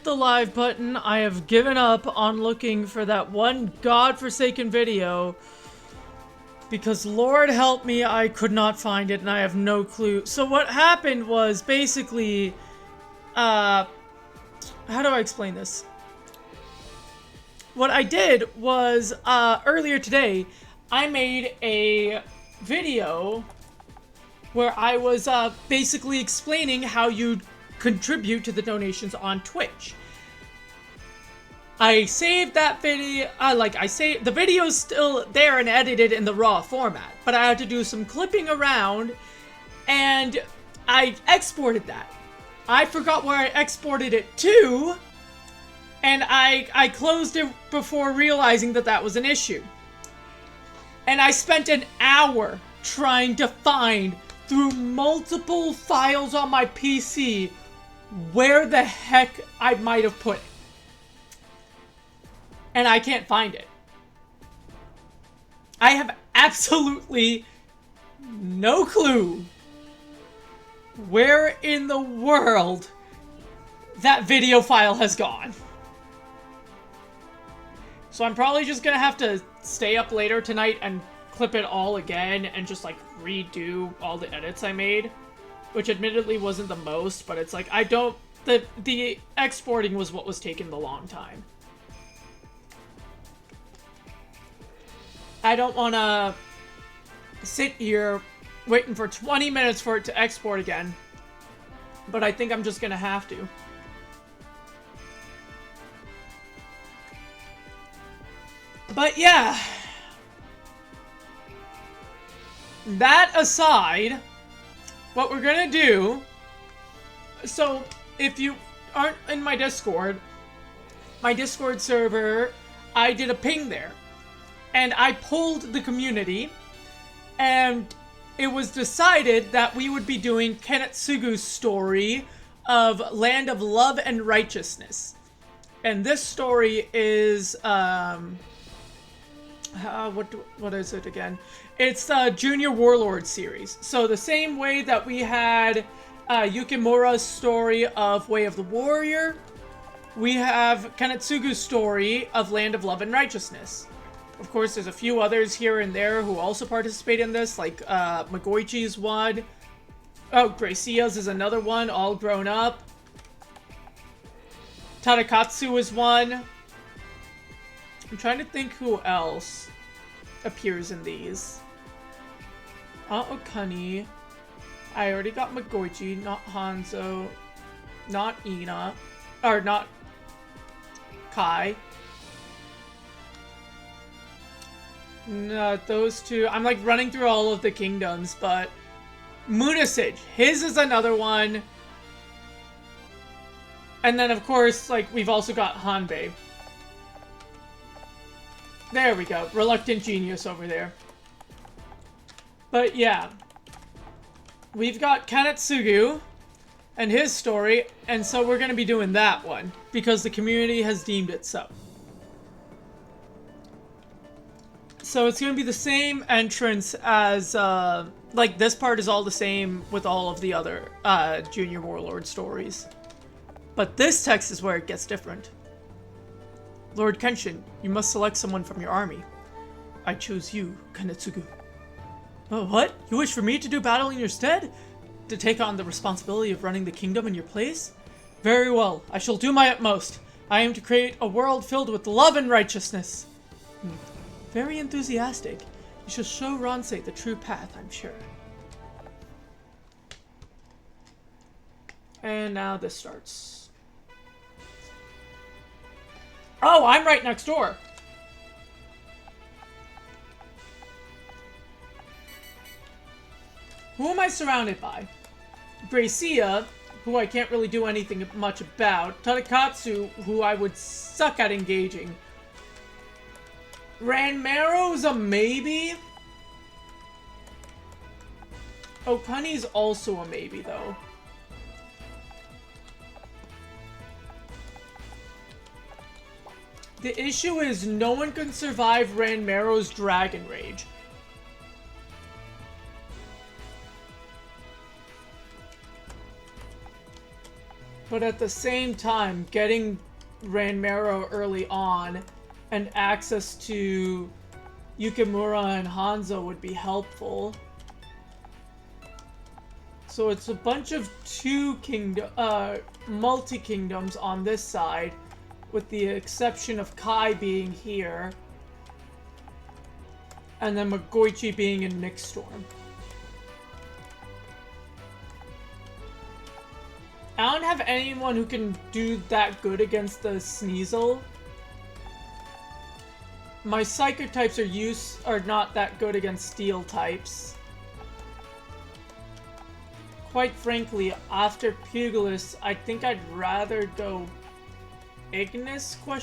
hit the live button. I have given up on looking for that one godforsaken video. Because Lord help me, I could not find it and I have no clue. So what happened was basically, how do I explain this? What I did was, earlier today, I made a video where I was, basically explaining how you contribute to the donations on Twitch. I saved that video, the video's still there and edited in the raw format, but I had to do some clipping around, and I exported that. I forgot where I exported it to, and I closed it before realizing that that was an issue. And I spent an hour trying to find, through multiple files on my PC, where the heck I might have put it. And I can't find it. I have absolutely no clue where in the world that video file has gone. So I'm probably just gonna have to stay up later tonight and clip it all again and just like redo all the edits I made. Which admittedly wasn't the most, but it's like the exporting was what was taking the long time. I don't want to sit here waiting for 20 minutes for it to export again. But I think I'm just going to have to. But yeah. That aside, what we're going to do... So, if you aren't in my Discord server, I did a ping there. And I polled the community, and it was decided that we would be doing Kanetsugu's story of Land of Love and Righteousness. And this story is, what is it again? It's the Junior Warlord series. So the same way that we had Yukimura's story of Way of the Warrior, we have Kanetsugu's story of Land of Love and Righteousness. Of course, there's a few others here and there who also participate in this, like Magoichi's one. Oh, Gracia's is another one, all grown up. Tadakatsu is one. I'm trying to think who else appears in these. Okani. I already got Magoichi, not Hanzo, not Ina, or not Kai. No, those two. I'm like running through all of the kingdoms, but Munasage, his is another one. And then of course, like, we've also got Hanbei. There we go. Reluctant Genius over there. But yeah. We've got Kanetsugu and his story, and so we're going to be doing that one because the community has deemed it so. So it's going to be the same entrance as, like, this part is all the same with all of the other Junior Warlord stories. But this text is where it gets different. Lord Kenshin, you must select someone from your army. I choose you, Kanetsugu. Oh, what? You wish for me to do battle in your stead? To take on the responsibility of running the kingdom in your place? Very well, I shall do my utmost. I aim to create a world filled with love and righteousness. Very enthusiastic. You shall show Ronsei the true path, I'm sure. And now this starts. Oh, I'm right next door. Who am I surrounded by? Gracia, who I can't really do anything much about. Tadakatsu, who I would suck at engaging. Ranmaro's a maybe? Okani's also a maybe, though. The issue is no one can survive Ranmaro's Dragon Rage. But at the same time, getting Ranmero early on and access to Yukimura and Hanzo would be helpful. So it's a bunch of multi-kingdoms on this side, with the exception of Kai being here. And then Magoichi being in Nixstorm. I don't have anyone who can do that good against the Sneasel. My Psychic types are not that good against Steel types. Quite frankly, after Pugilist, I think I'd rather go Ignis ? I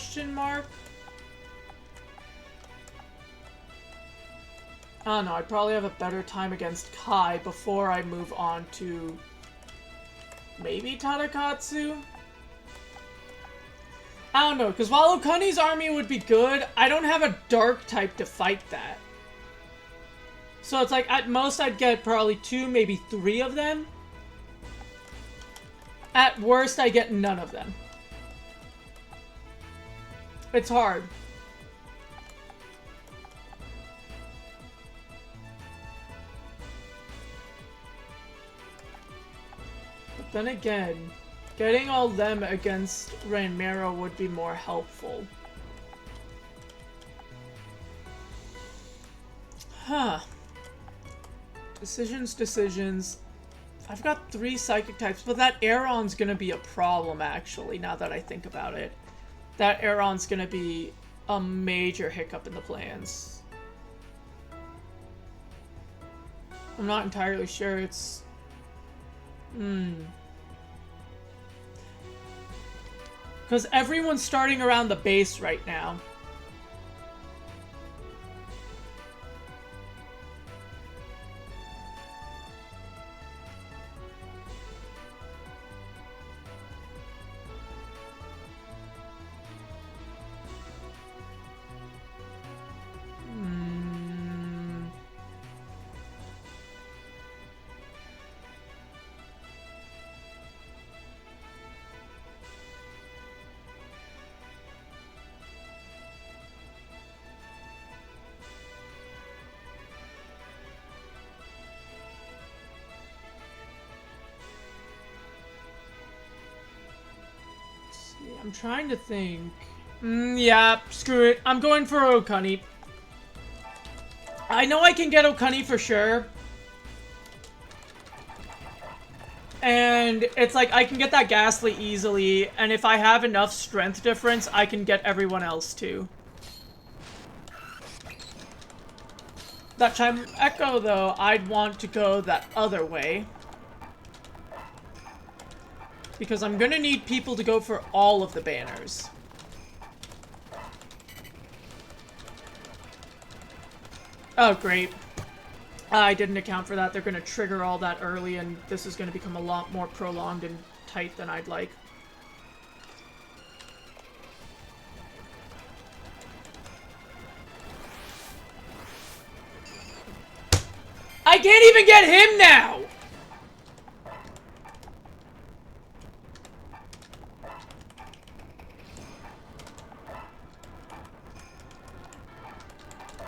don't know, I'd probably have a better time against Kai before I move on to maybe Tadakatsu? I don't know, because while Okuni's army would be good, I don't have a dark type to fight that. So it's like, at most I'd get probably 2, maybe 3 of them. At worst, I get none of them. It's hard. But then again, getting all them against Ranmero would be more helpful. Huh. Decisions. I've got 3 Psychic types, but that Aeron's gonna be a problem, actually, now that I think about it. That Aeron's gonna be a major hiccup in the plans. I'm not entirely sure it's... Because everyone's starting around the base right now. I'm trying to think. Yeah, screw it. I'm going for Okuni. I know I can get Okuni for sure. And it's like, I can get that Ghastly easily, and if I have enough strength difference, I can get everyone else too. That Chime Echo, though, I'd want to go that other way. Because I'm gonna need people to go for all of the banners. Oh, great. I didn't account for that. They're gonna trigger all that early, and this is gonna become a lot more prolonged and tight than I'd like. I can't even get him now!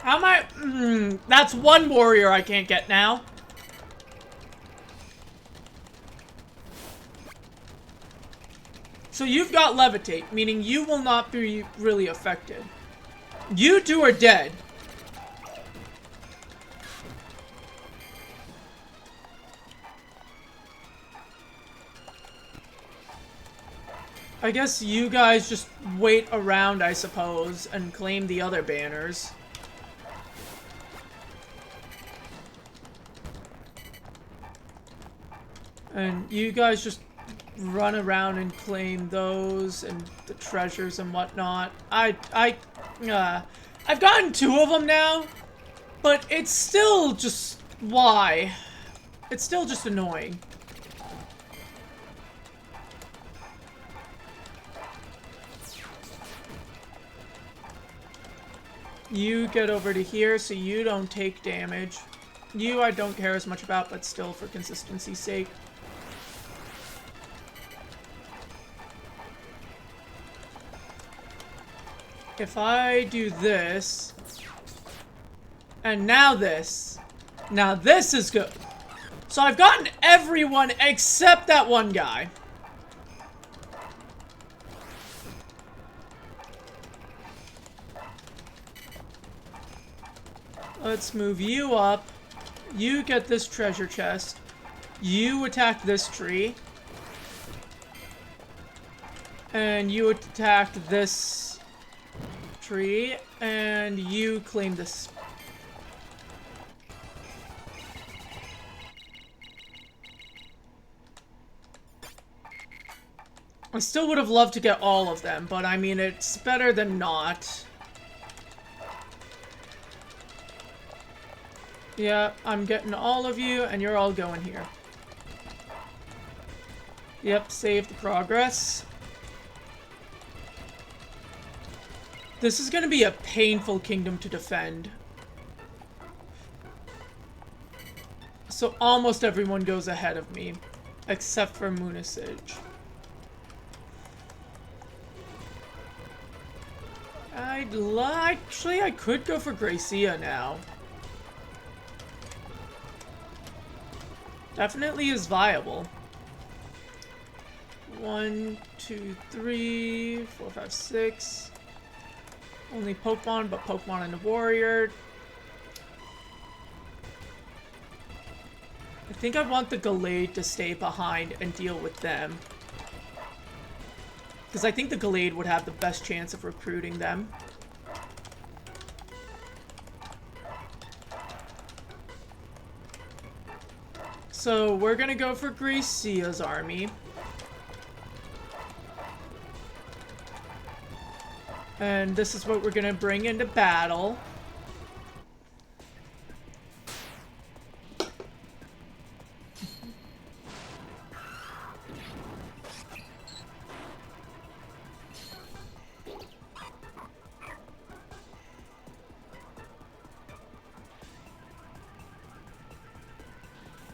How am I? That's one warrior I can't get now. So you've got Levitate, meaning you will not be really affected. You two are dead. I guess you guys just wait around, I suppose, and claim the other banners. And you guys just run around and claim those and the treasures and whatnot. I've gotten 2 of them now, but it's still just... why? It's still just annoying. You get over to here so you don't take damage. You I don't care as much about, but still for consistency's sake. if I do this, and now this is good. So I've gotten everyone except that one guy. Let's move you up. You get this treasure chest. You attack this tree. And you attack this tree. And you claim this. I still would have loved to get all of them, but I mean, it's better than not. Yeah, I'm getting all of you, and you're all going here. Yep, save the progress. This is gonna be a painful kingdom to defend. So almost everyone goes ahead of me, except for Munisage. Actually, I could go for Gracia now. Definitely is viable. 1, 2, 3, 4, 5, 6. Only Pokemon, but Pokemon and a warrior. I think I want the Gallade to stay behind and deal with them. Because I think the Gallade would have the best chance of recruiting them. So we're gonna go for Gracia's army. And this is what we're gonna bring into battle.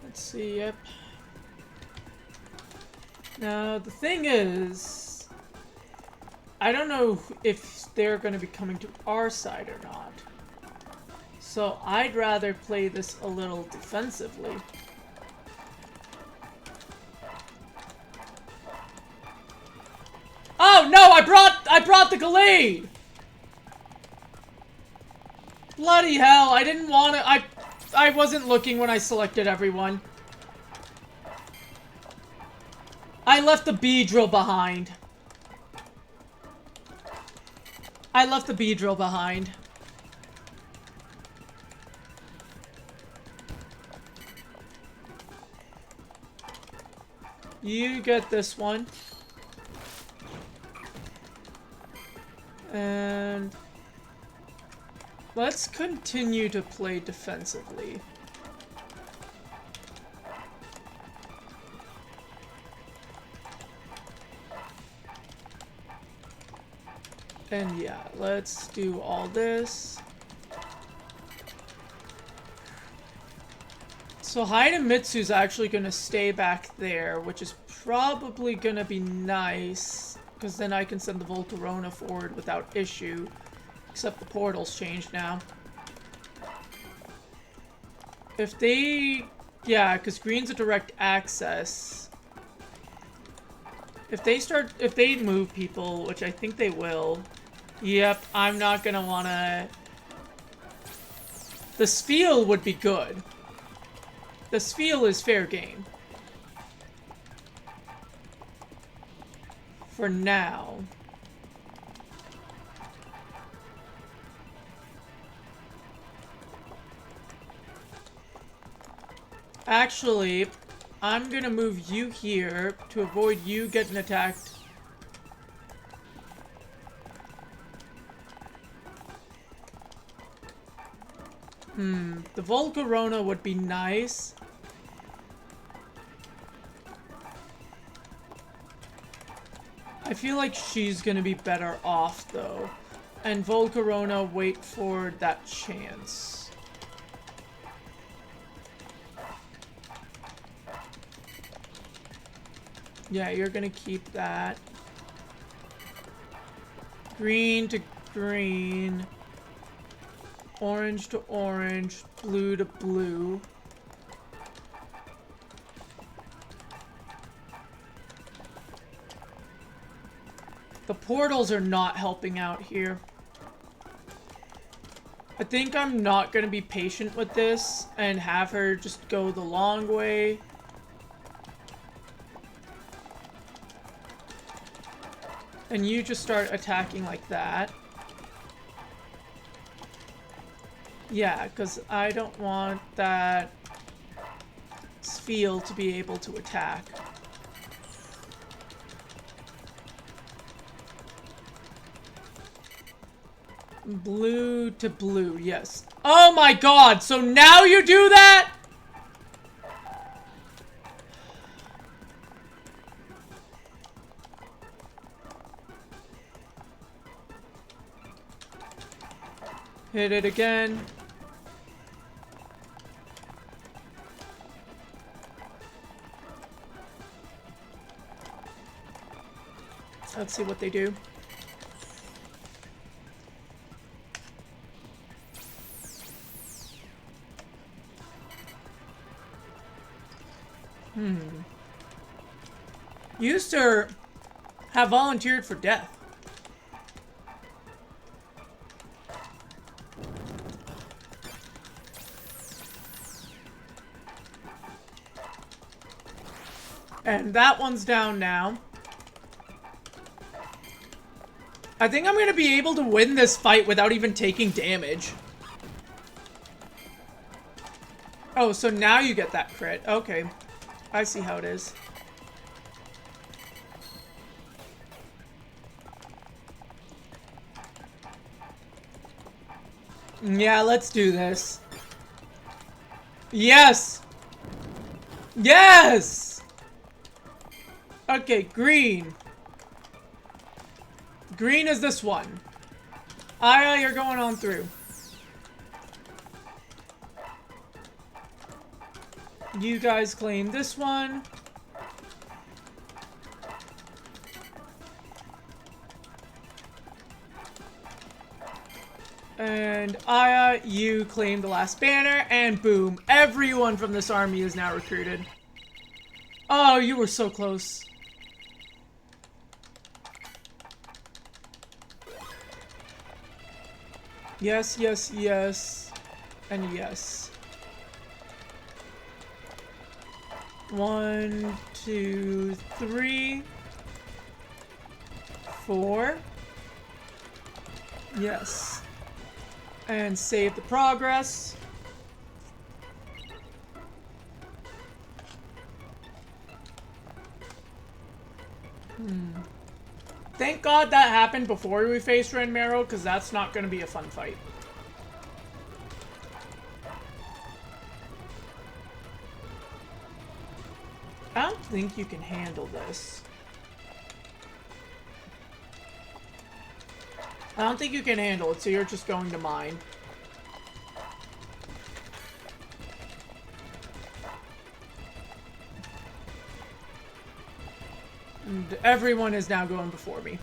Let's see, yep. Now, the thing is, I don't know if they're going to be coming to our side or not. So I'd rather play this a little defensively. Oh no, I brought the Gallade! Bloody hell, I didn't want to, I wasn't looking when I selected everyone. I left the Beedrill behind. I left the Beedrill behind. You get this one. And let's continue to play defensively. And yeah, let's do all this. So Hidemitsu's actually gonna stay back there, which is probably gonna be nice, because then I can send the Volcarona forward without issue. Except the portal's changed now. If they... yeah, because green's a direct access. If they move people, which I think they will... yep, I'm not gonna wanna... the Spheal would be good. The Spheal is fair game. For now. Actually, I'm gonna move you here to avoid you getting attacked. The Volcarona would be nice. I feel like she's gonna be better off, though. And Volcarona, wait for that chance. Yeah, you're gonna keep that. Green to green, orange to orange, blue to blue. The portals are not helping out here. I think I'm not going to be patient with this and have her just go the long way. And you just start attacking like that. Yeah, because I don't want that field to be able to attack. Blue to blue, yes. Oh my god, so now you do that? Hit it again. Let's see what they do. Used to have volunteered for death. And that one's down now. I think I'm gonna be able to win this fight without even taking damage. Oh, so now you get that crit. Okay. I see how it is. Yeah, let's do this. Yes! Yes! Okay, green. Green is this one. Aya, you're going on through. You guys claim this one. And Aya, you claim the last banner, and boom, everyone from this army is now recruited. Oh, you were so close. Yes, yes, yes, and yes. 1, 2, 3, 4. Yes. And save the progress. Thank God that happened before we faced Renmero, because that's not going to be a fun fight. I don't think you can handle this. I don't think you can handle it, so you're just going to mine. And everyone is now going before me.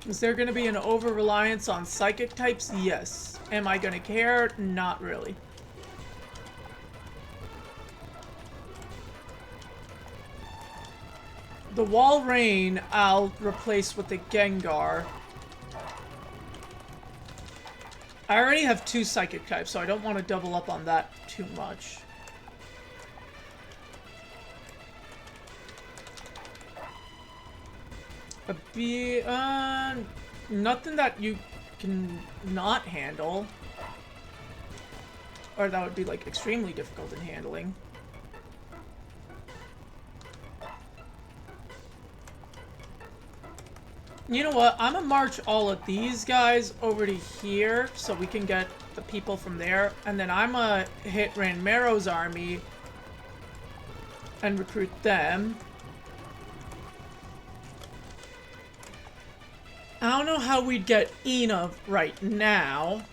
Is there going to be an over-reliance on psychic types? Yes. Am I going to care? Not really. The Wall Rain I'll replace with the Gengar. I already have 2 psychic types, so I don't want to double up on that too much. Nothing that you can not handle. Or that would be, like, extremely difficult in handling. You know what? I'm gonna march all of these guys over to here so we can get the people from there. And then I'm gonna hit Ranmero's army and recruit them. I don't know how we'd get Ina right now.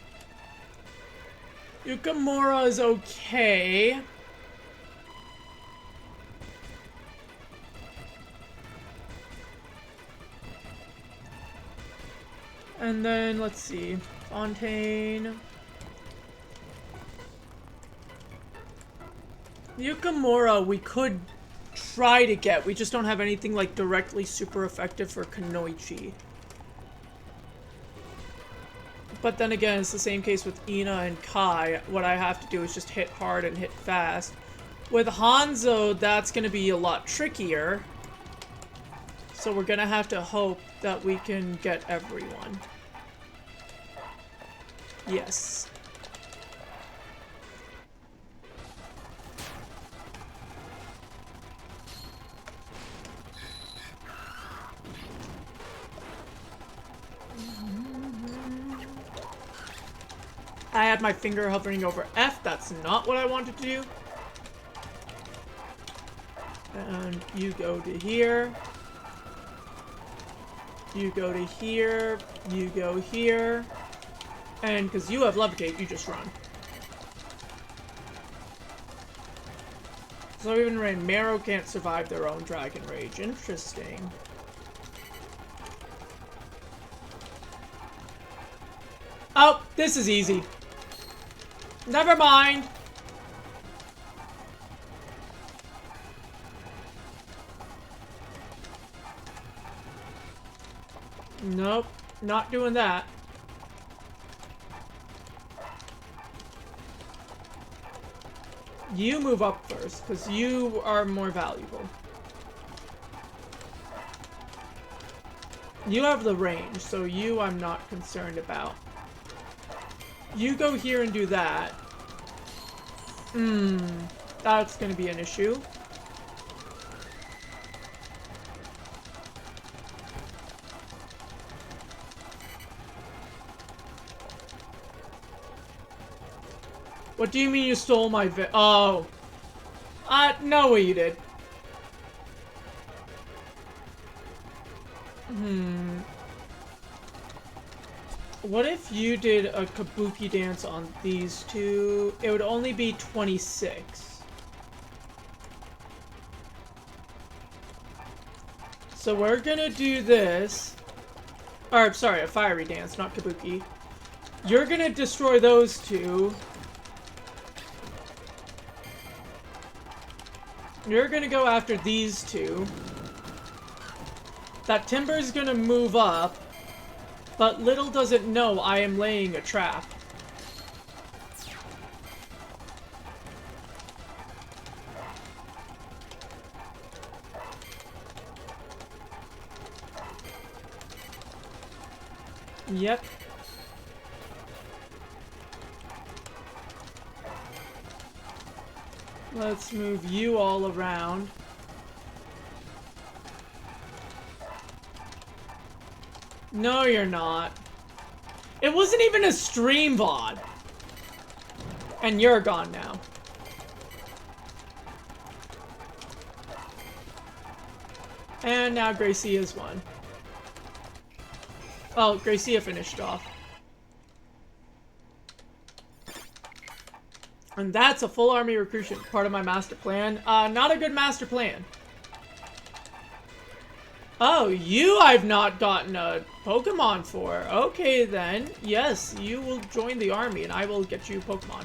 Yukamura is okay. And then, let's see. Fontaine. Yukamura we could try to get. We just don't have anything like directly super effective for Kunoichi. But then again, it's the same case with Ina and Kai. What I have to do is just hit hard and hit fast. With Hanzo, that's going to be a lot trickier. So we're going to have to hope that we can get everyone. Yes. I had my finger hovering over F. That's not what I wanted to do. And you go to here. You go to here. You go here. And because you have levitate, you just run. So even Ranmero can't survive their own Dragon Rage. Interesting. Oh, this is easy. Never mind. Nope, not doing that. You move up first, because you are more valuable. You have the range, so you I'm not concerned about. You go here and do that. That's gonna be an issue. What do you mean you stole my oh. No way you did. What if you did a kabuki dance on these two? It would only be 26. So we're gonna do this. Or, sorry, a fiery dance, not kabuki. You're gonna destroy those two. You're gonna go after these two. That Timber's gonna move up. But little does it know I am laying a trap. Yep. Let's move you all around. No, you're not. It wasn't even a stream VOD. And you're gone now. And now Gracie is one. Oh, Gracie finished off. And that's a full army recruitment, part of my master plan. Not a good master plan. Oh, you I've not gotten a Pokemon for. Okay then. Yes, you will join the army and I will get you Pokemon.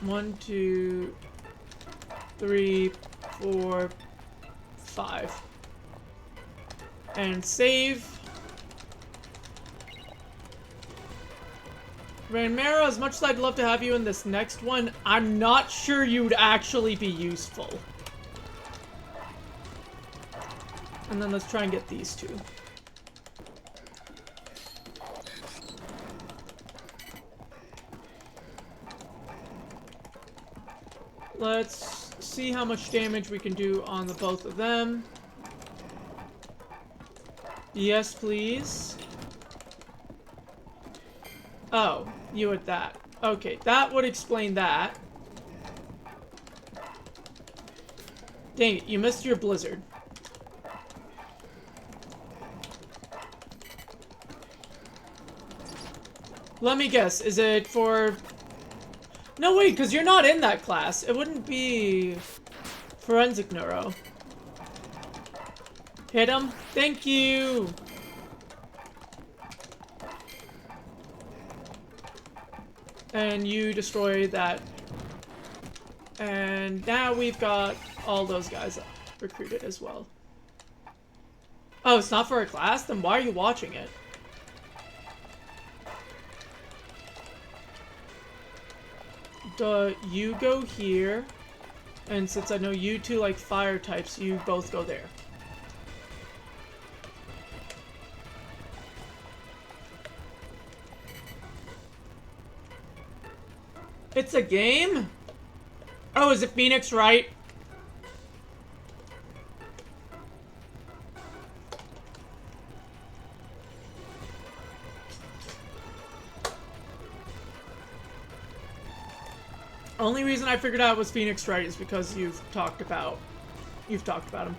1, 2, 3, 4, 5. And save. Ranmero, as much as I'd love to have you in this next one, I'm not sure you'd actually be useful. And then let's try and get these two. Let's see how much damage we can do on the both of them. Yes, please. Oh, you at that. Okay, that would explain that. Dang it, you missed your blizzard. Let me guess, is it for... No, wait, because you're not in that class. It wouldn't be... Forensic Neuro. Hit him. Thank you. And you destroy that. And now we've got all those guys recruited as well. Oh, it's not for a class? Then why are you watching it? You go here. And since I know you two like fire types, you both go there. It's a game? Oh, is it Phoenix Wright? Only reason I figured out it was Phoenix Wright is because you've talked about him.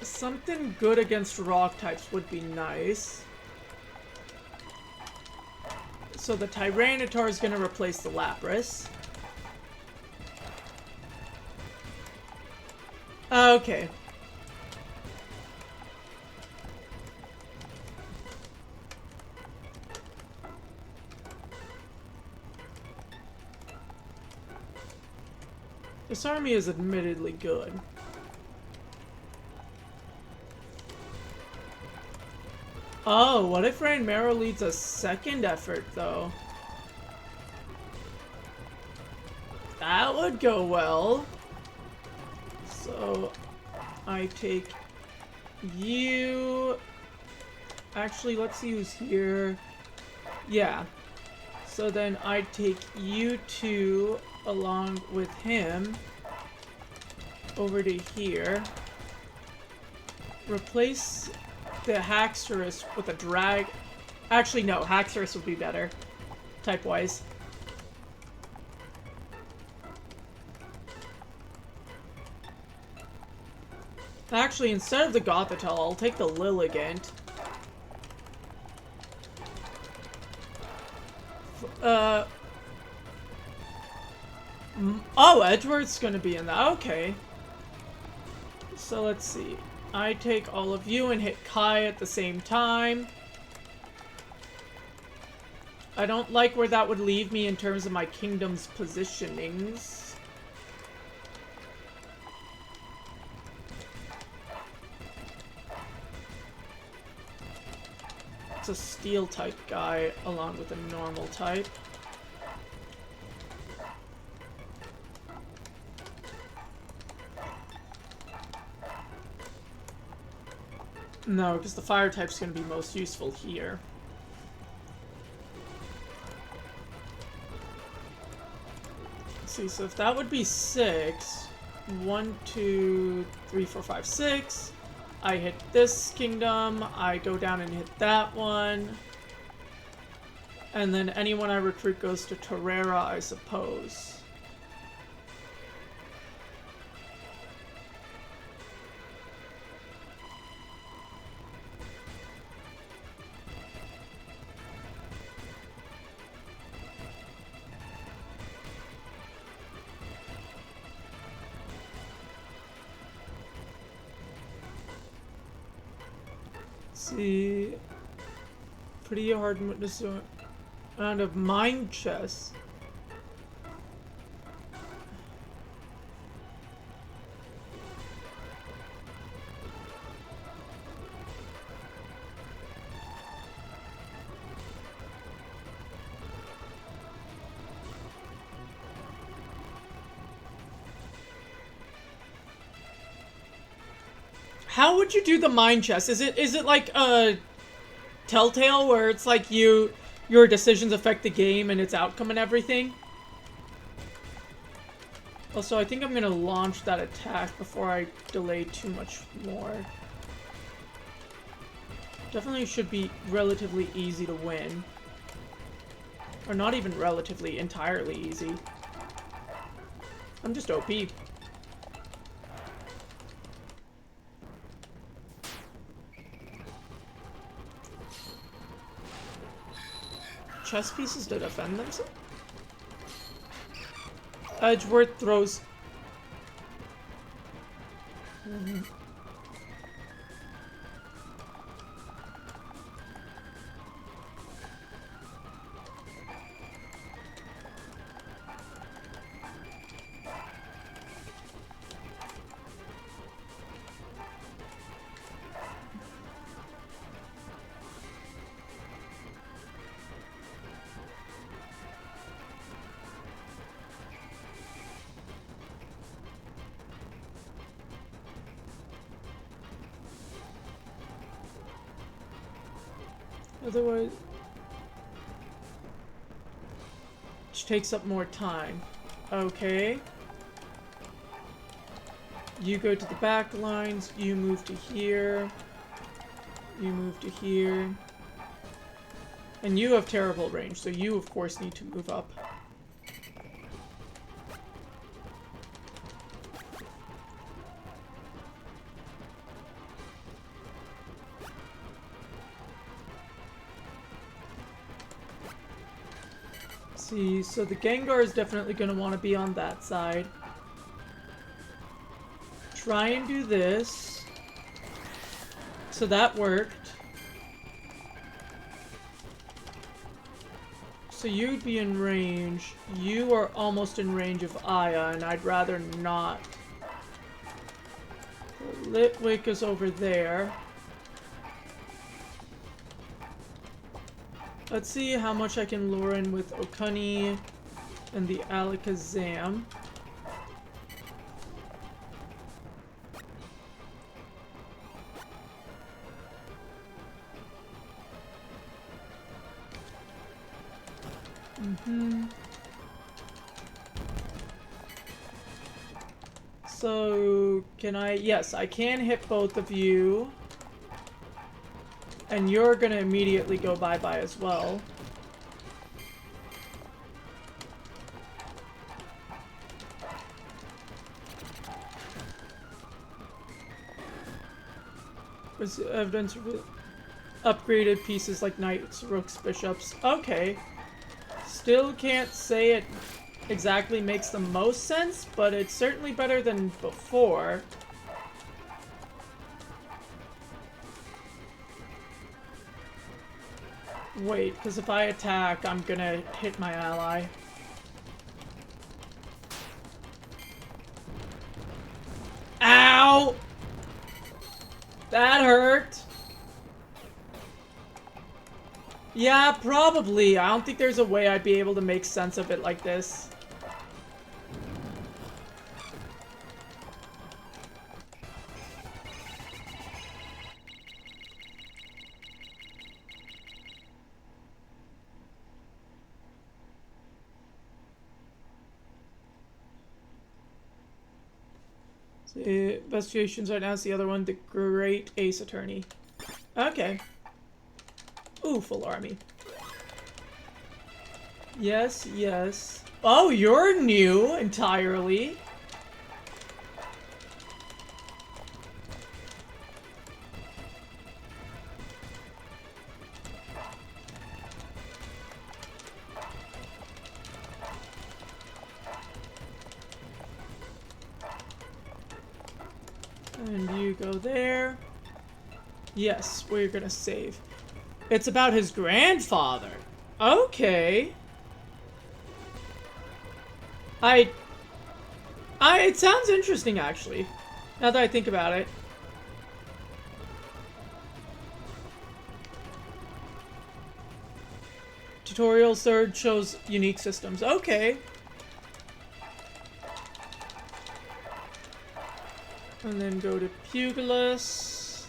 Something good against rock types would be nice. So the Tyranitar is going to replace the Lapras. Okay. This army is admittedly good. Oh, what if Rain Marrow leads a second effort, though? That would go well. So, I take you... Actually, let's use here. Yeah. So then I take you two along with him over to here. Replace the Haxorus with a drag. Actually, no, Haxorus would be better, type-wise. Actually, instead of the Gothitelle, I'll take the Lilligant. Oh, Edward's gonna be in that. Okay. So let's see. I take all of you and hit Kai at the same time. I don't like where that would leave me in terms of my kingdom's positionings. It's a steel type guy along with a normal type. No, because the fire type's going to be most useful here. Let's see, so if that would be 6, 1, 2, 3, 4, 5, 6. I hit this kingdom, I go down and hit that one. And then anyone I recruit goes to Torreira, I suppose. See, pretty hard to out of mind chess. How would you do the mind chess? Is it like a Telltale where it's like your decisions affect the game and its outcome and everything? Also, I think I'm gonna launch that attack before I delay too much more. Definitely should be relatively easy to win. Or not even relatively, entirely easy. I'm just OP. Chess pieces to defend themselves? Edgeworth throws... Otherwise... which takes up more time. Okay. You go to the back lines, you move to here. You move to here. And you have terrible range, so you of course need to move up. See, so the Gengar is definitely going to want to be on that side. Try and do this. So that worked. So you'd be in range. You are almost in range of Aya, and I'd rather not. Litwick is over there. Let's see how much I can lure in with Okuni and the Alakazam. So, can I... yes, I can hit both of you. And you're gonna immediately go bye-bye as well. Was evidence of upgraded pieces like knights, rooks, bishops. Okay. Still can't say it exactly makes the most sense, but it's certainly better than before. Wait, because if I attack, I'm gonna hit my ally. Ow! That hurt! Yeah, probably. I don't think there's a way I'd be able to make sense of it like this. The investigations right now is the other one, the Great Ace Attorney. Okay. Ooh, full army. Yes, yes. Oh, you're new entirely. And you go there. Yes, we're gonna save. It's about his grandfather. Okay. It sounds interesting, actually. Now that I think about it. Tutorial third shows unique systems. Okay. And then go to Pugilus.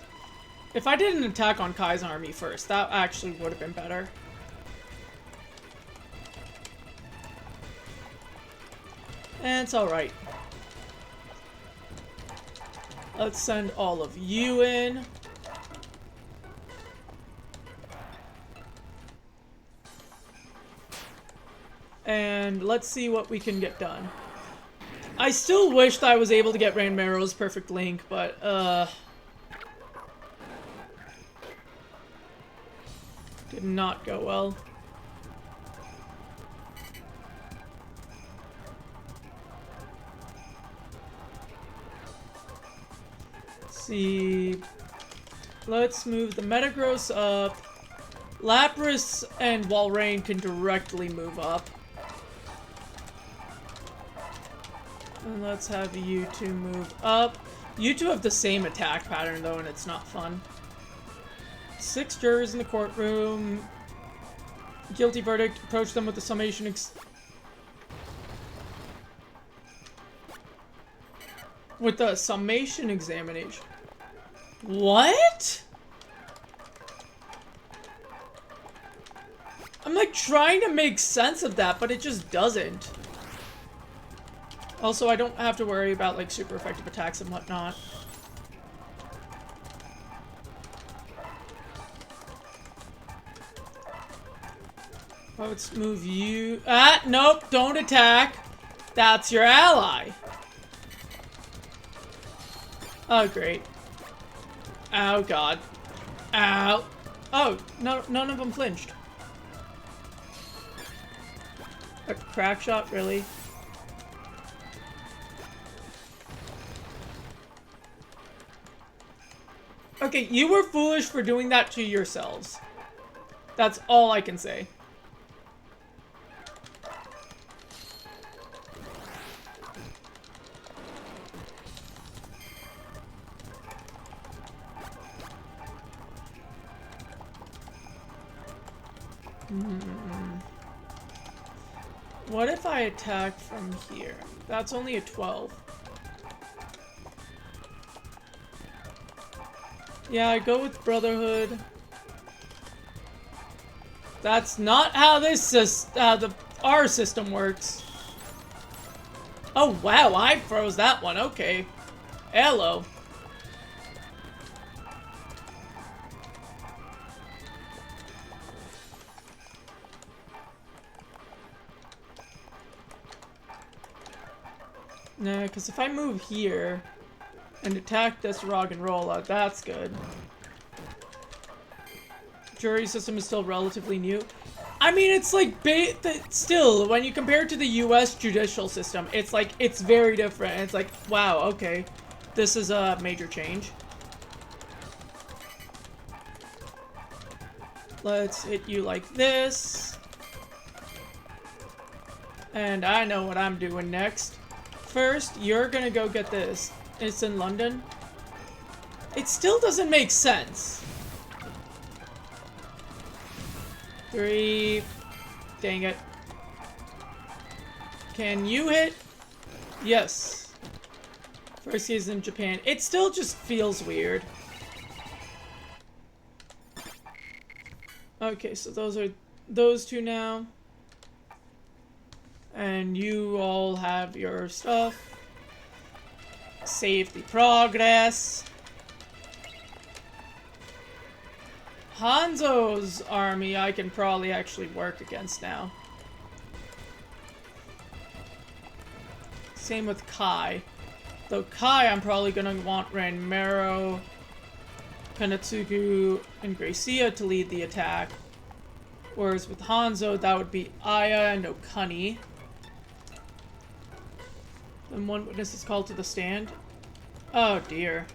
If I did an attack on Kai's army first, that actually would have been better. And it's alright. Let's send all of you in. And let's see what we can get done. I still wish that I was able to get Ranmaro's Perfect Link, but, did not go well. see. Let's move the Metagross up. Lapras and Walrein can directly move up. And let's have you two move up. You two have the same attack pattern though, and it's not fun. 6 jurors in the courtroom. Guilty verdict. Approach them with the summation examination. What? I'm like trying to make sense of that, but it just doesn't. Also, I don't have to worry about like super effective attacks and whatnot. Let's move you. Ah, nope, don't attack. That's your ally. Oh, great. Oh, God. Ow. Oh, no, none of them flinched. A crack shot, really? Okay, you were foolish for doing that to yourselves. That's all I can say. What if I attack from here? That's only a 12. Yeah, I go with Brotherhood. That's not how our system works. Oh wow, I froze that one. Okay. Hello. Nah, because if I move here and attack this Roggenrola, that's good. Jury system is still relatively new. I mean, it's like, still, when you compare it to the US judicial system, it's like, it's very different. It's like, wow, okay. This is a major change. Let's hit you like this. And I know what I'm doing next. First, you're gonna go get this. It's in London. It still doesn't make sense. 3. Dang it. Can you hit? Yes. First is in Japan. It still just feels weird. Okay, so those are those two now. And you all have your stuff. Save the progress. Hanzo's army I can probably actually work against now. Same with Kai. Though Kai I'm probably gonna want Ranmero, Kanetsugu, and Gracia to lead the attack. Whereas with Hanzo that would be Aya and Okuni. Then one witness is called to the stand. Oh dear.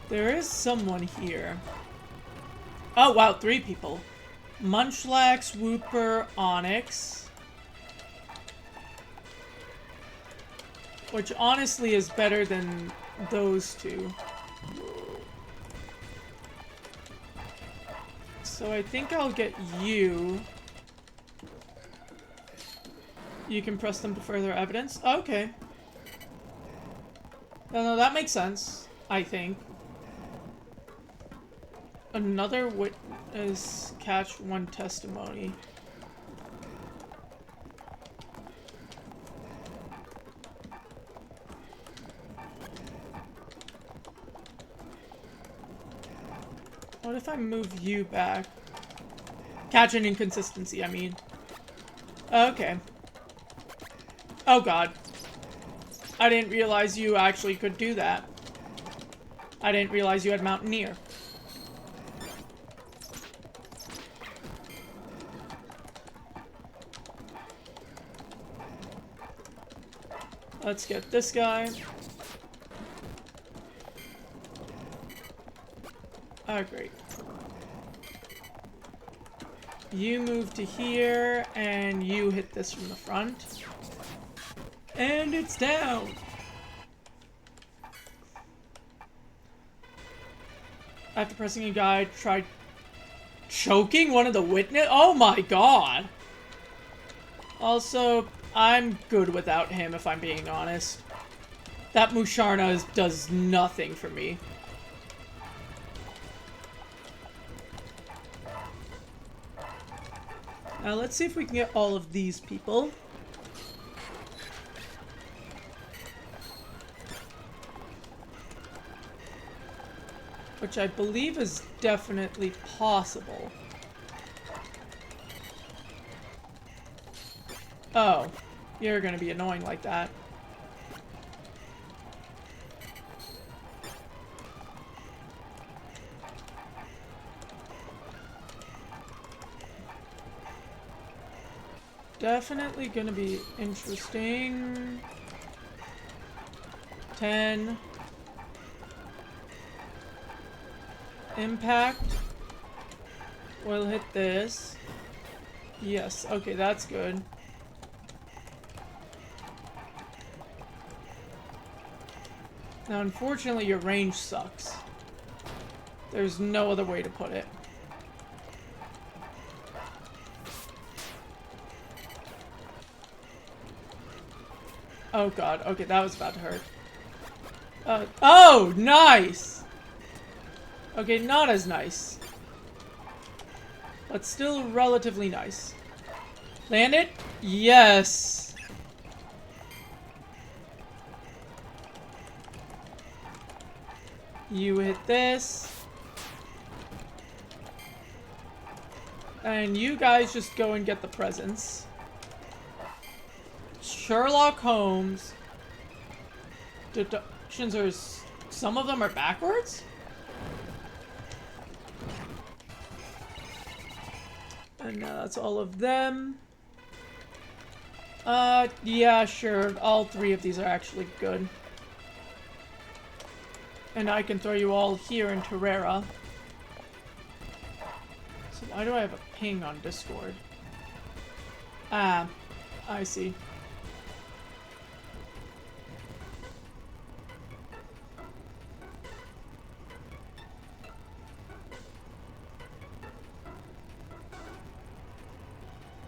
There is someone here. Oh wow, 3 people. Munchlax, Wooper, Onyx. Which honestly is better than those two. So I think I'll get you. You can press them to further evidence? Okay. No, that makes sense, I think. Another witness catch 1 testimony. What if I move you back? Catch an inconsistency, I mean. Okay. Oh god. I didn't realize you actually could do that. I didn't realize you had Mountaineer. Let's get this guy. Oh, great. You move to here, and you hit this from the front. And it's down! After pressing a guy, tried choking one of the witness. Oh my god! Also, I'm good without him, if I'm being honest. That Musharna does nothing for me. Now let's see if we can get all of these people. Which I believe is definitely possible. Oh, you're gonna be annoying like that. Definitely gonna be interesting. 10. Impact. We'll hit this. Yes, okay, that's good. Now, unfortunately, your range sucks. There's no other way to put it. Oh god, okay, that was about to hurt. Oh, nice! Okay, not as nice. But still relatively nice. Land it? Yes! You hit this. And you guys just go and get the presents. Sherlock Holmes. Deductions are... Some of them are backwards? And now that's all of them. Yeah, sure. All 3 of these are actually good. And I can throw you all here in Terrera. So why do I have a ping on Discord? Ah, I see.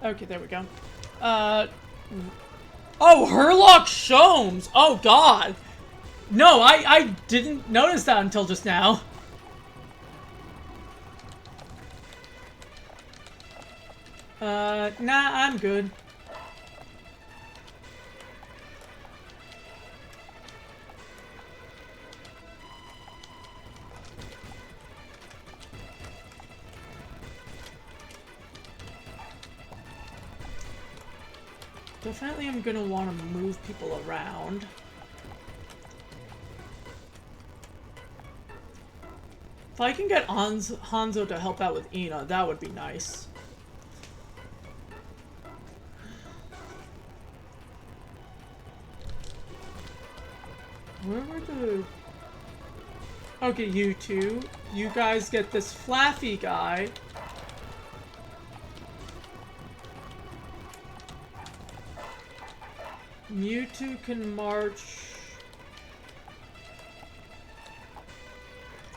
Okay, there we go. Oh, Herlock Sholmes! Oh, God! No, I didn't notice that until just now. Nah, I'm good. Definitely I'm gonna want to move people around. If I can get Hanzo to help out with Ina, that would be nice. Where were the... Okay, you two. You guys get this Flaffy guy. Mewtwo can march...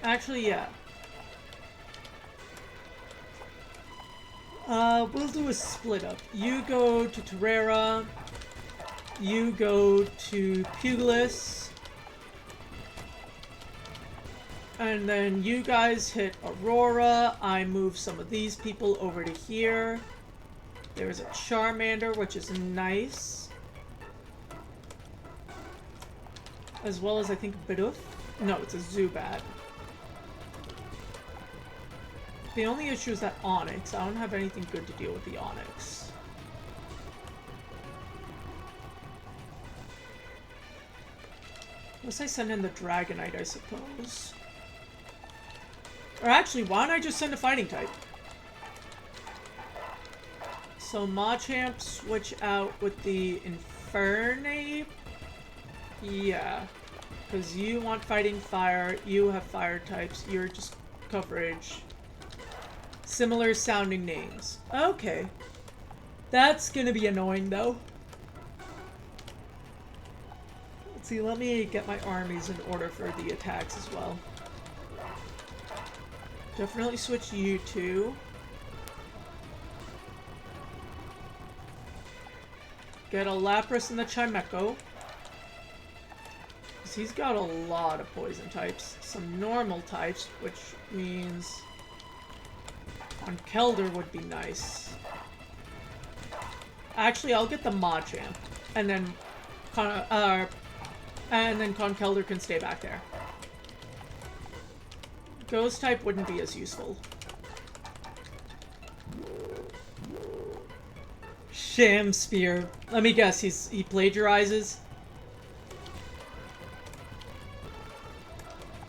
Actually, yeah. We'll do a split up. You go to Terrera. You go to Pugilis. And then you guys hit Aurora. I move some of these people over to here. There's a Charmander, which is nice. As well as, I think, Bidoof. No, it's a Zubat. The only issue is that Onyx. I don't have anything good to deal with the Onyx. Unless I send in the Dragonite, I suppose. Or actually, why don't I just send a fighting type? So Machamp switch out with the Infernape. Yeah. Because you want fighting fire, you have fire types, you're just coverage. Similar sounding names. Okay. That's gonna be annoying though. Let's see, let me get my armies in order for the attacks as well. Definitely switch you two. Get a Lapras and the Chimecho. Because he's got a lot of poison types. Some normal types, which means on Kelder would be nice. Actually, I'll get the Machamp. And then Conkeldurr can stay back there. Ghost type wouldn't be as useful. Sham Spear. Let me guess, he plagiarizes?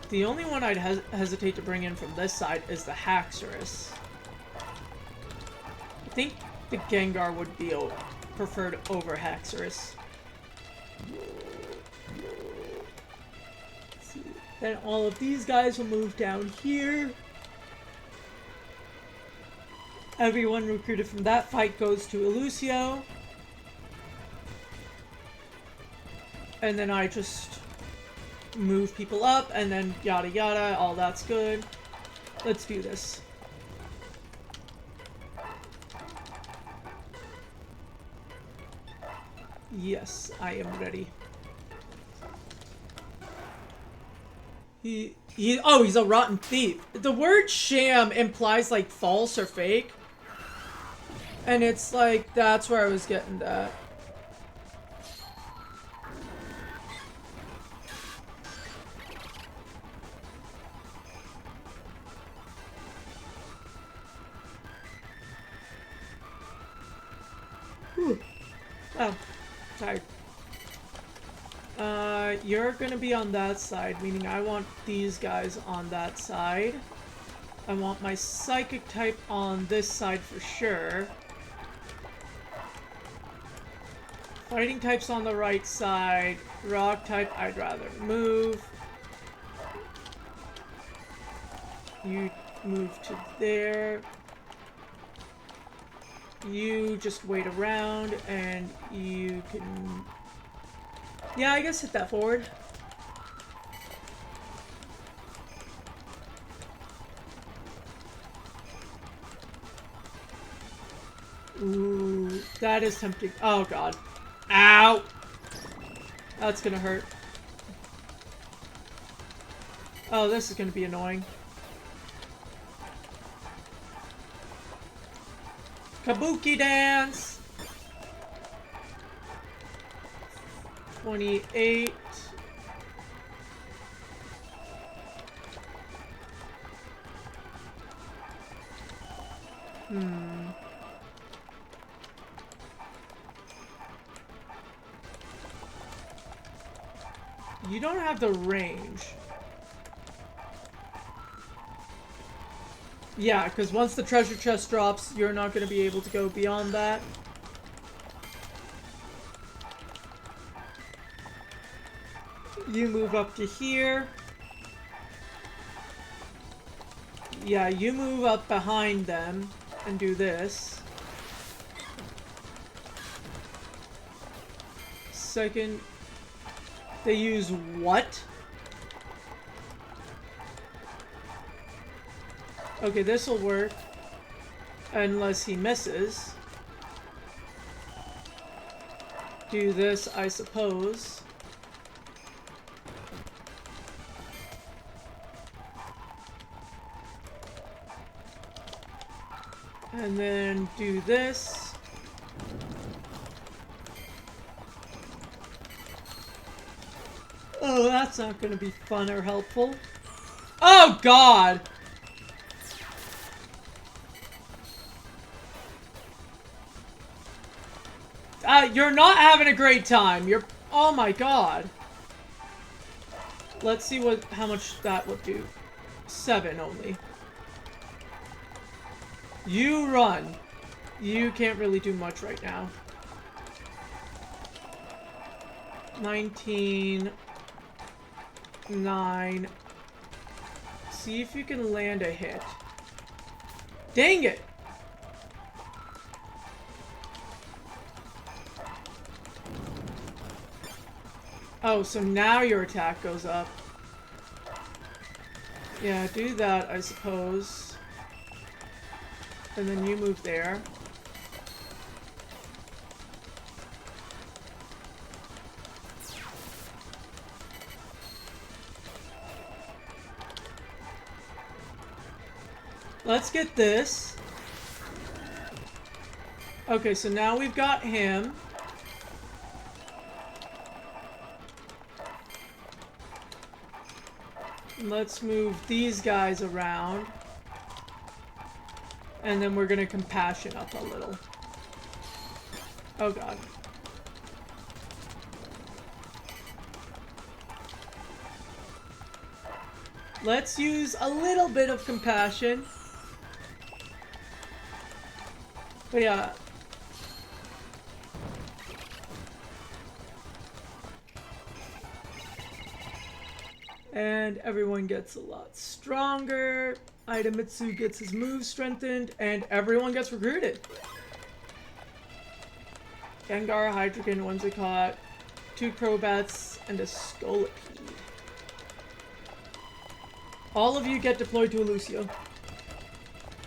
The only one I'd hesitate to bring in from this side is the Haxorus. I think the Gengar would be preferred over Haxorus. Then all of these guys will move down here. Everyone recruited from that fight goes to Elusio. And then I just move people up, and then yada yada, all that's good. Let's do this. Yes, I am ready. Oh, he's a rotten thief. The word sham implies like false or fake. And it's like, that's where I was getting that. Whew. Oh, sorry. You're gonna be on that side, meaning I want these guys on that side. I want my psychic type on this side for sure. Fighting type's on the right side. Rock type, I'd rather move. You move to there. You just wait around, and you can... Yeah, I guess hit that forward. Ooh, that is tempting. Oh god. Ow! That's gonna hurt. Oh, this is gonna be annoying. Kabuki dance! 28. You don't have the range. Yeah, because once the treasure chest drops, you're not going to be able to go beyond that. You move up to here. Yeah, you move up behind them and do this. Second, they use what? Okay, this will work. Unless he misses. Do this, I suppose. And then do this. Oh, that's not going to be fun or helpful. Oh, God! You're not having a great time. You're... Oh, my God. Let's see how much that would do. 7 only. You run. You can't really do much right now. 19, 9. See if you can land a hit. Dang it! Oh, so now your attack goes up. Yeah, do that, I suppose. And then you move there. Let's get this. Okay, so now we've got him. Let's move these guys around. And then we're gonna compassion up a little. Oh god. Let's use a little bit of compassion. But yeah. And everyone gets a lot stronger. Idemitsu gets his moves strengthened, and everyone gets recruited. Gengar, Hydreigon, Whimsicott, 2 Crobats, and a Scolipede. All of you get deployed to a Lucio.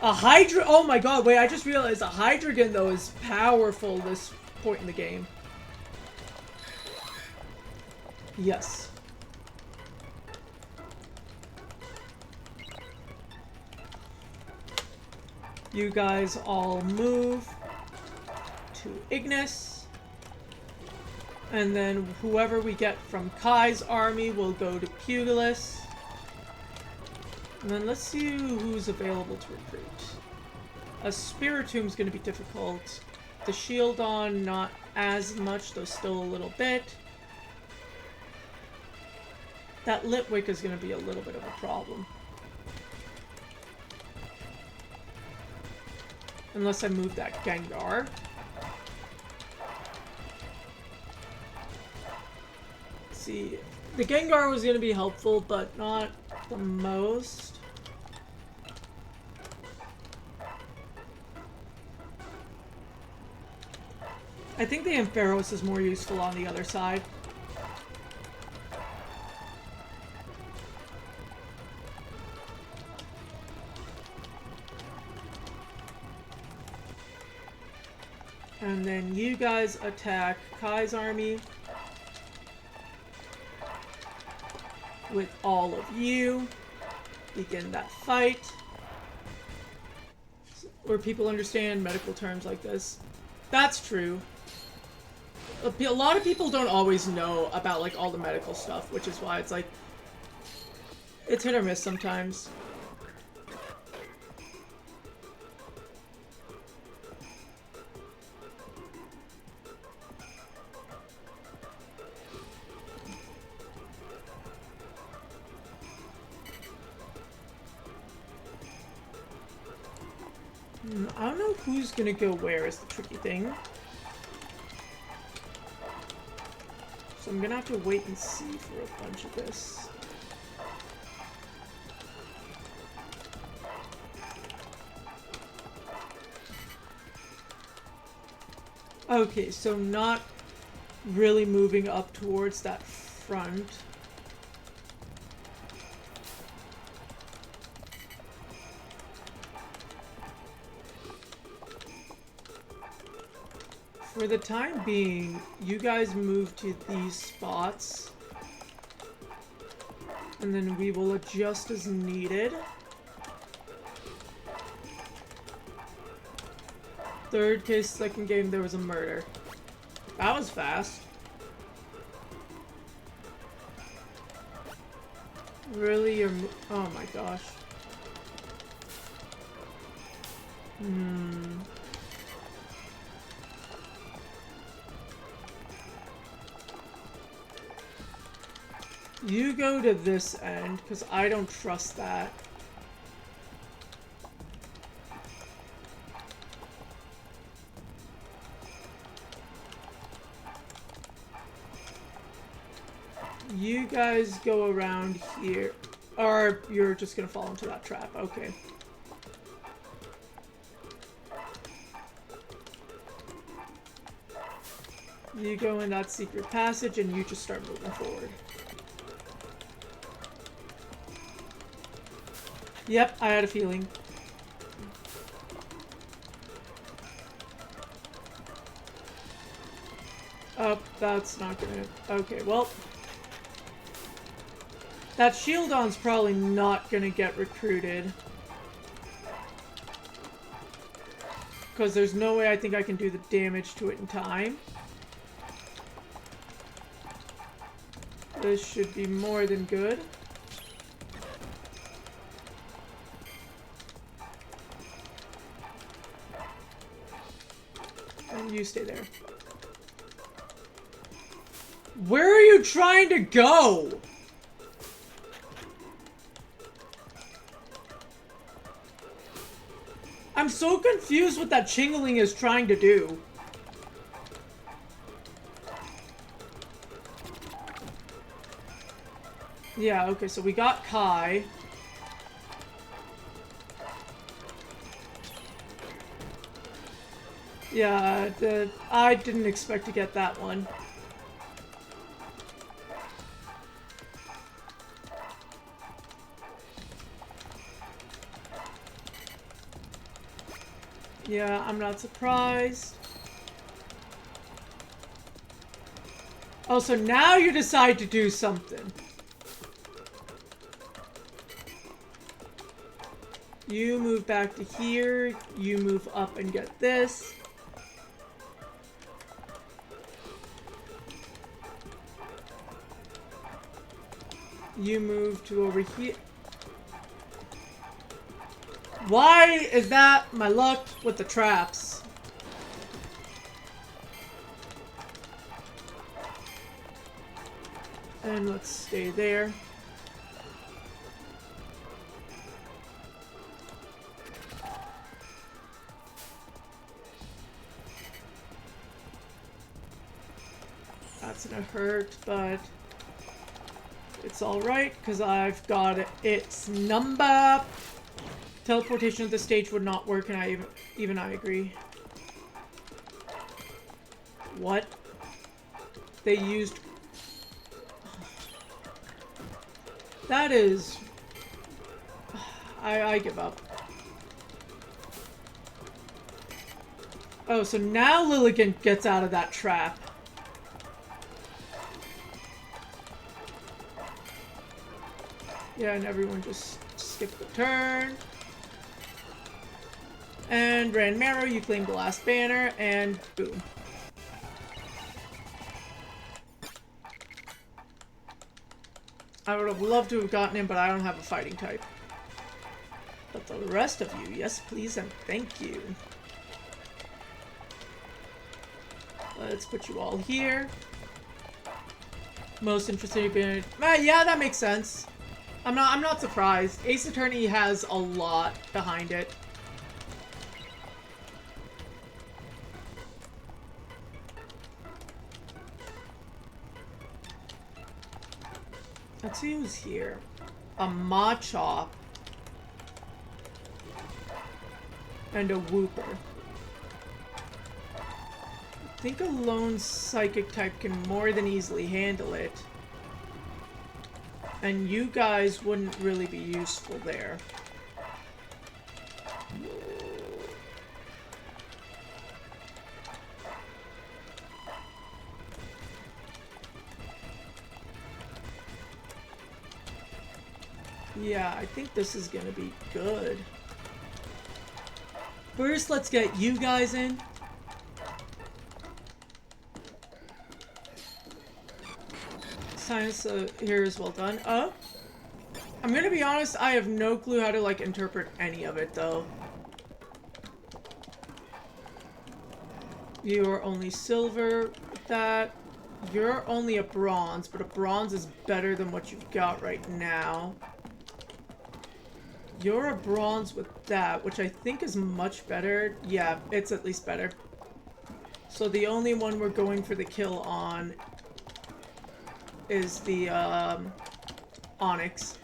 A Hydra- oh my god, wait, I just realized a Hydreigon, though, is powerful this point in the game. Yes. You guys all move to Ignis. And then whoever we get from Kai's army will go to Pugilist. And then let's see who's available to recruit. A Spiritom's going to be difficult. The Shieldon, not as much, though still a little bit. That Litwick is going to be a little bit of a problem. Unless I move that Gengar. Let's see. The Gengar was going to be helpful, but not the most. I think the Ampharos is more useful on the other side. And then you guys attack Kai's army with all of you. Begin that fight. Where people understand medical terms like this. That's true. A lot of people don't always know about like all the medical stuff, which is why it's like it's hit or miss sometimes. I don't know who's gonna go where is the tricky thing. So I'm gonna have to wait and see for a bunch of this. Okay, so not really moving up towards that front. For the time being, you guys move to these spots. And then we will adjust as needed. Third case, second game, there was a murder. That was fast. Really? You're... oh my gosh. You go to this end, because I don't trust that. You guys go around here. Or you're just gonna fall into that trap. Okay. You go in that secret passage and you just start moving forward. Yep, I had a feeling. Oh, that's not gonna... Okay, well... That Shieldon's probably not gonna get recruited. Because there's no way I think I can do the damage to it in time. This should be more than good. And you stay there. Where are you trying to go? I'm so confused what that Chingling is trying to do. Yeah, okay, so we got Kai. Yeah, I didn't expect to get that one. Yeah, I'm not surprised. Oh, so now you decide to do something. You move back to here. You move up and get this. You move to over here. Why is that my luck with the traps? And let's stay there. That's gonna hurt, but it's alright, because I've got its number. Teleportation at this stage would not work, and I agree. What? They used... That is... I give up. Oh, so now Lilligant gets out of that trap. Yeah, and everyone just skipped the turn. And Rand Marrow, you claim the last banner, and boom. I would have loved to have gotten him, but I don't have a fighting type. But the rest of you, yes please and thank you. Let's put you all here. Most interesting banner. Yeah, that makes sense. I'm not surprised. Ace Attorney has a lot behind it. Let's see who's here. A Machop. And a Wooper. I think a lone Psychic type can more than easily handle it. And you guys wouldn't really be useful there. Yeah, I think this is gonna be good. First, let's get you guys in. Science here is well done. Oh, I'm gonna be honest, I have no clue how to like interpret any of it though. You are only silver with that. You're only a bronze, but a bronze is better than what you've got right now. You're a bronze with that, which I think is much better. Yeah, it's at least better. So the only one we're going for the kill on is the Onyx.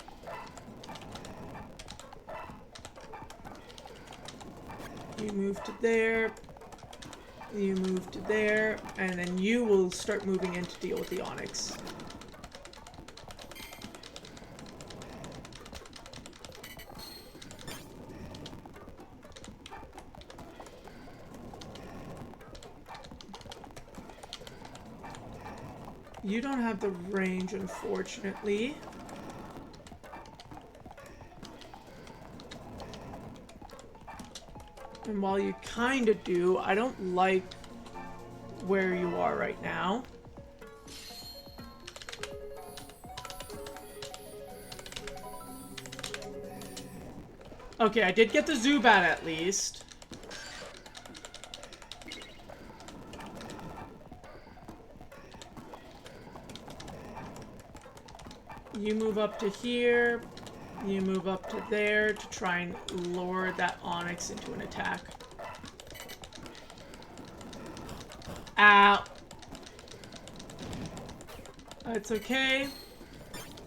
You move to there. You move to there, and then you will start moving in to deal with the Onyx. You don't have the range, unfortunately. And while you kind of do, I don't like where you are right now. Okay, I did get the Zubat at least. You move up to here. You move up to there to try and lure that Onyx into an attack. Ow. That's okay.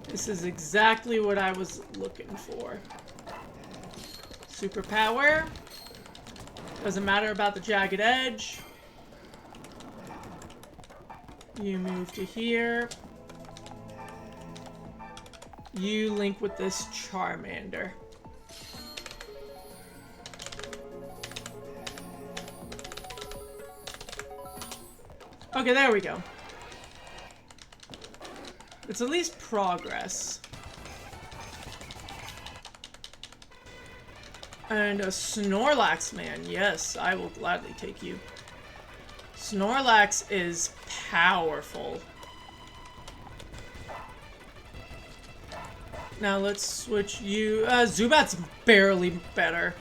This is exactly what I was looking for. Superpower. Doesn't matter about the jagged edge. You move to here. You link with this Charmander. Okay, there we go. It's at least progress. And a Snorlax, man. Yes, I will gladly take you. Snorlax is powerful. Now let's switch you. Zubat's barely better.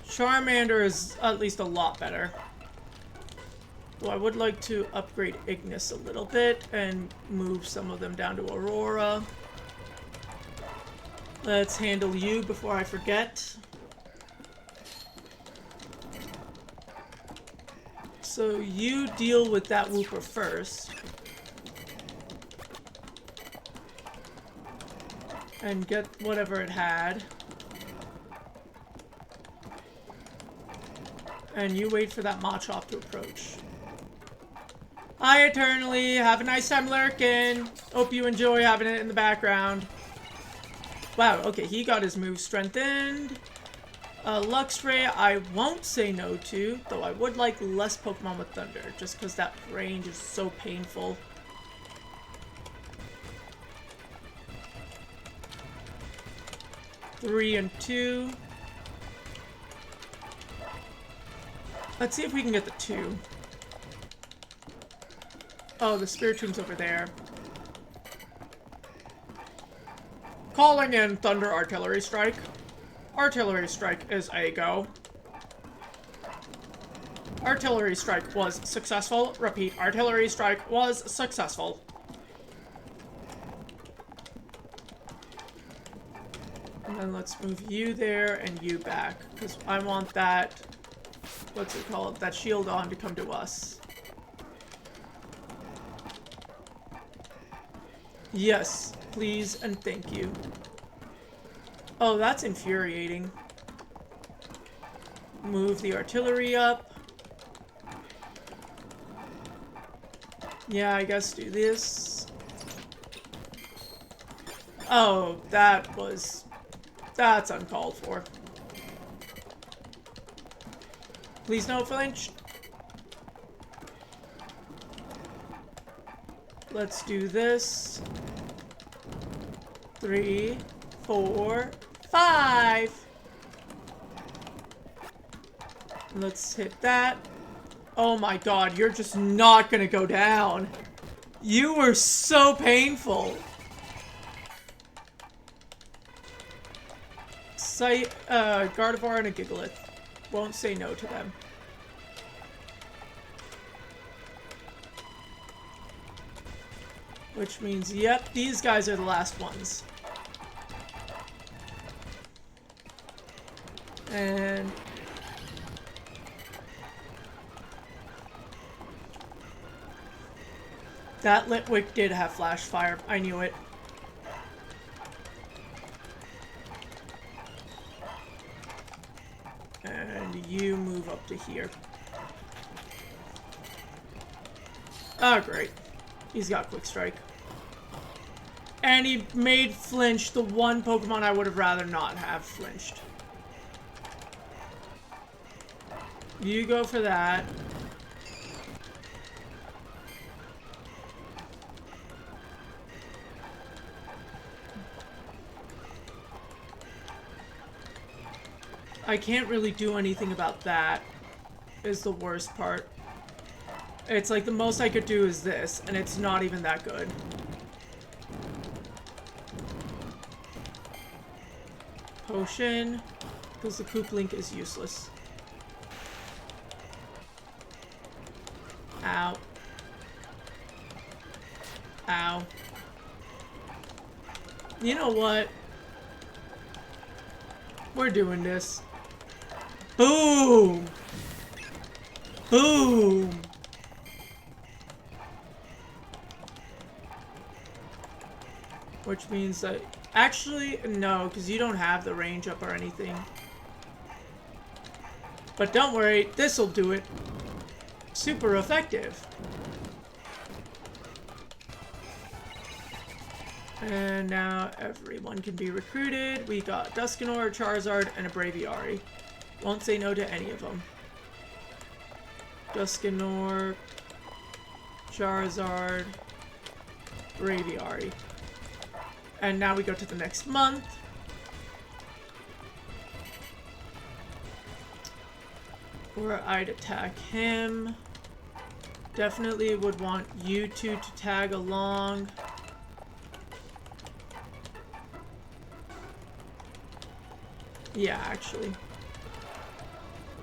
Charmander is at least a lot better. Though I would like to upgrade Ignis a little bit and move some of them down to Aurora. Let's handle you before I forget. So you deal with that Wooper first. And get whatever it had. And you wait for that Machop to approach. Hi, Eternally. Have a nice time lurking. Hope you enjoy having it in the background. Wow, okay, he got his move strengthened. Luxray, I won't say no to, though I would like less Pokemon with Thunder, just because that range is so painful. Three and 2. Let's see if we can get the 2. Oh, the Spiritom's over there. Calling in Thunder Artillery Strike. Artillery Strike is a go. Artillery Strike was successful. Repeat, Artillery Strike was successful. And then let's move you there and you back. Because I want that, what's it called? That shield on to come to us. Yes, please and thank you. Oh, that's infuriating. Move the artillery up. Yeah, I guess do this. Oh, that's uncalled for. Please no flinch. Let's do this. 3, 4, 5. Let's hit that. Oh my god, you're just not gonna go down. You were so painful. Gardevoir and a Gigalith. Won't say no to them. Which means, yep, these guys are the last ones. And... That Litwick did have flash fire. I knew it. And you move up to here. Oh, great. He's got Quick Strike. And he made flinch the one Pokemon I would have rather not have flinched. You go for that. I can't really do anything about that, is the worst part. It's like the most I could do is this, and it's not even that good. Potion, because the Coop Link is useless. Ow. Ow. You know what? We're doing this. Boom! Boom! Which means that... Actually, no, because you don't have the range up or anything. But don't worry, this'll do it. Super effective. And now everyone can be recruited. We got Dusknoir, Charizard, and a Braviary. Won't say no to any of them. Dusknoir, Charizard, Braviary. And now we go to the next month. Where I'd attack him. Definitely would want you two to tag along. Yeah, actually.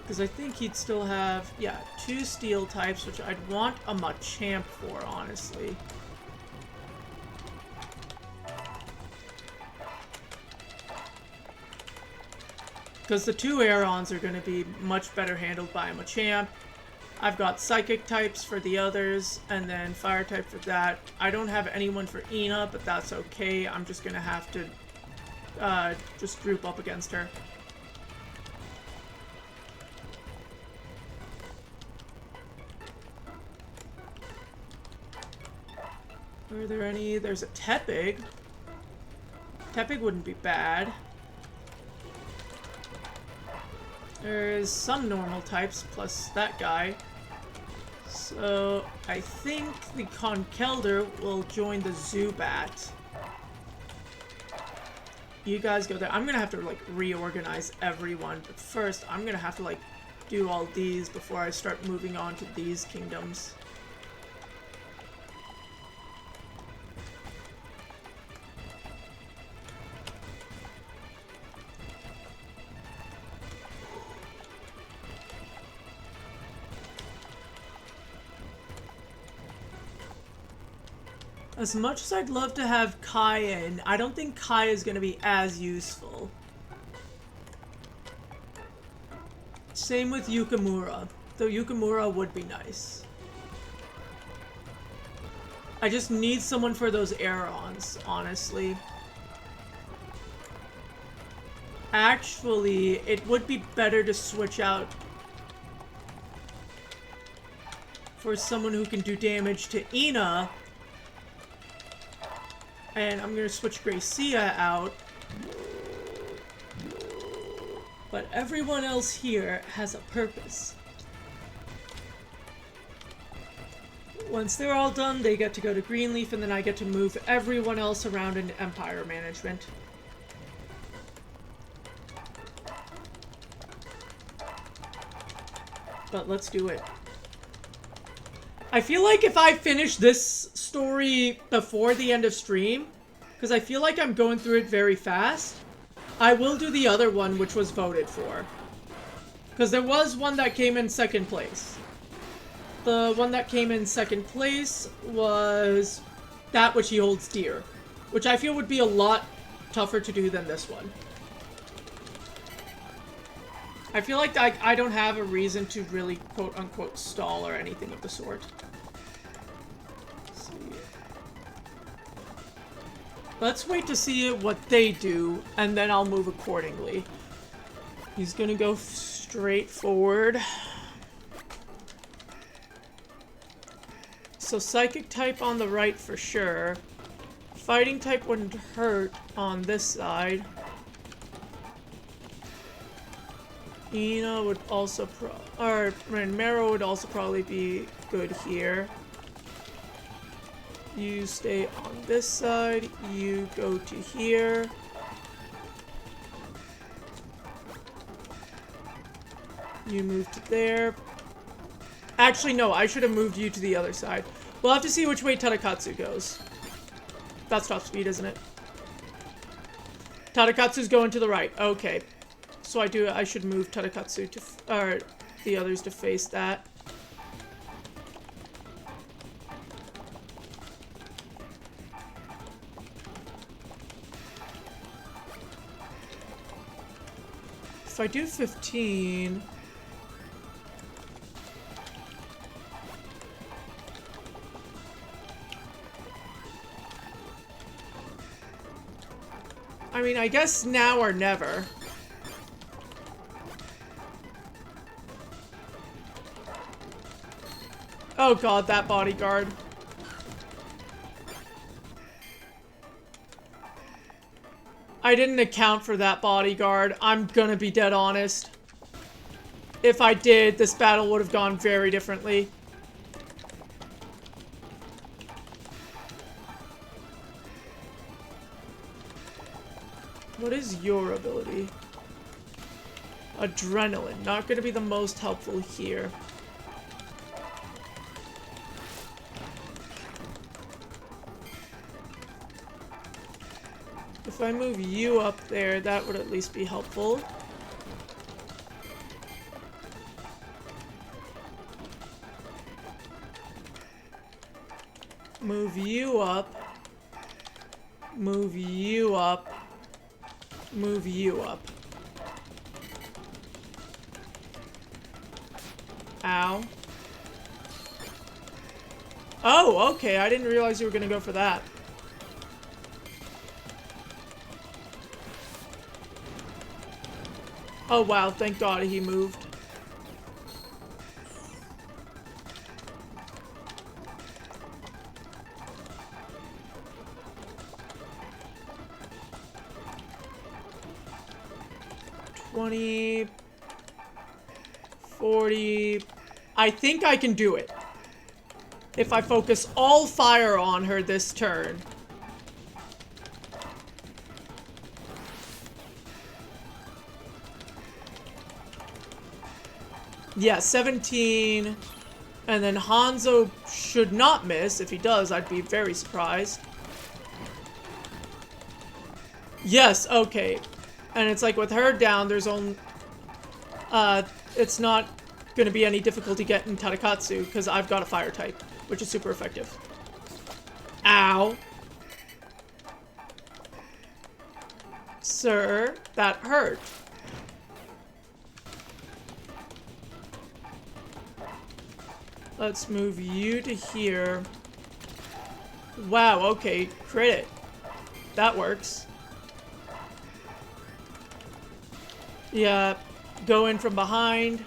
Because I think he'd still have, yeah, 2 steel types, which I'd want a Machamp for, honestly. Because the 2 Aerons are going to be much better handled by a Machamp. I've got Psychic types for the others, and then Fire type for that. I don't have anyone for Ina, but that's okay. I'm just going to have to just group up against her. Are there any? There's a Tepig. Tepig wouldn't be bad. There's some normal types plus that guy. So I think the Conkeldurr will join the Zubat. You guys go there. I'm gonna have to like reorganize everyone, but first I'm gonna have to like do all these before I start moving on to these kingdoms. As much as I'd love to have Kai in, I don't think Kai is going to be as useful. Same with Yukimura, though Yukimura would be nice. I just need someone for those Aerons, honestly. Actually, it would be better to switch out for someone who can do damage to Ina. And I'm gonna switch Gracia out. But everyone else here has a purpose. Once they're all done, they get to go to Greenleaf, and then I get to move everyone else around in Empire Management. But let's do it. I feel like if I finish this story before the end of stream, because I feel like I'm going through it very fast, I will do the other one which was voted for. Because there was one that came in second place. The one that came in second place was that which he holds dear, which I feel would be a lot tougher to do than this one. I feel like I don't have a reason to really quote-unquote stall or anything of the sort. see. Let's wait to see what they do, and then I'll move accordingly. He's gonna go straight forward. So psychic type on the right for sure. Fighting type wouldn't hurt on this side. Ina would also Mero would also probably be good here. You stay on this side, you go to here. You move to there. Actually, no, I should have moved you to the other side. We'll have to see which way Tadakatsu goes. That's top speed, isn't it? Tadakatsu's going to the right. Okay. So I should move Tadakatsu to, or the others to face that. If I do 15... I mean, I guess now or never. Oh god, that bodyguard. I didn't account for that bodyguard. I'm gonna be dead honest. If I did, this battle would have gone very differently. What is your ability? Adrenaline. Not gonna be the most helpful here. If I move you up there, that would at least be helpful. Move you up. Move you up. Move you up. Ow. Oh, okay. I didn't realize you were gonna go for that. Oh wow, thank God he moved. $20, $40. I think I can do it. If I focus all fire on her this turn. Yeah, 17. And then Hanzo should not miss. If he does, I'd be very surprised. Yes, okay. And it's like with her down, there's only... it's not gonna be any difficulty getting Tadakatsu, because I've got a fire type, which is super effective. Ow. Sir, that hurt. Let's move you to here. Wow, okay, crit it. That works. Yeah, go in from behind.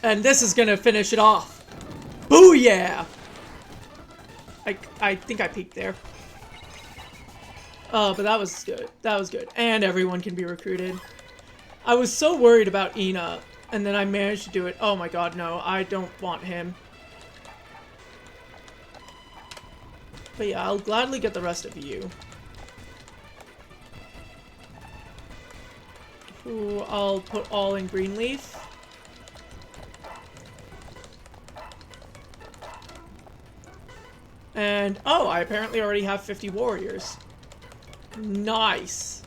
And this is gonna finish it off. Booyah! I think I peaked there. Oh, but that was good. That was good. And everyone can be recruited. I was so worried about Ina, and then I managed to do it. Oh my god, no. I don't want him. But yeah, I'll gladly get the rest of you. Ooh, I'll put all in Greenleaf. And, oh, I apparently already have 50 warriors. Nice.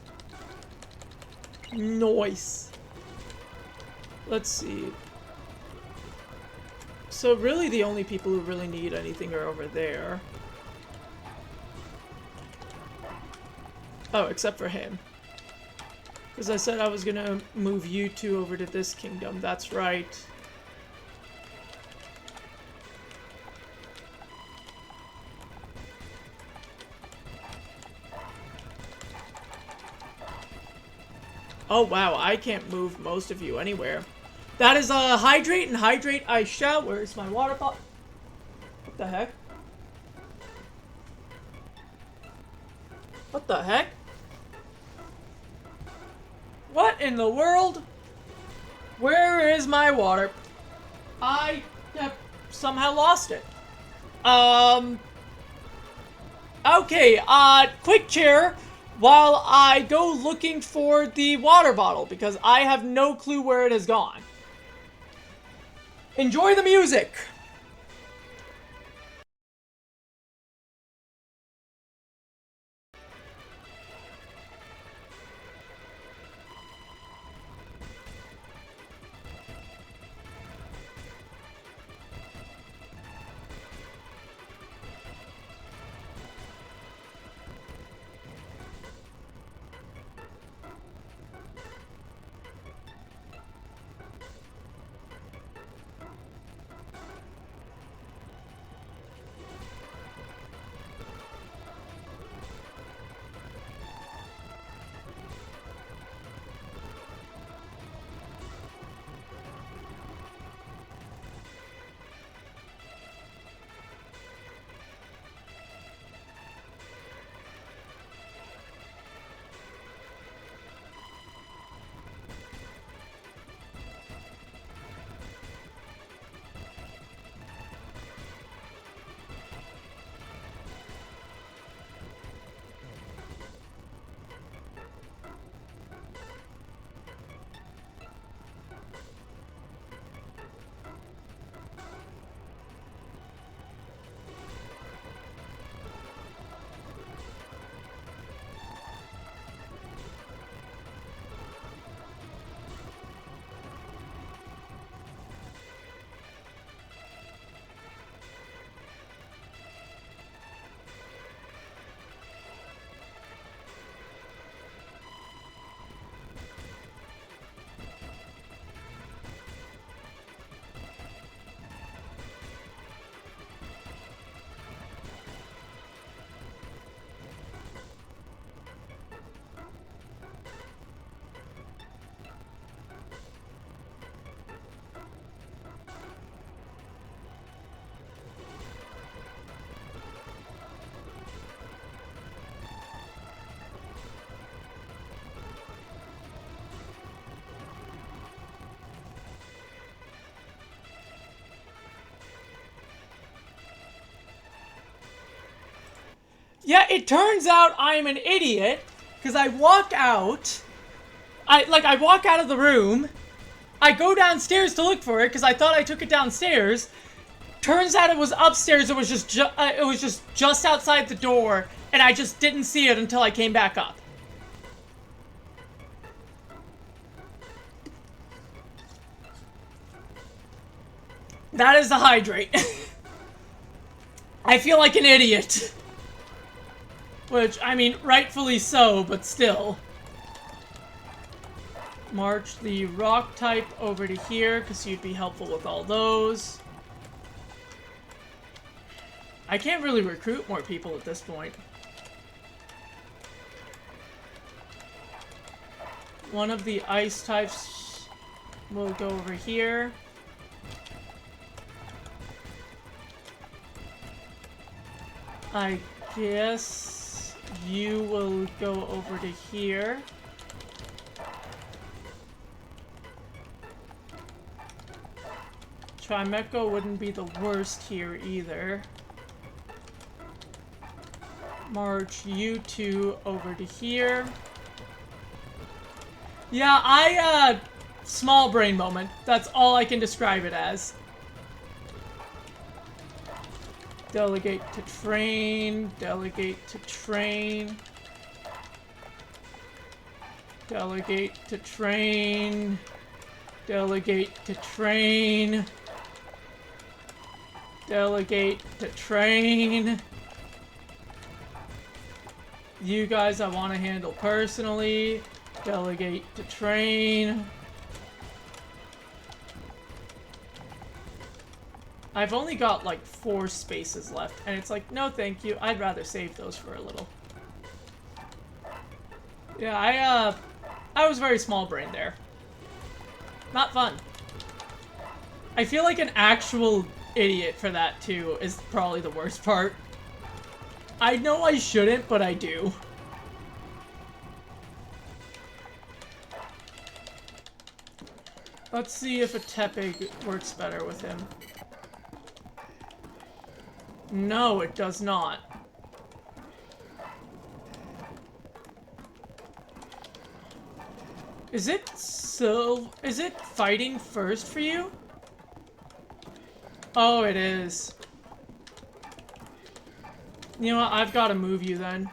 Nice. Let's see. So really the only people who really need anything are over there. Oh, except for him. Because I said I was gonna move you two over to this kingdom. That's right. Oh wow, I can't move most of you anywhere. That is hydrate and hydrate I shall. Where's my water bottle? What the heck? What the heck? What in the world? Where is my water? I have somehow lost it. Okay, quick chair while I go looking for the water bottle because I have no clue where it has gone. Enjoy the music! Yeah, it turns out I'm an idiot because I walk out. I walk out of the room. I go downstairs to look for it because I thought I took it downstairs. Turns out it was upstairs. It was just outside the door, and I just didn't see it until I came back up. That is the hydrate. I feel like an idiot. Which, I mean, rightfully so, but still. March the rock type over to here, because you'd be helpful with all those. I can't really recruit more people at this point. One of the ice types will go over here. I guess you will go over to here. Trimeco wouldn't be the worst here either. March you two over to here. Yeah, small brain moment. That's all I can describe it as. Delegate to train, delegate to train. Delegate to train. Delegate to train. Delegate to train. You guys I want to handle personally. Delegate to train. I've only got like 4 spaces left, and it's like, no thank you, I'd rather save those for a little. Yeah, I was very small brain there. Not fun. I feel like an actual idiot for that too is probably the worst part. I know I shouldn't, but I do. Let's see if a Tepig works better with him. No, it does not. Is it fighting first for you? Oh, it is. You know what? I've got to move you then.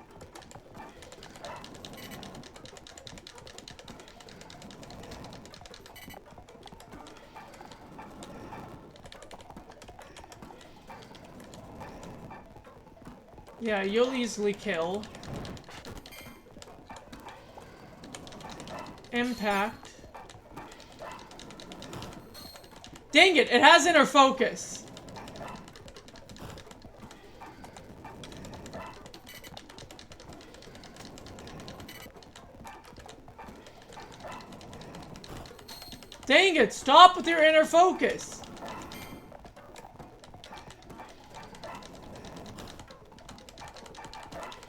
Yeah, you'll easily kill. Impact. Dang it, it has inner focus. Dang it, stop with your inner focus.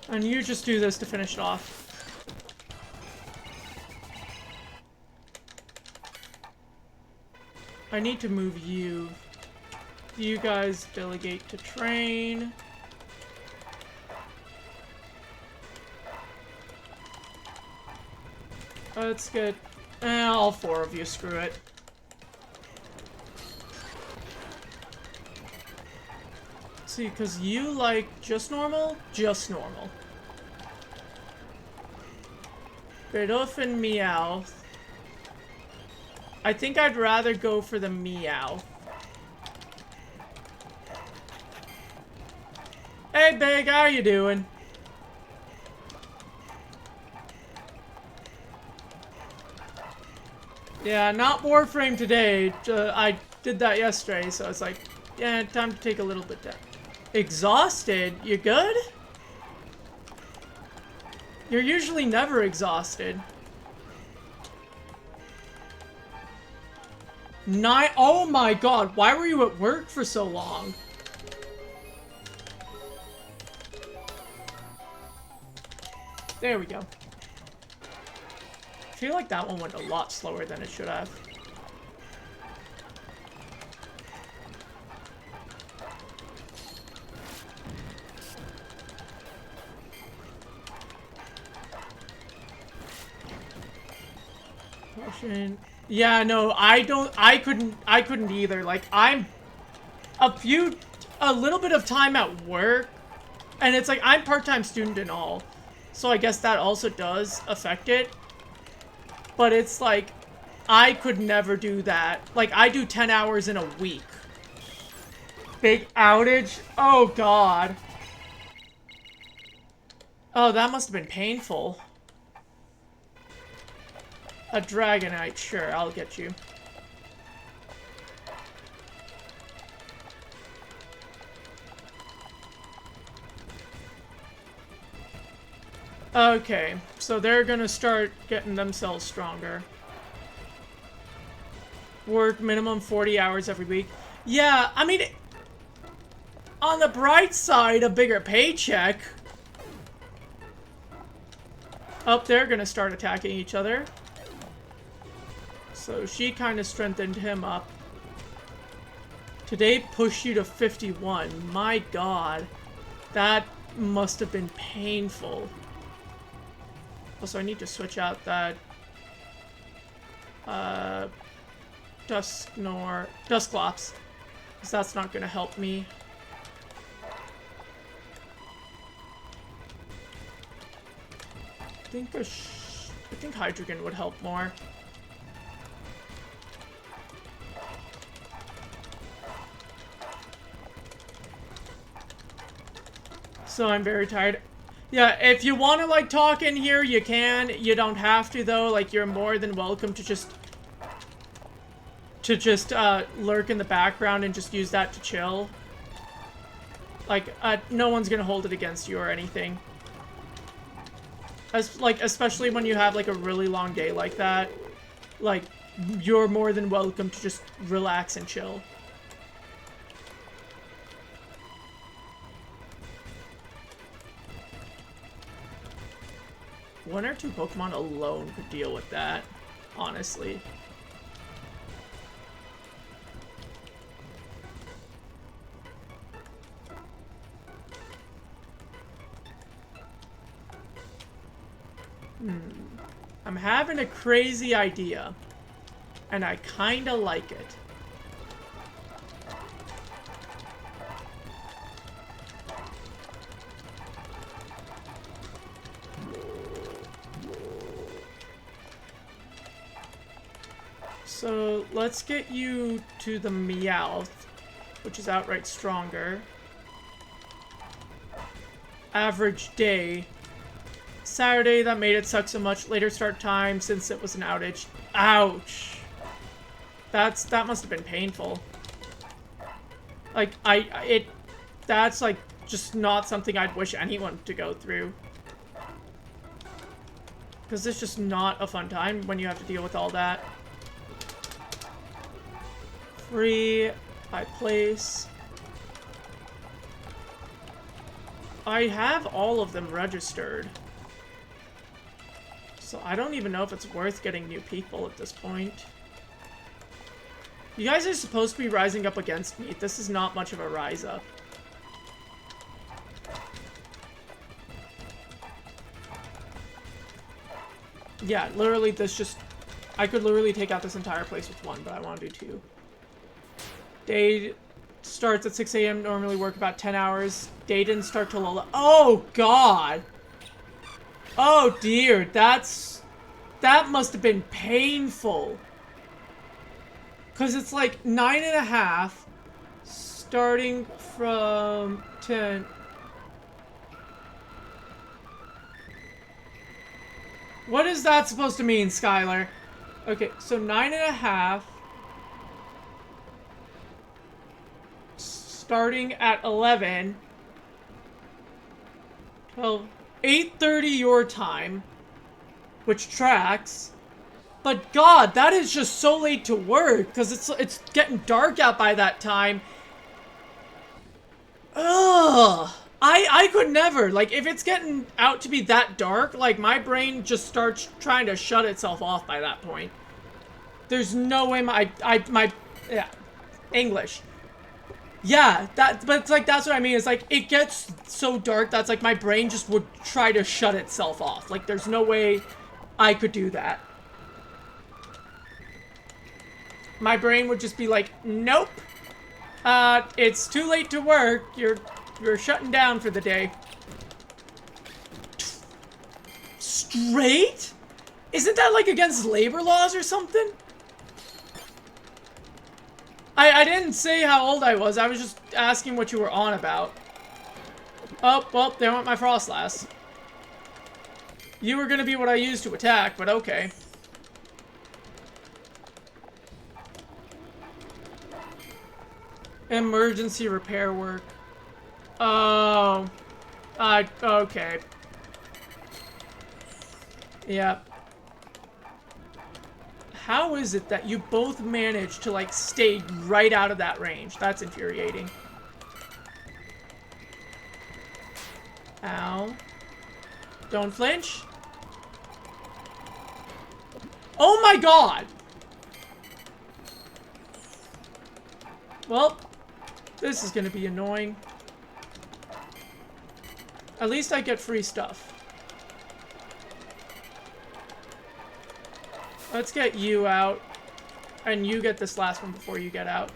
And you just do this to finish it off. I need to move you. You guys delegate to train. Let's get all 4 of you, screw it. See, because you like just normal? Just normal. Bidoof and Meowth. I think I'd rather go for the Meow. Hey, Big, how you doing? Yeah, not Warframe today. I did that yesterday, so it's like, yeah, time to take a little bit down. Exhausted? You good? You're usually never exhausted. Oh my god, why were you at work for so long? There we go. I feel like that one went a lot slower than it should have. Potion. Yeah, no, I couldn't either. Like, I'm a little bit of time at work, and it's like, I'm part-time student and all, so I guess that also does affect it. But it's like, I could never do that. Like, I do 10 hours in a week. Big outage? Oh, God. Oh, that must have been painful. A Dragonite, sure, I'll get you. Okay, so they're gonna start getting themselves stronger. Work minimum 40 hours every week. Yeah, I mean, on the bright side, a bigger paycheck. Oh, they're gonna start attacking each other. So she kind of strengthened him up. Today pushed you to 51. My god. That must have been painful. Also, I need to switch out that Dusclops, because that's not going to help me. I think Hydreigon would help more. So I'm very tired. Yeah, if you want to, like, talk in here, you can. You don't have to, though. Like, you're more than welcome to just... lurk in the background and just use that to chill. Like, no one's gonna hold it against you or anything. Especially when you have, like, a really long day like that. Like, you're more than welcome to just relax and chill. One or two Pokemon alone could deal with that, honestly. I'm having a crazy idea, and I kinda like it. So, let's get you to the Meowth, which is outright stronger. Average day. Saturday, that made it suck so much. Later start time, since it was an outage. Ouch. That must have been painful. Like, that's, like, just not something I'd wish anyone to go through. Because it's just not a fun time when you have to deal with all that. Free by place. I have all of them registered. So I don't even know if it's worth getting new people at this point. You guys are supposed to be rising up against me. This is not much of a rise up. Yeah, literally this just... I could literally take out this entire place with one, but I want to do two. Day starts at 6 a.m. Normally work about 10 hours. Day didn't start till 11. Oh, God! Oh, dear. That must have been painful. Because it's like 9.5 starting from 10. What is that supposed to mean, Skylar? Okay, so 9.5 starting at 11. 12. 8:30 your time, which tracks. But God, that is just so late to work because it's getting dark out by that time. Ugh. I could never, like, if it's getting out to be that dark, like, my brain just starts trying to shut itself off by that point. There's no way yeah, English. Yeah, but it's like, that's what I mean. It's like, it gets so dark that's like my brain just would try to shut itself off. Like, there's no way I could do that. My brain would just be like, nope. It's too late to work. You're shutting down for the day. Straight? Isn't that like against labor laws or something? I didn't say how old I was. I was just asking what you were on about. Oh, well, there went my Frostlass. You were gonna be what I used to attack, but okay. Emergency repair work. Oh. Okay. Yep. How is it that you both managed to, like, stay right out of that range? That's infuriating. Ow. Don't flinch. Oh my God! Well, this is gonna be annoying. At least I get free stuff. Let's get you out. And you get this last one before you get out.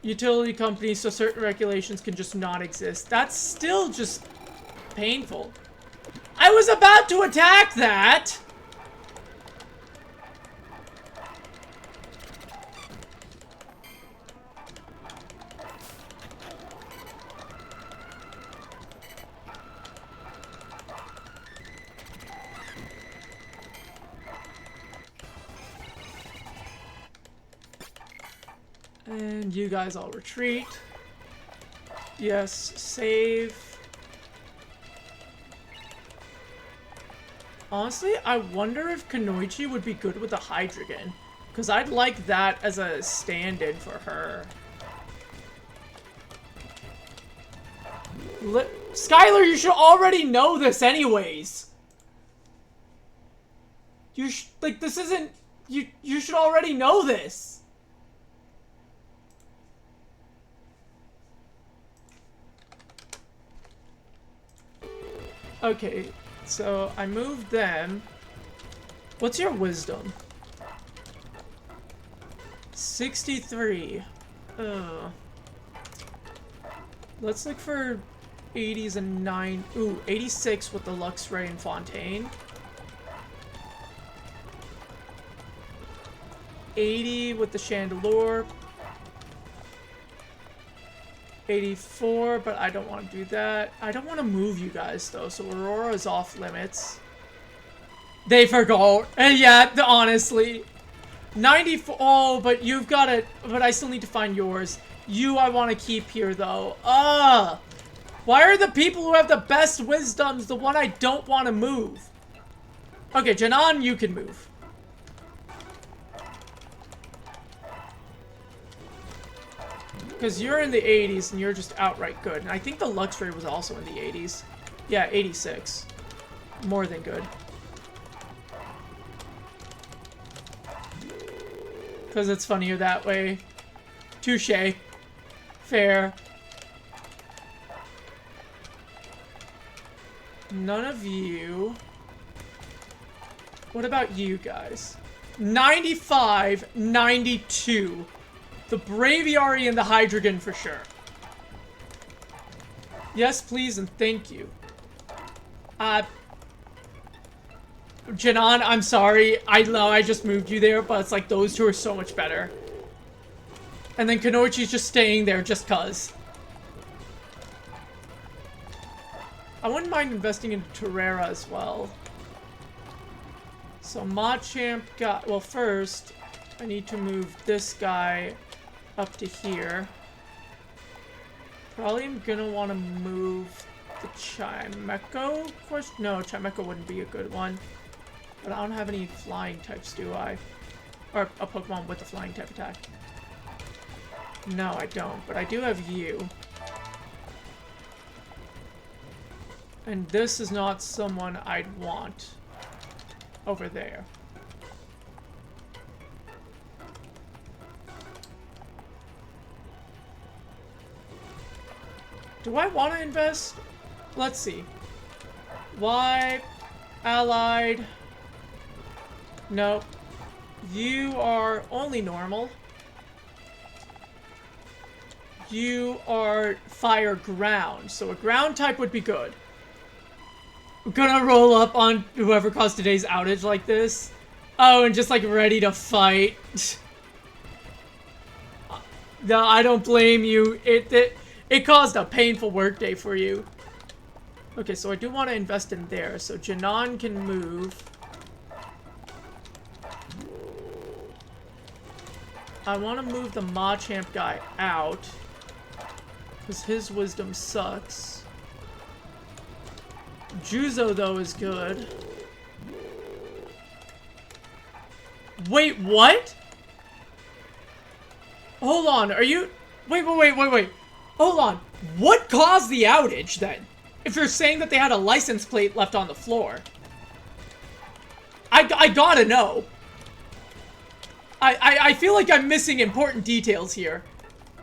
Utility companies, so certain regulations can just not exist. That's still just painful. I was about to attack that! And you guys all retreat. Yes, save. Honestly, I wonder if Kunoichi would be good with a Hydreigon. Because I'd like that as a stand-in for her. Skylar, you should already know this anyways. Like, this isn't... You should already know this. Okay, so I moved them. What's your wisdom? 63. Ugh. Let's look for 80s and 9. Ooh, 86 with the Luxray and Fontaine. 80 with the Chandelure. 84, but I don't want to do that. I don't want to move you guys, though, so Aurora is off limits. They forgot. And yeah, honestly. 94. Oh, but you've got it. But I still need to find yours. You I want to keep here, though. Why are the people who have the best wisdoms the one I don't want to move? Okay, Janan, you can move. Because you're in the 80s and you're just outright good. And I think the Luxray was also in the 80s. Yeah, 86. More than good. Because it's funnier that way. Touché. Fair. None of you. What about you guys? 95, 92. The Braviary and the Hydreigon for sure. Yes, please, and thank you. Janan, I'm sorry. I know I just moved you there, but it's like those two are so much better. And then Kunoichi's just staying there just cuz. I wouldn't mind investing in Terrera as well. So Machamp got... Well, first, I need to move this guy up to here. Probably am gonna want to move the Chimecho? No, Chimecho wouldn't be a good one. But I don't have any flying types, do I? Or a Pokemon with a flying type attack. No, I don't. But I do have you. And this is not someone I'd want over there. Do I want to invest? Let's see. Y, allied. Nope. You are only normal. You are fire ground, so a ground type would be good. I'm gonna roll up on whoever caused today's outage like this. Oh, and just like ready to fight. No, I don't blame you. It caused a painful workday for you. Okay, so I do want to invest in there. So Janan can move. I want to move the Machamp guy out. Because his wisdom sucks. Juzo, though, is good. Wait, what? Hold on, are you... Wait. Hold on. What caused the outage, then? If you're saying that they had a license plate left on the floor. I gotta know. I feel like I'm missing important details here.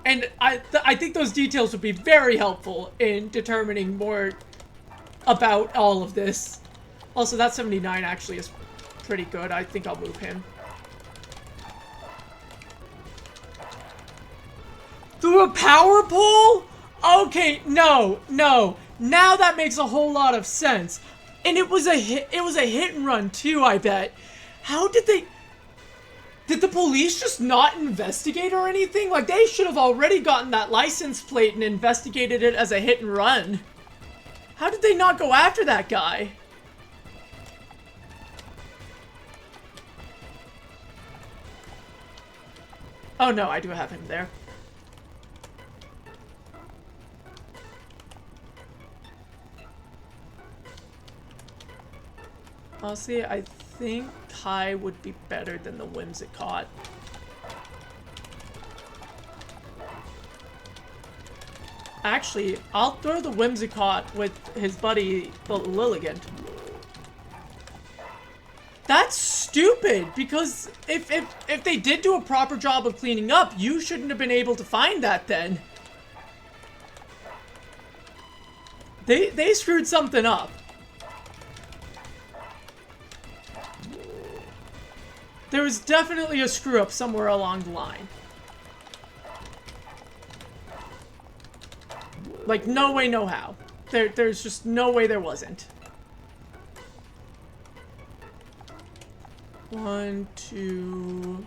And I think those details would be very helpful in determining more about all of this. Also, that 79 actually is pretty good. I think I'll move him. Through a power pole? Okay, no. Now that makes a whole lot of sense. And it was a hit and run too, I bet. How did they... Did the police just not investigate or anything? Like, they should have already gotten that license plate and investigated it as a hit and run. How did they not go after that guy? Oh no, I do have him there. Honestly, I think Kai would be better than the Whimsicott. Actually, I'll throw the Whimsicott with his buddy, the Lilligant. That's stupid, because if they did do a proper job of cleaning up, you shouldn't have been able to find that then. They screwed something up. There was definitely a screw up somewhere along the line. Like, no way, no how. There's just no way there wasn't. 1, 2...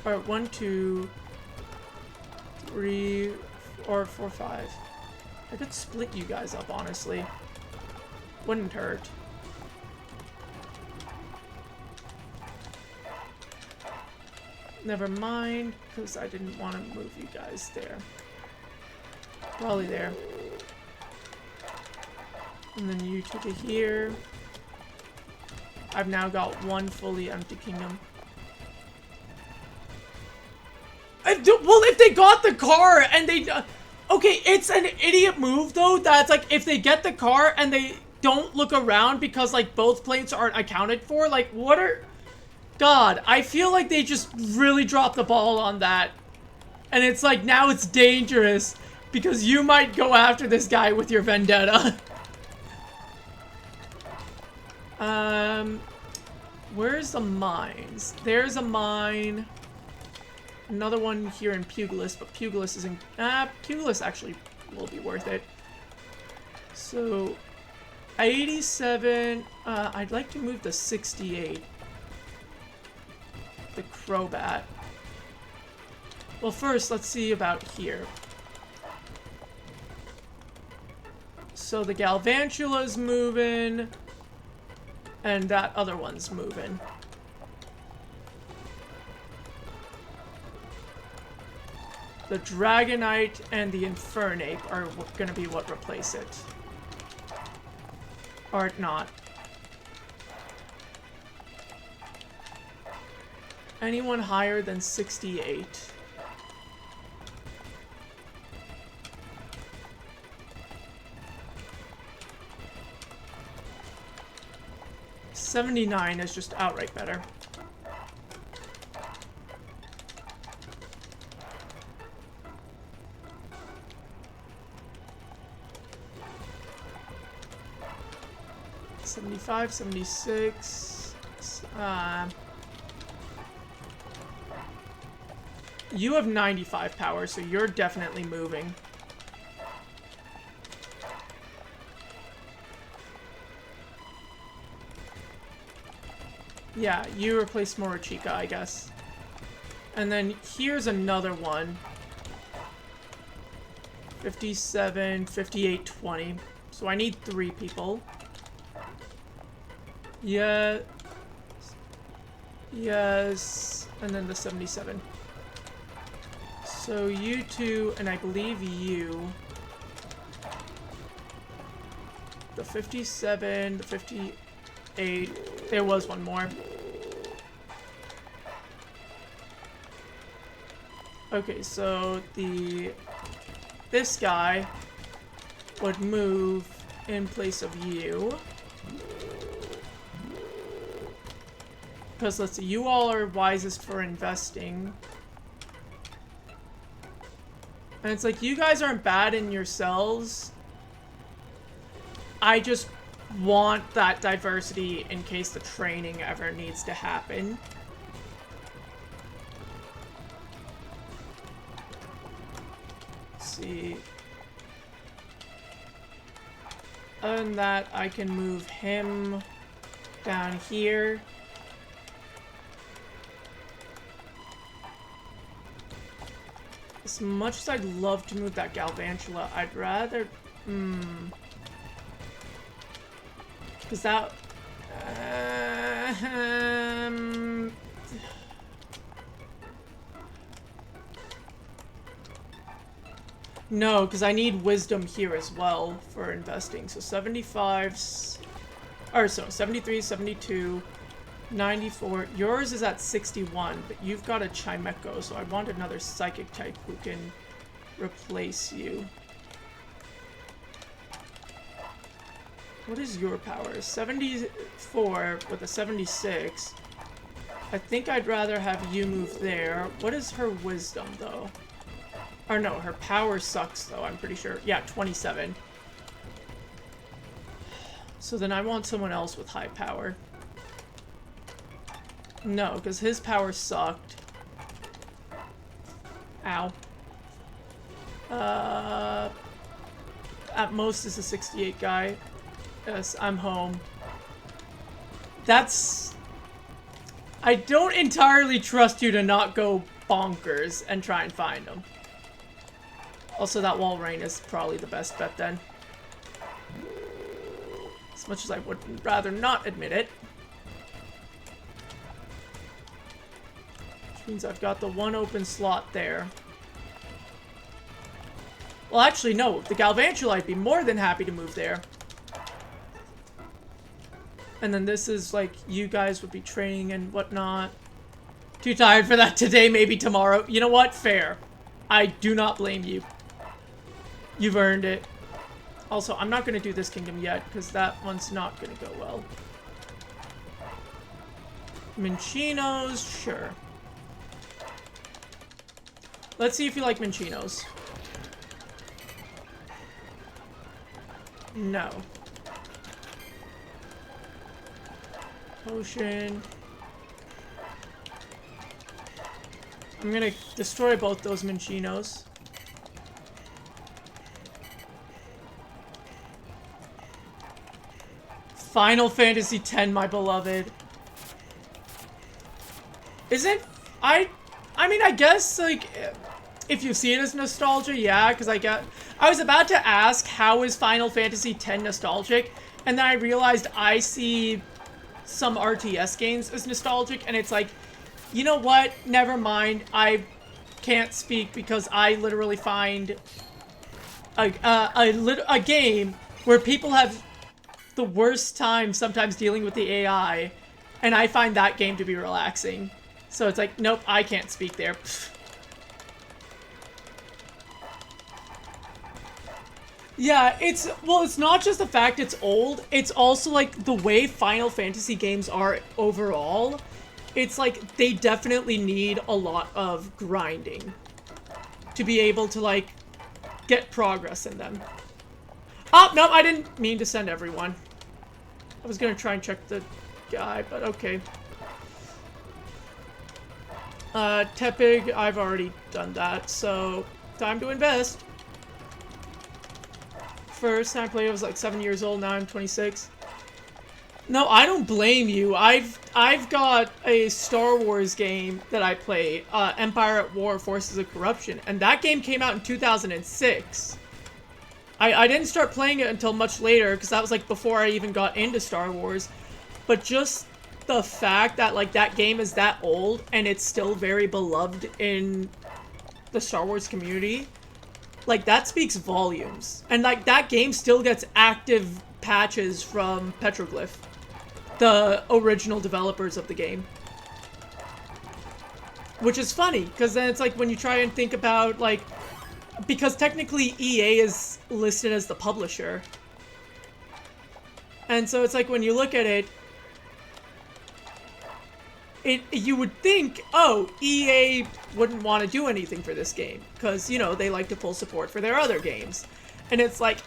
Or 1, 2... 3... Or 4, 5. I could split you guys up, honestly. Wouldn't hurt. Never mind, because I didn't want to move you guys there. Probably there. And then you two to here. I've now got one fully empty kingdom. Well, if they got the car and they... okay, it's an idiot move, though. That's like, if they get the car and they don't look around because, like, both plates aren't accounted for, like, what are... God, I feel like they just really dropped the ball on that. And it's like, now it's dangerous because you might go after this guy with your vendetta. Where's the mines? There's a mine. Another one here in Pugilis, but Pugilis isn't... Pugilis actually will be worth it. So, 87... I'd like to move to 68. The Crobat. Well, first, let's see about here. So, the Galvantula's moving... and that other one's moving. The Dragonite and the Infernape are gonna be what replace it. Or not. Anyone higher than 68? $79 is just outright better. $75, $76. You have 95 power, so you're definitely moving. Yeah, you replace Morochika, I guess. And then here's another one. 57, 58, 20. So I need 3 people. Yeah. Yes. And then the 77. So you two, and I believe you. The 57, the 58. There was one more. Okay, so this guy would move in place of you. Because let's see, you all are wisest for investing. And it's like, you guys aren't bad in yourselves. I just want that diversity in case the training ever needs to happen. Let's see. Other than that, I can move him down here. As much as I'd love to move that Galvantula, I'd rather... Because that... No, because I need wisdom here as well for investing. So 75, or so 73, 72, 94. Yours is at 61, but you've got a Chimecho, so I want another psychic type who can replace you. What is your power? 74 with a 76. I think I'd rather have you move there. What is her wisdom, though? Or no, her power sucks, though, I'm pretty sure. Yeah, 27. So then I want someone else with high power. No, because his power sucked. Ow. At most is a 68 guy. Yes, I'm home. That's... I don't entirely trust you to not go bonkers and try and find them. Also, that wall rain is probably the best bet then. As much as I would rather not admit it. Which means I've got the one open slot there. Well, actually, no. The Galvantula, I'd be more than happy to move there. And then this is like, you guys would be training and whatnot. Too tired for that today, maybe tomorrow. You know what? Fair. I do not blame you. You've earned it. Also, I'm not going to do this kingdom yet, because that one's not going to go well. Minchinos, sure. Let's see if you like Minchinos. No. Potion. I'm gonna destroy both those Minchinos. Final Fantasy X, my beloved. Isn't... I mean, I guess, like, if you see it as nostalgia, yeah, because I was about to ask, how is Final Fantasy X nostalgic? And then I realized I see some RTS games as nostalgic, and it's like, you know what? Never mind. I can't speak because I literally find a game where people have the worst time sometimes dealing with the AI, and I find that game to be relaxing. So it's like, nope, I can't speak there. Yeah, it's not just the fact it's old, it's also like the way Final Fantasy games are overall. It's like they definitely need a lot of grinding to be able to like get progress in them. Oh, no, I didn't mean to send everyone. I was gonna try and check the guy, but okay. Tepig, I've already done that, so time to invest. First time I played, I was like 7 years old, now I'm 26. No, I don't blame you. I've got a Star Wars game that I play, Empire at War, Forces of Corruption, and that game came out in 2006. I didn't start playing it until much later, because that was like before I even got into Star Wars. But just the fact that like that game is that old, and it's still very beloved in the Star Wars community, like that speaks volumes. And like that game still gets active patches from Petroglyph, the original developers of the game. Which is funny, because then it's like when you try and think about like, because technically EA is listed as the publisher. And so it's like when you look at it, you would think, oh, EA wouldn't want to do anything for this game, because, you know, they like to pull support for their other games. And it's like,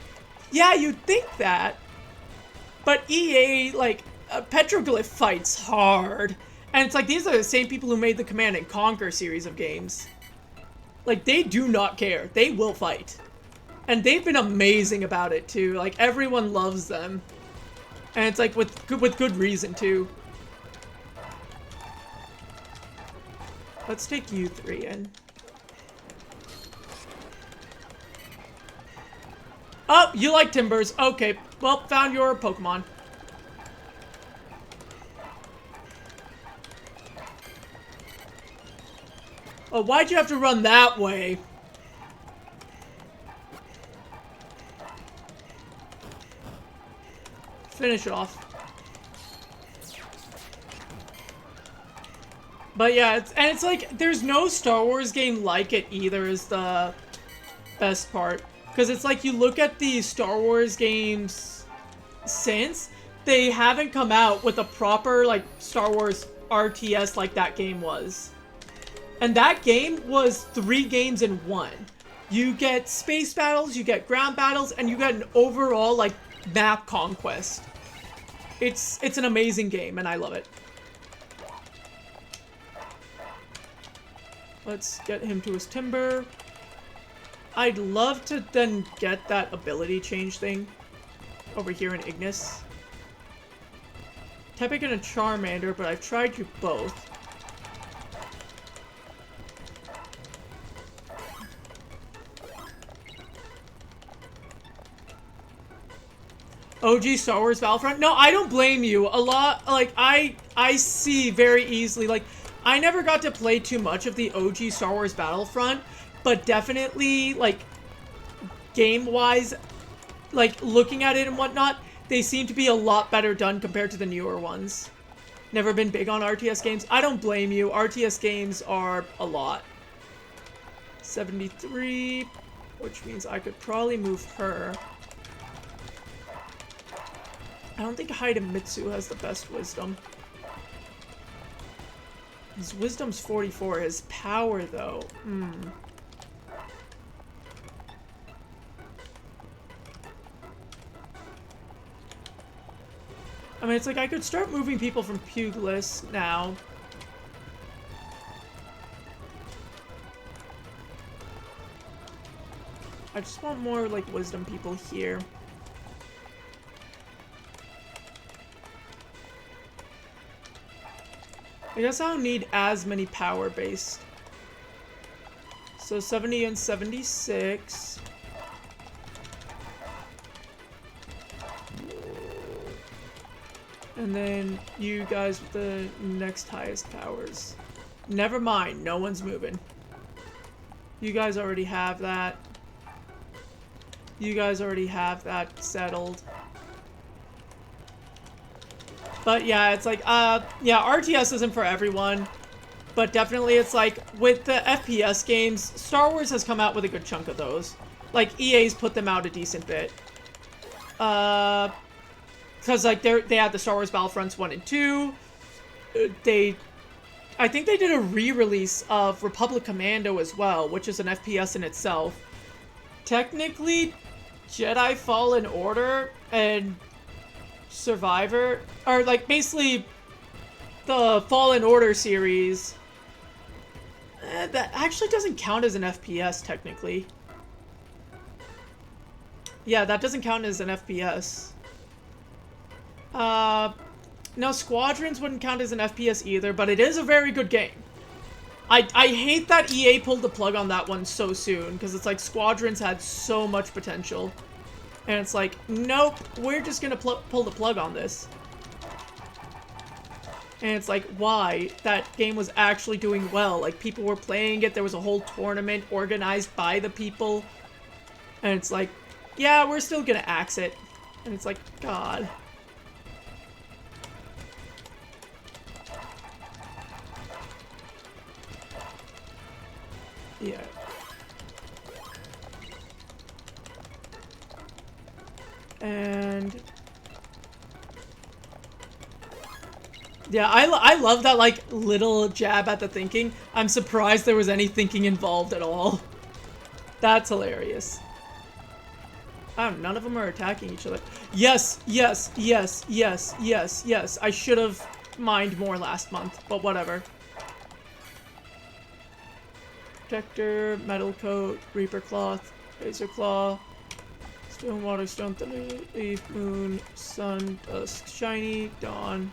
yeah, you'd think that, but EA, like, Petroglyph fights hard. And it's like, these are the same people who made the Command and Conquer series of games. Like, they do not care. They will fight. And they've been amazing about it, too. Like, everyone loves them. And it's like, with good reason, too. Let's take you three in. Oh, you like Timbers. Okay, well, found your Pokemon. Oh, why'd you have to run that way? finish it off. But yeah, it's like, there's no Star Wars game like it either is the best part. Because it's like, you look at the Star Wars games since, they haven't come out with a proper, like, Star Wars RTS like that game was. And that game was 3 games in 1. You get space battles, you get ground battles, and you get an overall, like, map conquest. It's an amazing game, and I love it. Let's get him to his timber. I'd love to then get that ability change thing over here in Ignis. Tepic and a Charmander, but I've tried you both. OG Star Wars Battlefront? No, I don't blame you. A lot, like, I see very easily, like, I never got to play too much of the OG Star Wars Battlefront, but definitely, like, game-wise, like, looking at it and whatnot, they seem to be a lot better done compared to the newer ones. Never been big on RTS games. I don't blame you. RTS games are a lot. 73, which means I could probably move her. I don't think Hidemitsu has the best wisdom. His wisdom's 44. His power, though. I mean, it's like I could start moving people from Pugilis now. I just want more, like, wisdom people here. I guess I don't need as many power-based. So 70 and 76. And then you guys with the next highest powers. Never mind, no one's moving. You guys already have that. You guys already have that settled. But yeah, it's like, yeah, RTS isn't for everyone. But definitely it's like, with the FPS games, Star Wars has come out with a good chunk of those. Like, EA's put them out a decent bit. Because, like, they had the Star Wars Battlefronts 1 and 2. I think they did a re-release of Republic Commando as well, which is an FPS in itself. Technically, Jedi Fallen Order and Survivor, or like basically the Fallen Order series, that actually doesn't count as an FPS technically. Yeah, that doesn't count as an FPS. No, Squadrons wouldn't count as an FPS either, but it is a very good game. I hate that EA pulled the plug on that one so soon, because it's like Squadrons had so much potential. And it's like, nope, we're just gonna pull the plug on this. And it's like, why? That game was actually doing well. Like, people were playing it, there was a whole tournament organized by the people. And it's like, yeah, we're still gonna axe it. And it's like, God. Yeah. And yeah, I love that, like, little jab at the thinking. I'm surprised there was any thinking involved at all. That's hilarious. None of them are attacking each other. Yes, yes, yes, yes, yes, yes. I should have mined more last month, but whatever. Protector, Metal Coat, Reaper Cloth, Razor Claw, Stone, Water, Stone, Thunder, Leaf, Moon, Sun, Dusk, Shiny, Dawn.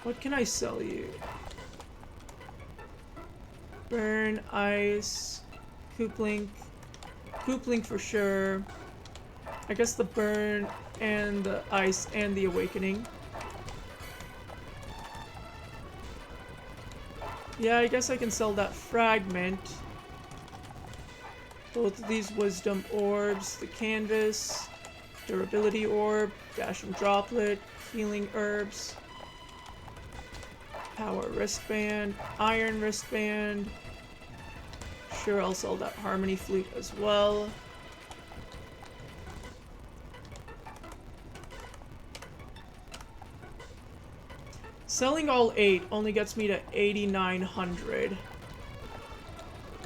What can I sell you? Burn, Ice, Cooplink. Cooplink for sure. I guess the Burn and the Ice and the Awakening. Yeah, I guess I can sell that Fragment. Both of these Wisdom Orbs, the Canvas. Durability orb, dashing droplet, healing herbs, power wristband, iron wristband. Sure, I'll sell that harmony flute as well. Selling all 8 only gets me to 8,900.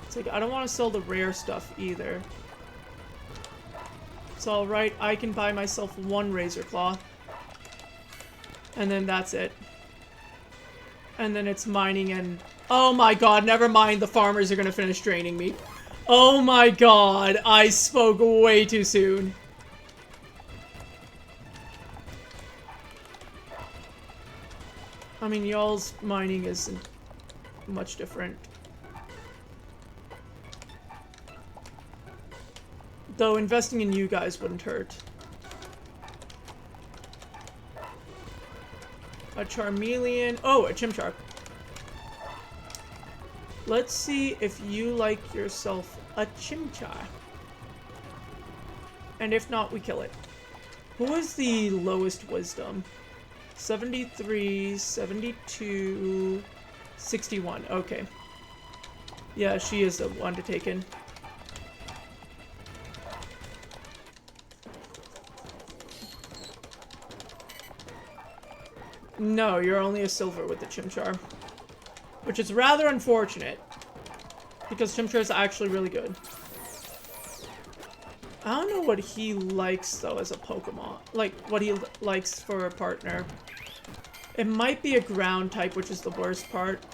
It's like, I don't want to sell the rare stuff either. It's alright, I can buy myself 1 razor claw. And then that's it. And then it's mining and... Oh my god, never mind, the farmers are gonna finish draining me. Oh my god, I spoke way too soon. I mean, y'all's mining isn't much different. Though investing in you guys wouldn't hurt. A Charmeleon. Oh, a Chimchar. Let's see if you like yourself a Chimchar. And if not, we kill it. Who is the lowest wisdom? 73, 72, 61. Okay. Yeah, she is the one to take in. No, you're only a silver with the Chimchar. Which is rather unfortunate. Because Chimchar is actually really good. I don't know what he likes, though, as a Pokemon. Like, what he likes for a partner. It might be a ground type, which is the worst part.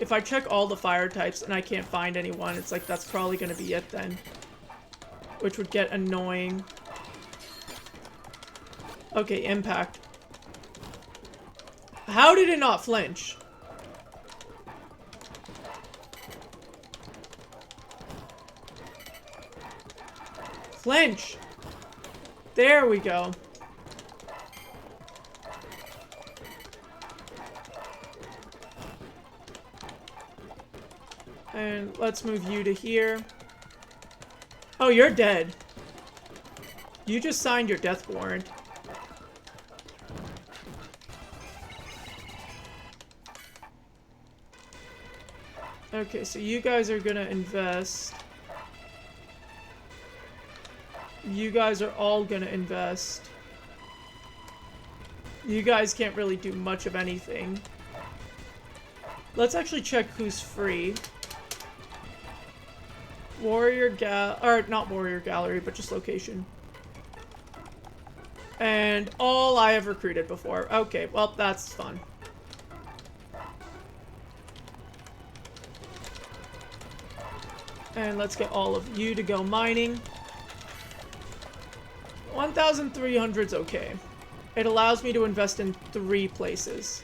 If I check all the fire types and I can't find anyone, it's like, that's probably gonna be it then. Which would get annoying. Okay, impact. How did it not flinch? Flinch! There we go. And let's move you to here. Oh, you're dead. You just signed your death warrant. Okay, so you guys are gonna invest. You guys are all gonna invest. You guys can't really do much of anything. Let's actually check who's free. Not Warrior Gallery, but just location. And all I have recruited before. Okay, well, that's fun. And let's get all of you to go mining. 1,300's okay. It allows me to invest in 3 places.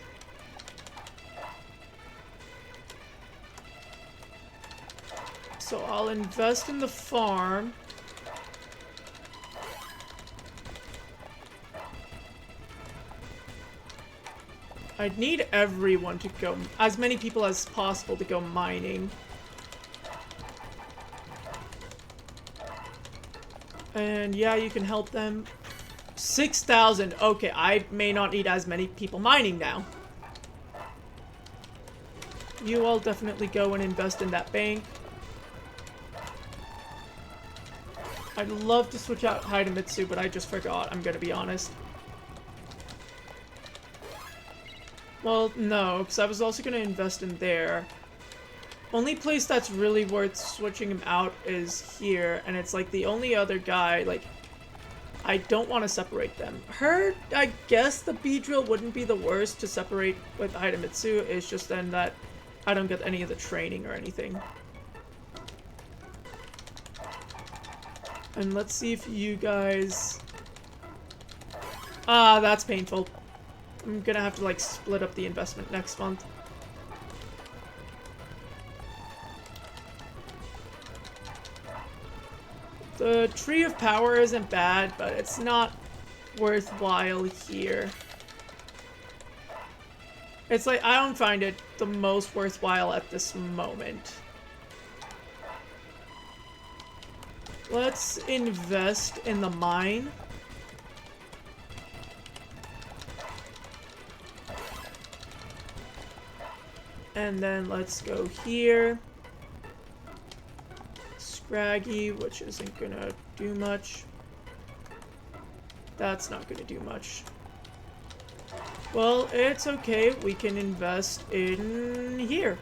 So I'll invest in the farm. I'd need everyone to go, as many people as possible to go mining. And yeah, you can help them. 6,000. Okay, I may not need as many people mining now. You all definitely go and invest in that bank. I'd love to switch out Hidemitsu, but I just forgot, I'm gonna be honest. Well, no, because I was also gonna invest in there. Only place that's really worth switching him out is here, and it's like the only other guy, like, I don't want to separate them. Her, I guess the Beedrill wouldn't be the worst to separate with Hidemitsu, it's just then that I don't get any of the training or anything. And let's see if you guys... Ah, that's painful. I'm gonna have to, like, split up the investment next month. The Tree of Power isn't bad, but it's not worthwhile here. It's like, I don't find it the most worthwhile at this moment. Let's invest in the mine. And then let's go here. Scraggy, which isn't gonna do much. That's not gonna do much. Well, it's okay. We can invest in here.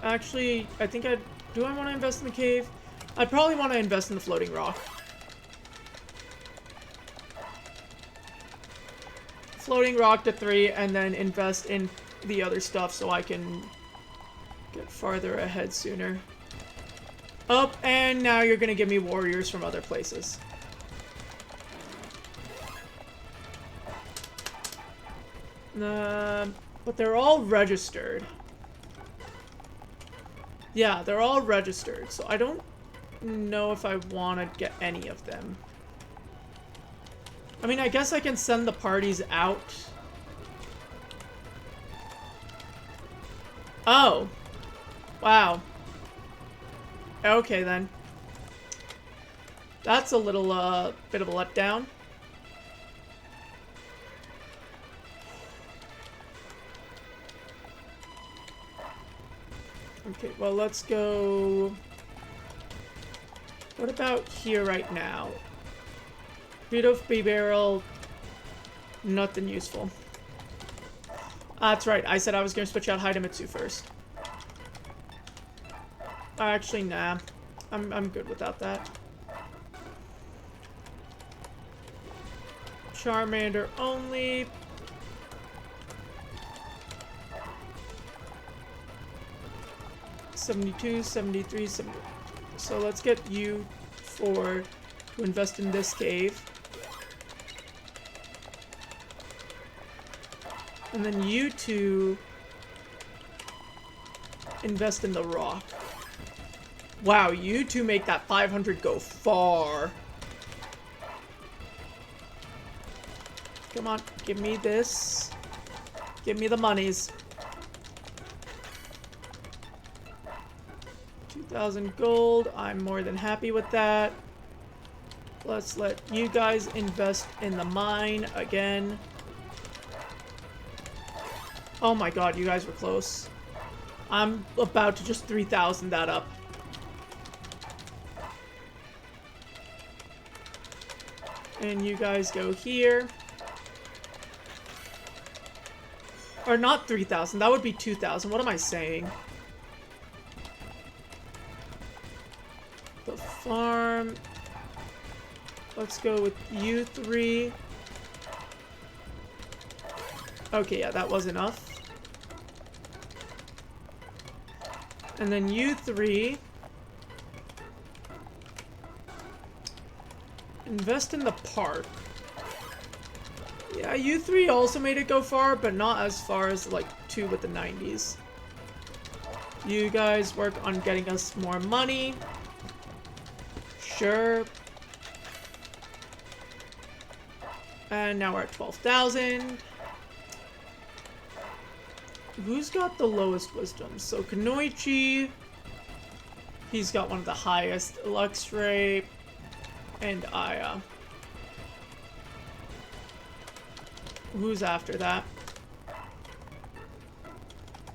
Actually, I think do I want to invest in the cave? I'd probably want to invest in the floating rock. Floating rock to 3, and then invest in the other stuff so I can get farther ahead sooner. Oh, and now you're gonna give me warriors from other places. But they're all registered. Yeah, they're all registered, so I don't know if I want to get any of them. I mean, I guess I can send the parties out. Oh. Wow. Okay, then. That's a little, bit of a letdown. Okay, well, let's go... What about here right now? Beat of B barrel. Nothing useful. That's right, I said I was going to switch out Hidemitsu first. Actually, nah. I'm good without that. Charmander only. $72, $73, $70. So let's get you to invest in this cave. And then you two invest in the rock. Wow, you two make that 500 go far. Come on, give me this. Give me the monies. 2,000 gold. I'm more than happy with that. Let's let you guys invest in the mine again. Oh my god, you guys were close. I'm about to just 3,000 that up. And you guys go here. Or not 3,000, that would be 2,000. What am I saying? The farm. Let's go with you three. Okay, yeah, that was enough. And then you three. Invest in the park. Yeah, you three also made it go far, but not as far as, like, 2 with the 90s. You guys work on getting us more money. Sure. And now we're at 12,000. Who's got the lowest wisdom? So Kunoichi, he's got one of the highest. Luxray and Aya. Who's after that?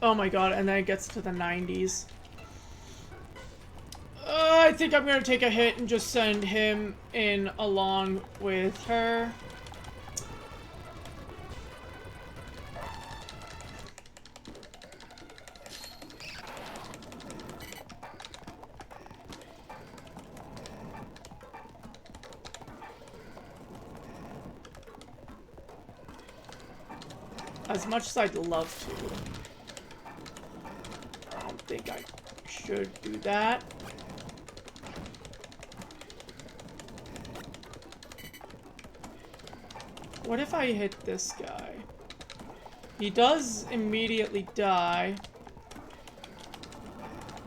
Oh my god, and then it gets to the 90s. I think I'm gonna take a hit and just send him in along with her. As much as I'd love to, I don't think I should do that. What if I hit this guy? He does immediately die.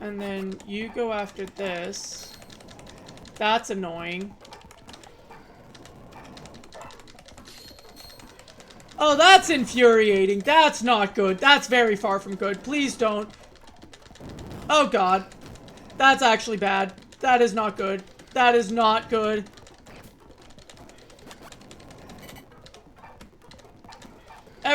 And then you go after this. That's annoying. Oh, that's infuriating. That's not good. That's very far from good. Please don't. Oh god. That's actually bad. That is not good. That is not good.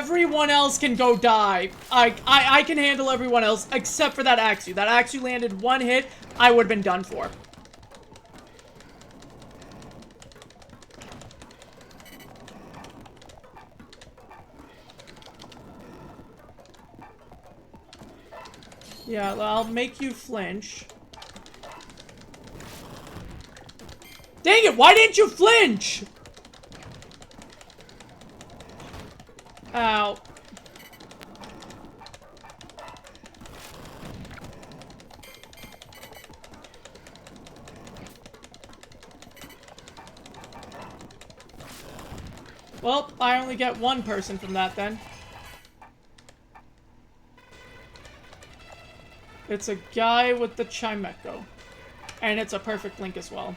Everyone else can go die. I can handle everyone else except for that Axu. That Axu landed one hit, I would have been done for. Yeah, I'll make you flinch. Dang it, why didn't you flinch? Ow. Well, I only get one person from that then. It's a guy with the Chimecho. And it's a perfect link as well.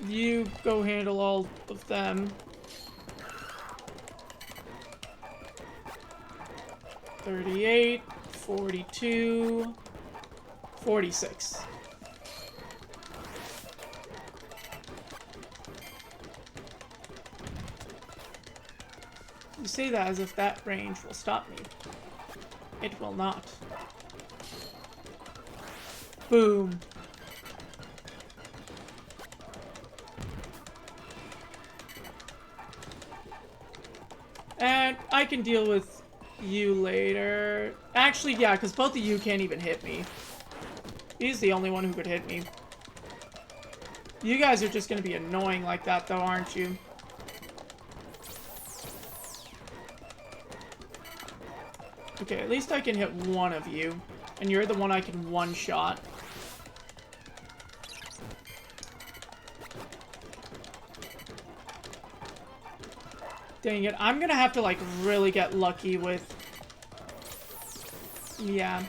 You go handle all of them. 38, 42, 46. You say that as if that range will stop me. It will not. Boom. And I can deal with you later. Actually, yeah, because both of you can't even hit me. He's the only one who could hit me. You guys are just going to be annoying like that, though, aren't you? Okay, at least I can hit one of you. And you're the one I can one-shot. Dang it, I'm gonna have to, like, really get lucky with... Yeah.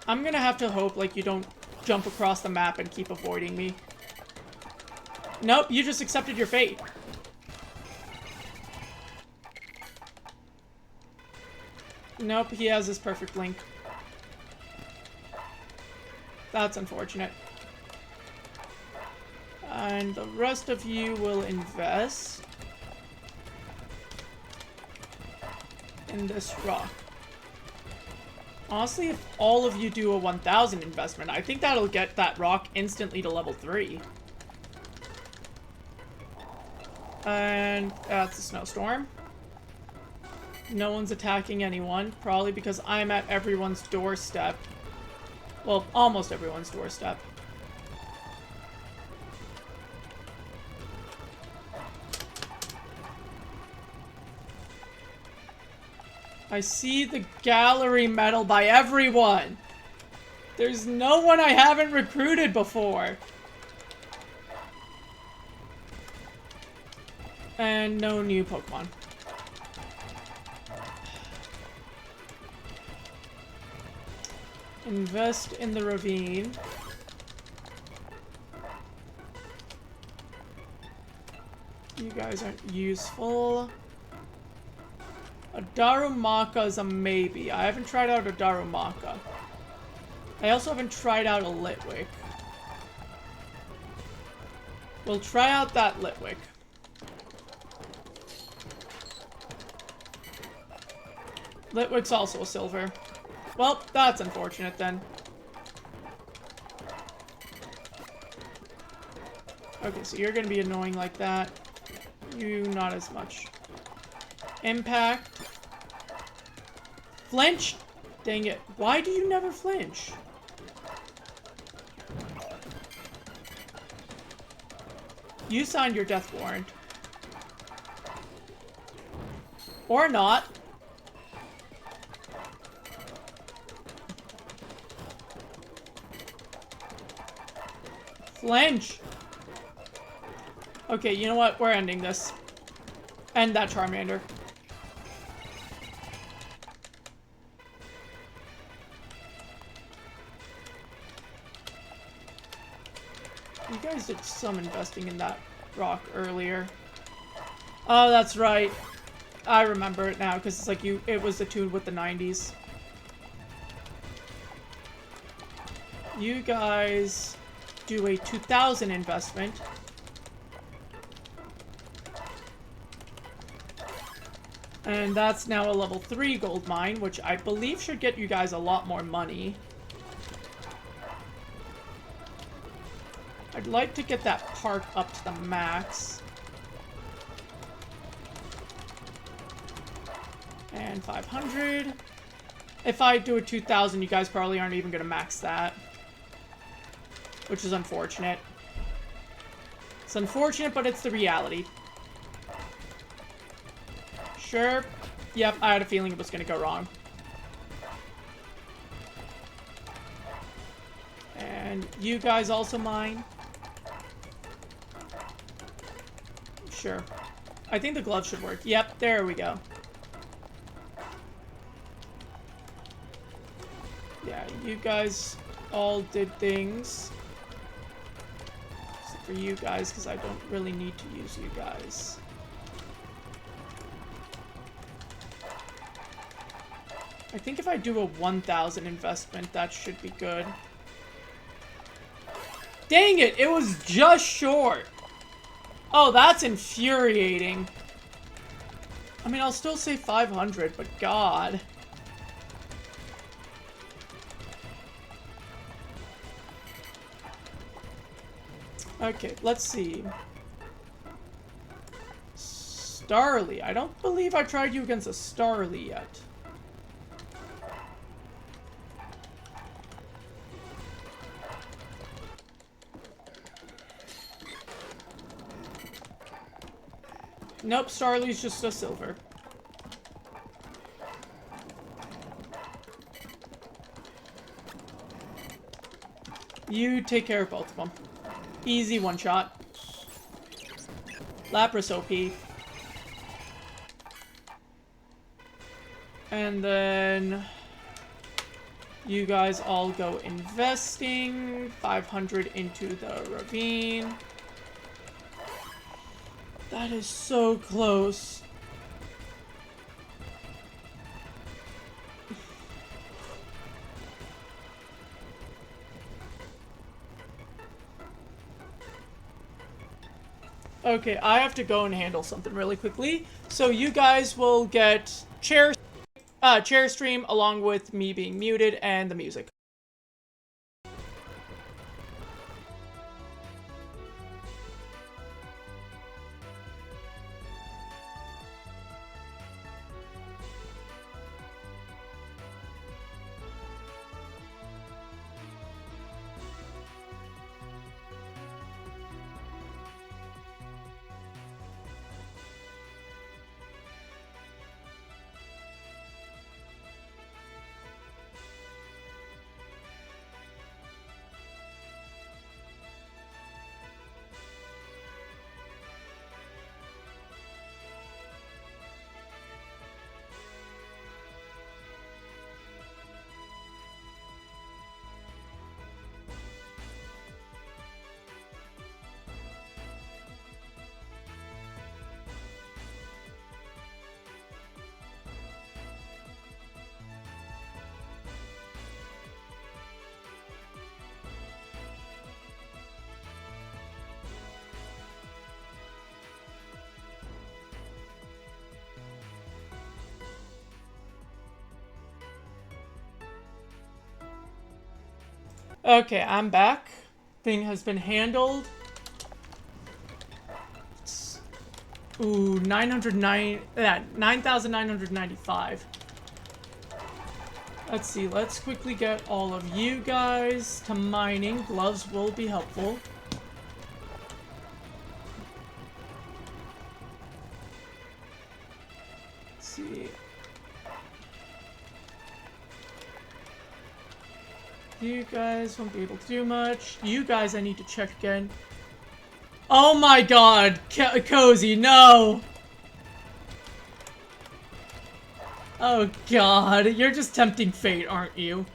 I'm gonna have to hope, like, you don't jump across the map and keep avoiding me. Nope, you just accepted your fate. Nope, he has his perfect link. That's unfortunate. And the rest of you will invest in this rock. Honestly, if all of you do a 1,000 investment, I think that'll get that rock instantly to level 3. And that's a snowstorm. No one's attacking anyone, probably because I'm at everyone's doorstep. Well, almost everyone's doorstep. I see the gallery medal by everyone. There's no one I haven't recruited before. And no new Pokemon. Invest in the ravine. You guys aren't useful. A Darumaka is a maybe. I haven't tried out a Darumaka. I also haven't tried out a Litwick. We'll try out that Litwick. Litwick's also a silver. Well, that's unfortunate then. Okay, so you're gonna be annoying like that. You, not as much. Impact. Flinch! Dang it. Why do you never flinch? You signed your death warrant. Or not. Flinch! Okay, you know what? We're ending this. End that Charmander. You guys did some investing in that rock earlier. Oh, that's right. I remember it now, because it's like it was the tune with the 90s. You guys do a 2,000 investment. And that's now a level 3 gold mine, which I believe should get you guys a lot more money. I'd like to get that park up to the max. And 500. If I do a 2,000, you guys probably aren't even going to max that. Which is unfortunate. It's unfortunate, but it's the reality. Sure. Yep, I had a feeling it was going to go wrong. And you guys also mine. Sure. I think the gloves should work. Yep, there we go. Yeah, you guys all did things. Except for you guys, because I don't really need to use you guys. I think if I do a 1,000 investment, that should be good. Dang it! It was just short! Oh, that's infuriating. I mean, I'll still say 500, but God. Okay, let's see. Starly. I don't believe I tried you against a Starly yet. Nope, Starly's just a silver. You take care of both of them. Easy one shot. Lapras OP. And then you guys all go investing. 500 into the ravine. That is so close. Okay, I have to go and handle something really quickly. So you guys will get chair stream along with me being muted and the music. Okay, I'm back. Thing has been handled. Ooh, 9,995. Let's see, let's quickly get all of you guys to mining. Gloves will be helpful. Let's see. You guys won't be able to do much. You guys, I need to check again. Oh my god! Cozy, no! Oh god, you're just tempting fate, aren't you?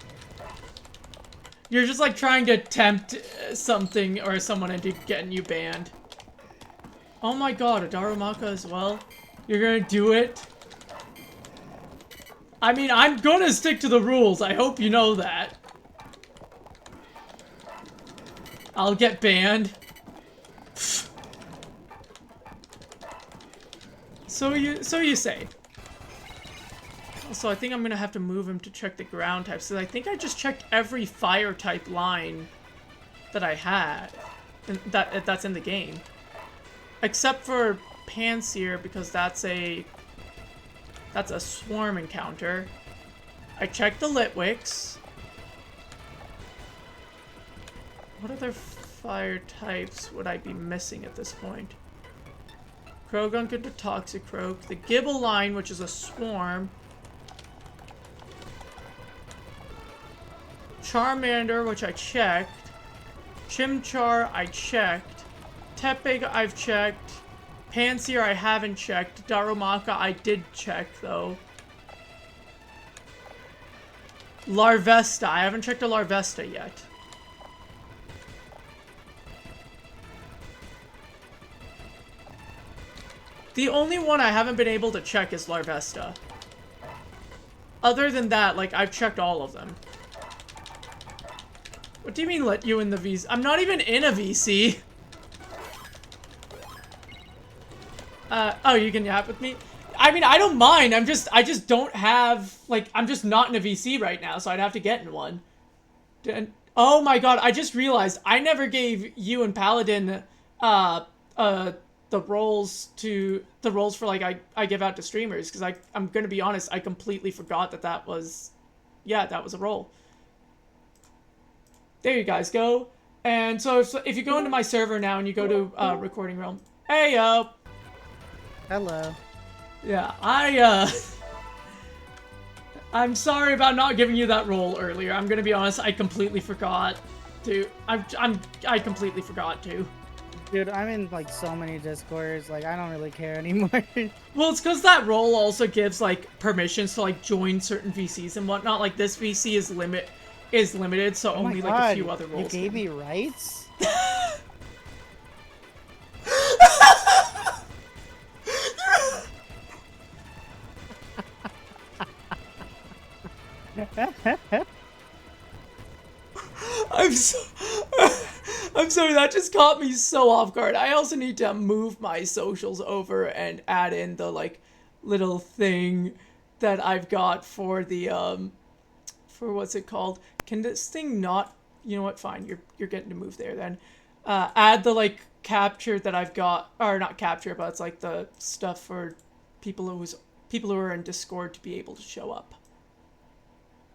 You're just like trying to tempt something or someone into getting you banned. Oh my god, a Darumaka as well? You're gonna do it? I mean, I'm gonna stick to the rules, I hope you know that. I'll get banned. So you say. so I think I'm gonna have to move him to check the ground types. So I think I just checked every fire type line that I had, and that's in the game, except for Panseer, because that's a swarm encounter. I checked the Litwicks. What other fire types would I be missing at this point? Krogunk into Toxicroak. The Gibble line, which is a swarm. Charmander, which I checked. Chimchar, I checked. Tepig, I've checked. Panseer, I haven't checked. Darumaka, I did check, though. Larvesta, I haven't checked a Larvesta yet. The only one I haven't been able to check is Larvesta. Other than that, like, I've checked all of them. What do you mean let you in the VC? I'm not even in a VC. Oh, you can yap with me? I mean, I don't mind. I just don't have, like, I'm just not in a VC right now, so I'd have to get in one. Oh my god, I just realized I never gave you and Paladin, the roles for, like, I give out to streamers, because I'm gonna be honest, I completely forgot that was, yeah, that was a role. There you guys go. And so if you go into my server now and you go to Recording Realm, hey yo. Hello. Yeah, I'm sorry about not giving you that role earlier. I'm gonna be honest, I completely forgot to. I completely forgot to. Dude, I'm in like so many Discords, like I don't really care anymore. Well, it's because that role also gives like permissions to like join certain VCs and whatnot. Like this VC is limited, so only like a few other roles. You gave me rights? I'm sorry, that just caught me so off guard. I also need to move my socials over and add in the like little thing that I've got for the for what's it called? Can this thing not, you know what, fine, you're getting to move there then. Add the like capture that I've got, or not capture, but it's like the stuff for people who are in Discord to be able to show up.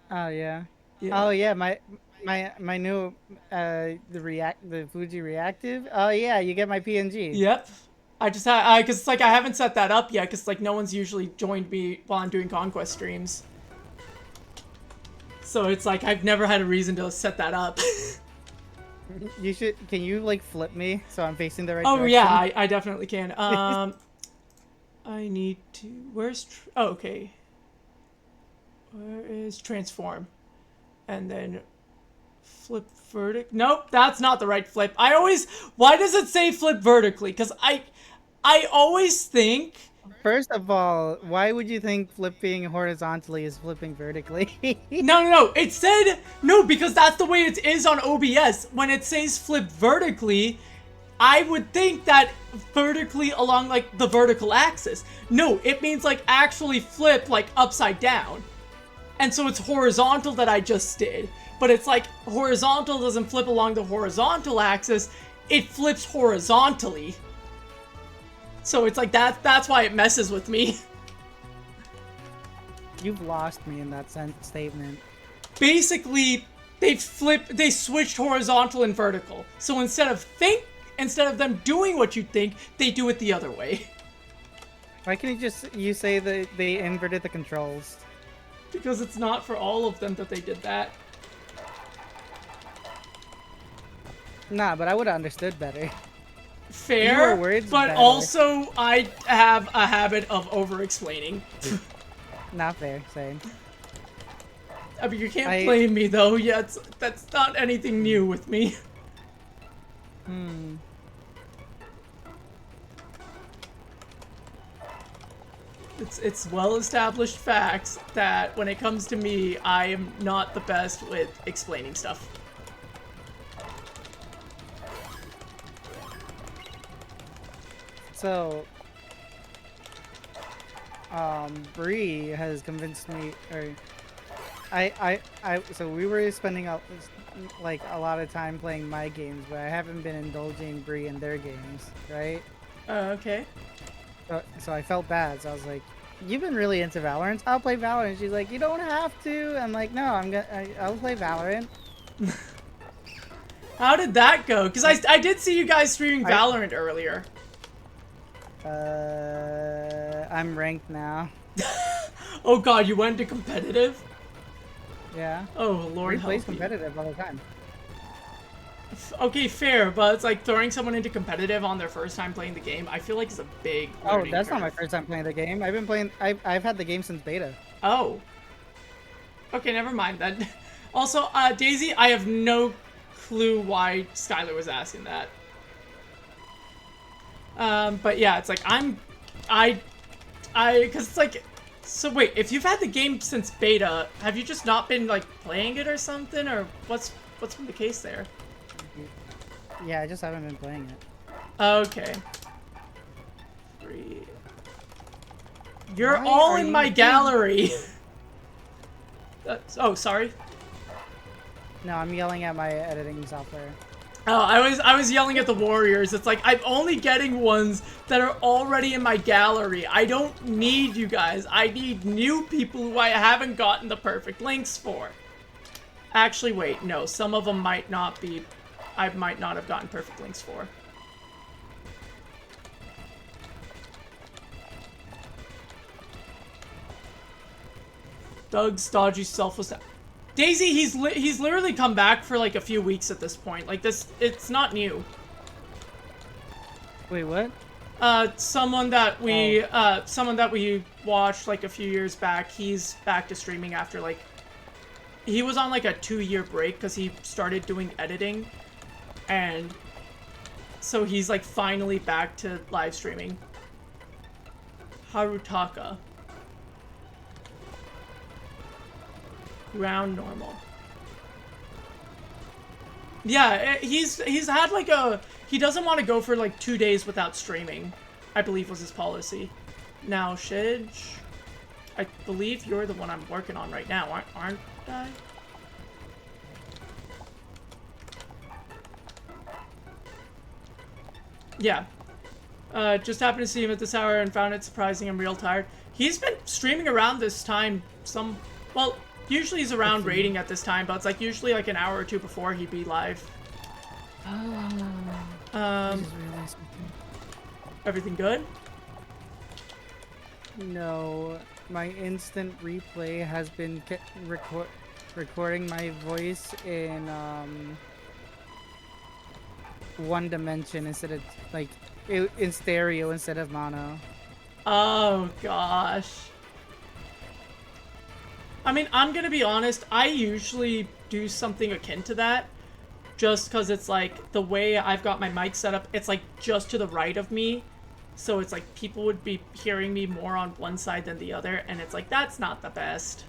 Oh yeah. Yeah. Oh yeah, my new the Fuji reactive. Oh yeah, you get my PNG. Yep. I just had because like I haven't set that up yet because like no one's usually joined me while I'm doing Conquest streams. So it's like I've never had a reason to set that up. You should. Can you like flip me so I'm facing the right direction? Oh yeah, I definitely can. I need to. Where's? Oh, okay. Where is transform? And then flip vertic. Nope, that's not the right flip. Why does it say flip vertically? Because I always think. First of all, why would you think flipping horizontally is flipping vertically? No. It said no because that's the way it is on OBS. When it says flip vertically, I would think that vertically along like the vertical axis. No, it means like actually flip like upside down. And so it's horizontal that I just did. But it's like horizontal doesn't flip along the horizontal axis. It flips horizontally. So it's like that's why it messes with me. You've lost me in that statement. Basically, they switched horizontal and vertical. So instead of them doing what you think, they do it the other way. Why can't you say that they inverted the controls? Because it's not for all of them that they did that. Nah, but I would have understood better. Fair, words but better. Also I have a habit of over-explaining. Not fair, same. I mean, you can't blame me though. Yeah, that's not anything new with me. It's well-established facts that when it comes to me, I am not the best with explaining stuff. So, Bree has convinced me, or so we were spending like a lot of time playing my games, but I haven't been indulging Bree in their games, right? Okay. So I felt bad. So I was like, "You've been really into Valorant. I'll play Valorant." She's like, "You don't have to." I'm like, "No, I'll play Valorant." How did that go? Because I did see you guys streaming Valorant earlier. I'm ranked now. Oh god, you went to competitive? Yeah. Oh lord, Bree plays help you. competitive all the time. Okay, fair, but it's like throwing someone into competitive on their first time playing the game. I feel like it's a big Oh, learning that's curve. not my first time playing the game. I've been playing. I've had the game since beta. Oh. Okay, never mind then. Also, Daisy, I have no clue why Skylar was asking that. But yeah, it's like because it's like, so wait, if you've had the game since beta, have you just not been like playing it or something, or what's been the case there? Yeah, I just haven't been playing it. Okay. 3. You're Why all are in you my doing- gallery. Oh, sorry. No, I'm yelling at my editing software. Oh, I was yelling at the warriors. It's like, I'm only getting ones that are already in my gallery. I don't need you guys. I need new people who I haven't gotten the perfect links for. Actually, wait, no. Some of them might not be... I might not have gotten perfect links for. Doug's dodgy selfless... Daisy, he's literally come back for like a few weeks at this point. Like this, it's not new. Wait, what? Someone that we watched like a few years back, he's back to streaming after like, he was on like a 2-year break because he started doing editing, and so he's like finally back to live streaming. Harutaka. Ground normal. Yeah, he's had like he doesn't want to go for like 2 days without streaming, I believe was his policy. Now, Shidge, I believe you're the one I'm working on right now, aren't I? Yeah. Just happened to see him at this hour and found it surprising. I'm real tired. He's been streaming around this time well, usually he's around raiding at this time, but it's like usually like an hour or two before he'd be live. Everything good? No, my instant replay has been recording my voice in one dimension instead of like in stereo instead of mono. Oh gosh. I mean, I'm gonna be honest, I usually do something akin to that, just because it's like, the way I've got my mic set up, it's like just to the right of me, so it's like people would be hearing me more on one side than the other, and it's like, that's not the best.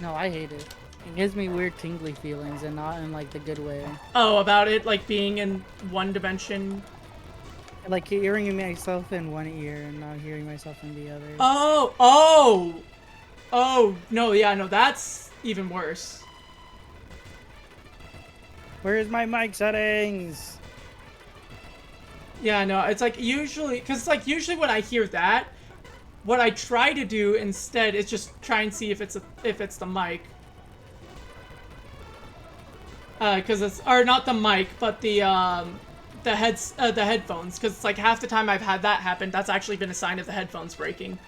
No, I hate it. It gives me weird tingly feelings and not in like the good way. Oh, about it, like being in one dimension? Like hearing myself in one ear and not hearing myself in the other. Oh, no, yeah, no, that's even worse. Where's my mic settings? Yeah, no, it's like usually, because it's like usually when I hear that, what I try to do instead is just try and see if it's the mic. Because it's, or not the mic, but the headphones, because it's like half the time I've had that happen, that's actually been a sign of the headphones breaking.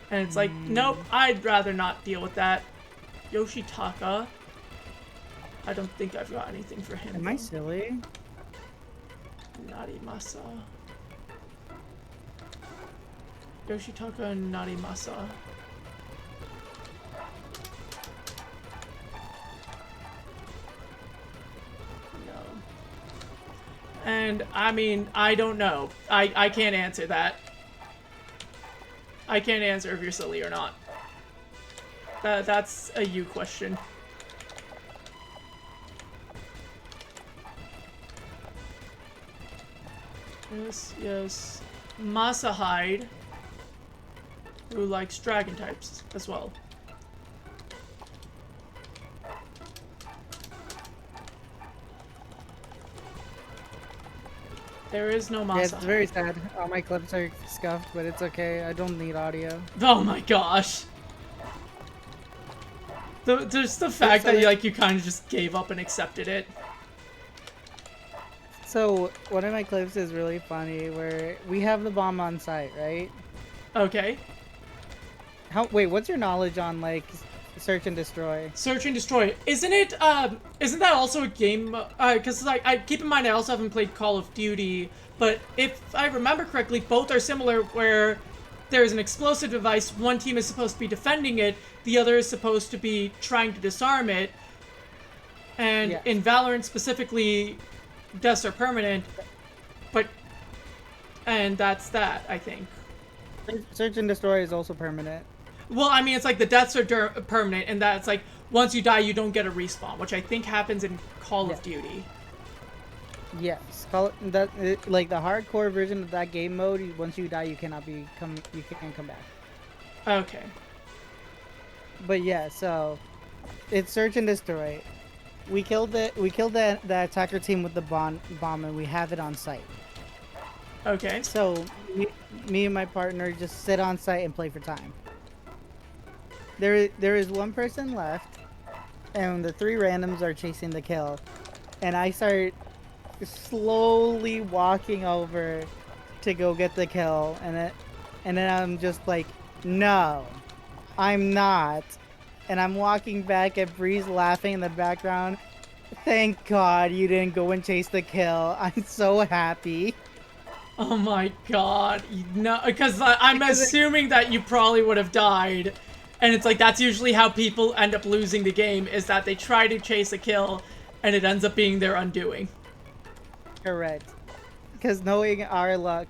And it's like, nope, I'd rather not deal with that. Yoshitaka. I don't think I've got anything for him. Am I silly? Narimasa. Yoshitaka Narimasa. No. And, I mean, I don't know. I can't answer that. I can't answer if you're silly or not. That's a you question. Yes, yes. Masahide, who likes dragon types as well. There is no Masahide. Yeah, it's very sad. All my clips are scuffed, but it's okay. I don't need audio. Oh my gosh. Just the fact that you kind of just gave up and accepted it. So, one of my clips is really funny where we have the bomb on site, right? Okay. Wait, what's your knowledge on, like, search and destroy? Search and destroy. Isn't that also a game, because, like, I keep in mind I also haven't played Call of Duty, but if I remember correctly, both are similar where there's an explosive device, one team is supposed to be defending it, the other is supposed to be trying to disarm it, and in Valorant specifically, deaths are permanent, and that's that, I think. Search and destroy is also permanent. Well, I mean, it's like the deaths are permanent, and that's like, once you die, you don't get a respawn, which I think happens in Call of Duty. Yes, like the hardcore version of that game mode. Once you die, you can't come back. Okay. But yeah, so it's search and destroy. We killed the attacker team with the bomb, and we have it on site. Okay. So me and my partner just sit on site and play for time. There is one person left, and the 3 randoms are chasing the kill, and I start slowly walking over to go get the kill, and then I'm just like, no, I'm not, and I'm walking back and Bree's laughing in the background. Thank God you didn't go and chase the kill. I'm so happy. Oh my god. No, because I'm assuming that you probably would have died. And it's like, that's usually how people end up losing the game, is that they try to chase a kill, and it ends up being their undoing. Correct. Because knowing our luck,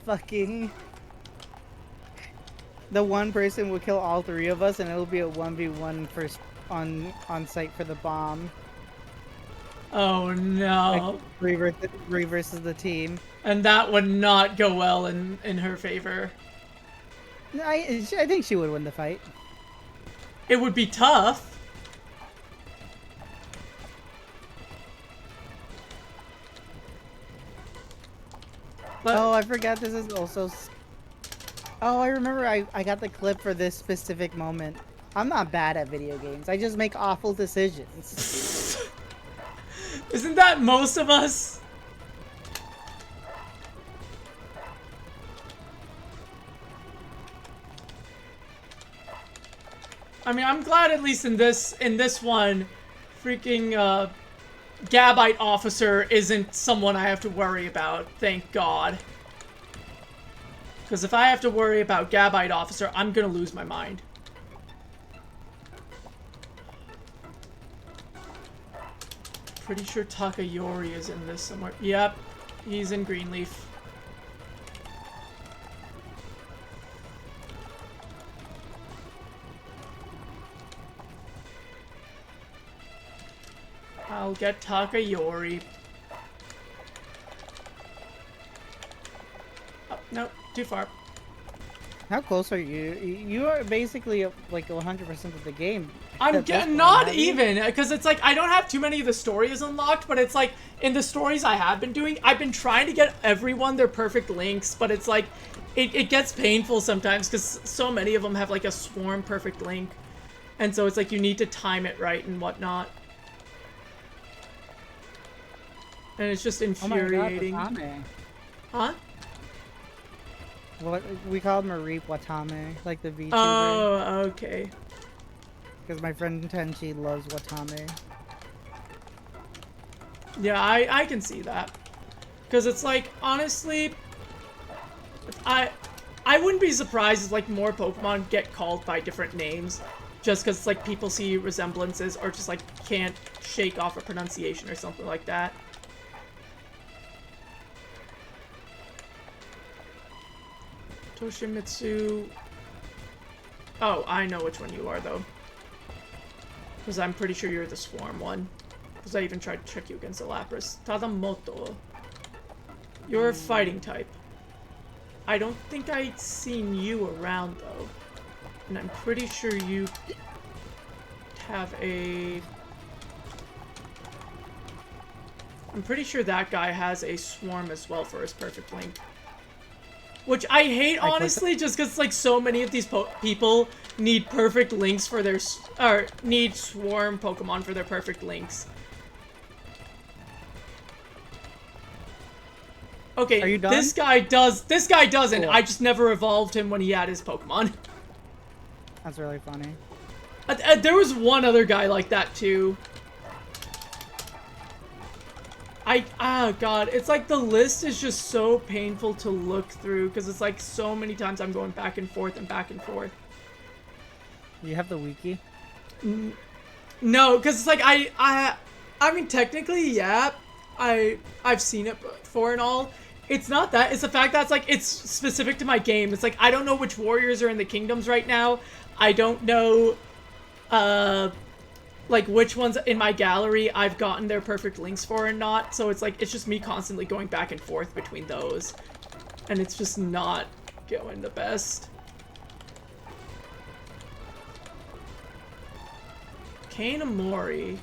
fucking... the one person will kill all 3 of us, and it'll be a 1v1 first on site for the bomb. Oh no. Like, 3 versus the team. And that would not go well in her favor. I think she would win the fight. It would be tough. But oh, I forgot this is also... Oh, I remember I got the clip for this specific moment. I'm not bad at video games. I just make awful decisions. Isn't that most of us? I mean, I'm glad at least in this one, freaking Gabite officer isn't someone I have to worry about. Thank God. Because if I have to worry about Gabite officer, I'm gonna lose my mind. Pretty sure Takayori is in this somewhere. Yep, he's in Greenleaf. I'll get Takayori. Oh, no, too far. How close are you? You are basically like 100% of the game. I'm getting not even, because it's like I don't have too many of the stories unlocked, but it's like in the stories I have been doing, I've been trying to get everyone their perfect links, but it's like it gets painful sometimes because so many of them have like a swarm perfect link, and so it's like you need to time it right and whatnot, and it's just infuriating. Oh my God, huh? What we called Marie Watame, like the VTuber. Oh, okay. Because my friend Tenchi loves Watame. Yeah, I can see that. Because it's like, honestly, I wouldn't be surprised if like more Pokemon get called by different names. Just because like people see resemblances or just like can't shake off a pronunciation or something like that. Toshimitsu. Oh, I know which one you are though. Because I'm pretty sure you're the swarm one. Because I even tried to check you against the Lapras. Tadamoto. You're a fighting type. I don't think I'd seen you around, though. And I'm pretty sure you have a... I'm pretty sure that guy has a swarm as well for his perfect link. Which I hate, honestly, just because, like, so many of these people need perfect links for their... or need swarm Pokemon for their perfect links. Okay, are you done? this guy doesn't. Cool. I just never evolved him when he had his Pokemon. That's really funny. There was one other guy like that, too. God, it's like the list is just so painful to look through because it's like so many times I'm going back and forth and back and forth. You have the wiki? No, because it's like I mean technically yeah, I've seen it before and all. It's not that. It's the fact that it's like it's specific to my game. It's like I don't know which warriors are in the kingdoms right now. I don't know like which ones in my gallery I've gotten their perfect links for and not. So it's like it's just me constantly going back and forth between those. And it's just not going the best. Kanamori.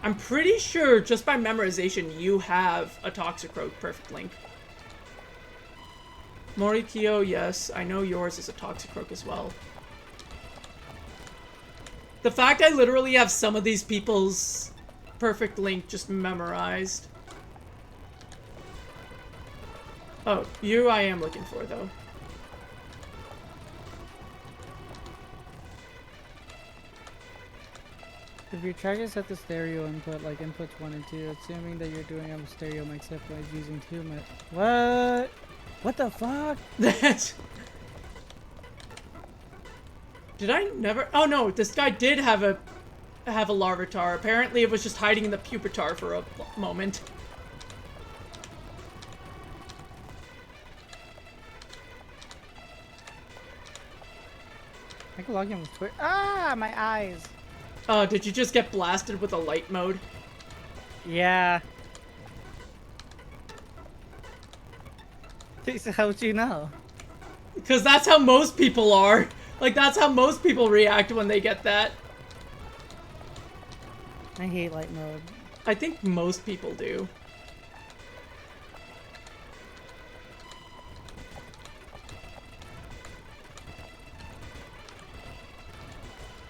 I'm pretty sure just by memorization you have a Toxicroak perfect link. Morikyo, yes. I know yours is a Toxicroak as well. The fact I literally have some of these people's perfect link just memorized. Oh, you I am looking for, though. If you try to set the stereo input, like inputs 1 and 2, assuming that you're doing a stereo mix up by using 2 What? What the fuck? Did I never? Oh no, this guy did have a Larvitar. Apparently it was just hiding in the Pupitar for a moment. I can log in with Twitter. Ah, my eyes. Oh, did you just get blasted with a light mode? Yeah. How'd you know? Because that's how most people are. Like, that's how most people react when they get that. I hate light mode. I think most people do.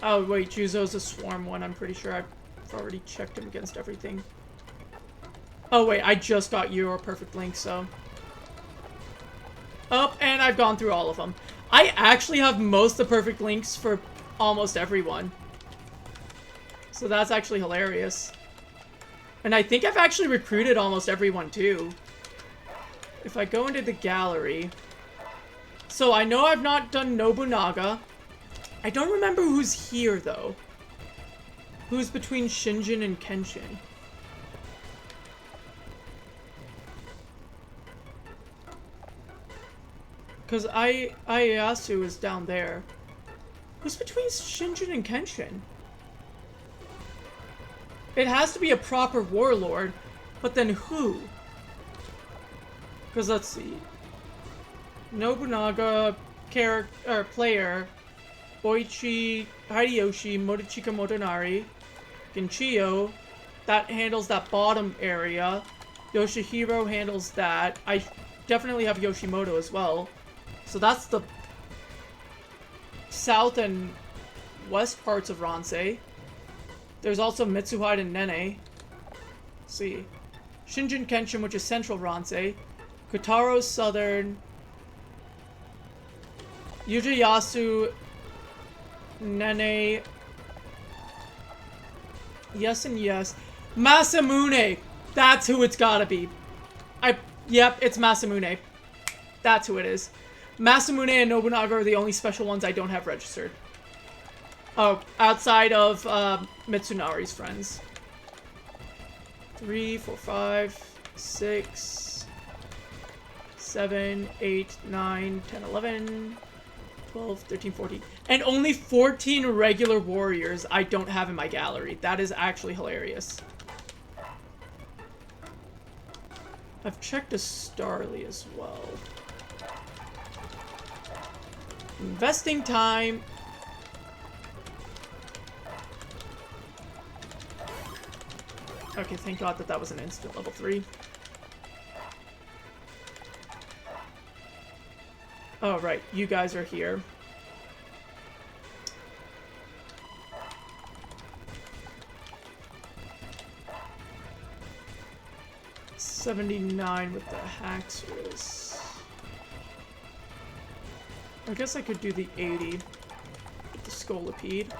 Oh, wait, Juzo's a swarm one. I'm pretty sure I've already checked him against everything. Oh, wait, I just got your perfect link, so... Oh, and I've gone through all of them. I actually have most of the perfect links for almost everyone. So that's actually hilarious. And I think I've actually recruited almost everyone, too. If I go into the gallery... So I know I've not done Nobunaga. I don't remember who's here, though. Who's between Shinjin and Kenshin. Because Ieyasu is down there. Who's between Shinjin and Kenshin? It has to be a proper warlord, but then who? Because let's see. Nobunaga player, Oichi Hideyoshi, Modichika Motonari, Genchiyo, that handles that bottom area. Yoshihiro handles that. I definitely have Yoshimoto as well. So that's the south and west parts of Ransei. There's also Mitsuhide and Nene. Let's see. Shinjin Kenshin, which is central Ransei. Kotaro's southern. Yujiyasu, Nene. Yes and yes. Masamune! That's who it's gotta be. Yep, it's Masamune. That's who it is. Masamune and Nobunaga are the only special ones I don't have registered. Oh, outside of Mitsunari's friends. 3, 4, 5, 6, 7, 8, 9, 10, 11, 12, 13, 14. And only 14 regular warriors I don't have in my gallery. That is actually hilarious. I've checked a Starly as well. Investing time. Okay, thank God that was an instant level 3. Oh, right. You guys are here. $79 with the Haxorus. I guess I could do the 80 with the Scolipede.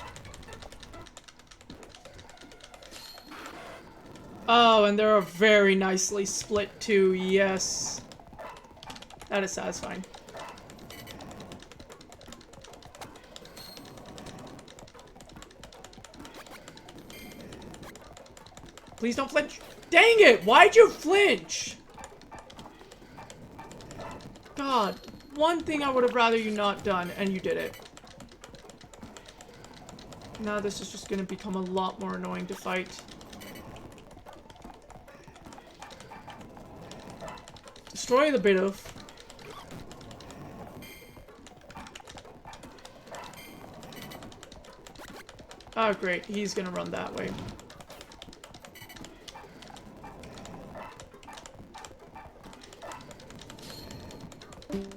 Oh, and they're very nicely split too, yes. That is satisfying. Please don't flinch. Dang it! Why'd you flinch? God, one thing I would have rather you not done, and you did it. Now this is just gonna become a lot more annoying to fight. Destroy the Bidoof. Oh great, he's gonna run that way.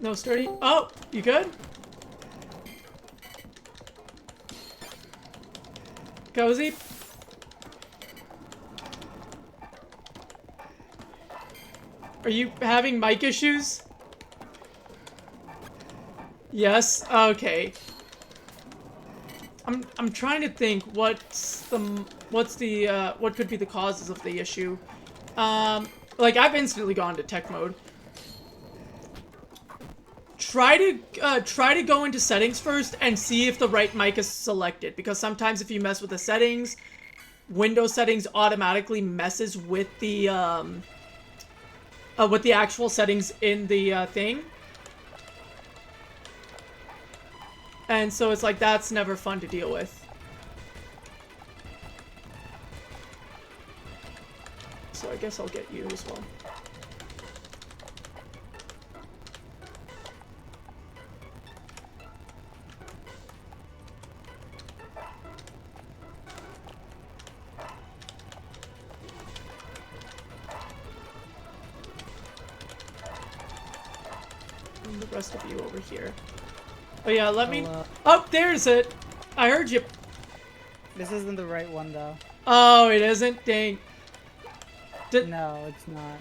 No sturdy. Oh, you good? Cozy? Are you having mic issues? Yes? Okay. I'm trying to think what could be the causes of the issue. Like I've instantly gone to tech mode. Try to go into settings first and see if the right mic is selected, because sometimes if you mess with the settings, Windows settings automatically messes with the actual settings in the thing. And so it's like, that's never fun to deal with. So I guess I'll get you as well. And the rest of you over here. Oh yeah, let me... Oh, there's it! I heard you. This isn't the right one, though. Oh, it isn't? Dang. No, it's not.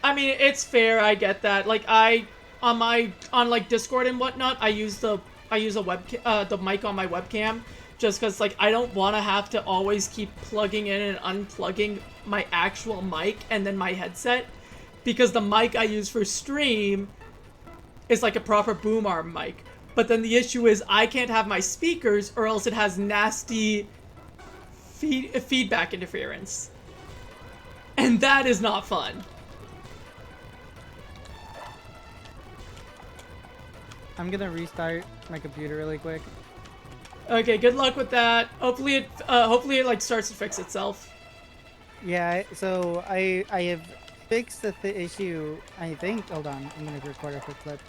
I mean, it's fair, I get that. Like, on like Discord and whatnot, I use the mic on my webcam, just because, like, I don't want to have to always keep plugging in and unplugging my actual mic and then my headset, because the mic I use for stream is like a proper boom arm mic. But then the issue is I can't have my speakers, or else it has nasty feedback interference. And that is not fun. I'm gonna restart my computer really quick. Okay, good luck with that. Hopefully it like starts to fix itself. Yeah, so I have fixed the issue, I think. Hold on, I'm gonna record a quick clip.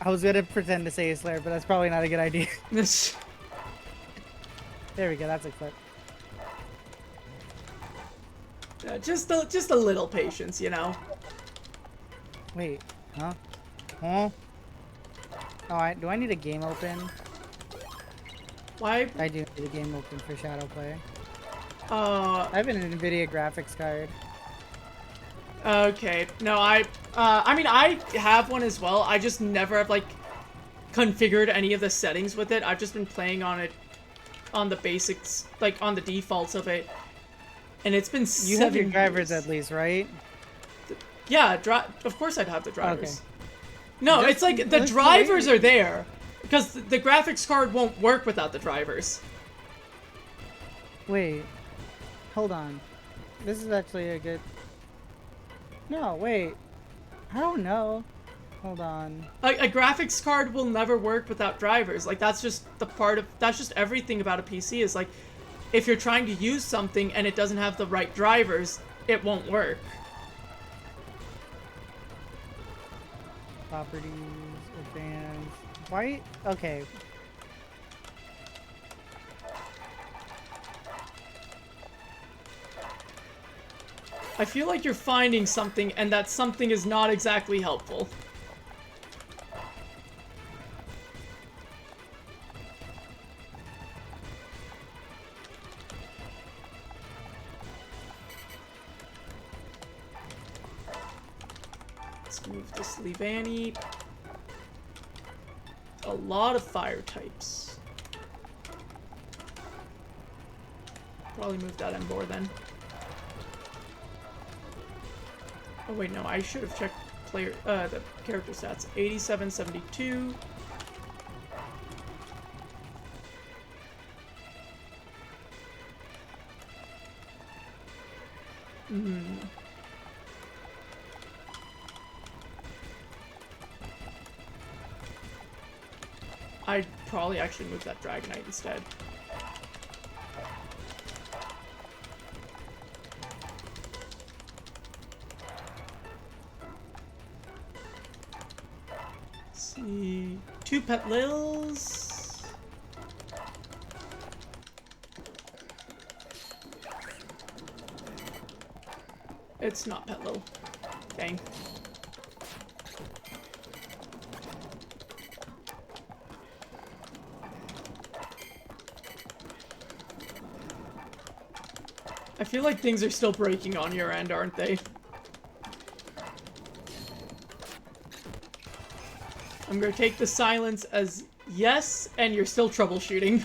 I was gonna pretend to say a slur, but that's probably not a good idea. There we go, that's a clip. Just a little patience, you know. Wait, huh? Huh? Oh, do I need a game open? Why? I do need a game open for Shadow Play. I have an NVIDIA graphics card. Okay. No, I mean, I have one as well. I just never have, like, configured any of the settings with it. I've just been playing on it, on the basics, like, on the defaults of it. And it's been 7 years. You have your drivers at least, right? Yeah, of course I'd have the drivers. Okay. No, it's like, the drivers are there. Because the graphics card won't work without the drivers. Wait. Hold on. This is actually a good... No, wait. I don't know. Hold on. A graphics card will never work without drivers. Like, that's just that's just everything about a PC is like, if you're trying to use something and it doesn't have the right drivers, it won't work. Properties, advanced. Why? Okay. I feel like you're finding something and that something is not exactly helpful. Let's move this Levani. A lot of fire types. Probably move that Embor then. Oh wait, no, I should have checked the character stats. 87, 72. I'd probably actually move that Dragonite instead. Let's see. 2 Petlils. It's not Petlil. Dang. I feel like things are still breaking on your end, aren't they? I'm gonna take the silence as yes, and you're still troubleshooting.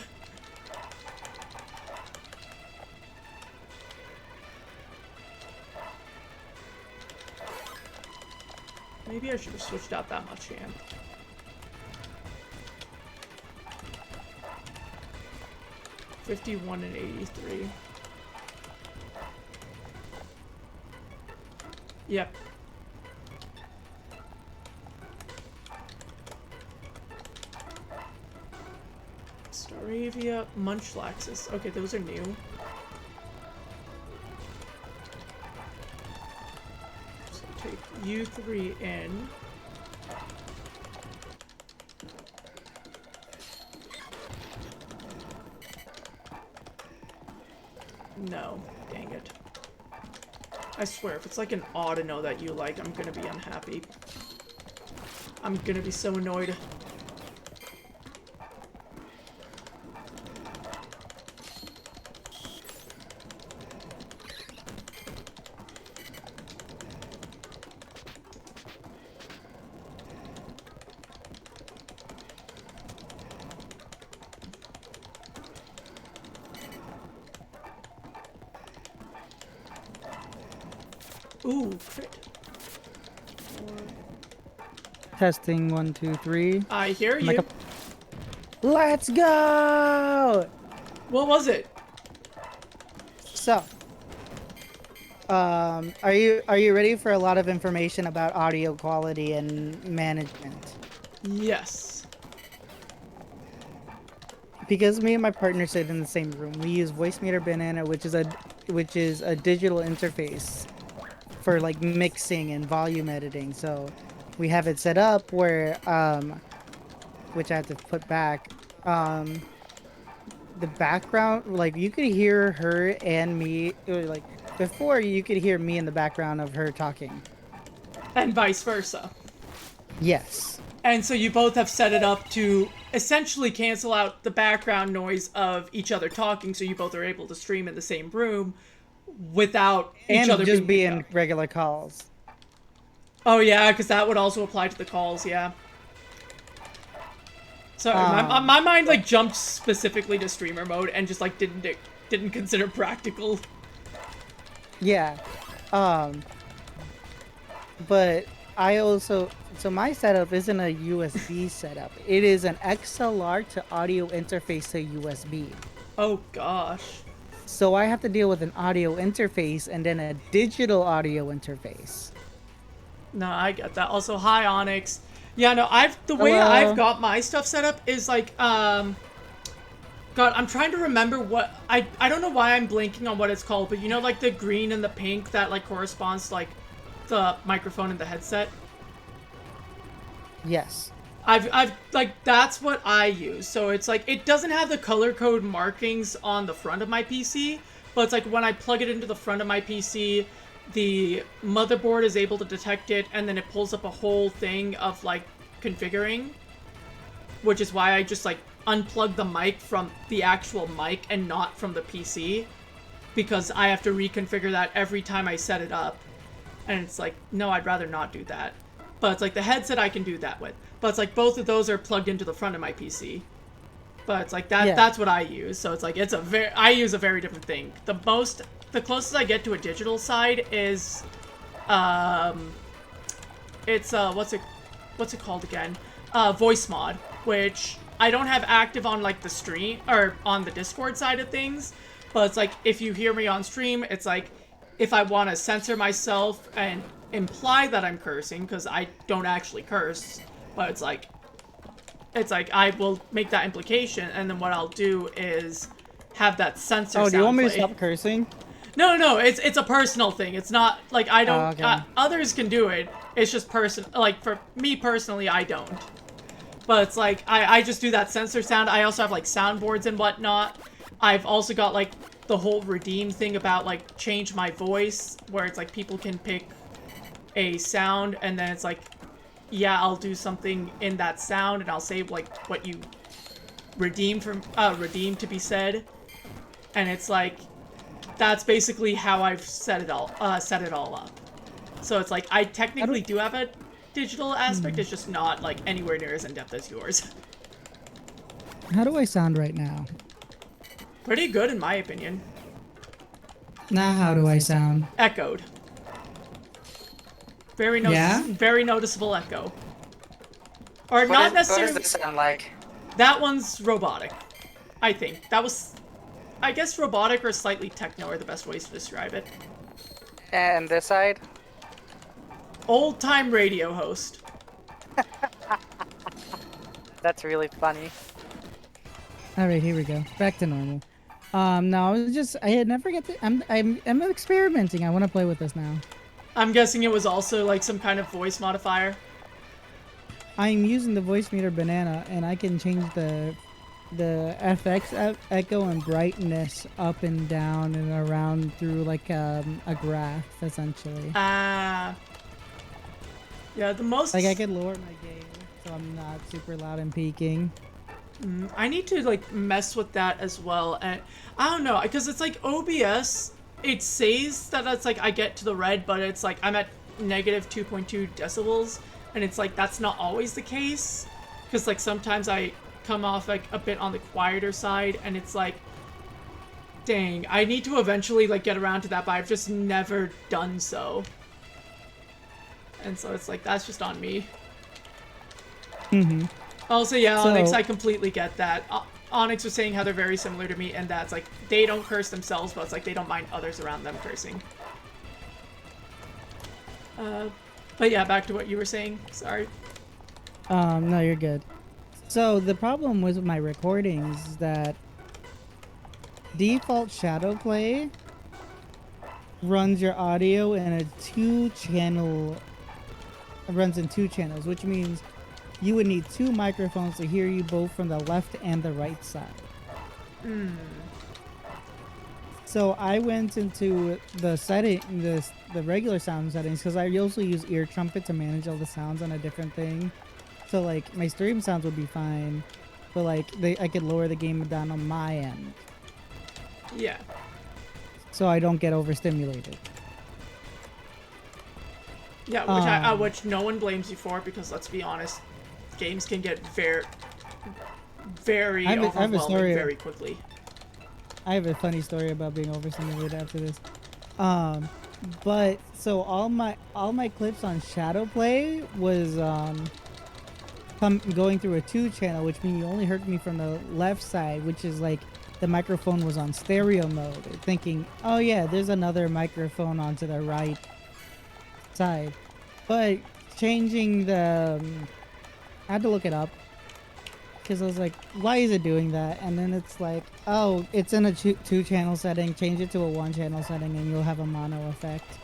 Maybe I should have switched out that much hand. $51 and 83. Yep. Staravia, Munchlaxus. Okay, those are new. So take you 3 in. No, dang it. I swear, if it's like an Audino that you like, I'm gonna be unhappy. I'm gonna be so annoyed. Ooh, crit. Testing 1, 2, 3. I hear you. Let's go! What was it? So, are you ready for a lot of information about audio quality and management? Yes. Because me and my partner sit in the same room, we use Voicemeter Banana, which is a digital interface for like mixing and volume editing. So we have it set up where which I have to put back, the background, like you could hear her and me, like before you could hear me in the background of her talking. And vice versa. Yes. And so you both have set it up to essentially cancel out the background noise of each other talking, so you both are able to stream in the same room without each other just being in regular calls. Oh yeah, because that would also apply to the calls, yeah. Sorry, my mind like jumped specifically to streamer mode and just like didn't consider practical. Yeah. But I also, so my setup isn't a USB setup. It is an XLR to audio interface to USB. Oh gosh. So I have to deal with an audio interface and then a digital audio interface. No, I get that. Also, hi Onyx. Yeah, no, the way Hello. I've got my stuff set up is like, God, I'm trying to remember what, I don't know why I'm blanking on what it's called, but you know, like the green and the pink that like corresponds to like the microphone and the headset? Yes. I've like that's what I use. So it's like it doesn't have the color code markings on the front of my PC, but it's like when I plug it into the front of my PC, the motherboard is able to detect it, and then it pulls up a whole thing of like configuring, which is why I just like unplug the mic from the actual mic and not from the PC, because I have to reconfigure that every time I set it up. And it's like, no, I'd rather not do that. But it's like the headset I can do that with. But it's like both of those are plugged into the front of my PC. But it's like that. Yeah. That's what I use. So it's like I use a very different thing. The closest I get to a digital side is, it's what's it called again? Voice mod, which I don't have active on like the stream or on the Discord side of things. But it's like if you hear me on stream, it's like if I want to censor myself and imply that I'm cursing, because I don't actually curse, but it's like I will make that implication, and then what I'll do is have that censor sound. Oh, do you want me to play. stop cursing? No, it's a personal thing. It's not like I don't. Oh, okay. Others can do it. It's just like for me personally, I don't. But it's like I just do that censor sound. I also have like soundboards and whatnot. I've also got like the whole redeem thing about like change my voice, where it's like people can pick a sound, and then it's like, yeah, I'll do something in that sound, and I'll say like what you redeem to be said, and it's like that's basically how I've set it all up. So it's like I technically do have a digital aspect. It's just not like anywhere near as in depth as yours. How do I sound right now? Pretty good in my opinion. Now how do I sound? Echoed. Very noticeable echo. Or not necessarily. What does this sound like? That one's robotic. I think that was. I guess robotic or slightly techno are the best ways to describe it. And this side? Old-time radio host. That's really funny. All right, here we go. Back to normal. No, I had never get to. I'm experimenting. I want to play with this now. I'm guessing it was also like some kind of voice modifier. I'm using the voice meter banana, and I can change the FX echo and brightness up and down and around through like a graph, essentially. Yeah, the most. Like I could lower my gain so I'm not super loud and peaking. I need to like mess with that as well, and I don't know, because it's like OBS. It says that it's like I get to the red, but it's like I'm at negative 2.2 decibels, and it's like that's not always the case, because like sometimes I come off like a bit on the quieter side, and it's like, dang, I need to eventually like get around to that, but I've just never done so. And so it's like that's just on me. Also, yeah, Onyx, I completely get that. Onyx was saying how they're very similar to me, and that's like they don't curse themselves, but it's like they don't mind others around them cursing. But yeah, back to what you were saying. Sorry. No, you're good. So the problem with my recordings is that default shadow play runs your audio in a runs in two channels, which means you would need two microphones to hear you both from the left and the right side. So I went into the regular sound settings, because I also use ear trumpet to manage all the sounds on a different thing. So like my stream sounds would be fine, but like I could lower the game down on my end. Yeah. So I don't get overstimulated. Yeah, which no one blames you for, because let's be honest, games can get very overwhelming very quickly. I have a funny story about being overstimulated after this. But so all my clips on shadow play was going through a 2-channel, which means you only heard me from the left side, which is like the microphone was on stereo mode, thinking, oh yeah, there's another microphone onto the right side. But changing the I had to look it up. Because I was like, why is it doing that? And then it's like, oh, it's in a two-channel setting. Change it to a one-channel setting and you'll have a mono effect.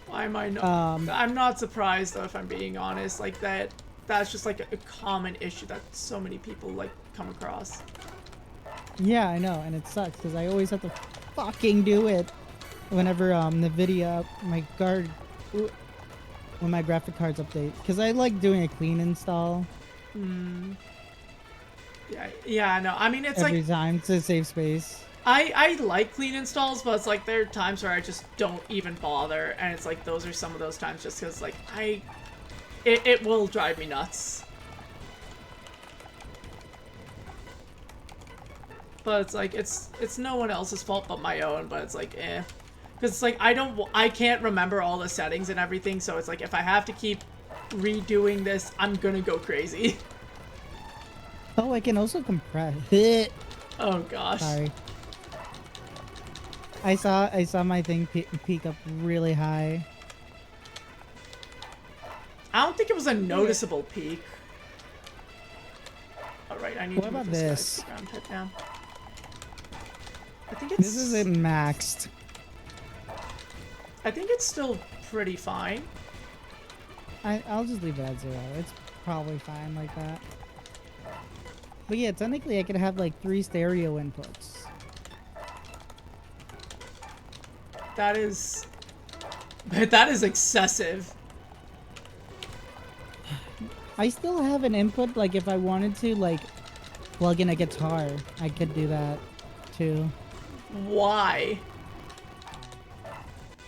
Why am I not? I'm not surprised though, if I'm being honest. Like that's just like a common issue that so many people like come across. Yeah, I know, and it sucks because I always have to fucking do it whenever NVIDIA when my graphic cards update, because I like doing a clean install. Yeah, no. I mean, it's every like time to save space. I like clean installs, but it's like there are times where I just don't even bother, and it's like those are some of those times just because like it will drive me nuts. But it's like it's no one else's fault but my own. But it's like because it's like I can't remember all the settings and everything, so it's like if I have to keep redoing this, I'm gonna go crazy. Oh, I can also compress. Oh gosh. Sorry. I saw my thing peak up really high. I don't think it was a noticeable peak. All right, I need what to move about this this? ground hit down. I think it's This isn't maxed. I think it's still pretty fine. I'll just leave it at 0. It's probably fine like that. But yeah, technically I could have like 3 stereo inputs. That is excessive. I still have an input, like if I wanted to like plug in a guitar, I could do that too. Why?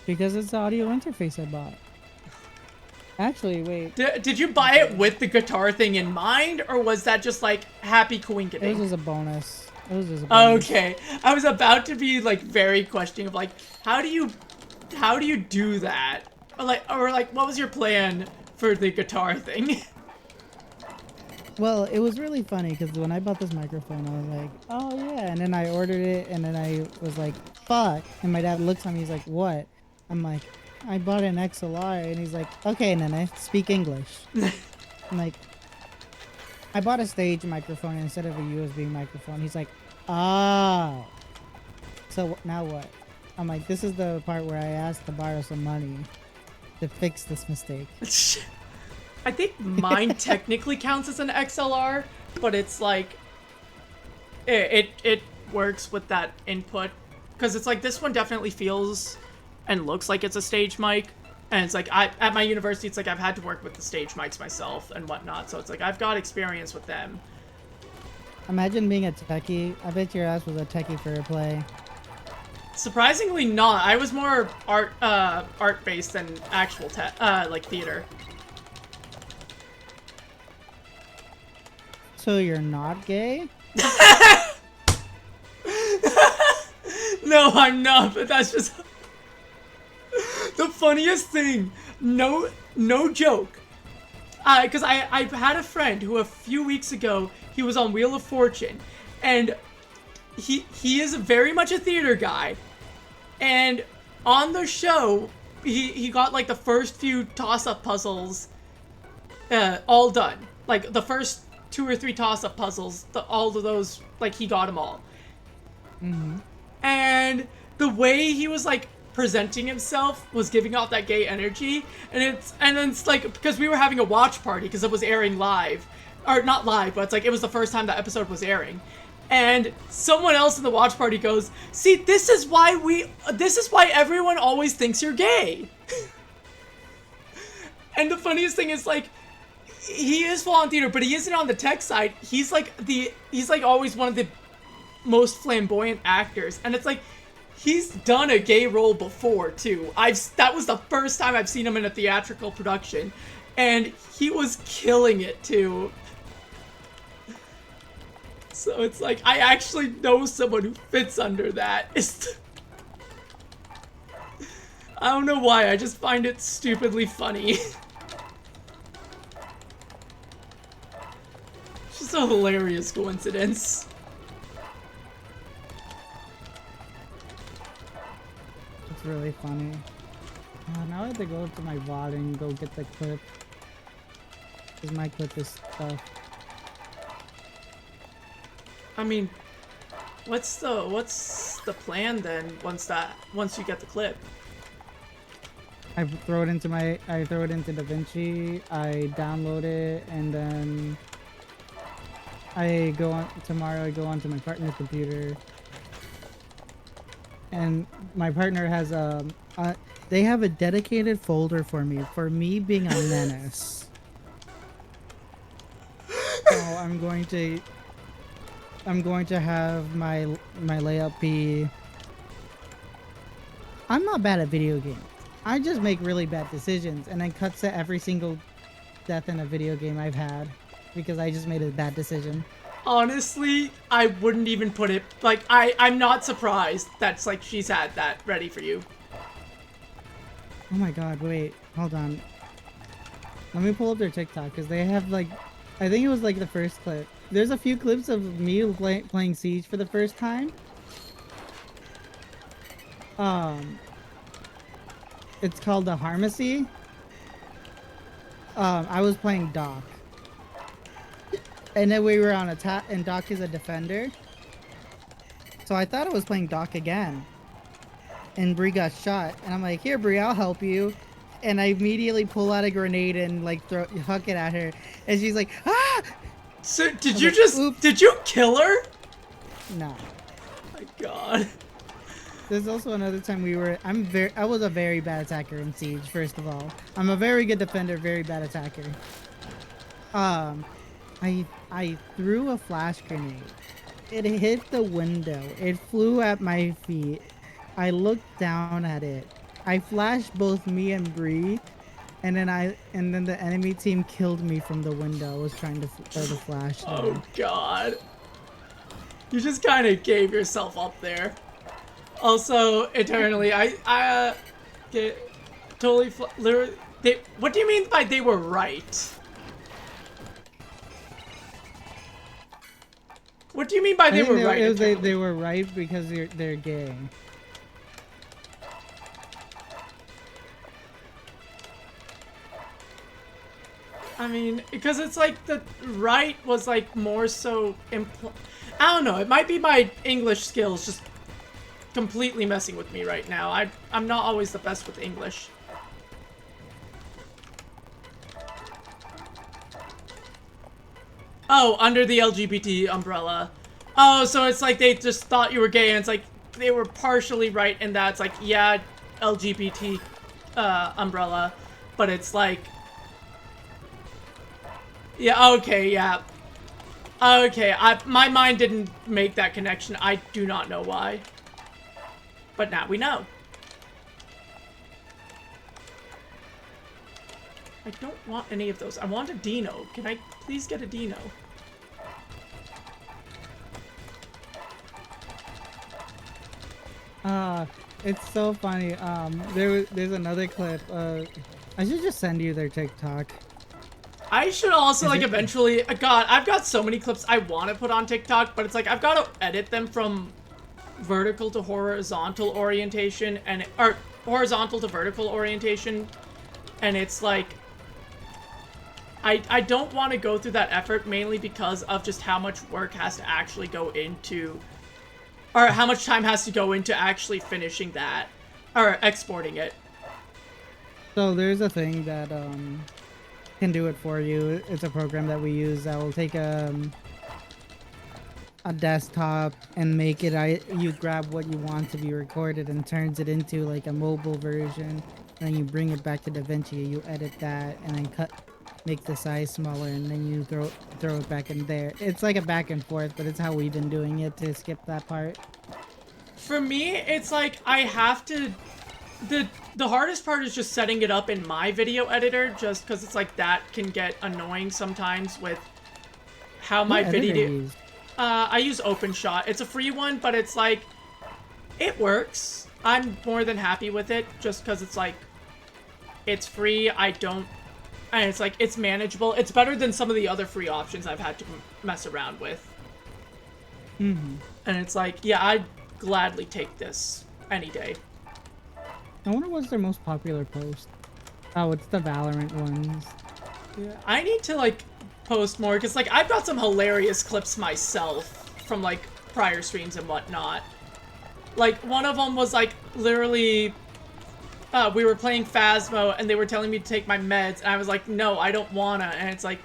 Because it's the audio interface I bought. Actually, wait. Did you buy it with the guitar thing in mind, or was that just like happy coinkydink? It was just a bonus. It was just a bonus. Okay, I was about to be like very questioning of like how do you do that, or like what was your plan for the guitar thing? Well, it was really funny because when I bought this microphone, I was like, oh yeah, and then I ordered it, and then I was like, fuck, and my dad looks at me, he's like, what? I'm like, I bought an XLR, and he's like, okay, Nene, speak English. I'm like, I bought a stage microphone instead of a USB microphone. He's like, oh. So now what? I'm like, this is the part where I asked to borrow some money to fix this mistake. I think mine technically counts as an XLR, but it's like it works with that input because it's like this one definitely feels and looks like it's a stage mic, and it's like at my university it's like I've had to work with the stage mics myself and whatnot, so it's like I've got experience with them. Imagine being a techie. I bet your ass was a techie for a play. Surprisingly not. I was more art based than actual like theater. So you're not gay? No, I'm not, but that's just the funniest thing. No joke. Because I had a friend who a few weeks ago, he was on Wheel of Fortune, and he is very much a theater guy, and on the show, he got like the first few toss-up puzzles all done. Like the first 2 or 3 toss-up puzzles, all of those, like he got them all. Mm-hmm. And the way he was like presenting himself was giving off that gay energy, and then it's like because we were having a watch party because it was airing live, or not live, but it's like it was the first time that episode was airing, and someone else in the watch party goes, "See, this is why everyone always thinks you're gay." And the funniest thing is like he is full on theater, but he isn't on the tech side. He's like always one of the most flamboyant actors, and it's like he's done a gay role before too. That was the first time I've seen him in a theatrical production, and he was killing it too. So it's like I actually know someone who fits under that. I don't know why, I just find it stupidly funny. It's just a hilarious coincidence. It's really funny. Now I have to go to my VOD and go get the clip. Because my clip is stuff. I mean, what's the plan then once you get the clip? I throw it into DaVinci, I download it, and then I go onto my partner's computer. And my partner has they have a dedicated folder for me being a menace. So I'm going to have my layout be, I'm not bad at video games. I just make really bad decisions and then cuts to every single death in a video game I've had because I just made a bad decision. Honestly, I wouldn't even put it, like, I'm not surprised that's, like, she's had that ready for you. Oh my god, wait, hold on. Let me pull up their TikTok, because they have, like, I think it was, like, the first clip. There's a few clips of me playing Siege for the first time. It's called the Harmacy. I was playing Doc. And then we were on attack, and Doc is a defender. So I thought I was playing Doc again. And Bree got shot. And I'm like, here, Bree, I'll help you. And I immediately pull out a grenade and, like, huck it at her. And she's like, ah! So, did you kill her? No. Oh my god. There's also another time I was a very bad attacker in Siege, first of all. I'm a very good defender, very bad attacker. I threw a flash grenade. It hit the window. It flew at my feet. I looked down at it. I flashed both me and Bree, and then the enemy team killed me from the window. I was trying to throw the flash down. Oh god. You just kind of gave yourself up there. Also, eternally, I get totally literally. What do you mean by they were right? What do you mean by they were right? They were right because they're gay. I mean, because it's like the right was like more so I don't know. It might be my English skills just completely messing with me right now. I'm not always the best with English. Oh, under the LGBT umbrella. Oh, so it's like they just thought you were gay, and it's like they were partially right in that. It's like, yeah, LGBT umbrella, but it's like, yeah, okay, yeah. Okay, my mind didn't make that connection. I do not know why. But now we know. I don't want any of those. I want a Dino. Can I please get a Dino? It's so funny. There's another clip. I should just send you their TikTok. I should also, like, eventually... God, I've got so many clips I want to put on TikTok, but it's like, I've got to edit them from vertical to horizontal orientation, or horizontal to vertical orientation, and it's like... I don't want to go through that effort, mainly because of just how much work has to actually go into... Or how much time has to go into actually finishing that, or exporting it. So there's a thing that, can do it for you. It's a program that we use that will take a desktop and make it, you grab what you want to be recorded and turns it into like a mobile version, and then you bring it back to DaVinci, you edit that, and then make the size smaller, and then you throw it back in there. It's like a back and forth, but it's how we've been doing it to skip that part. For me, it's like I have to... The hardest part is just setting it up in my video editor, just because it's like that can get annoying sometimes with how my video... I use OpenShot. It's a free one, but it's like... It works. I'm more than happy with it, just because it's like... It's free, and it's like, it's manageable. It's better than some of the other free options I've had to mess around with. Mm-hmm. And it's like, yeah, I'd gladly take this any day. I wonder what's their most popular post. Oh, it's the Valorant ones. Yeah, I need to, like, post more, because, like, I've got some hilarious clips myself from, like, prior streams and whatnot. Like, one of them was, like, literally, we were playing Phasmo, and they were telling me to take my meds, and I was like, no, I don't wanna, and it's like,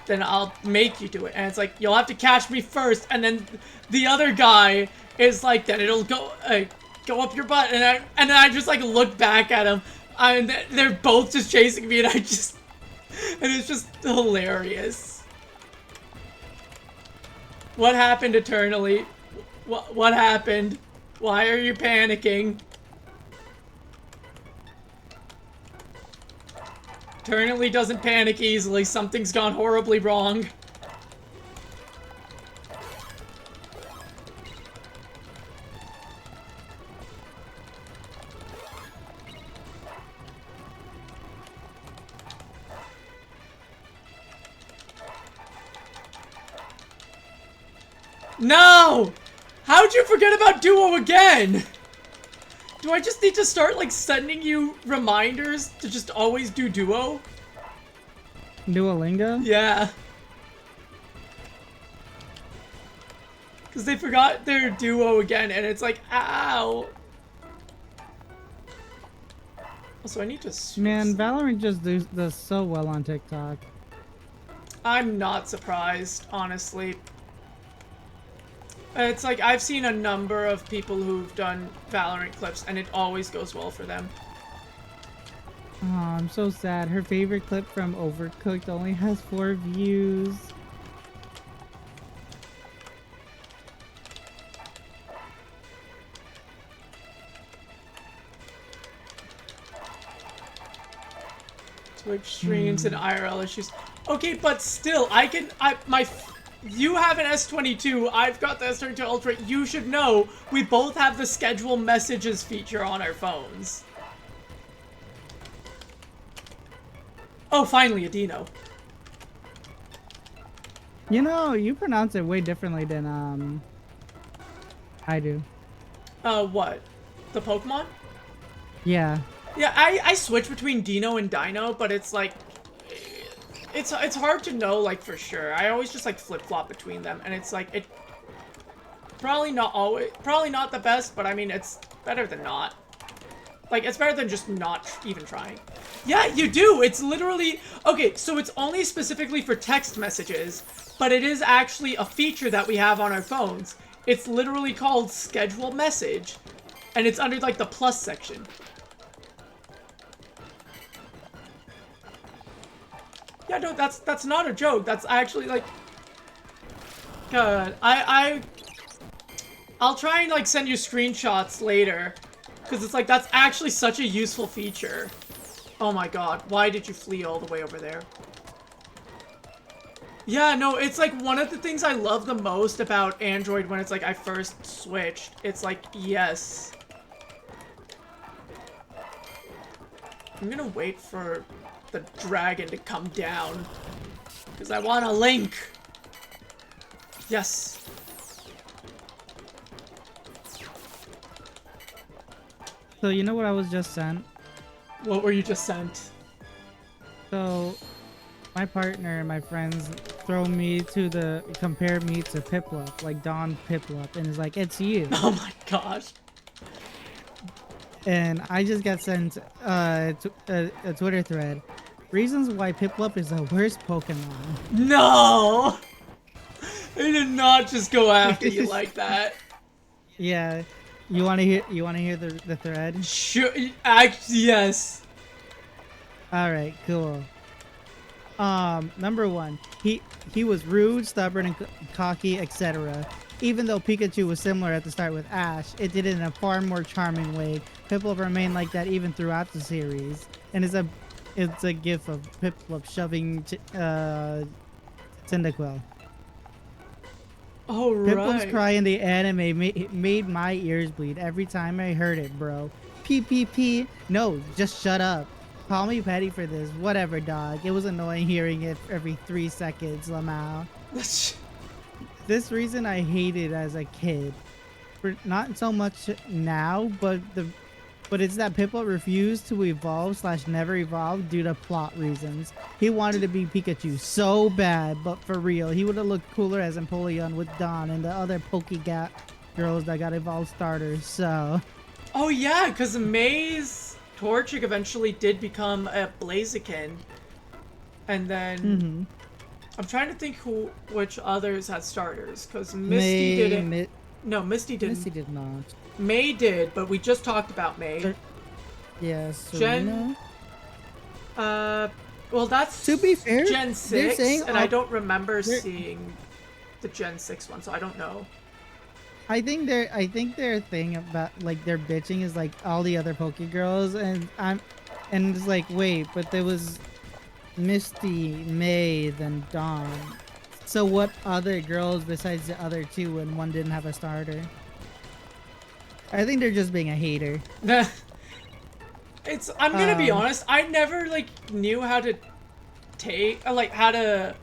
then I'll make you do it, and it's like, you'll have to catch me first, and then the other guy is like, then it'll go up your butt, and then I just, like, look back at him, and they're both just chasing me, and and it's just hilarious. What happened, Eternally? What happened? Why are you panicking? Eternally doesn't panic easily. Something's gone horribly wrong. No! How'd you forget about Duo again? Do I just need to start, like, sending you reminders to just always do Duo? Duolingo? Yeah. Because they forgot their Duo again, and it's like, ow. Also, I need to switch. Man, Valorant just does so well on TikTok. I'm not surprised, honestly. It's like, I've seen a number of people who've done Valorant clips, and it always goes well for them. Oh, I'm so sad. Her favorite clip from Overcooked only has 4 views. Twitch streams and IRL issues. Okay, but still, you have an S22, I've got the S22 Ultra, you should know, we both have the schedule messages feature on our phones. Oh, finally, a Dino. You know, you pronounce it way differently than, I do. What? The Pokemon? Yeah. Yeah, I switch between Dino and Dino, but it's like, it's hard to know, like, for sure. I always just, like, flip-flop between them, and it's like, probably not the best, but I mean, it's better than not. Like, it's better than just not even trying. Yeah, you do! It's literally... Okay, so it's only specifically for text messages, but it is actually a feature that we have on our phones. It's literally called Schedule Message, and it's under, like, the plus section. Yeah, no, that's not a joke. That's actually, like... God, I'll try and, like, send you screenshots later. Because it's like, that's actually such a useful feature. Oh my god, why did you flee all the way over there? Yeah, no, it's like one of the things I love the most about Android when it's like I first switched. It's like, yes. I'm gonna wait for the dragon to come down. Because I want a link. Yes. So you know what I was just sent? What were you just sent? So my partner and my friends compare me to Piplup, like Don Piplup, and it's like, it's you. Oh my gosh. And I just got sent a Twitter thread. Reasons why Piplup is the worst Pokemon. No! I did not just go after you like that. Yeah. You wanna hear the thread? Sure, yes. Alright, cool. Number 1, he was rude, stubborn, and cocky, etc. Even though Pikachu was similar at the start with Ash, it did it in a far more charming way. Piplup remained like that even throughout the series, and it's a gif of Piplup shoving Cyndaquil. Oh, right. Piplup's cry in the anime made my ears bleed every time I heard it, bro. PPP. No, just shut up. Call me petty for this. Whatever, dog. It was annoying hearing it every 3 seconds, Lamau. This reason I hated as a kid. Not so much now, but but it's that Piplup refused to evolve / never evolved due to plot reasons. He wanted to be Pikachu so bad, but for real, he would have looked cooler as Empoleon with Dawn and the other Pokegat girls that got evolved starters, so... Oh yeah, because May's Torchic eventually did become a Blaziken. And then... I'm trying to think which others had starters, because Misty didn't... No, Misty didn't. Misty did not. May did, but we just talked about May. Yes. Gen... well, that's to be fair, Gen 6, saying and I don't remember seeing the Gen 6 one, so I don't know. I think their thing about, like, their bitching is, like, all the other Pokegirls, and it's like, wait, but there was Misty, May, then Dawn. So what other girls besides the other two when one didn't have a starter? I think they're just being a hater. I'm gonna be honest, I never, like, knew how to how to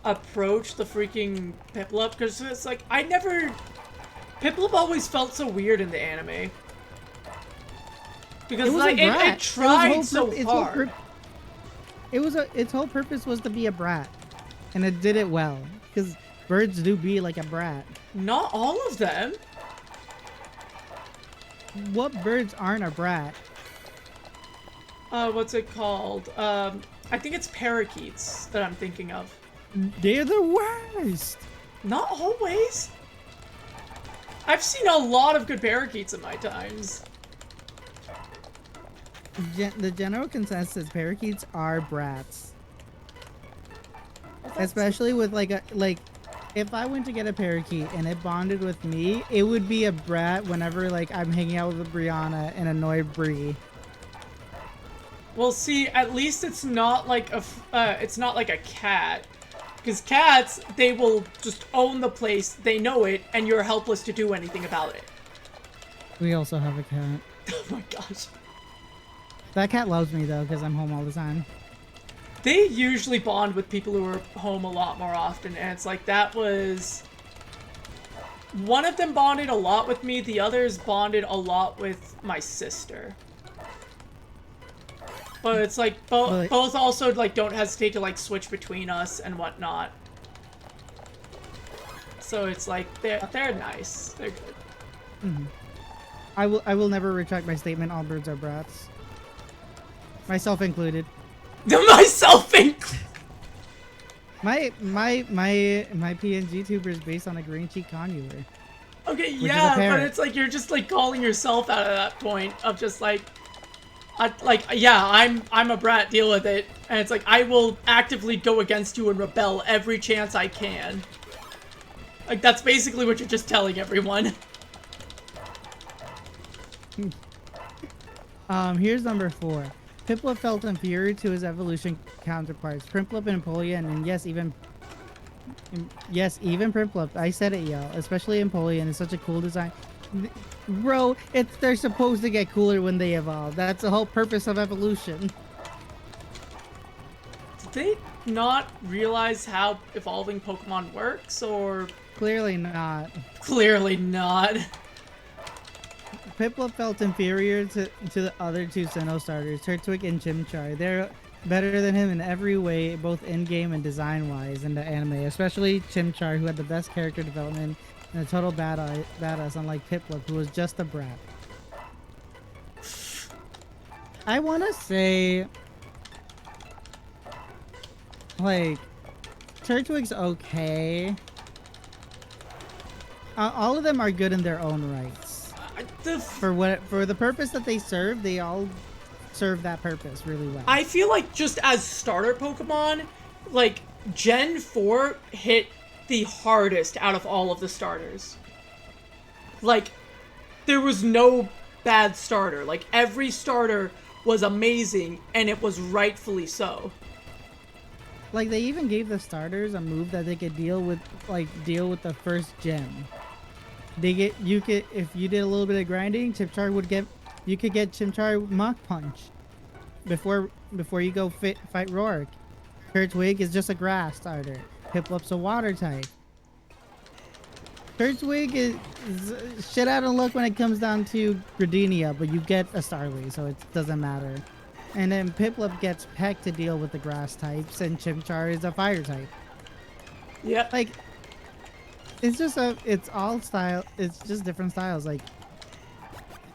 approach the freaking Piplup, because it's like, Piplup always felt so weird in the anime. Because, like, it tried so hard. Its whole purpose was to be a brat. And it did it well. Because birds do be like a brat. Not all of them. What birds aren't a brat? What's it called? I think it's parakeets that I'm thinking of. They're the worst. Not always. I've seen a lot of good parakeets in my times. The general consensus: parakeets are brats. Especially with if I went to get a parakeet and it bonded with me, it would be a brat whenever I'm hanging out with Brianna and annoy Bree. Well, see, at least it's not like a cat. Because cats, they will just own the place, they know it, and you're helpless to do anything about it. We also have a cat. Oh my gosh. That cat loves me, though, because I'm home all the time. They usually bond with people who are home a lot more often, and it's like, that was... One of them bonded a lot with me, the others bonded a lot with my sister. But it's like, both also, don't hesitate to, switch between us and whatnot. So it's like, they're nice. They're good. Mm-hmm. I will never retract my statement, all birds are brats. Myself included. Myself included! My PNG tuber is based on a green cheek conure. Okay, yeah, but it's like, you're just, calling yourself out of that point of just, yeah, I'm a brat, deal with it. And it's like, I will actively go against you and rebel every chance I can. That's basically what you're just telling everyone. Here's number 4. Piplup felt inferior to his evolution counterparts, Prinplup and Empoleon, and yes, even Prinplup. I said it, y'all. Especially Empoleon is such a cool design. Bro, they're supposed to get cooler when they evolve. That's the whole purpose of evolution. Did they not realize how evolving Pokemon works, or...? Clearly not. Clearly not. Piplup felt inferior to the other two Sinnoh starters, Turtwig and Chimchar. They're better than him in every way, both in-game and design-wise in the anime, especially Chimchar, who had the best character development and a total badass, unlike Piplup, who was just a brat. I want to say, Turtwig's okay. All of them are good in their own rights. For the purpose that they serve, they all serve that purpose really well. I feel like just as starter Pokemon, Gen 4 hit the hardest out of all of the starters. There was no bad starter. Every starter was amazing, and it was rightfully so. They even gave the starters a move that they could deal with the first gym. If you did a little bit of grinding, you could get Chimchar Mach Punch before you go fight Roark. Turtwig is just a grass starter. Piplup's a water type. Turtwig is shit out of luck when it comes down to Gardenia, but you get a Starly, so it doesn't matter. And then Piplup gets Peck to deal with the grass types, and Chimchar is a fire type. Yep. Like, it's all style. It's just different styles. Like,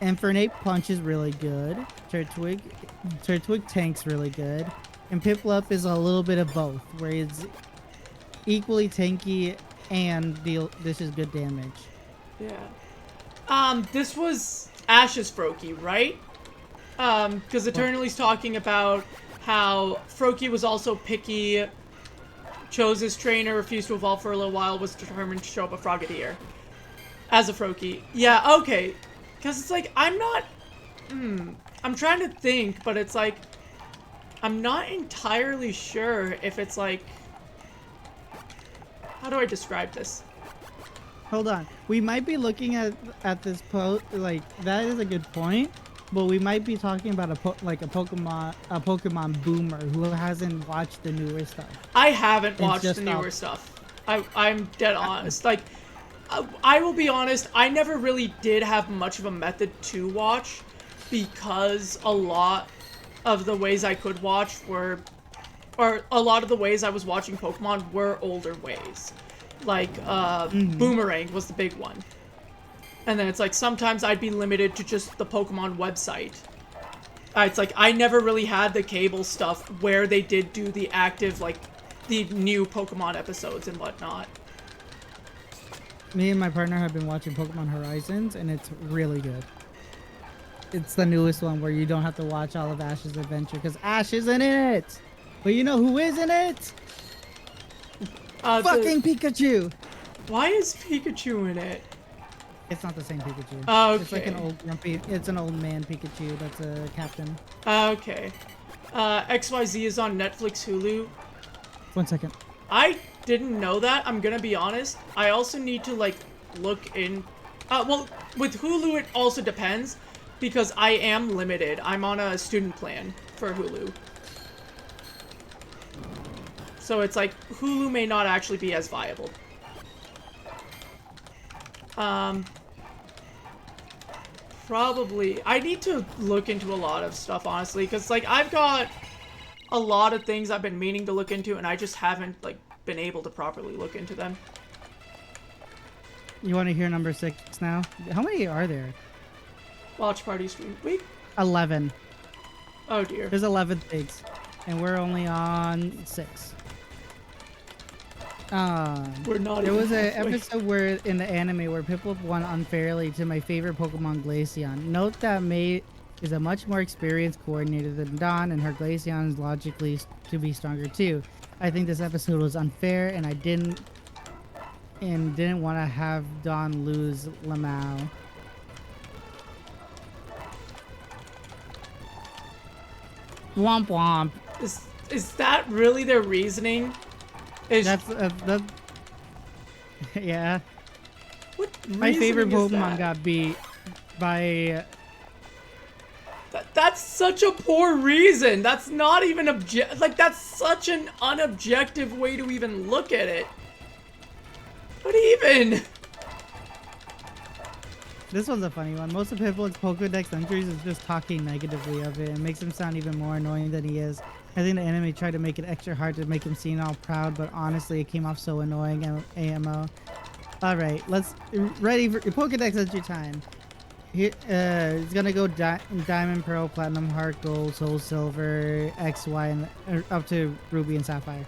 Infernape Punch is really good. Turtwig Tank's really good. And Piplup is a little bit of both, where it's equally tanky and dishes good damage. Yeah. This was Ash's Froakie, right? Because Eternally's talking about how Froakie was also picky, chose his trainer, refused to evolve for a little while, was determined to show up a Frogadier as a Froakie. Yeah, okay. Because it's like, I'm not... I'm trying to think, but it's like... I'm not entirely sure if it's like... How do I describe this? Hold on. We might be looking at this post, like, that is a good point, but we might be talking about a Pokemon boomer who hasn't watched the newer stuff. I haven't watched the newer stuff. I'm dead honest. Like, I will be honest, I never really did have much of a method to watch because a lot of the ways I could watch were, or a lot of the ways I was watching Pokemon were older ways. Like, Boomerang was the big one. And then it's like, sometimes I'd be limited to just the Pokemon website. It's like, I never really had the cable stuff where they did do the active, like, the new Pokemon episodes and whatnot. Me and my partner have been watching Pokemon Horizons, and it's really good. It's the newest one where you don't have to watch all of Ash's adventure, because Ash is in it! But you know who is in it? Fucking Pikachu! Why is Pikachu in it? It's not the same Pikachu. Okay. It's like an old grumpy, it's an old man Pikachu that's a captain. Okay. XYZ is on Netflix, Hulu. 1 second. I didn't know that, I'm gonna be honest. I also need to, like, look in... well, with Hulu, it also depends, because I am limited. I'm on a student plan for Hulu. So it's like, Hulu may not actually be as viable. Probably. I need to look into a lot of stuff, honestly, because, like, I've got a lot of things I've been meaning to look into, and I just haven't, like, been able to properly look into them. You want to hear number 6 now? How many are there? Watch party stream. Wait. 11. Oh, dear. There's 11 pigs, and we're only on 6. We're not. There was an episode where in the anime where Piplup won unfairly to my favorite Pokemon Glaceon. Note that May is a much more experienced coordinator than Dawn, and her Glaceon is logically to be stronger too. I think this episode was unfair, and I didn't want to have Dawn lose Lamau. Womp womp. Is that really their reasoning? That's yeah. What My favorite reasoning is Pokemon that? got beat by. That's such a poor reason. That's not even like, that's such an unobjective way to even look at it. What even? This one's a funny one. Most of Piplup's Pokedex entries is just talking negatively of it and makes him sound even more annoying than he is. I think the anime tried to make it extra hard to make him seem all proud, but honestly, it came off so annoying. AMO. Alright, ready for your Pokedex entry time. Here, it's gonna go Diamond, Pearl, Platinum, Heart, Gold, Soul, Silver, X, Y, and up to Ruby and Sapphire.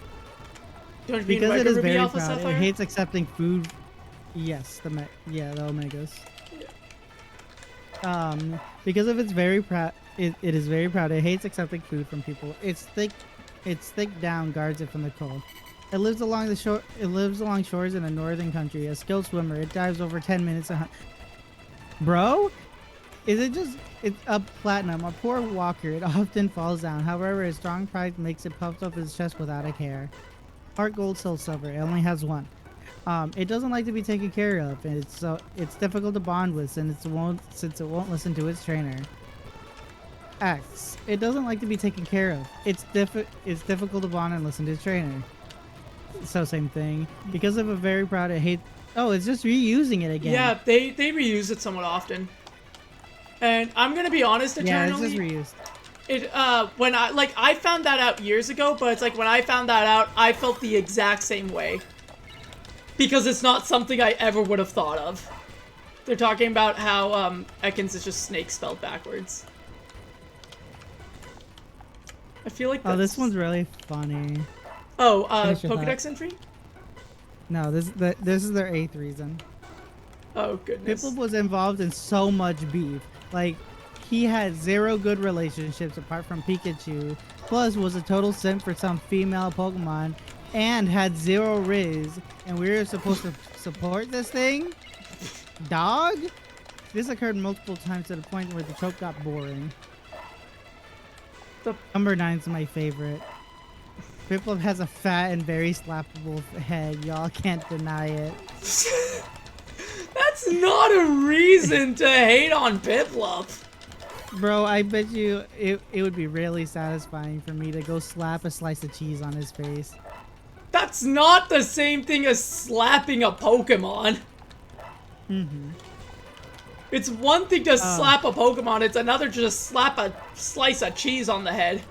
Don't you mean Because Mega it is Ruby, very Alpha, proud. Sapphire? It hates accepting food. Yes, the Omegas. Because of its very proud, it is very proud. It hates accepting food from people. It's thick down, guards it from the cold. It lives along the shore. It lives along shores in a northern country. A skilled swimmer. It dives over 10 minutes. Bro, it's a platinum, a poor walker. It often falls down. However, a strong pride makes it puffed up his chest without a care. Heart, Gold, Soul, Silver. It only has one. It doesn't like to be taken care of, and it's difficult to bond with since it won't listen to its trainer. X. It doesn't like to be taken care of. It's difficult to bond and listen to its trainer. So same thing. Because of a very proud, it Oh, it's just reusing it again. Yeah, they reuse it somewhat often. And I'm gonna be honest, Yeah, it's Eternally, just reused. when I found that out years ago, but it's like when I found that out, I felt the exact same way. Because it's not something I ever would have thought of. They're talking about how, Ekans is just snake spelled backwards. I feel like that's... Oh, this one's really funny. Oh, Finish your Pokedex thought. entry? No, this is their 8th reason. Oh, goodness. Piplup was involved in so much beef. Like, he had 0 good relationships apart from Pikachu, plus was a total simp for some female Pokemon, and had 0 Riz, and we were supposed to support this thing? Dog? This occurred multiple times to the point where the choke got boring. Number 9's my favorite. Piplup has a fat and very slappable head. Y'all can't deny it. That's not a reason to hate on Piplup. Bro, I bet you it would be really satisfying for me to go slap a slice of cheese on his face. That's not the same thing as slapping a Pokemon. Mm-hmm. It's one thing to slap a Pokemon, it's another to just slap a slice of cheese on the head.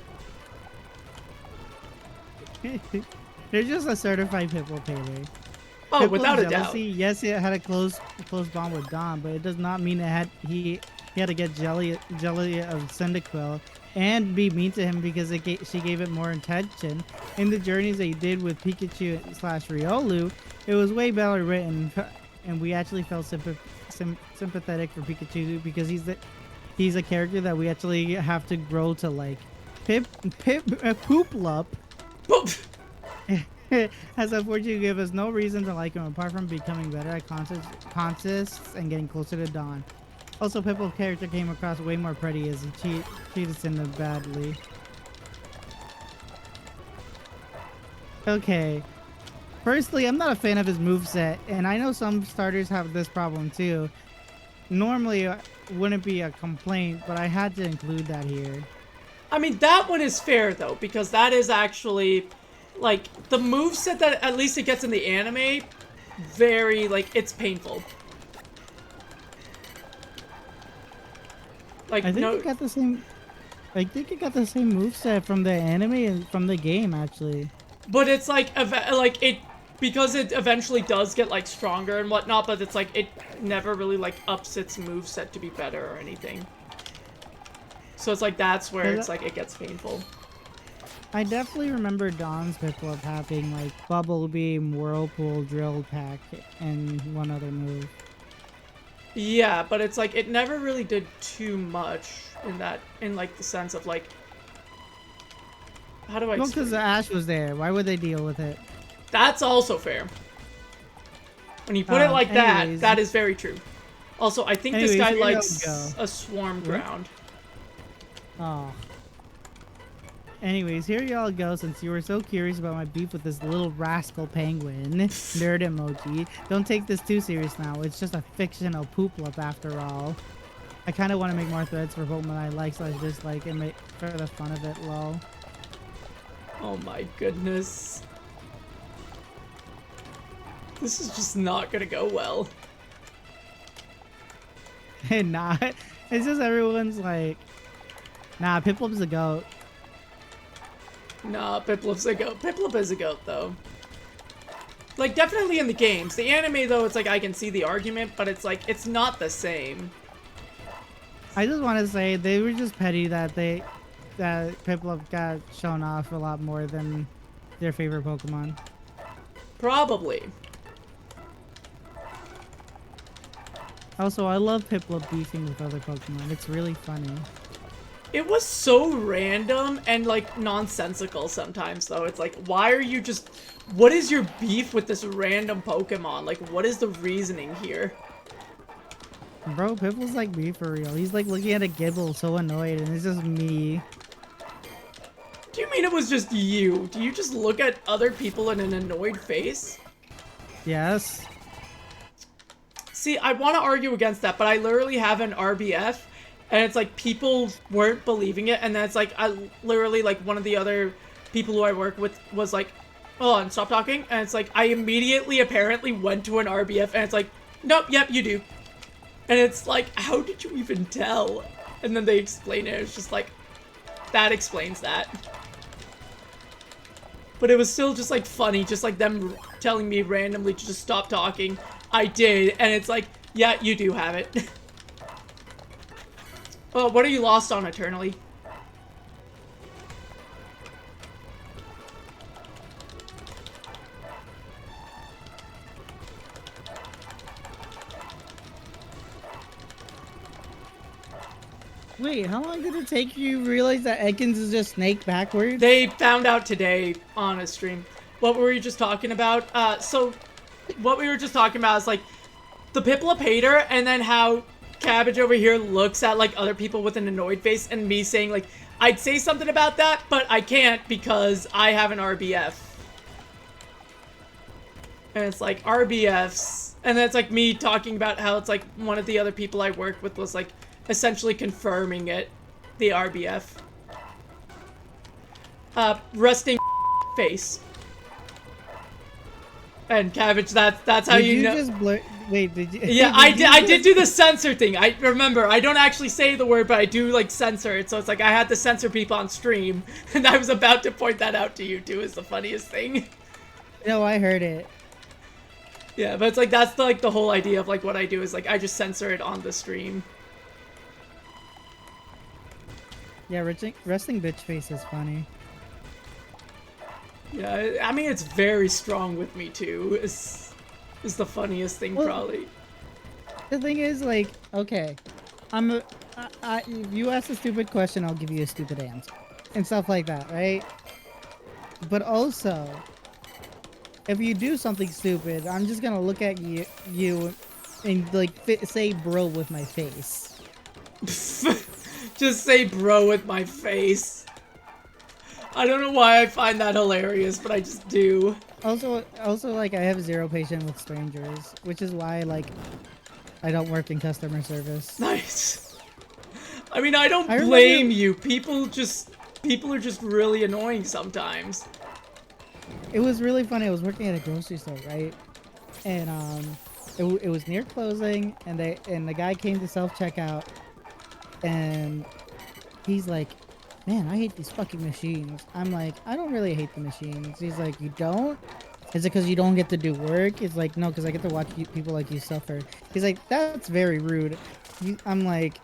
They're just a certified Piplup hater. Oh, Piplup's without a jealousy, doubt. yes, it had a close bond with Dawn, but it does not mean he had to get jelly of Cyndaquil and be mean to him because she gave it more attention. In the journeys they did with Pikachu / Riolu, it was way better written, and we actually felt sympathetic for Pikachu because he's a character that we actually have to grow to like. Pooplup has unfortunately given us no reason to like him apart from becoming better at contests and getting closer to Dawn. Also, Piplup's character came across way more pretty as he treated Cinda badly. Okay. Firstly, I'm not a fan of his moveset, and I know some starters have this problem too. Normally, it wouldn't be a complaint, but I had to include that here. I mean, that one is fair, though, because that is actually, like, the moveset that at least it gets in the anime, very, like, it's painful. Like, I think it got the same... I think it got the same moveset from the anime and from the game, actually. But it's like because it eventually does get like stronger and whatnot, but it's like it never really like ups its moveset to be better or anything. So it's like that's where it's like it gets painful. I definitely remember Dawn's Piplup having like Bubble Beam, Whirlpool, Drill Pack, and one other move. Yeah, but it's like it never really did too much in like the sense of like, how do I Well, explain? because Ash was there. Why would they deal with it? That's also fair. When you put it like anyways. that is very true. Also, I think this Anyways, guy here we likes go. a swarm ground. Oh. Anyways, here y'all go. Since you were so curious about my beef with this little rascal penguin, nerd emoji. Don't take this too serious now. It's just a fictional Pooplup after all. I kind of want to make more threads for Pokemon I like / dislike and make for the fun of it, lol. Oh my goodness. This is just not gonna go well. Nah, it's just everyone's like, nah, Piplup's a goat. Nah, Piplup's a goat. Piplup is a goat, though. Like, definitely in the games. The anime, though, it's like I can see the argument, but it's like, it's not the same. I just want to say they were just petty that Piplup got shown off a lot more than their favorite Pokemon. Probably. Also, I love Piplup beefing with other Pokemon. It's really funny. It was so random and, like, nonsensical sometimes, though. It's like, why are you just... What is your beef with this random Pokemon? Like, what is the reasoning here? Bro, Piplup's like me for real. He's like looking at a Gibble so annoyed, and it's just me. Do you mean it was just you? Do you just look at other people in an annoyed face? Yes. See, I want to argue against that, but I literally have an RBF, and it's like people weren't believing it, and then it's like I literally like one of the other people who I work with was like, hold on, stop talking. And it's like, I immediately apparently went to an RBF and it's like, nope, yep, you do. And it's like, how did you even tell? And then they explain it. It's just like, that explains that. But it was still just like funny, just like them telling me randomly to just stop talking. I did, and it's like, yeah, you do have it. Oh, what are you lost on eternally? Wait, how long did it take you to realize that Ekans is just snake backwards? They found out today on a stream. What were we just talking about? So what we were just talking about is like the Piplup hater, and then how Cabbage over here looks at like other people with an annoyed face, and me saying like, I'd say something about that, but I can't because I have an RBF. And it's like, RBFs. And then it's like me talking about how it's like one of the other people I worked with was like essentially confirming it. The RBF. Resting face. And Cabbage, that's how you know. Just blur Wait, did you? Yeah, I did do the censor thing. I remember, I don't actually say the word, but I do like censor it. So it's like I had to censor people on stream, and I was about to point that out to you too. Is the funniest thing. No, I heard it. Yeah, but it's like that's like the whole idea of like what I do is like I just censor it on the stream. Yeah, resting bitch face is funny. Yeah, I mean it's very strong with me too. Is the funniest thing probably. The thing is, like, okay, if you ask a stupid question, I'll give you a stupid answer, and stuff like that, right? But also, if you do something stupid, I'm just gonna look at you, and like say bro with my face. Just say bro with my face. I don't know why I find that hilarious, but I just do. Also, like, I have zero patience with strangers, which is why, like, I don't work in customer service. Nice. I mean, I don't blame you. People are just really annoying sometimes. It was really funny. I was working at a grocery store, right? And it was near closing, and the guy came to self-checkout, and he's like, man, I hate these fucking machines. I'm like, I don't really hate the machines. He's like, you don't? Is it because you don't get to do work? It's like, no, because I get to watch people like you suffer. He's like, that's very rude. I'm like,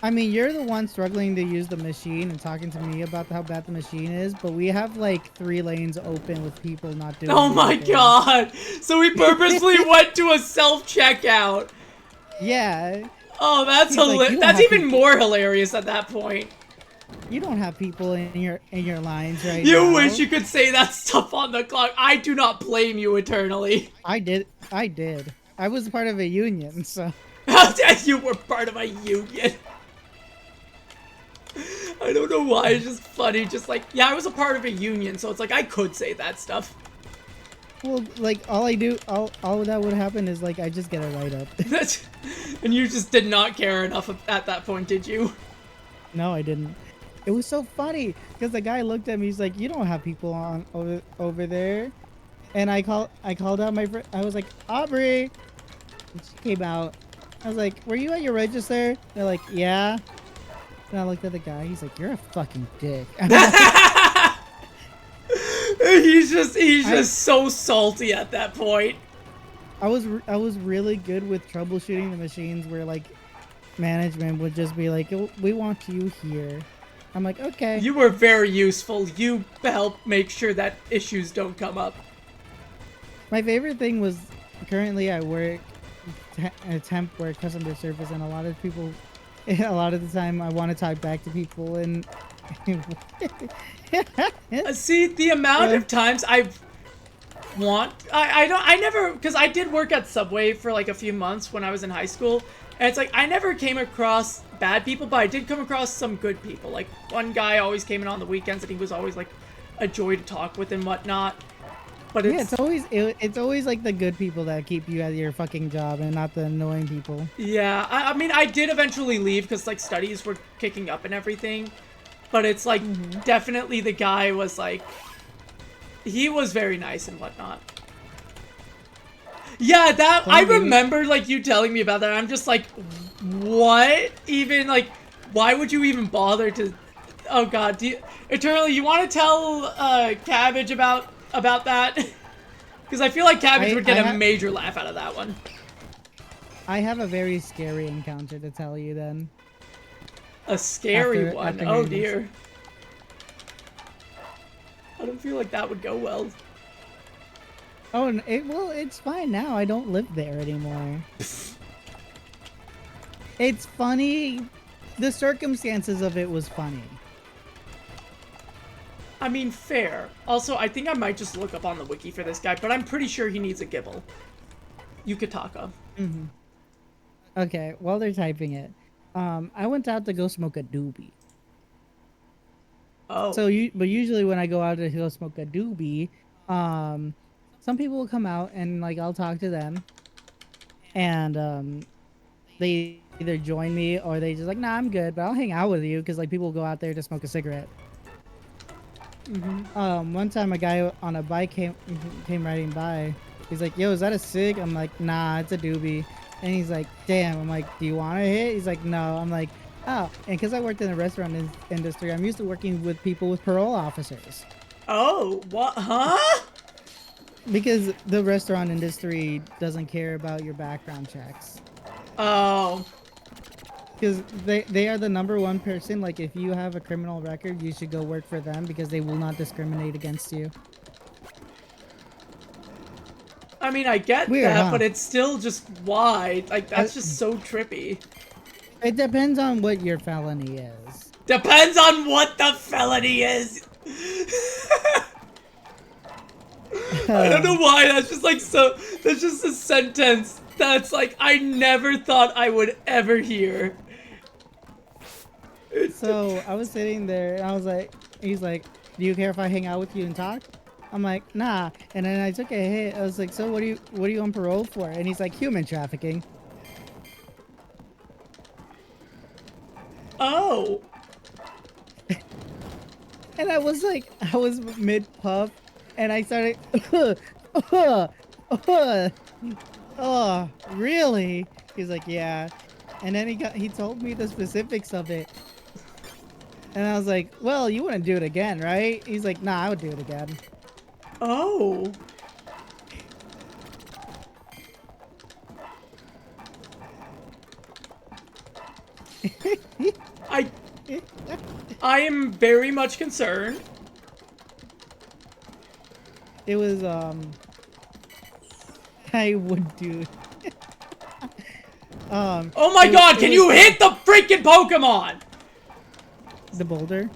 I mean, you're the one struggling to use the machine and talking to me about how bad the machine is, but we have like 3 lanes open with people not doing Oh my god! So we purposely went to a self-checkout. Yeah. Oh, that's hilarious. Like, that's even more hilarious at that point. You don't have people in your lines right now. You wish you could say that stuff on the clock. I do not blame you eternally. I did. I was part of a union, so. You were part of a union. I don't know why, it's just funny. Just like, yeah, I was a part of a union, so it's like I could say that stuff. Well, like, all that would happen is, like, I just get a write-up. And you just did not care enough at that point, did you? No, I didn't. It was so funny, because the guy looked at me, he's like, you don't have people on over there. And I called out my friend, I was like, Aubrey! And she came out. I was like, were you at your register? They're like, yeah. And I looked at the guy, he's like, you're a fucking dick. He's just so salty at that point. I was really good with troubleshooting the machines where, like, management would just be like, we want you here. I'm like, okay. You were very useful. You helped make sure that issues don't come up. My favorite thing was, currently I work temp work customer service, and a lot of the time I want to talk back to people, and see the amount of times I never, because I did work at Subway for like a few months when I was in high school, and it's like I never came across bad people, but I did come across some good people. Like one guy always came in on the weekends, and he was always like a joy to talk with and whatnot. But it's always like the good people that keep you at your fucking job, and not the annoying people. Yeah, I mean, I did eventually leave because like studies were kicking up and everything, but it's like definitely the guy was like he was very nice and whatnot. Yeah, that I remember like you telling me about that. I'm just like, what? Even like, why would you even bother to? Oh God, Eternally, you want to tell Cabbage about that? Because I feel like Cabbage would get a major laugh out of that one. I have a very scary encounter to tell you then. A scary one? After Oh dear. I don't feel like that would go well. Oh, well, it's fine now. I don't live there anymore. It's funny. The circumstances of it was funny. I mean, fair. Also, I think I might just look up on the wiki for this guy, but I'm pretty sure he needs a gibble. Yukitaka. Mm-hmm. Okay, while they're typing it, I went out to go smoke a doobie. Oh. But usually when I go out to go smoke a doobie, some people will come out and like I'll talk to them, and they either join me or they just like, nah, I'm good, but I'll hang out with you because like people will go out there to smoke a cigarette. Mm-hmm. One time a guy on a bike came riding by. He's like, yo, is that a cig? I'm like, nah, it's a doobie. And he's like, damn. I'm like, do you want to hit? He's like, no. I'm like, oh. And because I worked in the restaurant industry, I'm used to working with people with parole officers. Oh, what? Huh? Because the restaurant industry doesn't care about your background checks. Oh. Because they are the #1 person. Like, if you have a criminal record, you should go work for them because they will not discriminate against you. I mean, I get Weird, that, huh? but it's still just why. Like, that's just so trippy. It depends on what your felony is. Depends on what the felony is. I don't know why. That's just like so. That's just a sentence that's like I never thought I would ever hear. So I was sitting there and I was like, he's like, do you care if I hang out with you and talk? I'm like, nah. And then I took a hit. I was like, so what are you on parole for? And he's like, human trafficking. Oh. And I was mid puff and I started, oh, really? He's like, yeah. And then he told me the specifics of it. And I was like, well, you wouldn't do it again, right? He's like, nah, I would do it again. Oh. I am very much concerned. It was, I would do it. Oh my god, can you hit the freaking Pokemon? The boulder?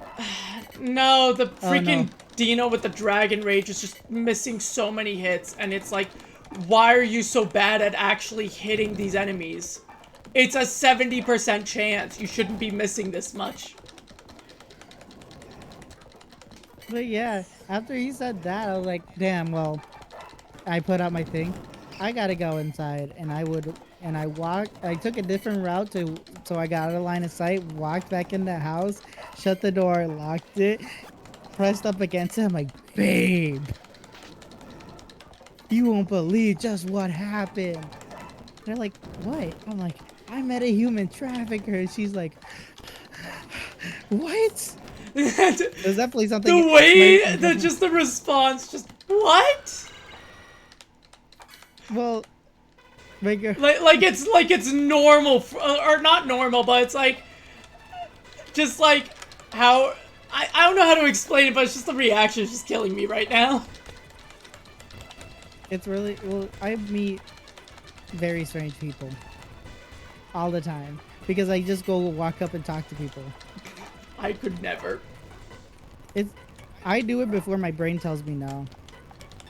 No, the freaking Dino with the Dragon Rage is just missing so many hits, and it's like, why are you so bad at actually hitting these enemies? It's a 70% chance. You shouldn't be missing this much. But yeah, after he said that, I was like, damn, well, I put out my thing. I gotta go inside, and I took a different route so I got out of line of sight, walked back in the house, shut the door, locked it, pressed up against it. I'm like, babe, you won't believe just what happened. They're like, what? I'm like, I met a human trafficker. She's like, what? There's definitely something. The way that just the response, just what? Well, like it's normal, or not normal, but it's like, just like how I don't know how to explain it, but it's just the reaction is just killing me right now. It's really well. I meet very strange people all the time because I just go walk up and talk to people. I could never. I do it before my brain tells me no.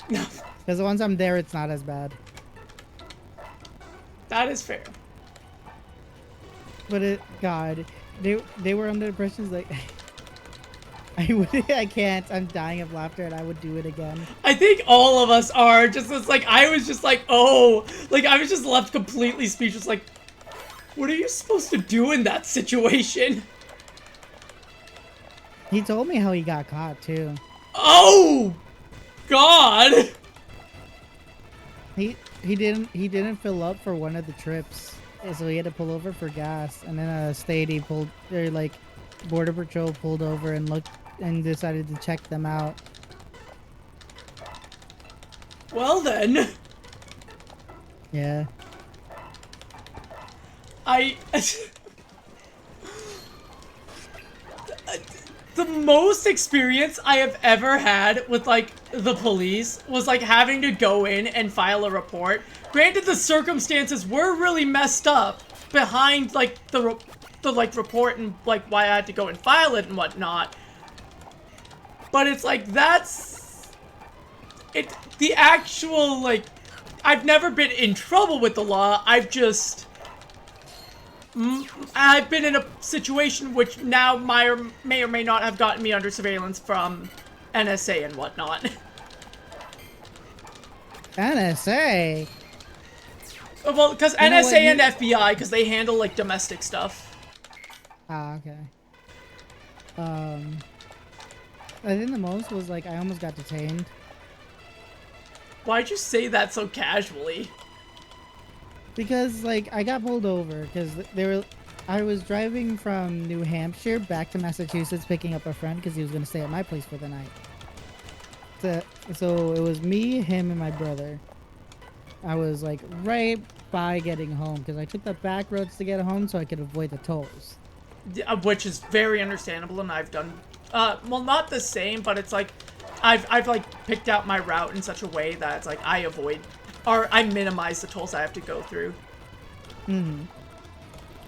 Because once I'm there, it's not as bad. That is fair. But God, they were under the impression like I can't. I'm dying of laughter, and I would do it again. I think all of us are. Just it's like I was just like, oh, like I was just left completely speechless. Like, what are you supposed to do in that situation? He told me how he got caught too. Oh! God! He didn't fill up for one of the trips, so he had to pull over for gas. And then Border Patrol pulled over and looked and decided to check them out. Well then. Yeah. The most experience I have ever had with, like, the police was, like, having to go in and file a report. Granted, the circumstances were really messed up behind, like, the report and, like, why I had to go and file it and whatnot. But it's, like, the actual, like, I've never been in trouble with the law. I've been in a situation which now may or may not have gotten me under surveillance from NSA and whatnot. NSA? Well, because NSA and FBI, because they handle, like, domestic stuff. Ah, okay. I think the most was, like, I almost got detained. Why'd you say that so casually? Because, like, I got pulled over because I was driving from New Hampshire back to Massachusetts picking up a friend because he was going to stay at my place for the night. So it was me, him, and my brother. I was, like, right by getting home because I took the back roads to get home so I could avoid the tolls. Yeah, which is very understandable, and I've done, well, not the same, but it's like, I've like, picked out my route in such a way that it's like, I minimize the tolls I have to go through.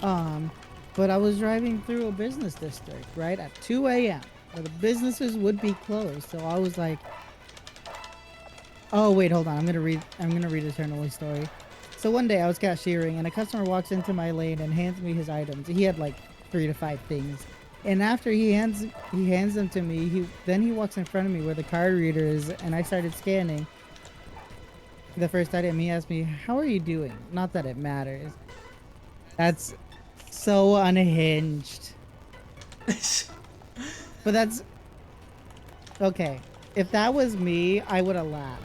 But I was driving through a business district, right, at 2 a.m. where the businesses would be closed, so I was like, oh, wait, hold on, I'm gonna read Eternally story. So one day I was cashiering, and a customer walks into my lane and hands me his items. He had, like, 3 to 5 things. And after he hands them to me, he walks in front of me where the card reader is, and I started scanning the first item. He asked me, "How are you doing?" Not that it matters. That's so unhinged. But that's okay. If that was me, I would have laughed.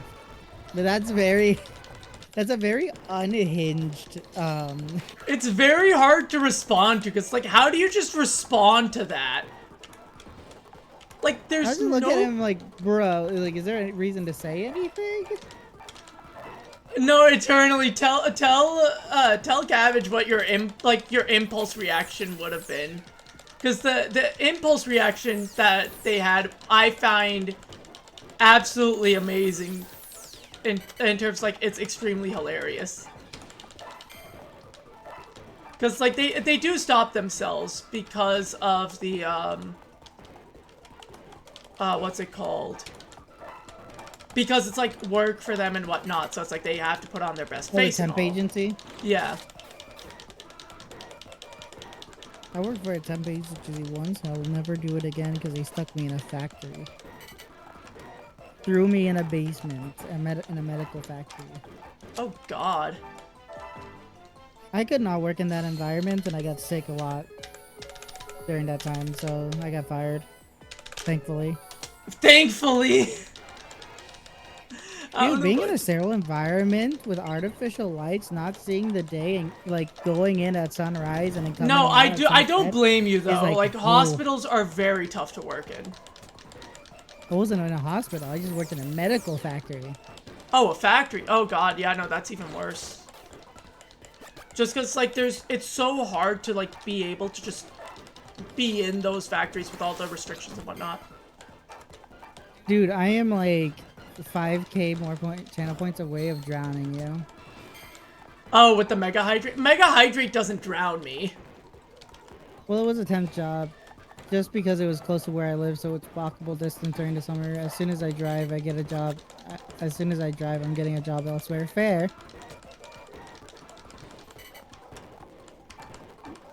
But that's a very unhinged, It's very hard to respond to, because, like, how do you just respond to that? Like, there's I just look at him like, bro, like, is there any reason to say anything? No, Eternally, tell Cabbage what your impulse reaction would have been. Because the impulse reaction that they had, I find absolutely amazing. In terms, like, it's extremely hilarious. Because, like, they do stop themselves because of the, what's it called? Because it's, like, work for them and whatnot, so it's like they have to put on their best face and all. Temp agency? Yeah. I worked for a temp agency once, and I will never do it again because they stuck me in a factory. Threw me in a basement, in a medical factory. Oh, God. I could not work in that environment, and I got sick a lot during that time, so I got fired. Thankfully. Thankfully! Dude, being in a sterile environment with artificial lights, not seeing the day, and, like, going in at sunrise and then coming No, out I at don't blame you, though. like, Like, hospitals are very tough to work in. I wasn't in a hospital. I just worked in a medical factory. Oh, a factory. Oh, God. Yeah, no, that's even worse. Just because, like, it's so hard to, like, be able to just be in those factories with all the restrictions and whatnot. Dude, I am, like, 5k more channel points away of drowning you. Oh, with the Mega Hydrate? Mega Hydrate doesn't drown me. Well, it was a temp job. Just because it was close to where I live, so it's walkable distance during the summer. As soon as I drive, I get a job. As soon as I drive, I'm getting a job elsewhere. Fair.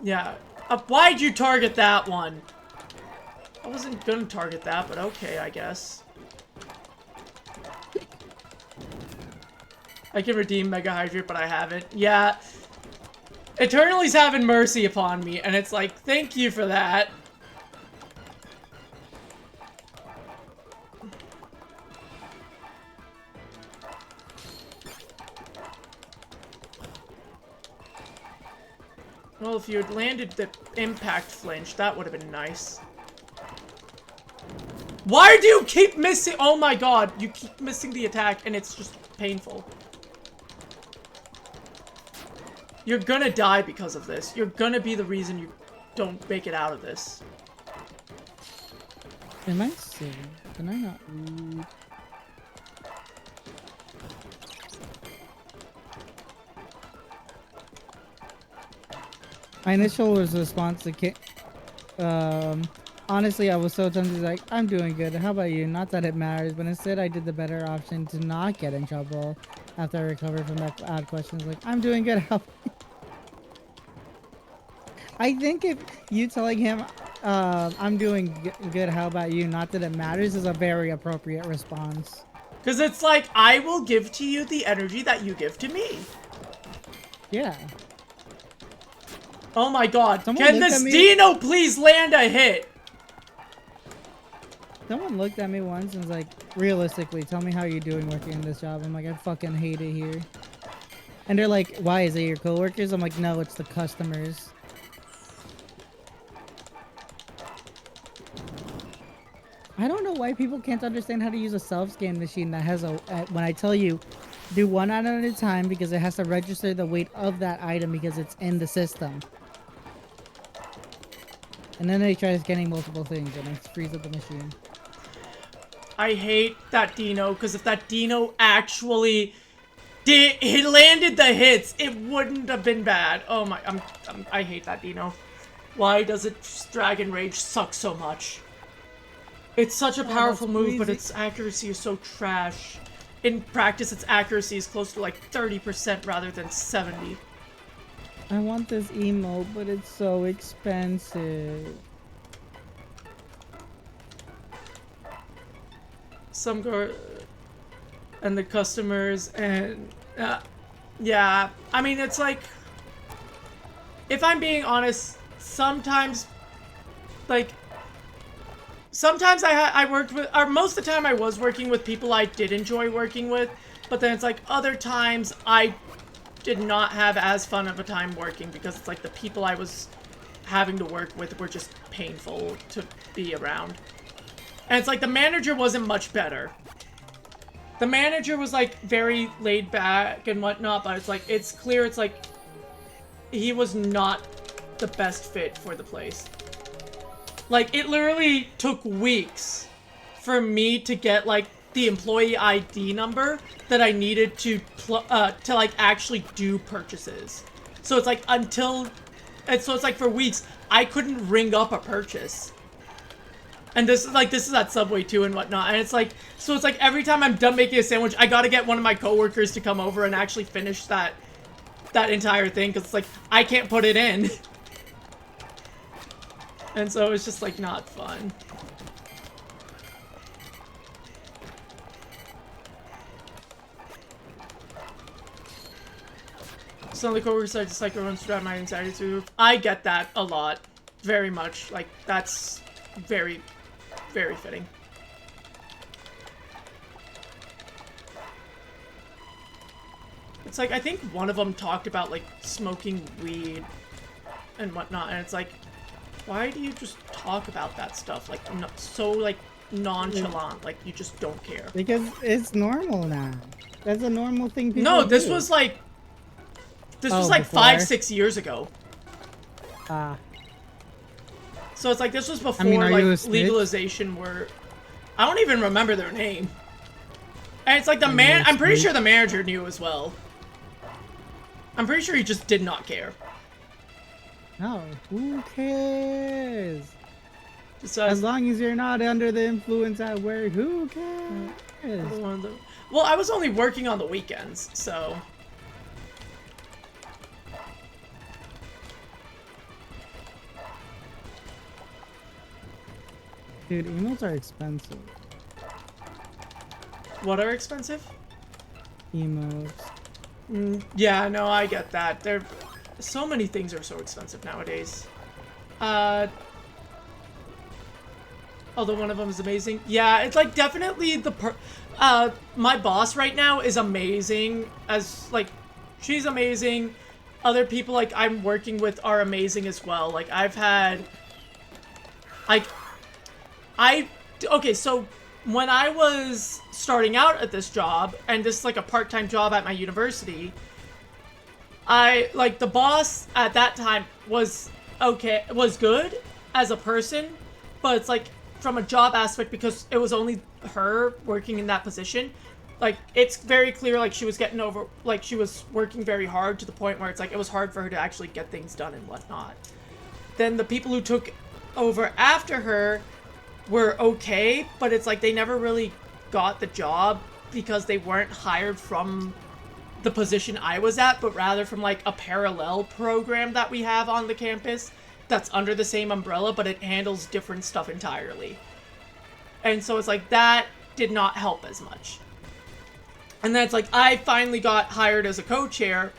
Yeah. Why'd you target that one? I wasn't gonna target that, but okay, I guess. I can redeem Mega Hydrate, but I haven't. Yeah. Eternally's having mercy upon me, and it's like, thank you for that. Well, if you had landed the impact flinch, that would have been nice. Why do you keep missing? Oh my god, you keep missing the attack and it's just painful. You're gonna die because of this. You're gonna be the reason you don't make it out of this. Am I silly? Can I not read? My initial response to honestly, I was so tempted, like, I'm doing good. How about you? Not that it matters, but instead I did the better option to not get in trouble after I recovered from that odd questions. Like, I'm doing good. How I think if you telling him, I'm doing good, how about you? Not that it matters is a very appropriate response. Because it's like, I will give to you the energy that you give to me. Yeah. Oh my god. Someone Can looked this at me- Dino please land a hit? Someone looked at me once and was like, realistically, tell me how you're doing working in this job. I'm like, I fucking hate it here. And they're like, why? Is it your coworkers? I'm like, no, it's the customers. I don't know why people can't understand how to use a self-scan machine that has a, when I tell you, do one item at a time because it has to register the weight of that item because it's in the system. And then they try scanning multiple things and it frees up the machine. I hate that Dino, because if that Dino actually he landed the hits, it wouldn't have been bad. Oh my, I hate that Dino. Why does it Dragon Rage suck so much? It's such a powerful move, but its accuracy is so trash. In practice, its accuracy is close to like 30% rather than 70. I want this emote, but it's so expensive. Some girl and the customers and yeah, I mean, it's like, if I'm being honest, sometimes I worked with, or most of the time I was working with people I did enjoy working with, but then it's like other times I did not have as fun of a time working because it's like the people I was having to work with were just painful to be around. And it's like the manager wasn't much better. The manager was like very laid back and whatnot, but it's like, it's clear it's like he was not the best fit for the place. Like, it literally took weeks for me to get like the employee ID number that I needed to like actually do purchases. So it's like so it's like for weeks I couldn't ring up a purchase. And this is at Subway too and whatnot. And it's like, so it's like every time I'm done making a sandwich, I gotta get one of my coworkers to come over and actually finish that entire thing, because it's like, I can't put it in. And so it's just like not fun. Some of the coworkers I just like everyone's drive my anxiety through the roof. I get that a lot. Very much. Like, that's very, very fitting. It's like, I think one of them talked about, like, smoking weed and whatnot, and it's like, why do you just talk about that stuff? Like, so, like, nonchalant. Like, you just don't care. Because it's normal now. That's a normal thing people No, this do. was like... This was Oh, like before? 5-6 years ago. Ah. So it's like, this was before, I mean, are you a like, snitch? legalization were... I don't even remember their name. And it's like the Are you man... a I'm pretty snitch? sure the manager knew as well. I'm pretty sure he just did not care. No, who cares? So, As long as you're not under the influence at work, who cares? well, I was only working on the weekends, so... Dude, emotes are expensive. What are expensive? Emotes. Yeah, no, I get that. So many things are so expensive nowadays. Although one of them is amazing. Yeah, it's like definitely my boss right now is amazing. She's amazing. other people, like, I'm working with are amazing as well. Like, I've had... Like, okay, so when I was starting out at this job, and this is, like, a part-time job at my university, the boss at that time was good as a person, but it's, like, from a job aspect, because it was only her working in that position, like, it's very clear, like, she was getting over, like, she was working very hard to the point where it's, like, it was hard for her to actually get things done and whatnot. Then the people who took over after her were okay, but it's, like, they never really got the job because they weren't hired from the position I was at, but rather from, like, a parallel program that we have on the campus that's under the same umbrella, but it handles different stuff entirely. And so it's like, that did not help as much. And then it's like, I finally got hired as a co-chair,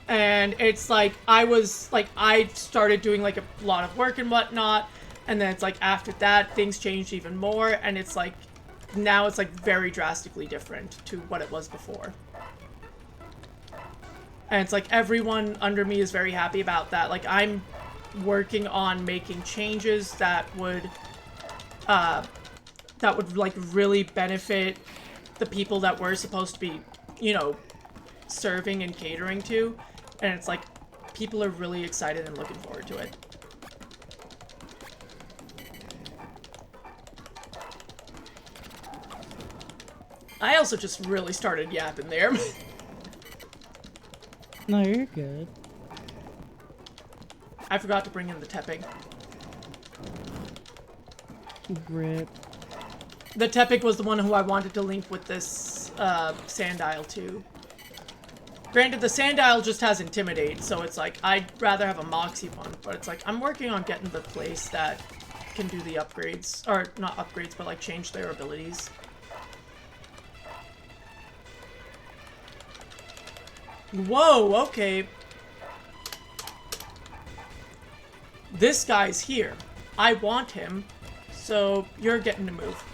and it's like, I started doing, like, a lot of work and whatnot, and then it's like, after that, things changed even more, and it's like, now it's, like, very drastically different to what it was before. And it's like, everyone under me is very happy about that. Like, I'm working on making changes that would, like, really benefit the people that we're supposed to be, you know, serving and catering to. And it's like, people are really excited and looking forward to it. I also just really started yapping there. No, you're good. I forgot to bring in the tepping. Grip. The Tepic was the one who I wanted to link with this Sandile too. Granted, the Sandile just has Intimidate, so it's like, I'd rather have a Moxie one, but it's like, I'm working on getting the place that can do the upgrades. Or, not upgrades, but like change their abilities. Whoa, okay. This guy's here. I want him, so you're getting to move.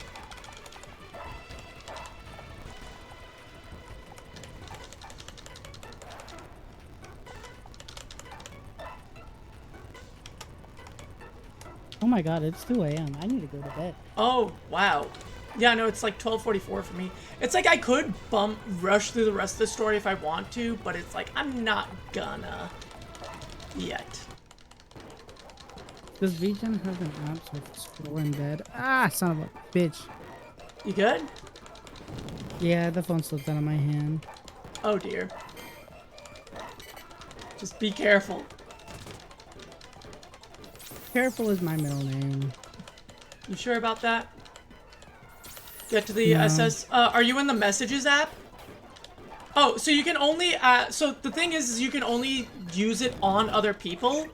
Oh my god, it's 2 a.m. I need to go to bed. Oh, wow. Yeah, no, it's like 12:44 for me. It's like I could rush through the rest of the story if I want to, but it's like, I'm not gonna yet. Does VGen have an app so it's scroll in bed? Ah, son of a bitch. You good? Yeah, the phone slipped out of my hand. Oh dear. Just be careful. Careful is my middle name. You sure about that? Get to the No. SS. Are you in the Messages app? Oh, so you can only, so the thing is you can only use it on other people,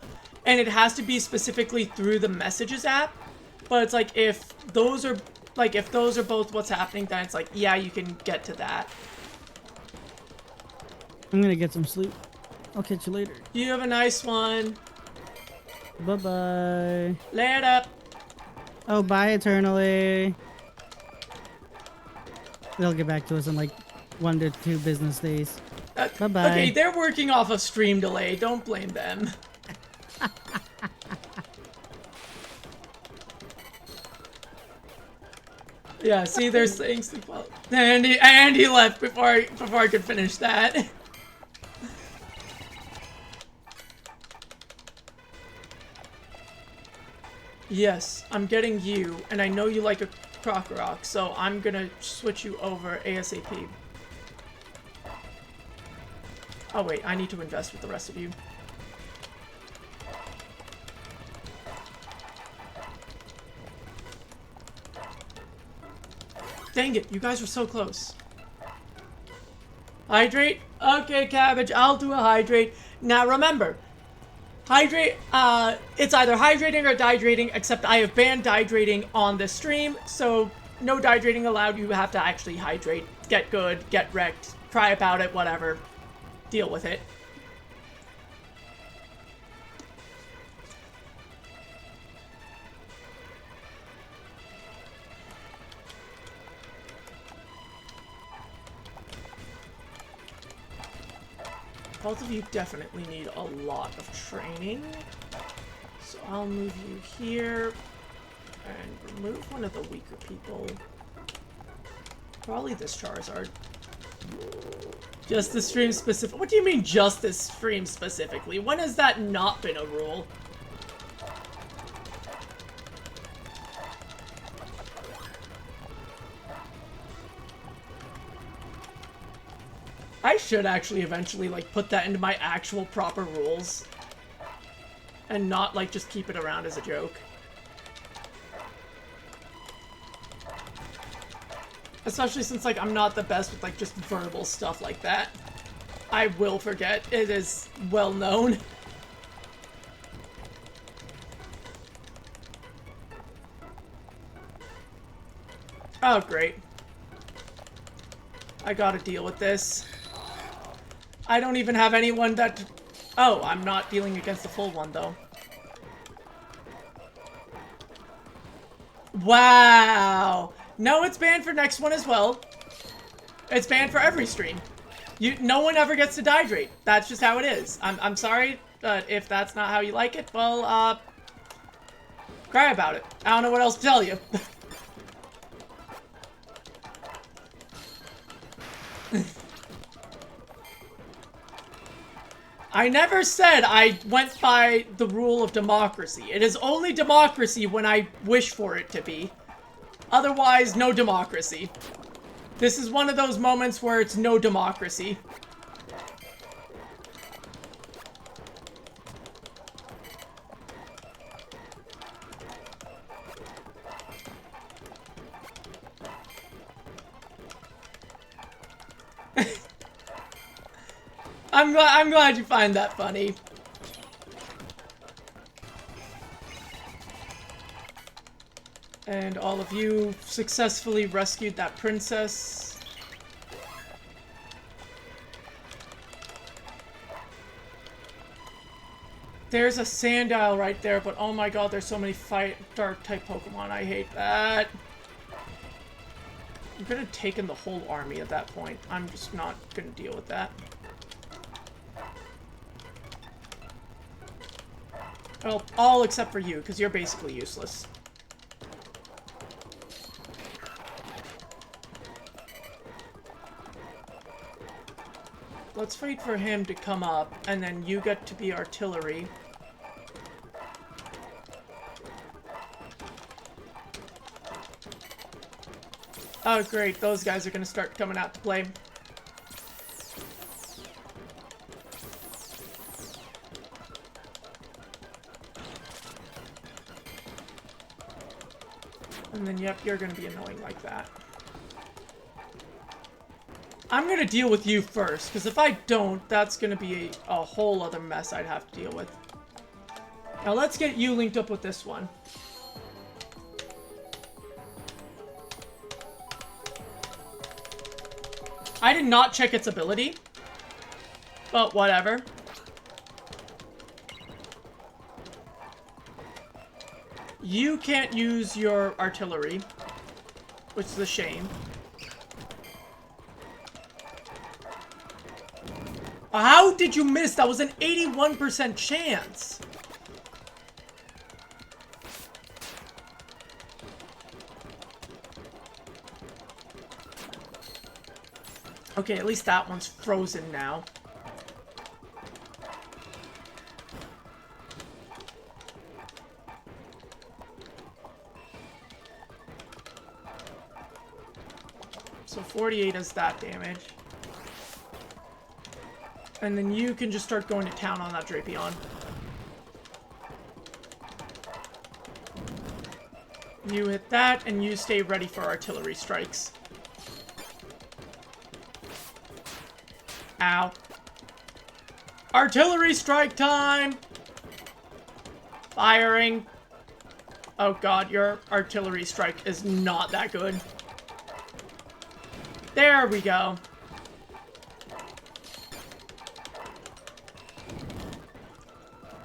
and it has to be specifically through the Messages app. But it's like, if those are both what's happening, then it's like, yeah, you can get to that. I'm gonna get some sleep. I'll catch you later. You have a nice one. Bye-bye. Later. Oh, bye, Eternally. They'll get back to us in like 1 to 2 business days. Bye-bye. Okay, they're working off of stream delay. Don't blame them. Yeah, see, there's things to follow. And he left before I could finish that. Yes, I'm getting you, and I know you like a Crocorock, so I'm gonna switch you over ASAP. Oh wait, I need to invest with the rest of you. Dang it, you guys were so close. Hydrate? Okay, Cabbage, I'll do a hydrate. Now remember, hydrate, it's either hydrating or dehydrating, except I have banned dehydrating on this stream, so no dehydrating allowed. You have to actually hydrate. Get good, get wrecked, cry about it, whatever. Deal with it. Both of you definitely need a lot of training. So I'll move you here and remove one of the weaker people. Probably this Charizard. Just the stream specific. What do you mean just this stream specifically? When has that not been a rule? I should actually eventually, like, put that into my actual proper rules. And not, like, just keep it around as a joke. Especially since, like, I'm not the best with, like, just verbal stuff like that. I will forget. It is well known. Oh, great. I gotta deal with this. I don't even have anyone that... Oh, I'm not dealing against the full one, though. Wow! No, it's banned for next one as well. It's banned for every stream. No one ever gets to dehydrate. That's just how it is. I'm sorry, if that's not how you like it. Well, cry about it. I don't know what else to tell you. I never said I went by the rule of democracy. It is only democracy when I wish for it to be. Otherwise, no democracy. This is one of those moments where it's no democracy. I'm glad you find that funny. And all of you successfully rescued that princess. There's a Sandile right there, but oh my god, there's so many dark type Pokemon. I hate that. I'm gonna take in the whole army at that point. I'm just not gonna deal with that. Well, all except for you, because you're basically useless. Let's wait for him to come up, and then you get to be artillery. Oh great, those guys are gonna start coming out to play. And then, yep, you're gonna be annoying like that. I'm gonna deal with you first, because if I don't, that's gonna be a whole other mess I'd have to deal with. Now let's get you linked up with this one. I did not check its ability, but whatever. You can't use your artillery, which is a shame. How did you miss? That was an 81% chance. Okay, at least that one's frozen now. So 48 is that damage. And then you can just start going to town on that Drapion. You hit that, and you stay ready for artillery strikes. Ow. Artillery strike time! Firing. Oh god, your artillery strike is not that good. There we go.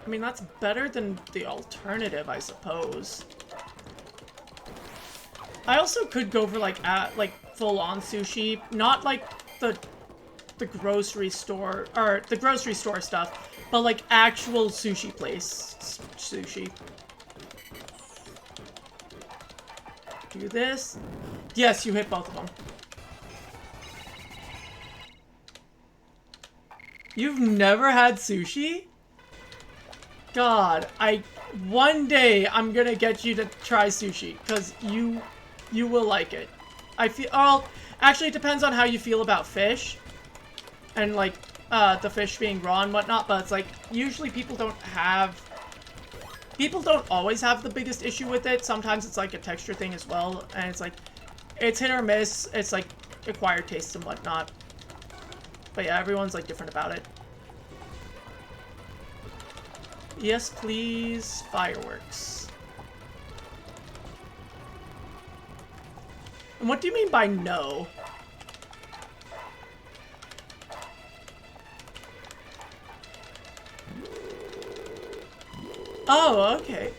I mean, that's better than the alternative, I suppose. I also could go for, like, full-on sushi. Not, like, the the grocery store, or the grocery store stuff, but like actual sushi place sushi. Do this. Yes, you hit both of them. You've never had sushi? God, one day I'm gonna get you to try sushi, because you will like it. I feel, well, actually it depends on how you feel about fish, and like, the fish being raw and whatnot, but it's like, usually people don't always have the biggest issue with it. Sometimes it's like a texture thing as well, and it's like, it's hit or miss, it's like, acquired tastes and whatnot. But yeah, everyone's like different about it. Yes, please. Fireworks. And what do you mean by no? Oh, okay.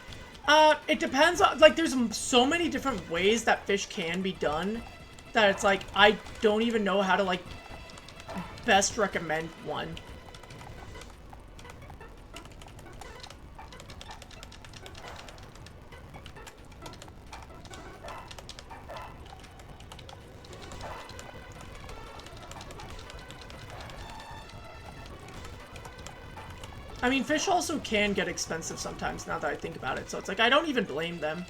It depends on, like, there's so many different ways that fish can be done that it's like, I don't even know how to, like, best recommend one. I mean, fish also can get expensive sometimes, now that I think about it, so it's like, I don't even blame them.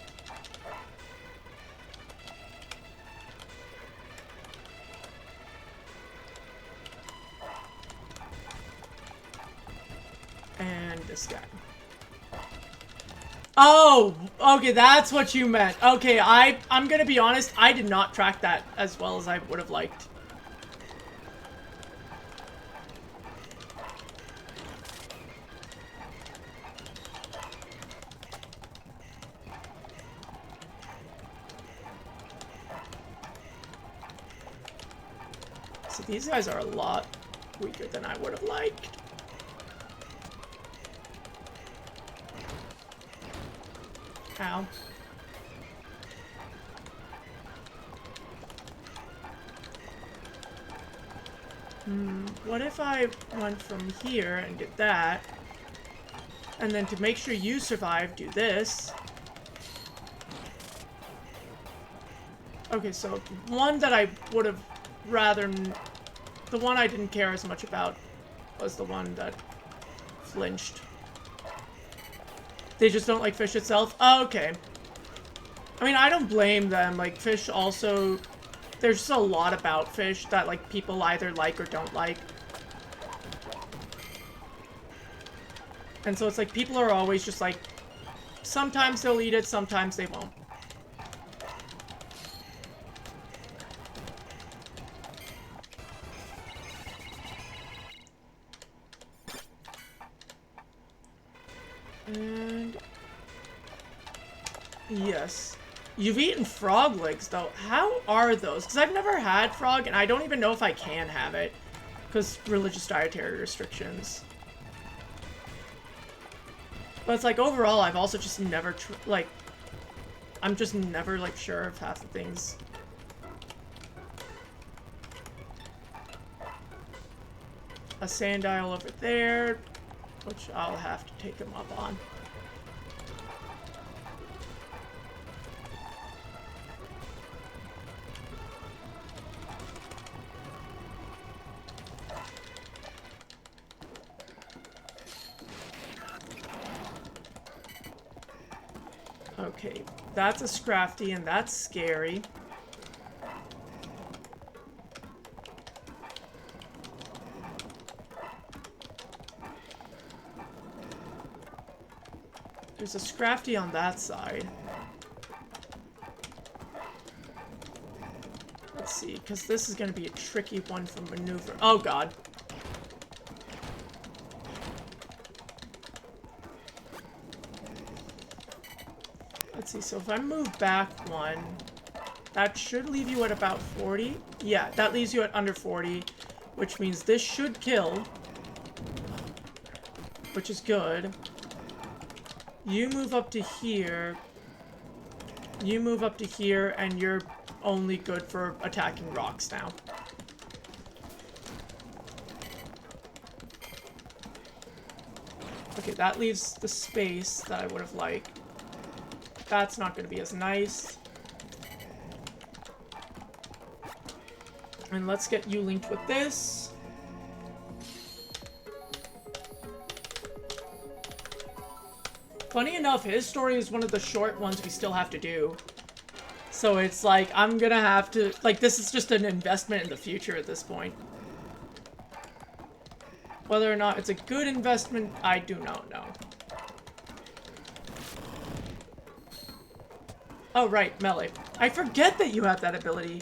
And this guy. Oh, okay, that's what you meant. Okay, I'm gonna be honest, I did not track that as well as I would have liked. So these guys are a lot weaker than I would have liked. Ow. What if I went from here and did that? And then to make sure you survive, do this. Okay, so one that I would have rather... The one I didn't care as much about was the one that flinched. They just don't like fish itself? Oh, okay. I mean, I don't blame them. Like, fish also... There's just a lot about fish that, like, people either like or don't like. And so it's like, people are always just like... Sometimes they'll eat it, sometimes they won't. And... Yes. You've eaten frog legs, though. How are those? Because I've never had frog, and I don't even know if I can have it. Because religious dietary restrictions. But it's like, overall, I've also just never, like... I'm just never, like, sure of half the things. A sandile over there, which I'll have to take him up on. Okay, that's a Scrafty, and that's scary. There's a Scrafty on that side. Let's see, because this is going to be a tricky one for maneuver. Oh, God. Let's see, so if I move back one, that should leave you at about 40. Yeah, that leaves you at under 40, which means this should kill, which is good. You move up to here. You move up to here, and you're only good for attacking rocks now. Okay, that leaves the space that I would have liked. That's not going to be as nice. And let's get you linked with this. Funny enough, his story is one of the short ones we still have to do. So it's like, I'm gonna have to... Like, this is just an investment in the future at this point. Whether or not it's a good investment, I do not know. Oh, right, melee. I forget that you have that ability.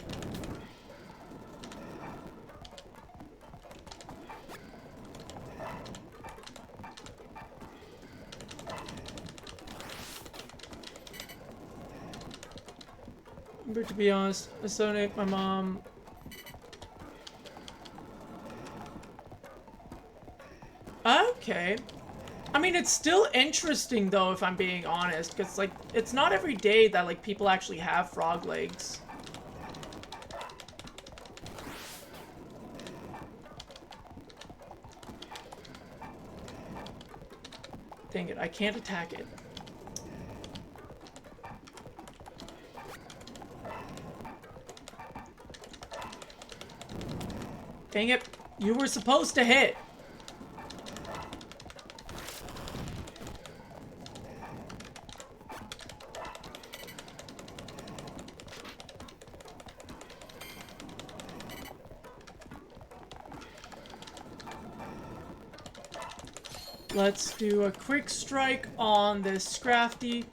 But to be honest, I donate my mom. Okay. I mean, it's still interesting, though, if I'm being honest, because, like, it's not every day that, like, people actually have frog legs. Dang it, I can't attack it. Dang it, you were supposed to hit. Let's do a quick strike on this Scrafty.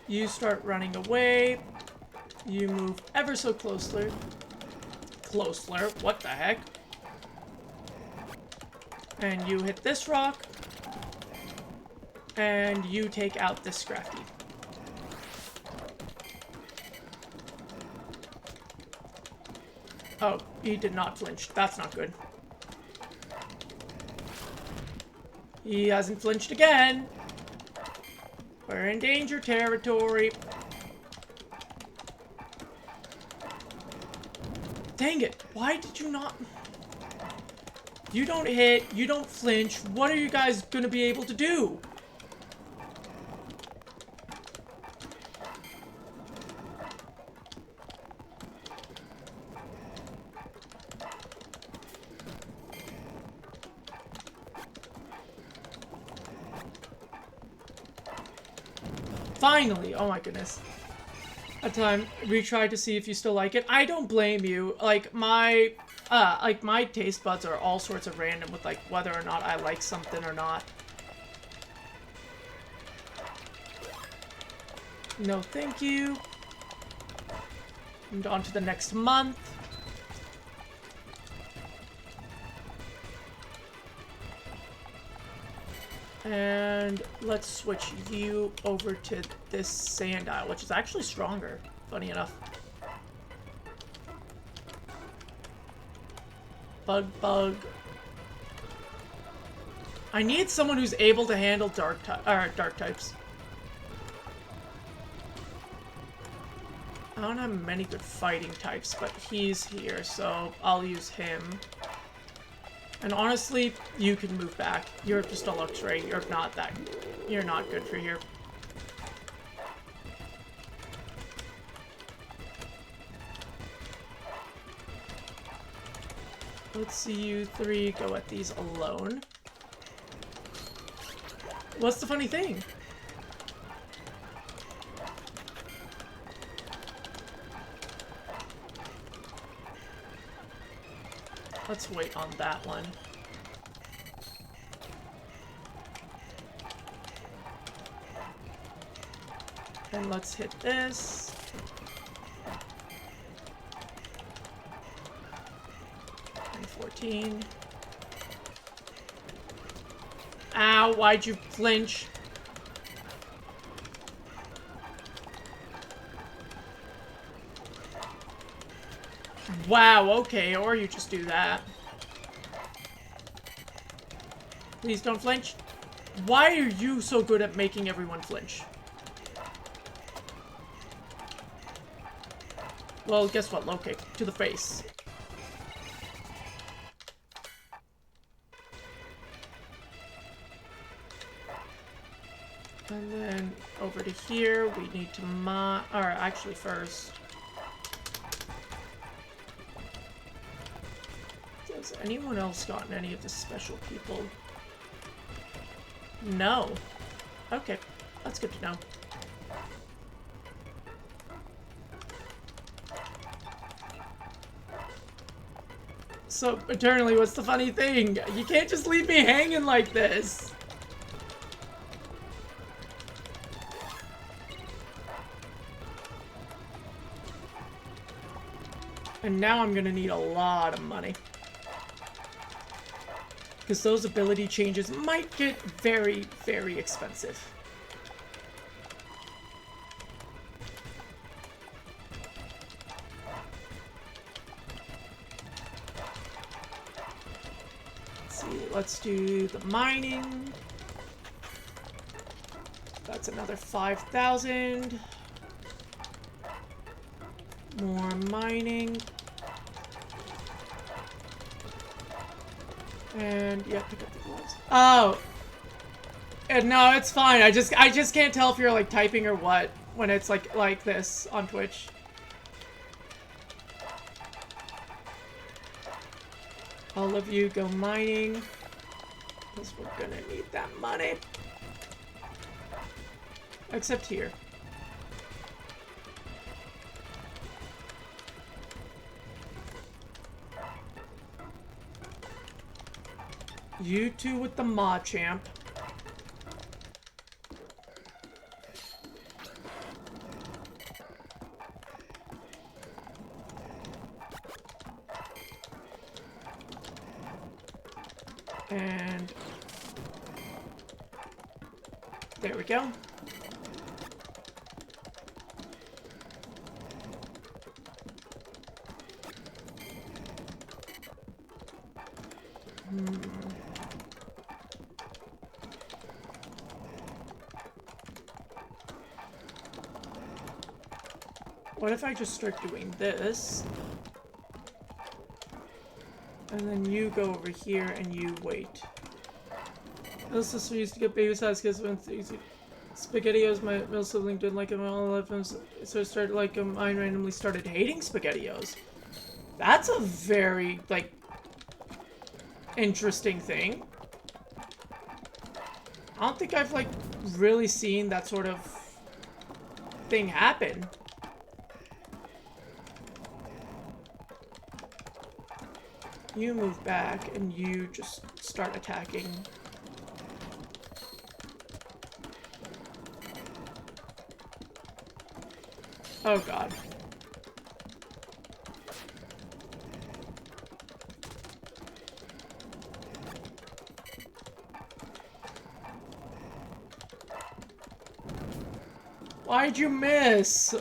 You start running away. You move ever so closely. Closer, what the heck? And you hit this rock. And you take out this Scrafty. Oh, he did not flinch. That's not good. He hasn't flinched again. We're in danger territory. Dang it. Why did you not... You don't hit. You don't flinch. What are you guys gonna be able to do? Finally! Oh my goodness. A time, retry to see if you still like it. I don't blame you. Like, my taste buds are all sorts of random with, like, whether or not I like something or not. No thank you. And on to the next month. And let's switch you over to this Sandile, which is actually stronger, funny enough. Bug. I need someone who's able to handle dark types. I don't have many good fighting types, but he's here, so I'll use him. And honestly, you can move back. You're just a luxury. You're not good for here. Let's see you three go at these alone. What's the funny thing? Let's wait on that one. And let's hit this. And 14. Ow, why'd you flinch? Wow, okay, or you just do that. Please don't flinch. Why are you so good at making everyone flinch? Well, guess what? Low kick to the face. And then over to here, we need to mine, or actually first. Has anyone else gotten any of the special people? No. Okay, that's good to know. So, Eternally, what's the funny thing? You can't just leave me hanging like this. And now I'm gonna need a lot of money. Because those ability changes might get very, very expensive. Let's see, let's do the mining. That's another 5,000. More mining. And yeah, pick up the gloves. Oh, and no, it's fine. I just can't tell if you're like typing or what when it's like this on Twitch. All of you go mining, because we're gonna need that money. Except here. You two with the Machamp. And there we go. What if I just start doing this? And then you go over here and you wait. My sister used to get baby size kids when SpaghettiOs. My middle sibling didn't like them all of them, so I started like them. I randomly started hating SpaghettiOs. That's a very, like, interesting thing. I don't think I've, like, really seen that sort of thing happen. You move back and you just start attacking. Oh god. Why'd you miss?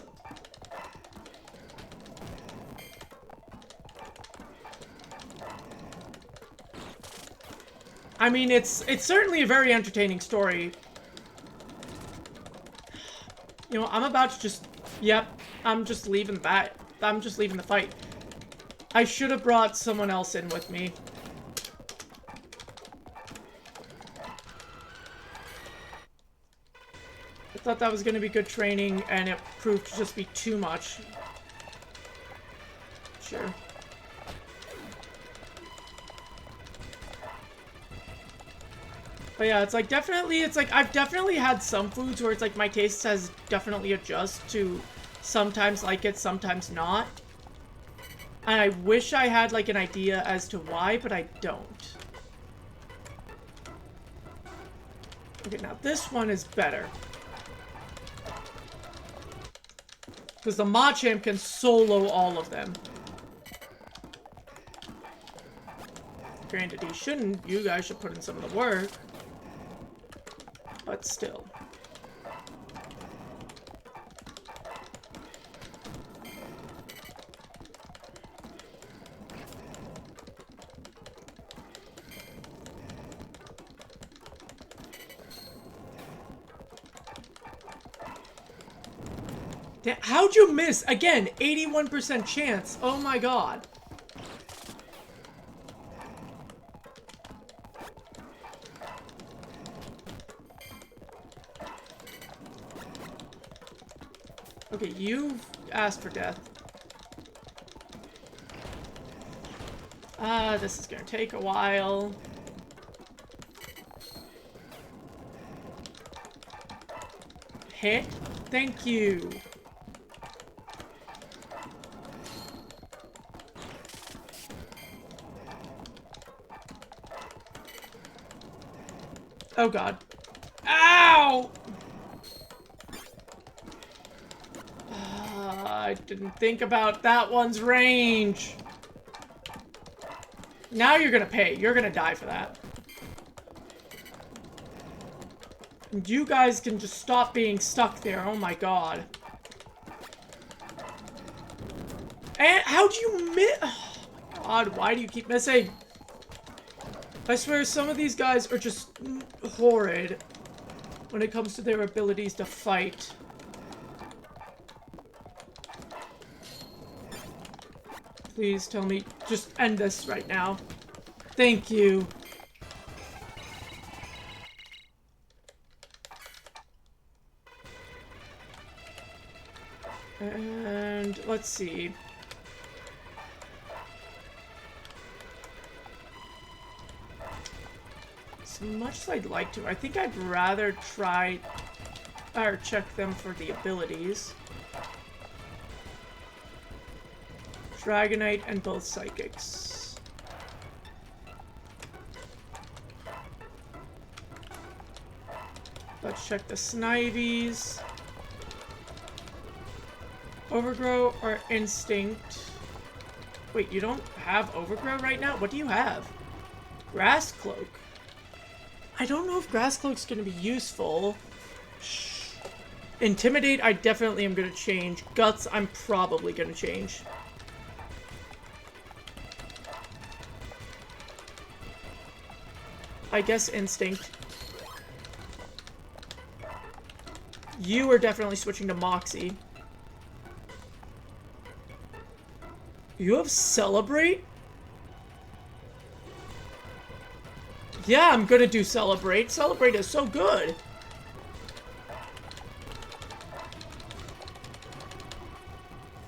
I mean, it's certainly a very entertaining story. You know, I'm about to just... Yep, I'm just leaving that. I'm just leaving the fight. I should have brought someone else in with me. I thought that was going to be good training, and it proved to just be too much. Sure. But yeah, it's like definitely, it's like I've definitely had some foods where it's like my taste has definitely adjust to sometimes like it, sometimes not. And I wish I had like an idea as to why, but I don't. Okay, now this one is better. Because the Machamp can solo all of them. Granted, he shouldn't. You guys should put in some of the work. But still. How'd you miss? Again, 81% chance. Oh my god. Okay, you asked for death. This is gonna take a while. Hit? Thank you. Oh god. Ow! I didn't think about that one's range. Now you're gonna pay. You're gonna die for that. And you guys can just stop being stuck there. Oh my god. And how'd you miss? Oh my god, why do you keep missing? I swear some of these guys are just horrid when it comes to their abilities to fight. Please tell me, just end this right now. Thank you. And let's see. As much as I'd like to, I think I'd rather try or check them for the abilities. Dragonite and both Psychics. Let's check the Snivies. Overgrow or Instinct. Wait, you don't have Overgrow right now? What do you have? Grass Cloak. I don't know if Grass Cloak's gonna be useful. Intimidate, I definitely am gonna change. Guts, I'm probably gonna change. I guess Instinct. You are definitely switching to Moxie. You have Celebrate? Yeah, I'm gonna do Celebrate. Celebrate is so good.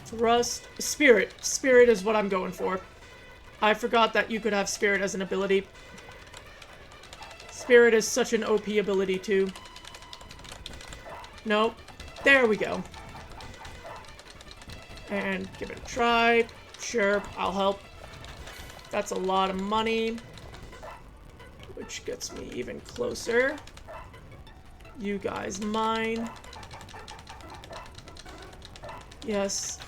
Thrust. Spirit. Spirit is what I'm going for. I forgot that you could have Spirit as an ability. Spirit is such an OP ability, too. Nope. There we go. And give it a try. Sure, I'll help. That's a lot of money. Which gets me even closer. You guys mine. Yes.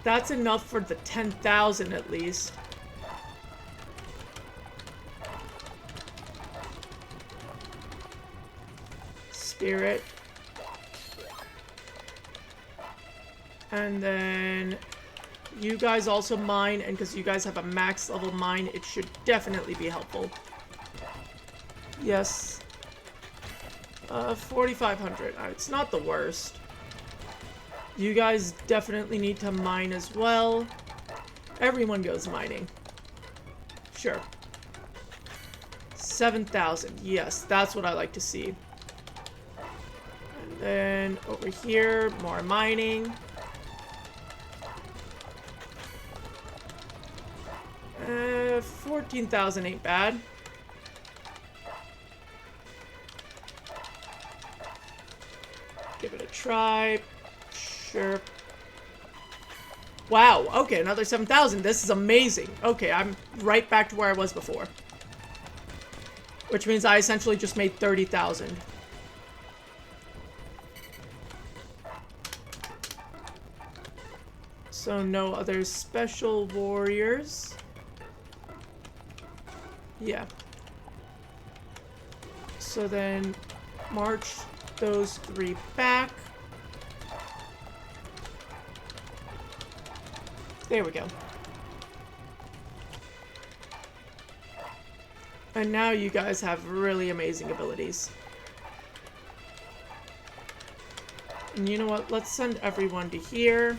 That's enough for the 10,000 at least. Spirit. And then you guys also mine, and because you guys have a max level mine, it should definitely be helpful. Yes. 4,500. It's not the worst. You guys definitely need to mine as well. Everyone goes mining. Sure. 7,000. Yes, that's what I like to see. And then over here, more mining. 14,000 ain't bad. Give it a try. Sure. Wow, okay, another 7,000. This is amazing. Okay, I'm right back to where I was before. Which means I essentially just made 30,000. So no other special warriors. Yeah. So then march those 3 back. There we go. And now you guys have really amazing abilities. And you know what? Let's send everyone to here.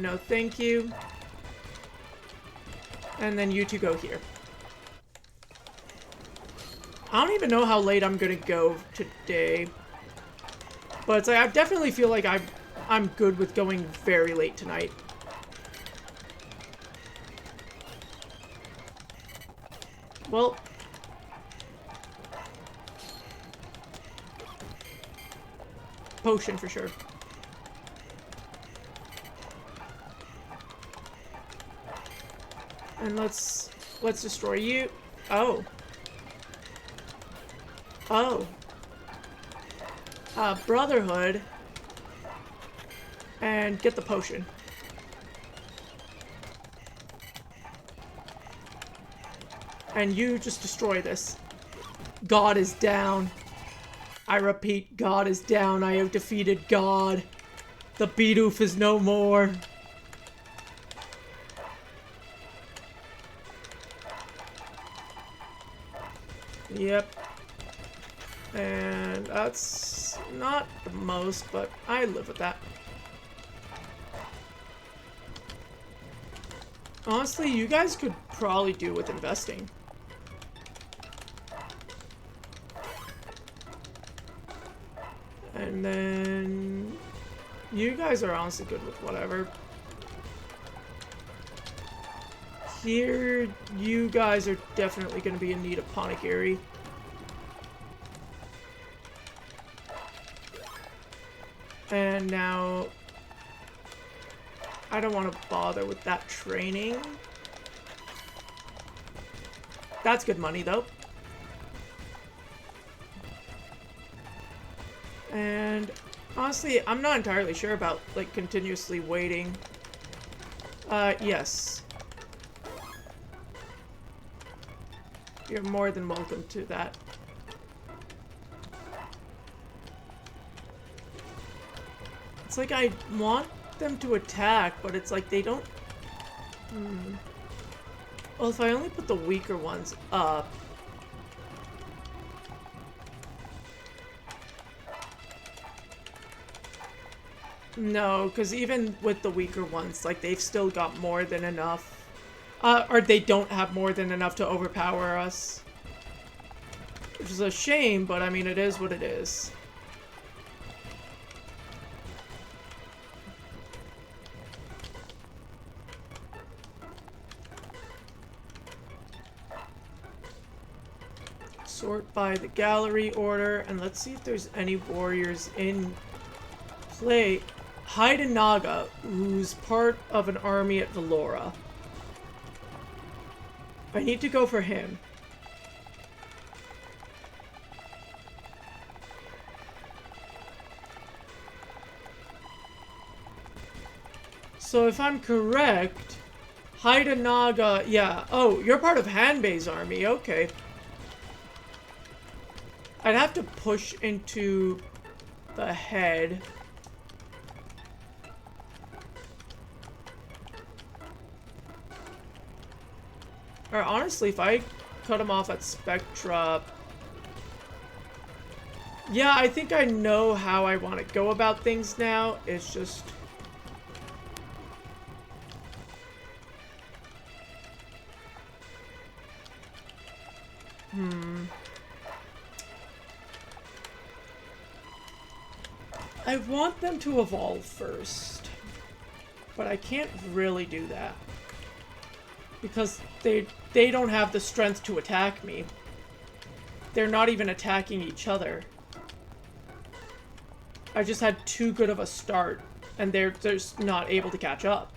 No thank you. And then you two go here. I don't even know how late I'm gonna go today. But it's like, I definitely feel like I'm good with going very late tonight. Well, potion for sure. And let's destroy you. Oh. Oh. Brotherhood. And get the potion. And you just destroy this. God is down. I repeat, God is down. I have defeated God. The Bidoof is no more. Yep. And that's not the most, but I live with that. Honestly, you guys could probably do with investing. And then you guys are honestly good with whatever. Here, you guys are definitely going to be in need of Ponegiri. And now, I don't want to bother with that training. That's good money, though. And honestly, I'm not entirely sure about, like, continuously waiting. Yes. You're more than welcome to that. It's like I want them to attack, but it's like they don't... Well, if I only put the weaker ones up... No, because even with the weaker ones, like, they've still got more than enough. Or they don't have more than enough to overpower us. Which is a shame, but I mean, it is what it is. Sort by the gallery order, and let's see if there's any warriors in play. Naga, who's part of an army at Valora. I need to go for him. So if I'm correct, Naga, yeah. Oh, you're part of Hanbei's army, okay. I'd have to push into the head. Or honestly, if I cut him off at Spectra... Yeah, I think I know how I want to go about things now. It's just... I want them to evolve first. But I can't really do that. Because they don't have the strength to attack me. They're not even attacking each other. I just had too good of a start, and they're just not able to catch up.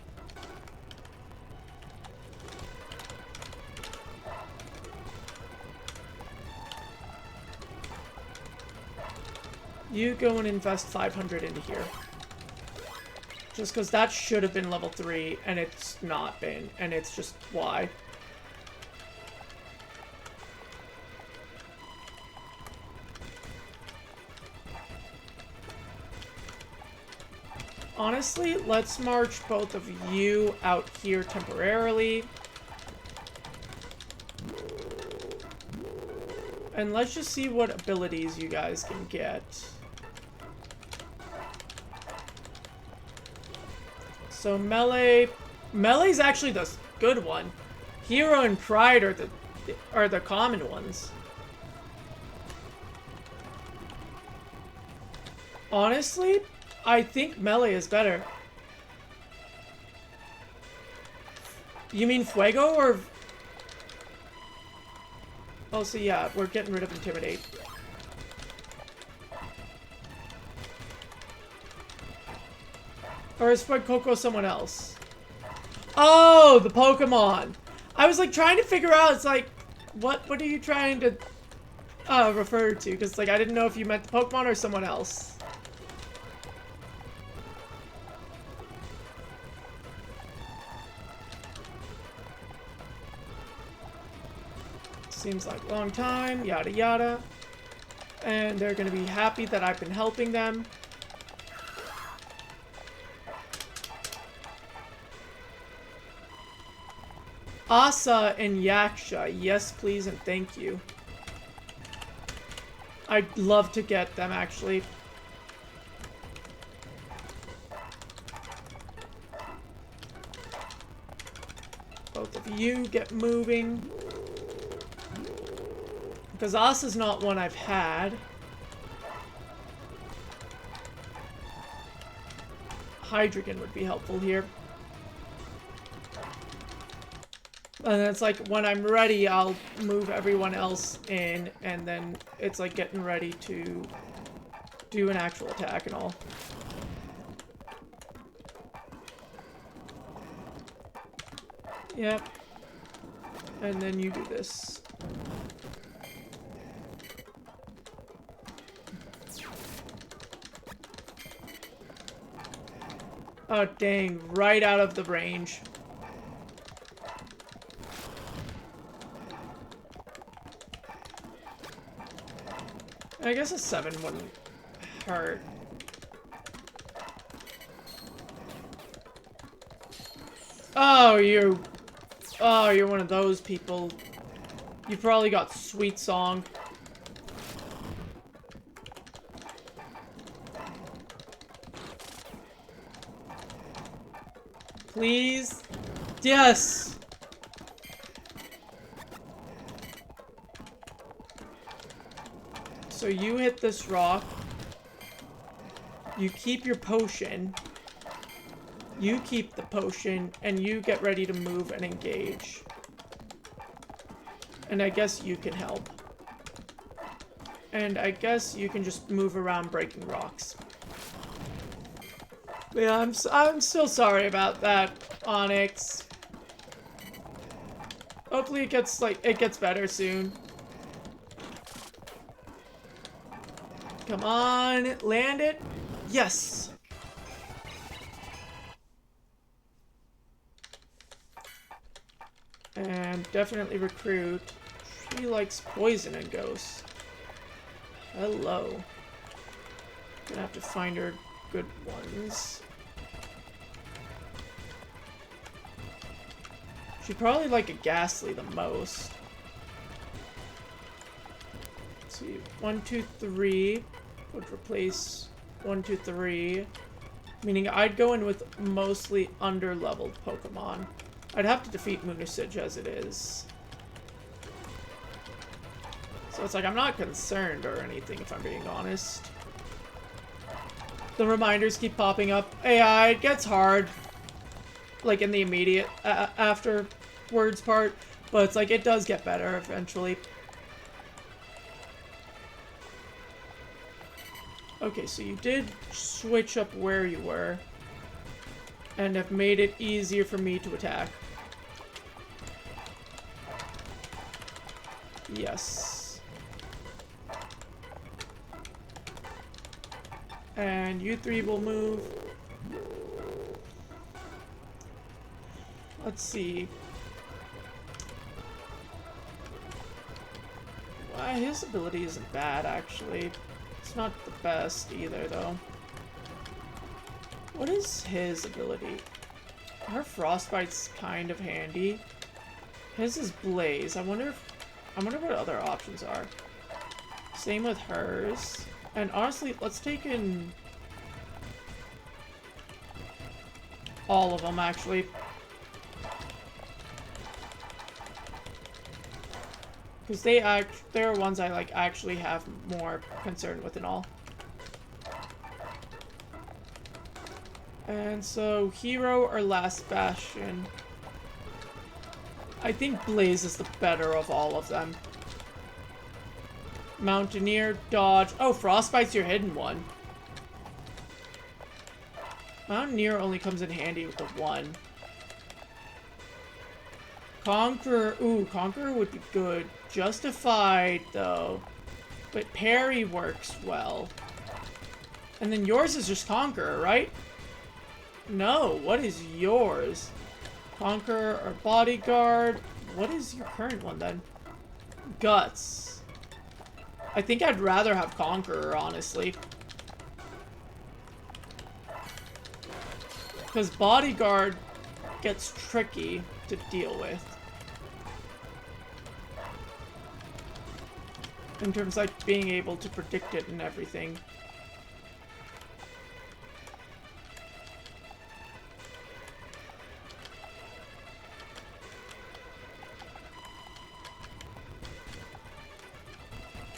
You go and invest 500 into here. Just because that should have been level 3, and it's not been, and it's just why. Honestly, let's march both of you out here temporarily. And let's just see what abilities you guys can get. So melee... Melee's actually the good one. Hero and Pride are the common ones. Honestly, I think melee is better. You mean Fuego or... Oh, so yeah, we're getting rid of Intimidate. Or is Fuecoco someone else? Oh, the Pokemon! I was like trying to figure out, it's like, what are you trying to refer to? Because like I didn't know if you meant the Pokemon or someone else. Seems like a long time, yada yada. And they're gonna be happy that I've been helping them. Asa and Yaksha, yes please and thank you. I'd love to get them actually. Both of you get moving. Because Asa's not one I've had. Hydreigon would be helpful here. And it's like, when I'm ready, I'll move everyone else in, and then it's like getting ready to do an actual attack and all. Yep. And then you do this. Oh dang, right out of the range. I guess a 7 wouldn't hurt. Oh, you're one of those people. You probably got Sweet Song. Please? Yes! So you hit this rock. You keep your potion. You keep the potion, and you get ready to move and engage. And I guess you can help. And I guess you can just move around breaking rocks. But yeah, I'm still sorry about that, Onyx. Hopefully it gets better soon. Come on, land it. Yes. And definitely recruit. She likes poison and ghosts. Hello. Gonna have to find her good ones. She'd probably like a Ghastly the most. Let's see. 1, 2, 3 would replace 1, 2, 3. Meaning I'd go in with mostly under-leveled Pokemon. I'd have to defeat Munisage as it is. So it's like, I'm not concerned or anything, if I'm being honest. The reminders keep popping up. AI, it gets hard. Like, in the immediate afterwards part. But it's like, it does get better eventually. Okay, so you did switch up where you were. And have made it easier for me to attack. Yes. And you three will move. Let's see. Well, his ability isn't bad, actually. It's not the best either, though. What is his ability? Her Frostbite's kind of handy. His is Blaze. I wonder what other options are. Same with hers. And honestly, let's take in all of them, actually. Because they're ones I like actually have more concern with and all. And so, hero or last bastion? I think Blaze is the better of all of them. Mountaineer, dodge. Oh, Frostbite's your hidden one. Mountaineer only comes in handy with the one. Conqueror. Ooh, Conqueror would be good. Justified, though. But parry works well. And then yours is just Conqueror, right? No, what is yours? Conqueror or Bodyguard? What is your current one, then? Guts. I think I'd rather have Conqueror, honestly. Because Bodyguard gets tricky to deal with. In terms of, like, being able to predict it and everything.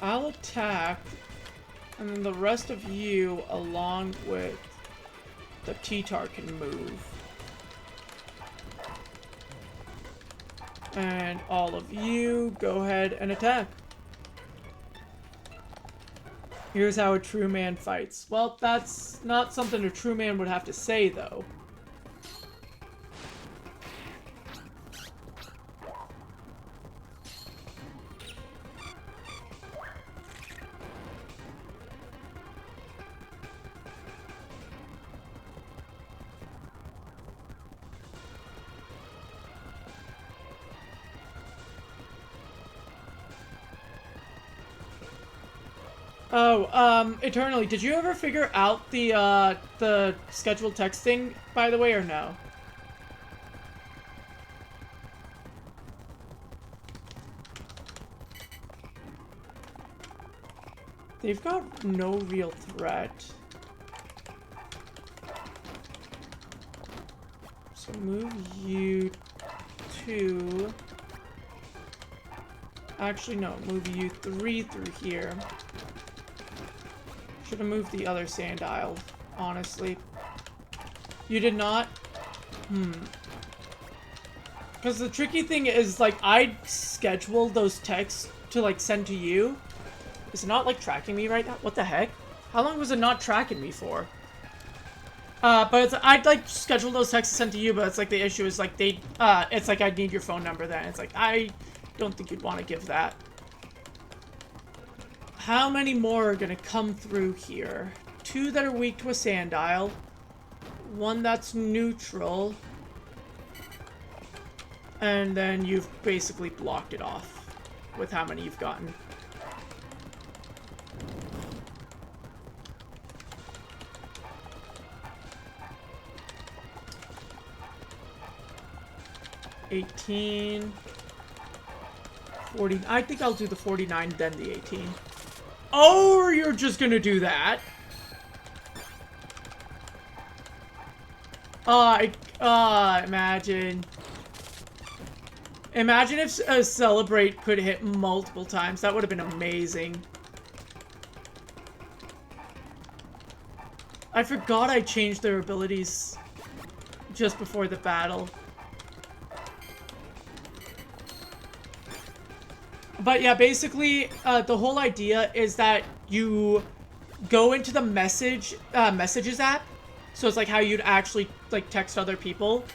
I'll attack, and then the rest of you, along with the T-Tar, can move. And all of you, go ahead and attack. Here's how a true man fights. Well, that's not something a true man would have to say, though. Oh, Eternally, did you ever figure out the scheduled texting, by the way, or no? They've got no real threat. So move you to... Actually, no, move you 3 through here. Should have moved the other sand isle, honestly. You did not? Because the tricky thing is, like, I scheduled those texts to, like, send to you. Is it not, like, tracking me right now? What the heck? How long was it not tracking me for? But it's, I'd, like, schedule those texts to send to you, but it's, like, the issue is, like, they, it's, like, I'd need your phone number then. It's, like, I don't think you'd want to give that. How many more are gonna come through here? 2 that are weak to a sand isle. 1 that's neutral. And then you've basically blocked it off with how many you've gotten. $18. 40. I think I'll do the 49, then the 18. Oh, you're just gonna do that? Imagine. Imagine if a Celebrate could hit multiple times. That would have been amazing. I forgot I changed their abilities just before the battle. But yeah, basically, the whole idea is that you go into the messages app. So it's like how you'd actually, like, text other people.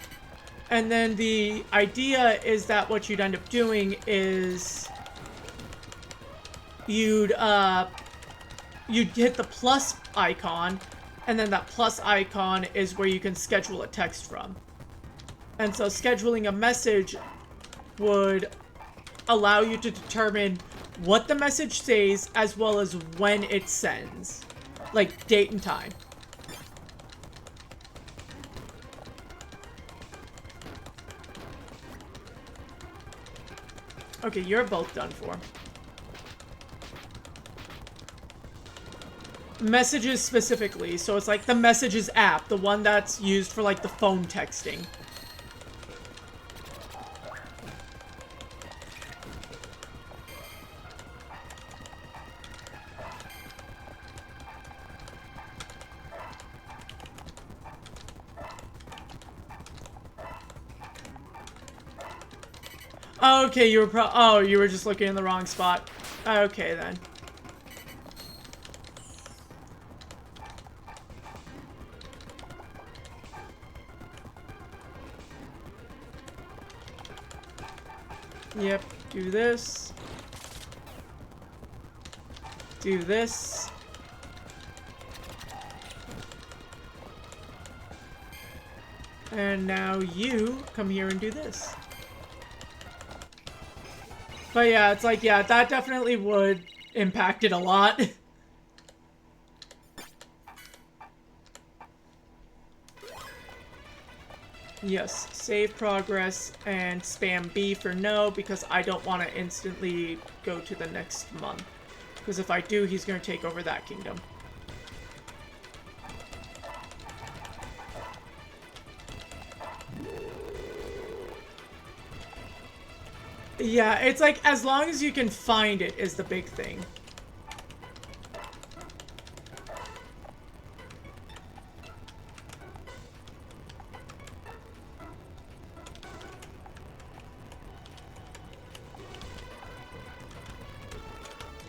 And then the idea is that what you'd end up doing is you'd hit the plus icon, and then that plus icon is where you can schedule a text from. And so scheduling a message would allow you to determine what the message says as well as when it sends. Like, date and time. Okay, you're both done for. Messages specifically, so it's like the Messages app, the one that's used for, like, the phone texting. Okay, you were oh, you were just looking in the wrong spot. Okay, then. Yep, do this. Do this. And now you come here and do this. But yeah, it's like, yeah, that definitely would impact it a lot. Yes, save progress and spam B for no, because I don't want to instantly go to the next month. Because if I do, he's going to take over that kingdom. Yeah, it's like, as long as you can find it is the big thing.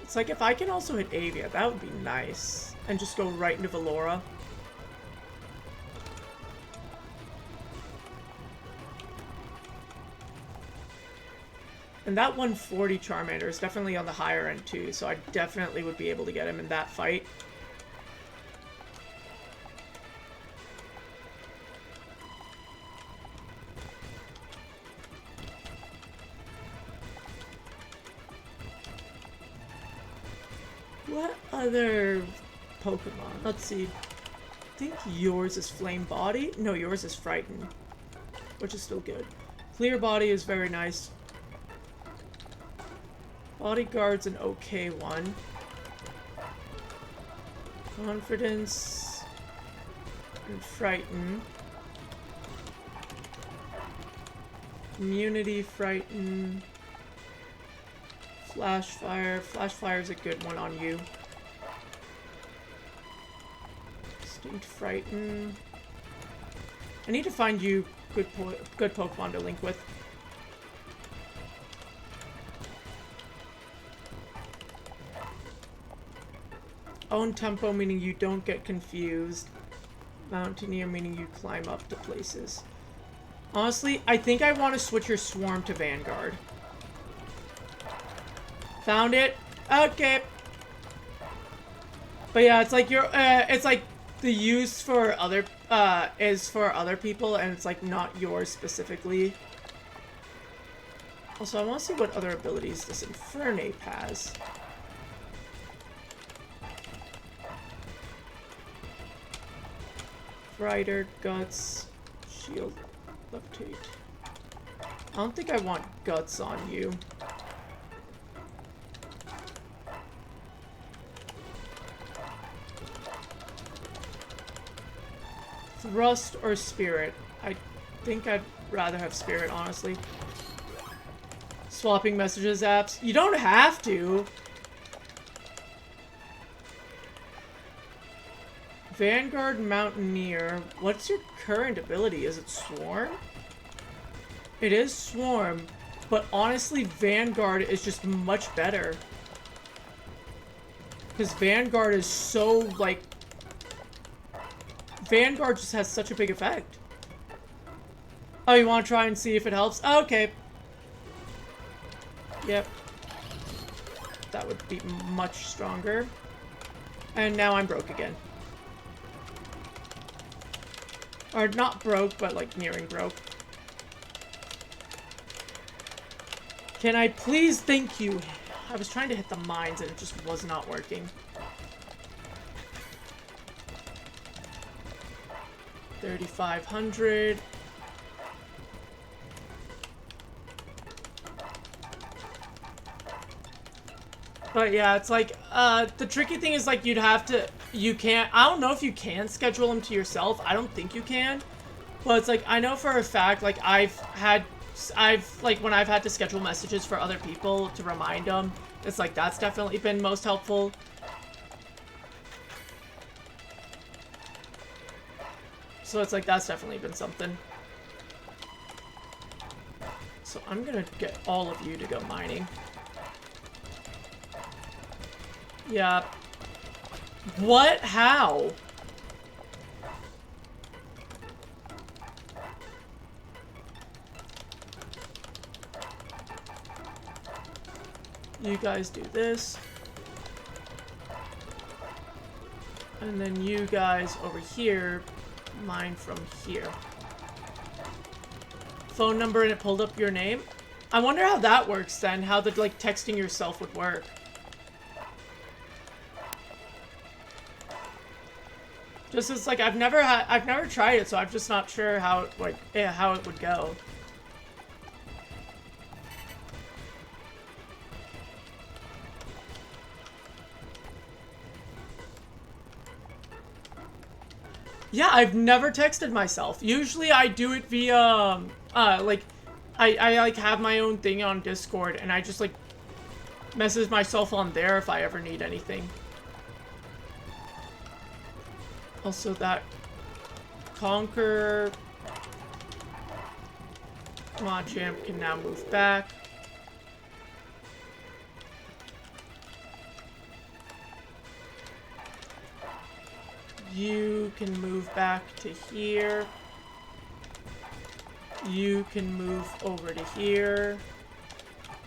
It's like, if I can also hit Avia, that would be nice. And just go right into Valora. And that 140 Charmander is definitely on the higher end too, so I definitely would be able to get him in that fight. What other Pokemon? Let's see. I think yours is Flame Body. No, yours is Frightened, which is still good. Clear Body is very nice. Bodyguard's an okay one. Confidence and Frighten. Immunity, Frighten. Flash Fire. Flash Fire is a good one on you. Distinct Frighten. I need to find you good Pokemon to link with. Own tempo, meaning you don't get confused. Mountaineer, meaning you climb up to places. Honestly, I think I want to switch your Swarm to Vanguard. Found it. Okay. But yeah, it's like it's like the use for other, is for other people, and it's like not yours specifically. Also, I want to see what other abilities this Infernape has. Rider, Guts, Shield, Levitate. I don't think I want Guts on you. Thrust or Spirit? I think I'd rather have Spirit, honestly. Swapping messages apps. You don't have to. Vanguard Mountaineer. What's your current ability? Is it Swarm? It is Swarm, but honestly, Vanguard is just much better. Because Vanguard is so, like... Vanguard just has such a big effect. Oh, you want to try and see if it helps? Oh, okay. Yep. That would be much stronger. And now I'm broke again. Or not broke, but like nearing broke. Can I please? Thank you. I was trying to hit the mines and it just was not working. 3,500. But yeah, it's like, the tricky thing is like you'd have to, I don't know if you can schedule them to yourself. I don't think you can. But it's like, I know for a fact, like when I've had to schedule messages for other people to remind them, it's like, that's definitely been most helpful. So it's like, that's definitely been something. So I'm gonna get all of you to go mining. Yeah. What? How? You guys do this. And then you guys over here mine from here. Phone number and it pulled up your name? I wonder how that works then, how the like texting yourself would work. Just as like I've never tried it, so I'm just not sure how it like how it would go. Yeah, I've never texted myself. Usually I do it via, like, I like have my own thing on Discord and I just like message myself on there if I ever need anything. Also that Conquer Machamp can now move back. You can move back to here. You can move over to here.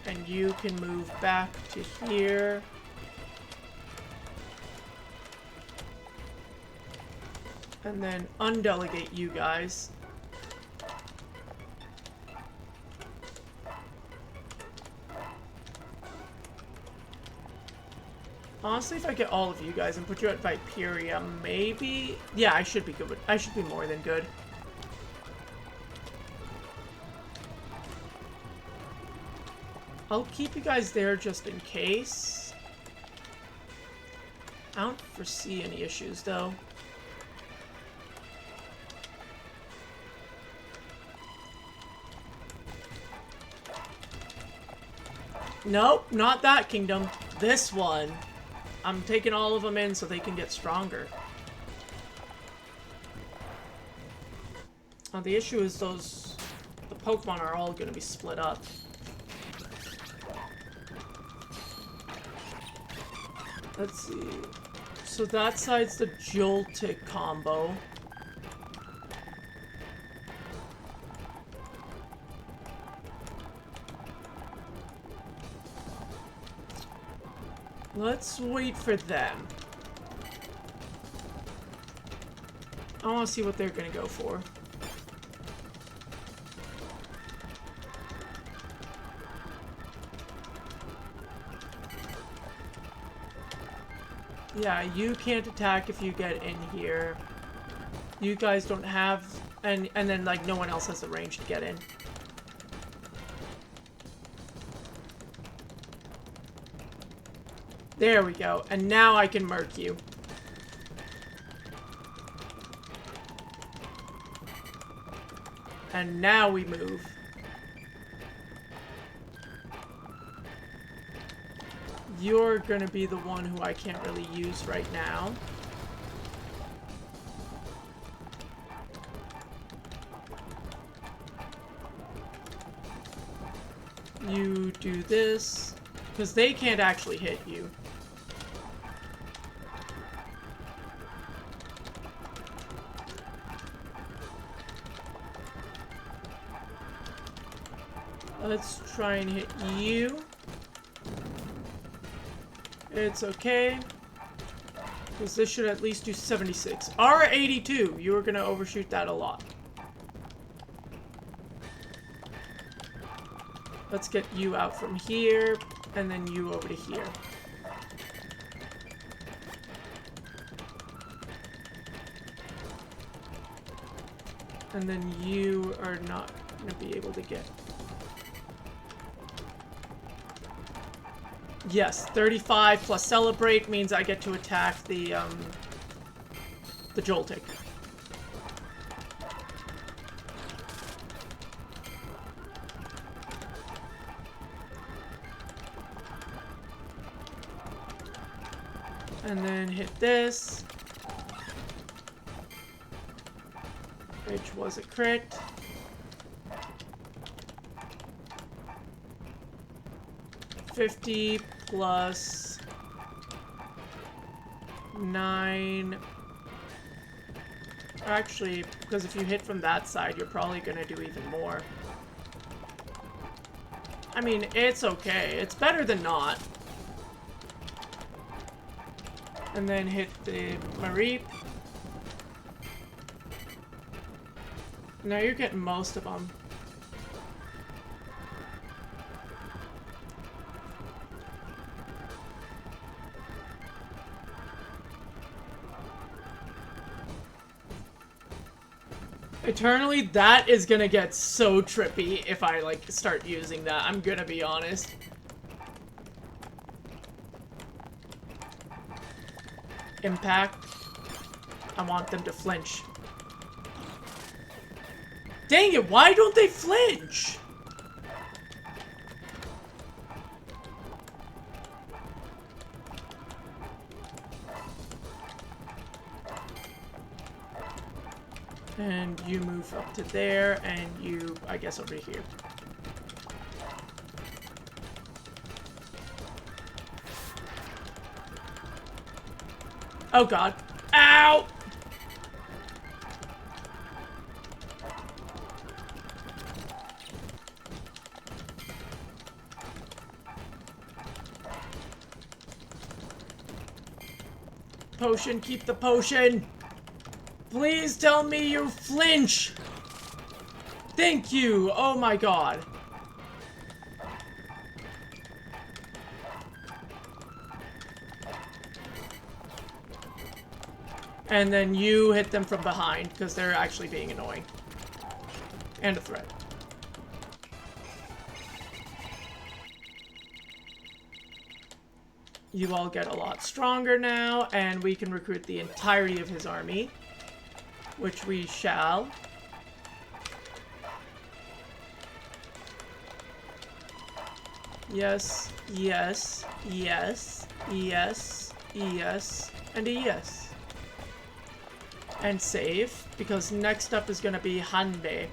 And you can move back to here. And then undelegate you guys. Honestly, if I get all of you guys and put you at Viperia, maybe... Yeah, I should be good. I should be more than good. I'll keep you guys there just in case. I don't foresee any issues, though. Nope, not that kingdom. This one. I'm taking all of them in so they can get stronger. The issue is the Pokemon are all going to be split up. Let's see. So that side's the Joltik combo. Let's wait for them. I want to see what they're going to go for. Yeah, you can't attack if you get in here. You guys don't have... And then, like, no one else has the range to get in. There we go. And now I can murk you. And now we move. You're gonna be the one who I can't really use right now. You do this, because they can't actually hit you. Let's try and hit you. It's okay. Because this should at least do 76. R82! You were gonna overshoot that a lot. Let's get you out from here, and then you over to here. And then you are not gonna be able to get... Yes, 35 plus Celebrate means I get to attack the Joltik. And then hit this. Which was a crit. 50 plus 9. Actually, because if you hit from that side, you're probably gonna do even more. I mean, it's okay. It's better than not. And then hit the Mareep. Now you're getting most of them. Eternally, that is gonna get so trippy if I, like, start using that. I'm gonna be honest. Impact. I want them to flinch. Dang it, why don't they flinch? And you move up to there, and you, I guess, over here. Oh god. Ow! Potion, keep the potion! Please tell me you flinch! Thank you! Oh my god. And then you hit them from behind, because they're actually being annoying. And a threat. You all get a lot stronger now, and we can recruit the entirety of his army. Which we shall. Yes, yes, yes, yes, yes, and a yes. And save, because next up is gonna be Hanbei.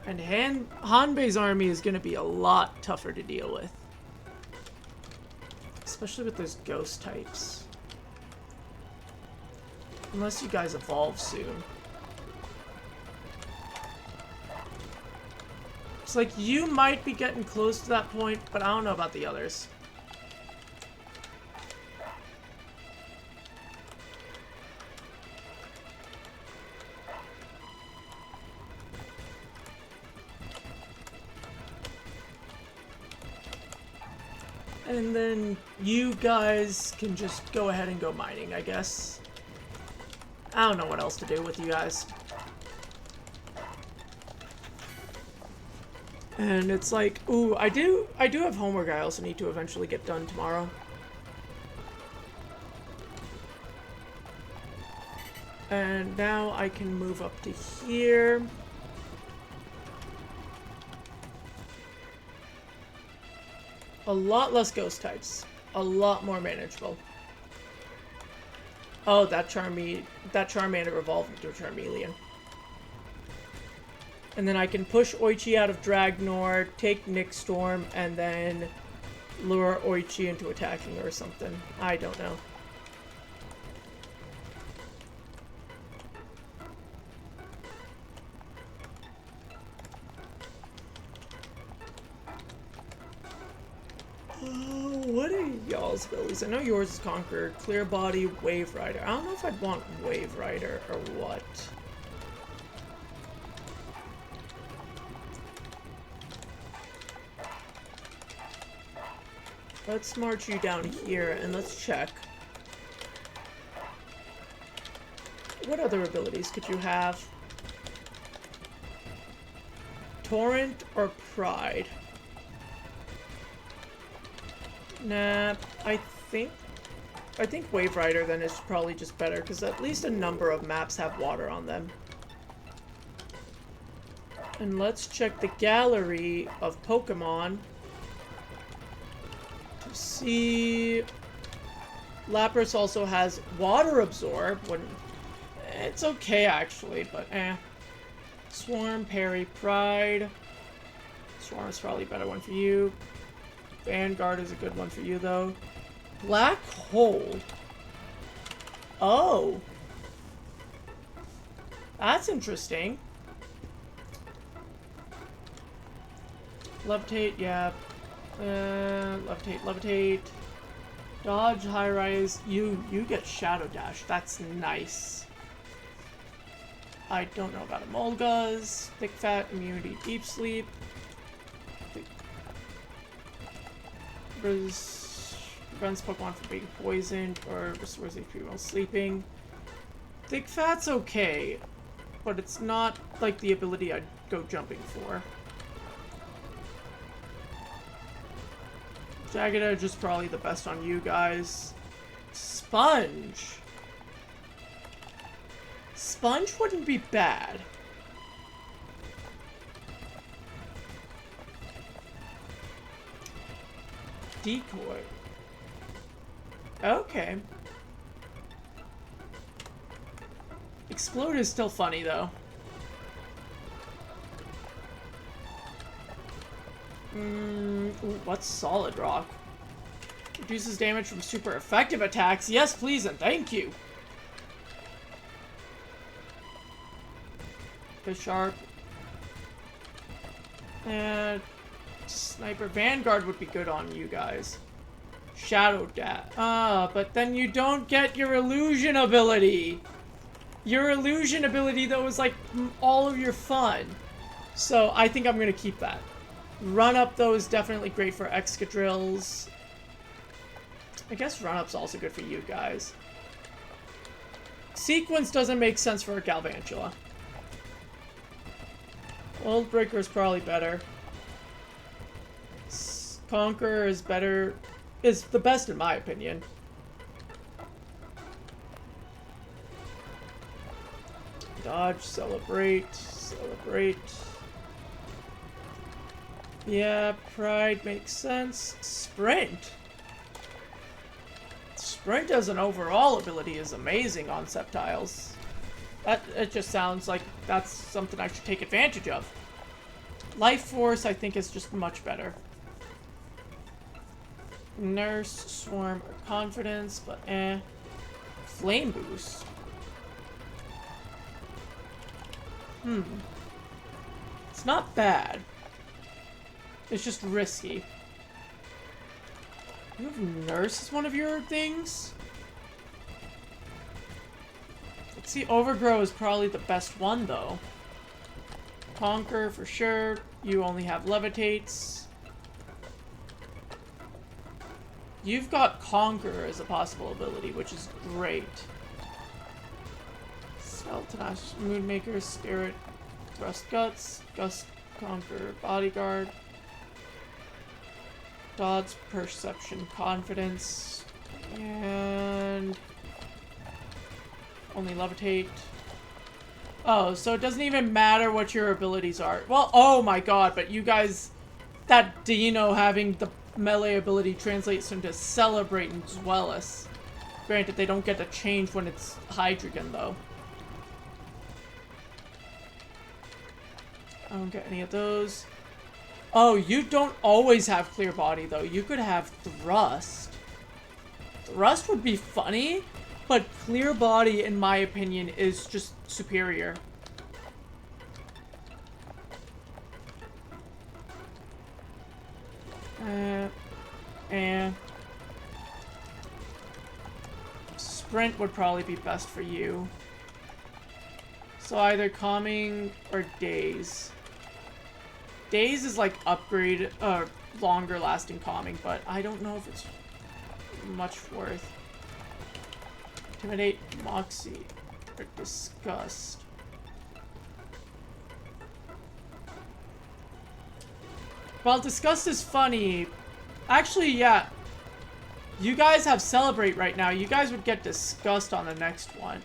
And Hanbei's army is gonna be a lot tougher to deal with. Especially with those ghost types. Unless you guys evolve soon. It's like, you might be getting close to that point, but I don't know about the others. And then you guys can just go ahead and go mining, I guess. I don't know what else to do with you guys. And it's like, ooh, I do have homework I also need to eventually get done tomorrow. And now I can move up to here. A lot less ghost types. A lot more manageable. Oh, that Charmander evolved into a Charmeleon. And then I can push Oichi out of Dragnor, take Nickstorm, and then lure Oichi into attacking her or something. I don't know. What are y'all's abilities? I know yours is Conqueror, Clear Body, Wave Rider. I don't know if I'd want Wave Rider or what. Let's march you down here and let's check. What other abilities could you have? Torrent or Pride? Nah, I think Wave Rider then is probably just better, because at least a number of maps have water on them. And let's check the gallery of Pokemon to see... Lapras also has Water Absorb. It's okay, actually, but eh. Swarm, Parry, Pride. Swarm is probably a better one for you. Vanguard is a good one for you, though. Black Hole. Oh. That's interesting. Levitate, yeah. Levitate. Dodge, high rise. You get Shadow Dash. That's nice. I don't know about Emolgas. Thick Fat, immunity, deep sleep. Prevents Pokemon from being poisoned or restores HP while sleeping. Thick Fat's okay, but it's not like the ability I'd go jumping for. Jagged Edge is probably the best on you guys. Sponge. Sponge wouldn't be bad. Decoy. Okay. Explode is still funny, though. Ooh, what's Solid Rock? Reduces damage from super effective attacks. Yes, please, and thank you. Sharp. And Sniper Vanguard would be good on you guys. Shadow Dash. But then you don't get your illusion ability. Your illusion ability, though, is like all of your fun. So I think I'm gonna keep that. Run Up, though, is definitely great for Excadrills. I guess Run Up's also good for you guys. Sequence doesn't make sense for a Galvantula. Old Breaker is probably better. Conquer is better. Is the best in my opinion. Dodge, Celebrate. Yeah, Pride makes sense. Sprint. Sprint as an overall ability is amazing on Sceptiles. It just sounds like that's something I should take advantage of. Life Force, I think, is just much better. Nurse, Swarm, or Confidence, but eh. Flame Boost. It's not bad. It's just risky. You have Nurse as one of your things? Let's see, Overgrow is probably the best one, though. Conquer, for sure. You only have Levitates. You've got Conquer as a possible ability, which is great. Tenacious, Moonmaker, Spirit, Thrust Guts, Gust, Conquer, Bodyguard. Dodge, Perception, Confidence, and only Levitate. Oh, so it doesn't even matter what your abilities are. Well, oh my god, but you guys, that Dino having the melee ability translates into Celebrate and Dwellus. Granted, they don't get to change when it's Hydreigon, though. I don't get any of those. Oh, you don't always have Clear Body, though. You could have Thrust. Thrust would be funny, but Clear Body, in my opinion, is just superior. Sprint would probably be best for you. So either Calming or Daze. Daze is like upgrade, longer lasting Calming, but I don't know if it's much worth. Intimidate, Moxie, or Disgust. While Disgust is funny, actually, yeah. You guys have Celebrate right now. You guys would get Disgust on the next one.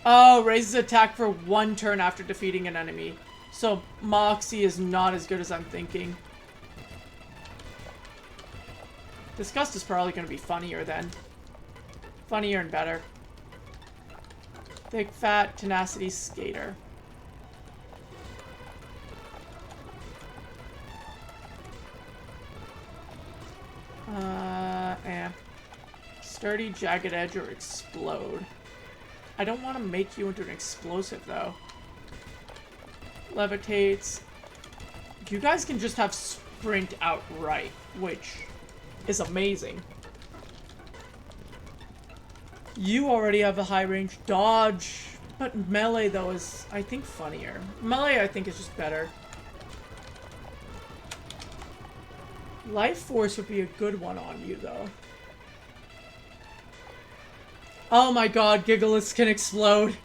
Oh, raises attack for 1 turn after defeating an enemy. So Moxie is not as good as I'm thinking. Disgust is probably going to be funnier then. Funnier and better. Thick Fat, Tenacity, Skater. Sturdy, jagged edge, or explode. I don't want to make you into an explosive, though. Levitates. You guys can just have sprint outright, which is amazing. You already have a high range dodge, but melee, though, is, I think, funnier. Melee, I think, is just better. Life Force would be a good one on you, though. Oh my god, Gigaliths can explode.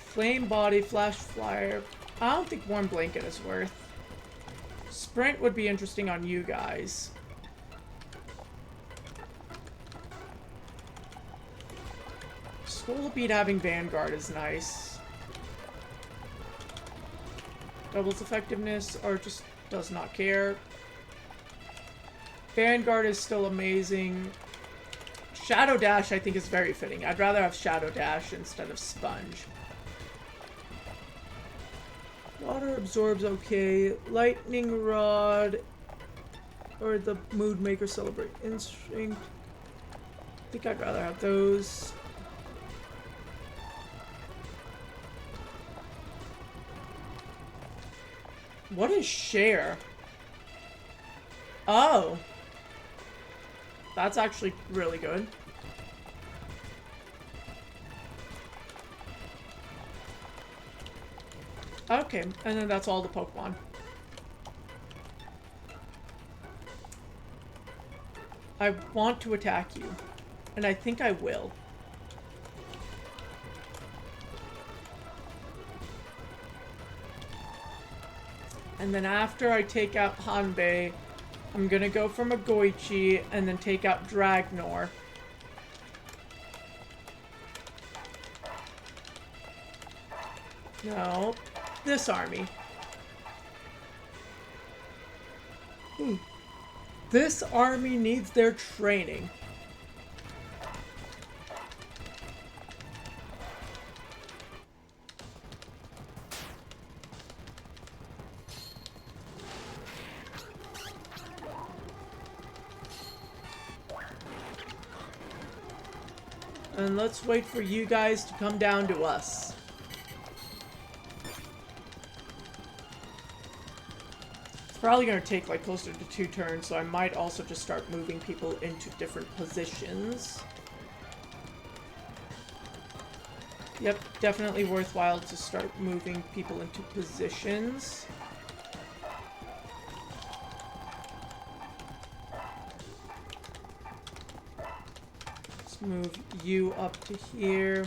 Flame Body, Flash Flyer. I don't think Warm Blanket is worth. Sprint would be interesting on you guys. Skull Beat having Vanguard is nice. Doubles effectiveness, or just does not care. Vanguard is still amazing. Shadow Dash, I think, is very fitting. I'd rather have Shadow Dash instead of Sponge. Water Absorbs okay. Lightning Rod or the Mood Maker Celebrate Instinct. I think I'd rather have those. What is Share? Oh. That's actually really good. Okay, and then that's all the Pokemon. I want to attack you, and I think I will. And then after I take out Hanbei, I'm gonna go for Magoichi and then take out Dragnor. No, this army. This army needs their training. And let's wait for you guys to come down to us. It's probably going to take like closer to 2 turns, so I might also just start moving people into different positions. Yep, definitely worthwhile to start moving people into positions. Move you up to here,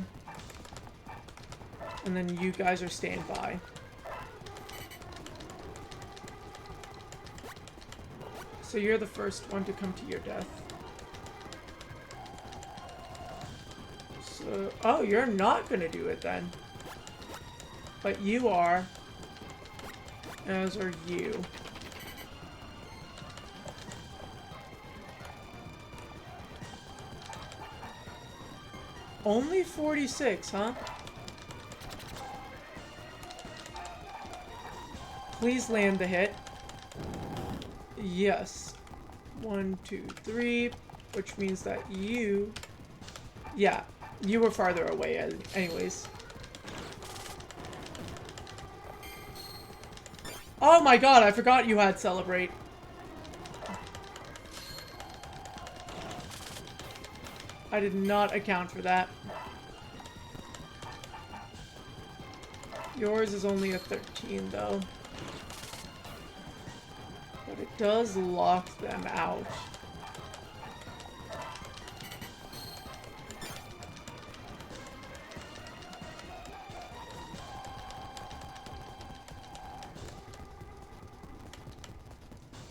and then you guys are standby. So you're the first one to come to your death. So, oh, you're not gonna do it then. But you are, as are you. Only 46, huh? Please land the hit. Yes. 1, 2, 3, which means that you... Yeah, you were farther away anyways. Oh my god, I forgot you had Celebrate. I did not account for that. Yours is only a 13, though. But it does lock them out.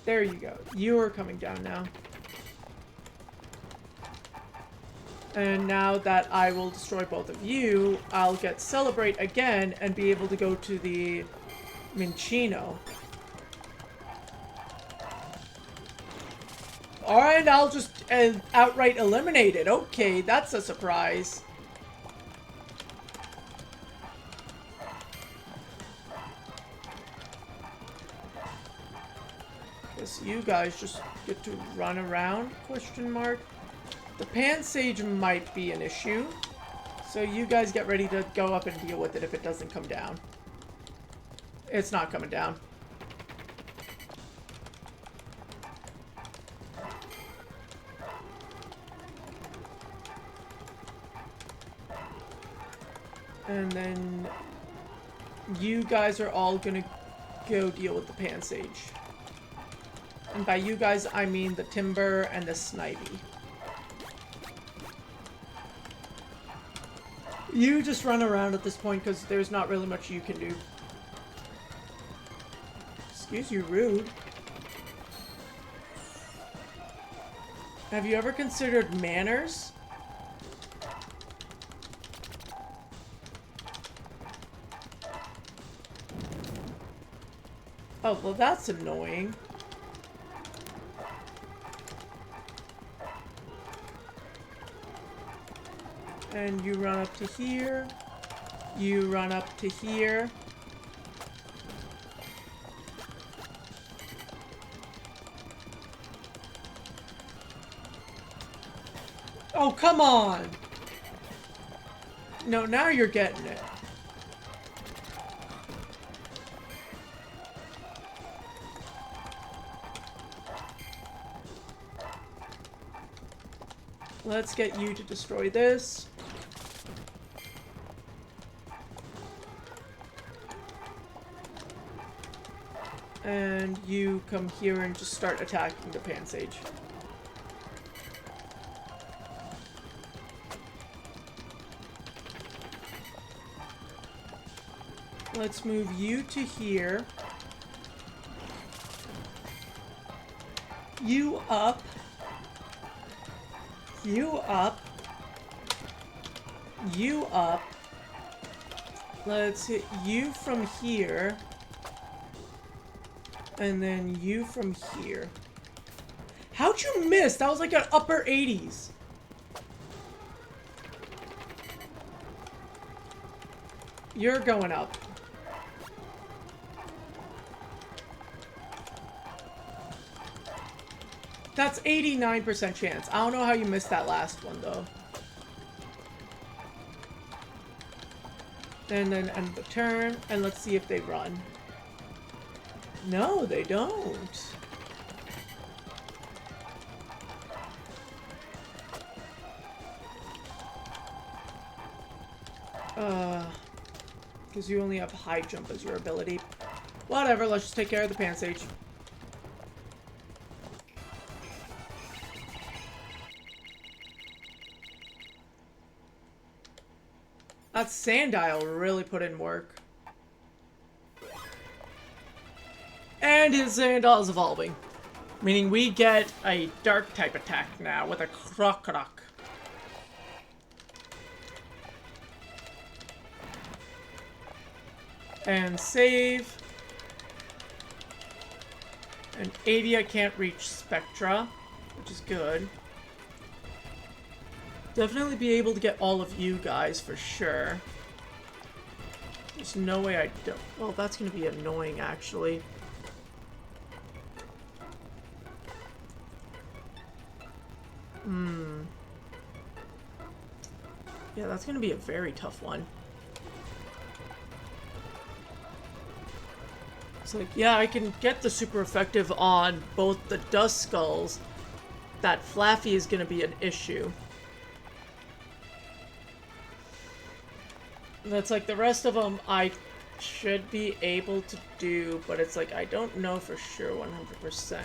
There you go. You are coming down now. And now that I will destroy both of you, I'll get Celebrate again and be able to go to the Minccino. Alright, I'll just outright eliminate it. Okay, that's a surprise. Guess you guys just get to run around, question mark. The Pansage might be an issue. So you guys get ready to go up and deal with it if it doesn't come down. It's not coming down. And then you guys are all gonna go deal with the Pansage. And by you guys, I mean the Timber and the Snivy. You just run around at this point because there's not really much you can do. Excuse you, rude. Have you ever considered manners? Oh, well that's annoying. And you run up to here. You run up to here. Oh, come on! No, now you're getting it. Let's get you to destroy this. And you come here and just start attacking the Pansage. Let's move you to here. You up. You up. You up. Let's hit you from here. And then you from here. How'd you miss? That was like an upper 80s. You're going up. That's 89% chance. I don't know how you missed that last one, though. And then end the turn, and let's see if they run. No, they don't. Because you only have high jump as your ability. Whatever, let's just take care of the Pansage. That Sandile really put in work. And his Sandile is evolving. Meaning we get a dark type attack now with a Crocodile. And save. And Avia can't reach Spectra, which is good. Definitely be able to get all of you guys for sure. There's no way I don't. Well, that's going to be annoying, actually. Yeah, that's going to be a very tough one. It's like, yeah, I can get the super effective on both the Dust Skulls. That Flaffy is going to be an issue. That's like the rest of them I should be able to do, but it's like I don't know for sure 100%.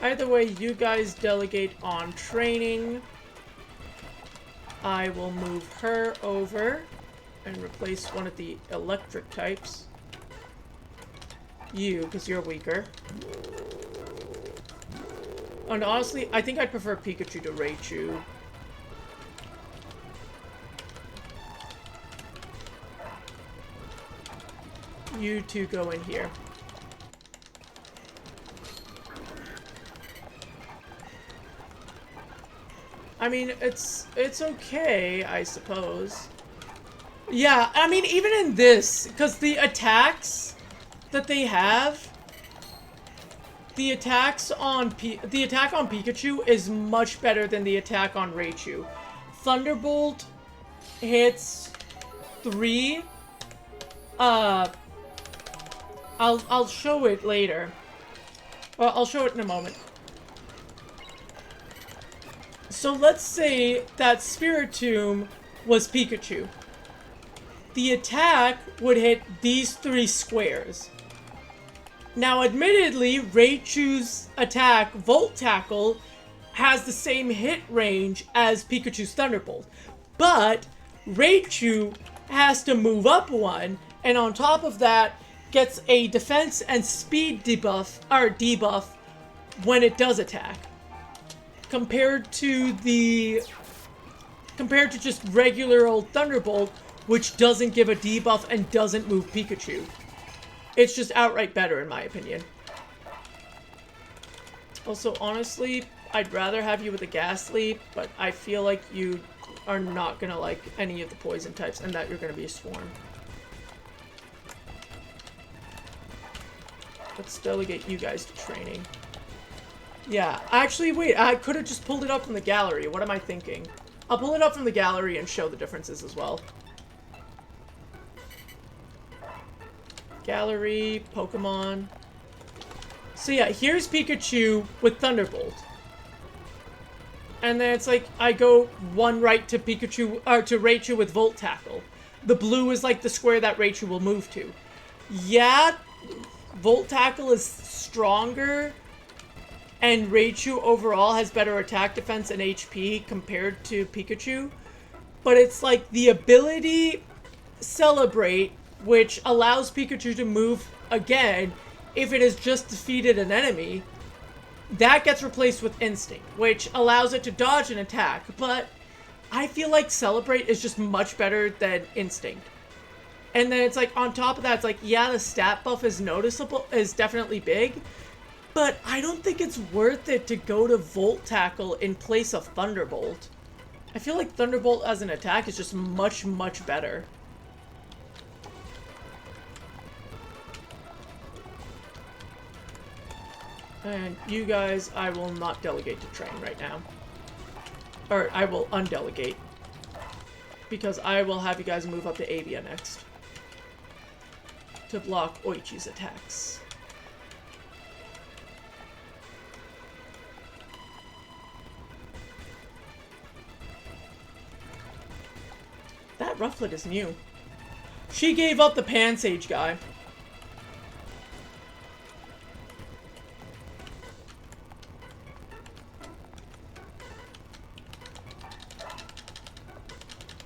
Either way, you guys delegate on training. I will move her over and replace one of the electric types. You, because you're weaker. And honestly, I think I'd prefer Pikachu to Raichu. You two go in here. I mean, it's okay, I suppose. Yeah, I mean, even in this, because the attacks that they have the attacks on the attack on Pikachu is much better than the attack on Raichu. Thunderbolt hits 3. I'll show it later. Well, I'll show it in a moment. So let's say that Spiritomb was Pikachu. The attack would hit these 3 squares. Now, admittedly, Raichu's attack, Volt Tackle, has the same hit range as Pikachu's Thunderbolt. But Raichu has to move up 1, and on top of that, gets a defense and speed debuff when it does attack. Compared to just regular old Thunderbolt, which doesn't give a debuff and doesn't move Pikachu. It's just outright better, in my opinion. Also, honestly, I'd rather have you with a Ghastly, but I feel like you are not gonna like any of the poison types, and that you're gonna be a Swarm. Let's delegate you guys to training. Yeah, actually, wait, I could have just pulled it up from the gallery. What am I thinking? I'll pull it up from the gallery and show the differences as well. Gallery, Pokemon. So yeah, here's Pikachu with Thunderbolt. And then it's like, I go 1 right to Pikachu, or to Raichu with Volt Tackle. The blue is like the square that Raichu will move to. Yeah, Volt Tackle is stronger, and Raichu overall has better attack defense and HP compared to Pikachu. But it's like the ability Celebrate, which allows Pikachu to move again if it has just defeated an enemy, that gets replaced with Instinct, which allows it to dodge an attack. But I feel like Celebrate is just much better than Instinct. And then it's like, on top of that, it's like, yeah, the stat buff is noticeable, is definitely big, but I don't think it's worth it to go to Volt Tackle in place of Thunderbolt. I feel like Thunderbolt as an attack is just much, much better. And you guys, I will not delegate to train right now. Or, I will undelegate. Because I will have you guys move up to Avia next. To block Oichi's attacks. That Rufflet is new. She gave up the Pansage guy.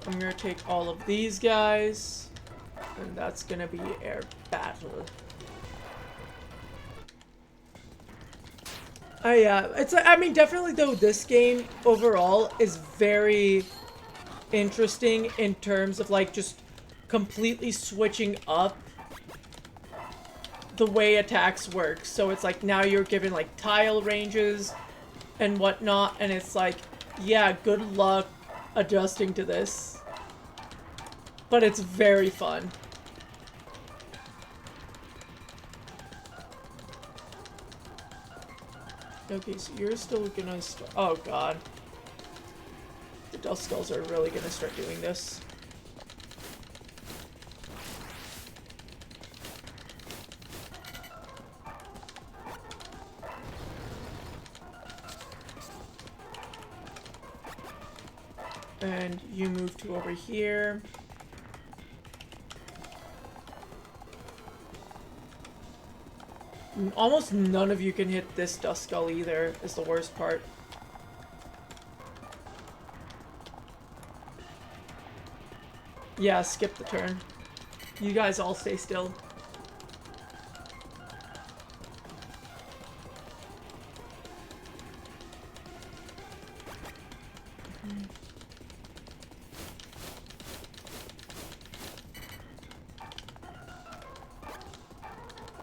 I'm gonna take all of these guys, and that's gonna be air battle. I mean, definitely though, this game overall is very interesting in terms of like just completely switching up the way attacks work. So it's like now you're given like tile ranges and whatnot, and it's like, yeah, good luck adjusting to this. But it's very fun. Okay, so you're still gonna start. Oh god. The Duskulls are really gonna start doing this. And you move to over here. Almost none of you can hit this Duskull either, is the worst part. Yeah, skip the turn. You guys all stay still.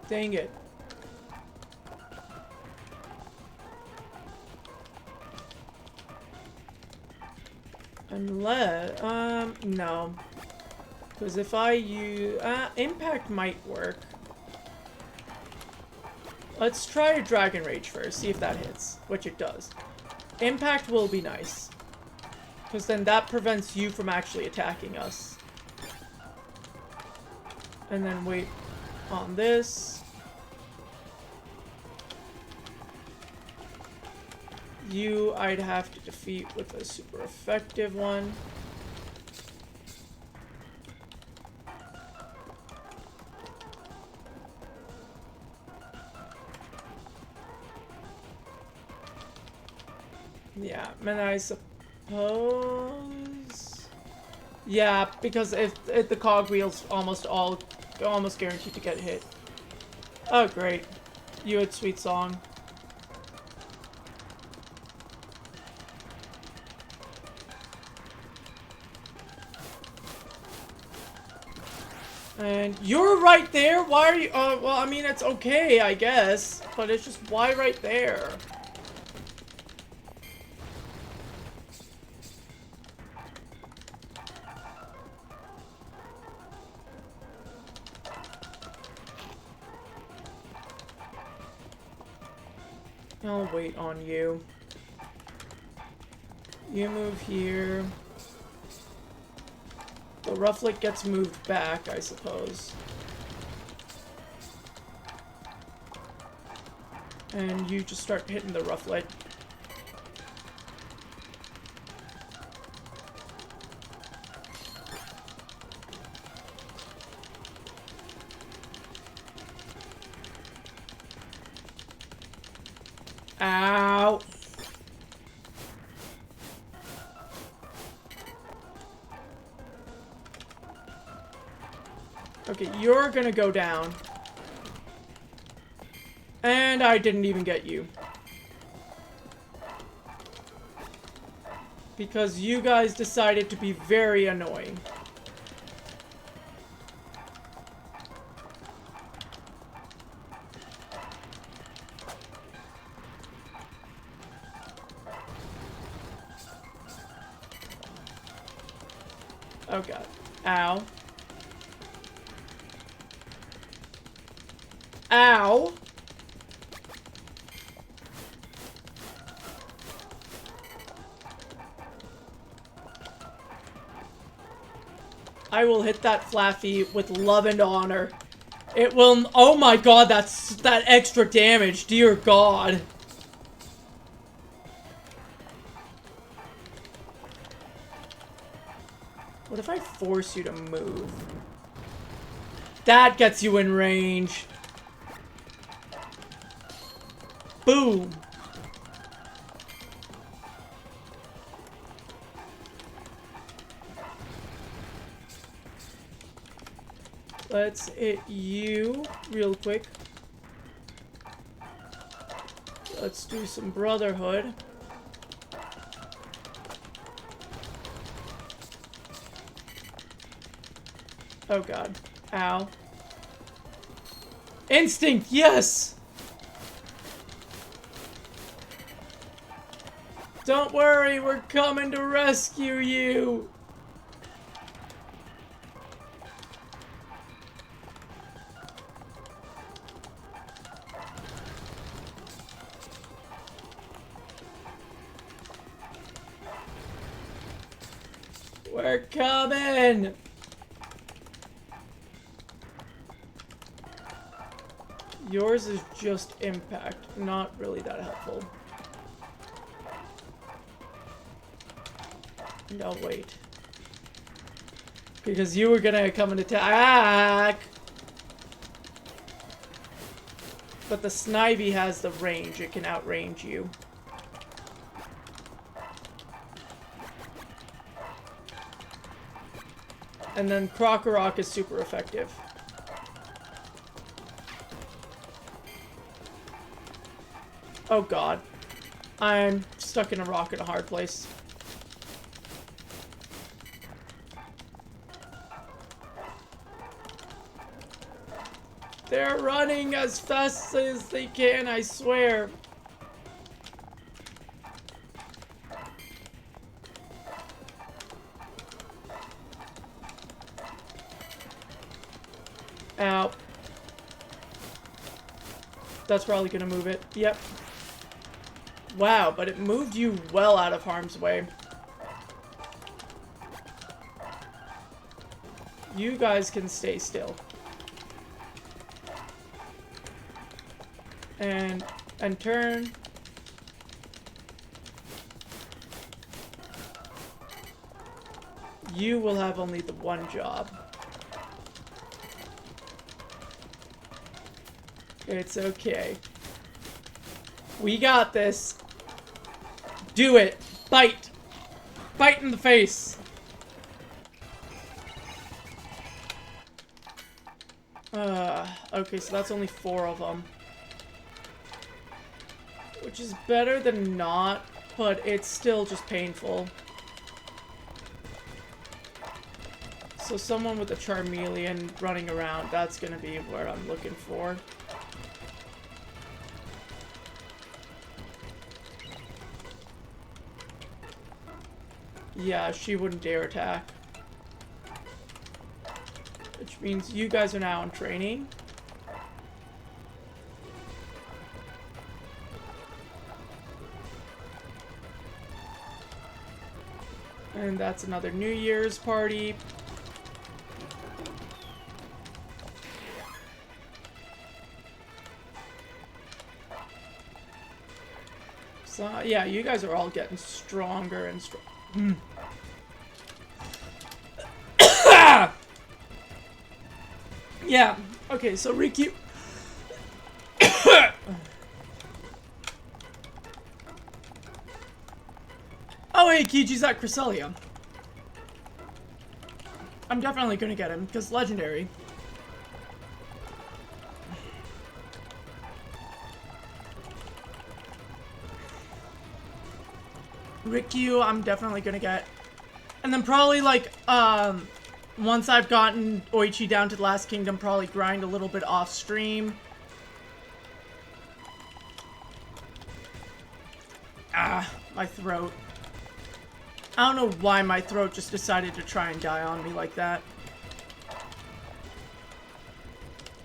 Dang it. Unless, no. Because if I use, Impact might work. Let's try a Dragon Rage first, see if that hits, which it does. Impact will be nice, because then that prevents you from actually attacking us. And then wait on this. You, I'd have to defeat with a super effective one. Yeah, and I suppose... Yeah, because if the cogwheel's almost guaranteed to get hit. Oh, great. You had Sweet Song. And you're right there? Why are you... well, I mean, it's okay, I guess. But it's just, why right there? I'll wait on you. You move here. The Rufflet gets moved back, I suppose. And you just start hitting the Rufflet. Ow! Okay, you're gonna go down. And I didn't even get you. Because you guys decided to be very annoying. Oh god. Ow. Ow! I will hit that Flaffy with love and honor. It will... Oh my god, that's that extra damage. Dear god. What if I force you to move? That gets you in range. Boom. Let's hit you real quick. Let's do some Brotherhood. Oh god. Ow. Instinct, yes! Don't worry, we're coming to rescue you! We're coming! Yours is just impact, not really that helpful. No, wait. Because you were gonna come and attack! But the Snivy has the range, it can outrange you. And then Krokorok is super effective. Oh god. I'm stuck in a rock in a hard place. They're running as fast as they can, I swear. Ow. That's probably gonna move it. Yep. Wow, but it moved you well out of harm's way. You guys can stay still. And turn. You will have only the one job. It's okay. We got this. Do it. Bite. Bite in the face. Okay, so that's only 4 of them. Which is better than not, but it's still just painful. So someone with a Charmeleon running around, that's gonna be what I'm looking for. Yeah, she wouldn't dare attack. Which means you guys are now in training. And that's another New Year's party. So, yeah, you guys are all getting stronger and stronger. Yeah, okay, so Riku... Oh, hey, Kiji's at Cresselia. I'm definitely gonna get him, because legendary. Riku, I'm definitely gonna get. And then probably, like, once I've gotten Oichi down to the last kingdom, probably grind a little bit off stream. Ah, my throat. I don't know why my throat just decided to try and die on me like that.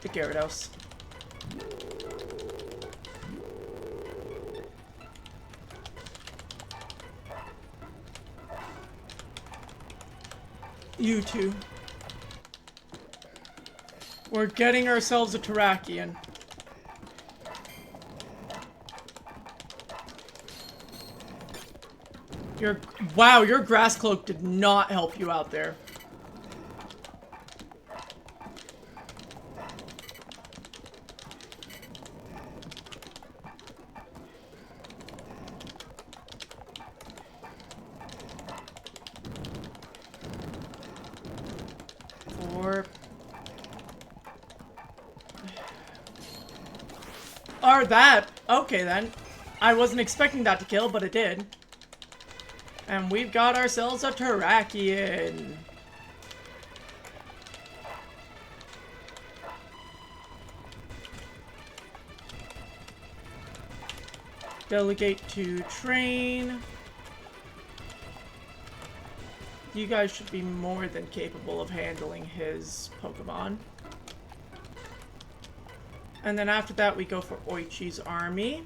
The Gyarados. You two. We're getting ourselves a Terrakion. Wow, your grass cloak did not help you out there. Or that. Okay then. I wasn't expecting that to kill, but it did. And we've got ourselves a Terrakion. Delegate to train. You guys should be more than capable of handling his Pokemon. And then after that, we go for Oichi's army.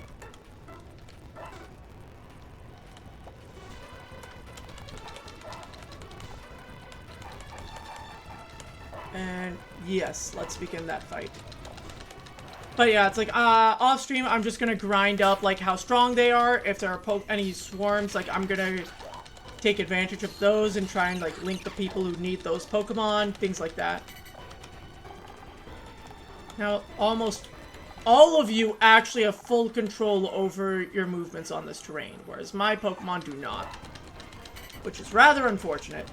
And yes, let's begin that fight. But yeah, it's like, off stream, I'm just gonna grind up, like, how strong they are. If there are any swarms, like, I'm gonna take advantage of those and try and, like, link the people who need those Pokemon, things like that. Now, almost all of you actually have full control over your movements on this terrain, whereas my Pokemon do not. Which is rather unfortunate.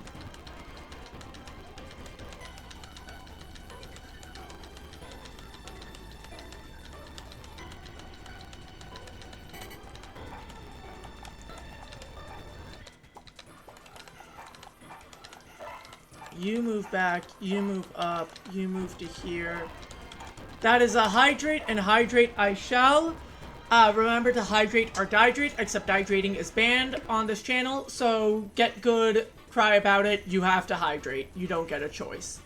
You move back, you move up, you move to here. That is a hydrate, and hydrate I shall. Remember to hydrate or dihydrate, except dihydrating is banned on this channel, so get good, cry about it, you have to hydrate. You don't get a choice.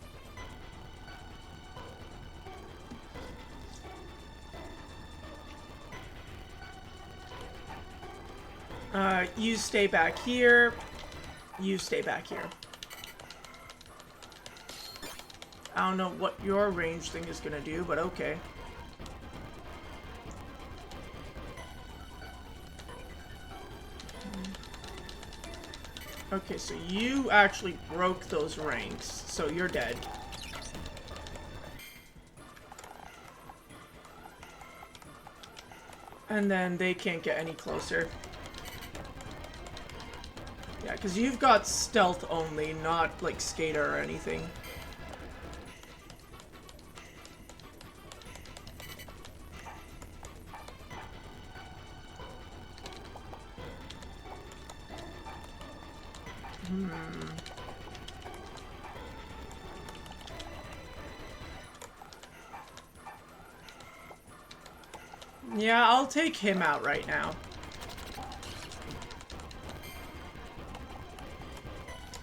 You stay back here. You stay back here. I don't know what your range thing is gonna do, but okay. Okay, so you actually broke those ranks, so you're dead. And then they can't get any closer. Yeah, because you've got stealth only, not like skater or anything. Yeah, I'll take him out right now.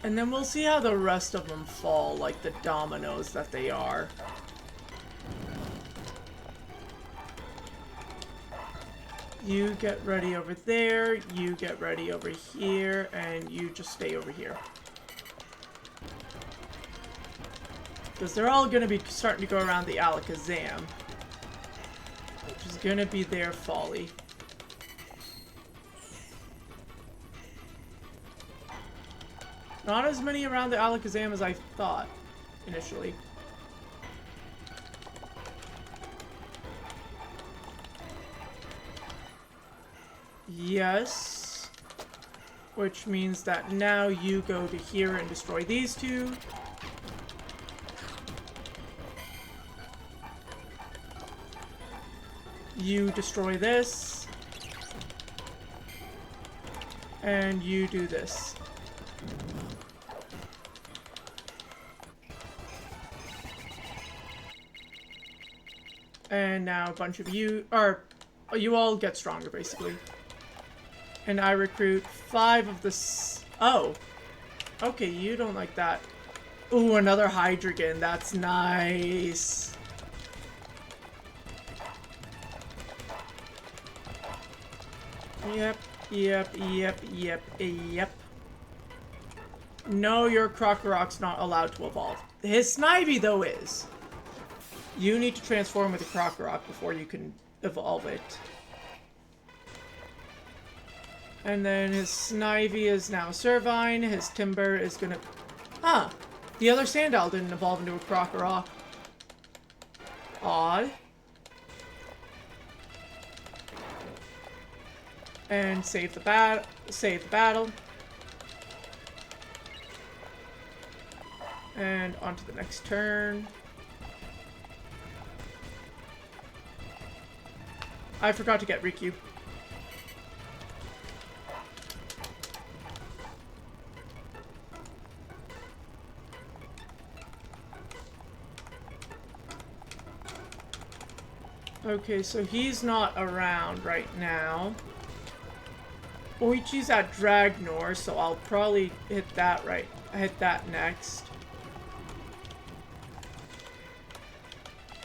And then we'll see how the rest of them fall, like the dominoes that they are. You get ready over there, you get ready over here, and you just stay over here. Because they're all going to be starting to go around the Alakazam. Which is going to be their folly. Not as many around the Alakazam as I thought, initially. Yes. Which means that now you go to here and destroy these two. You destroy this. And you do this. And now a bunch of you, or you all get stronger, basically. And I recruit 5 of the oh. Okay, you don't like that. Ooh, another Hydreigon. That's nice. Yep, yep, yep, yep, yep. No, your Krokorok's not allowed to evolve. His Snivy, though, is. You need to transform with a Krokorok before you can evolve it. And then his Snivy is now Servine. His Timber is gonna... Huh. The other Sandile didn't evolve into a Krokorok. Odd. And save the battle. And on to the next turn. I forgot to get Riku. Okay, so he's not around right now. Oichi's at Dragnor, so I'll probably hit that next.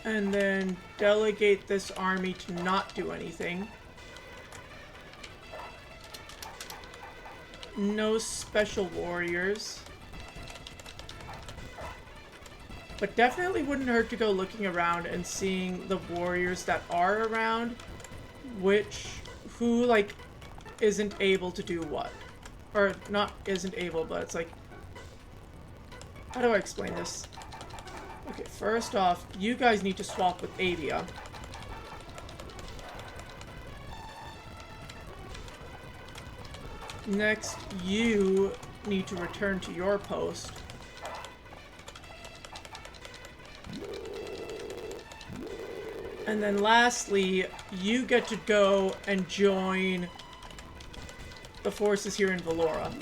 And then delegate this army to not do anything. No special warriors. But definitely wouldn't hurt to go looking around and seeing the warriors that are around, who like isn't able to do what. Or not isn't able, but it's like, how do I explain this? Okay, first off, you guys need to swap with Avia. Next, you need to return to your post. And then lastly, you get to go and join the forces here in Valora.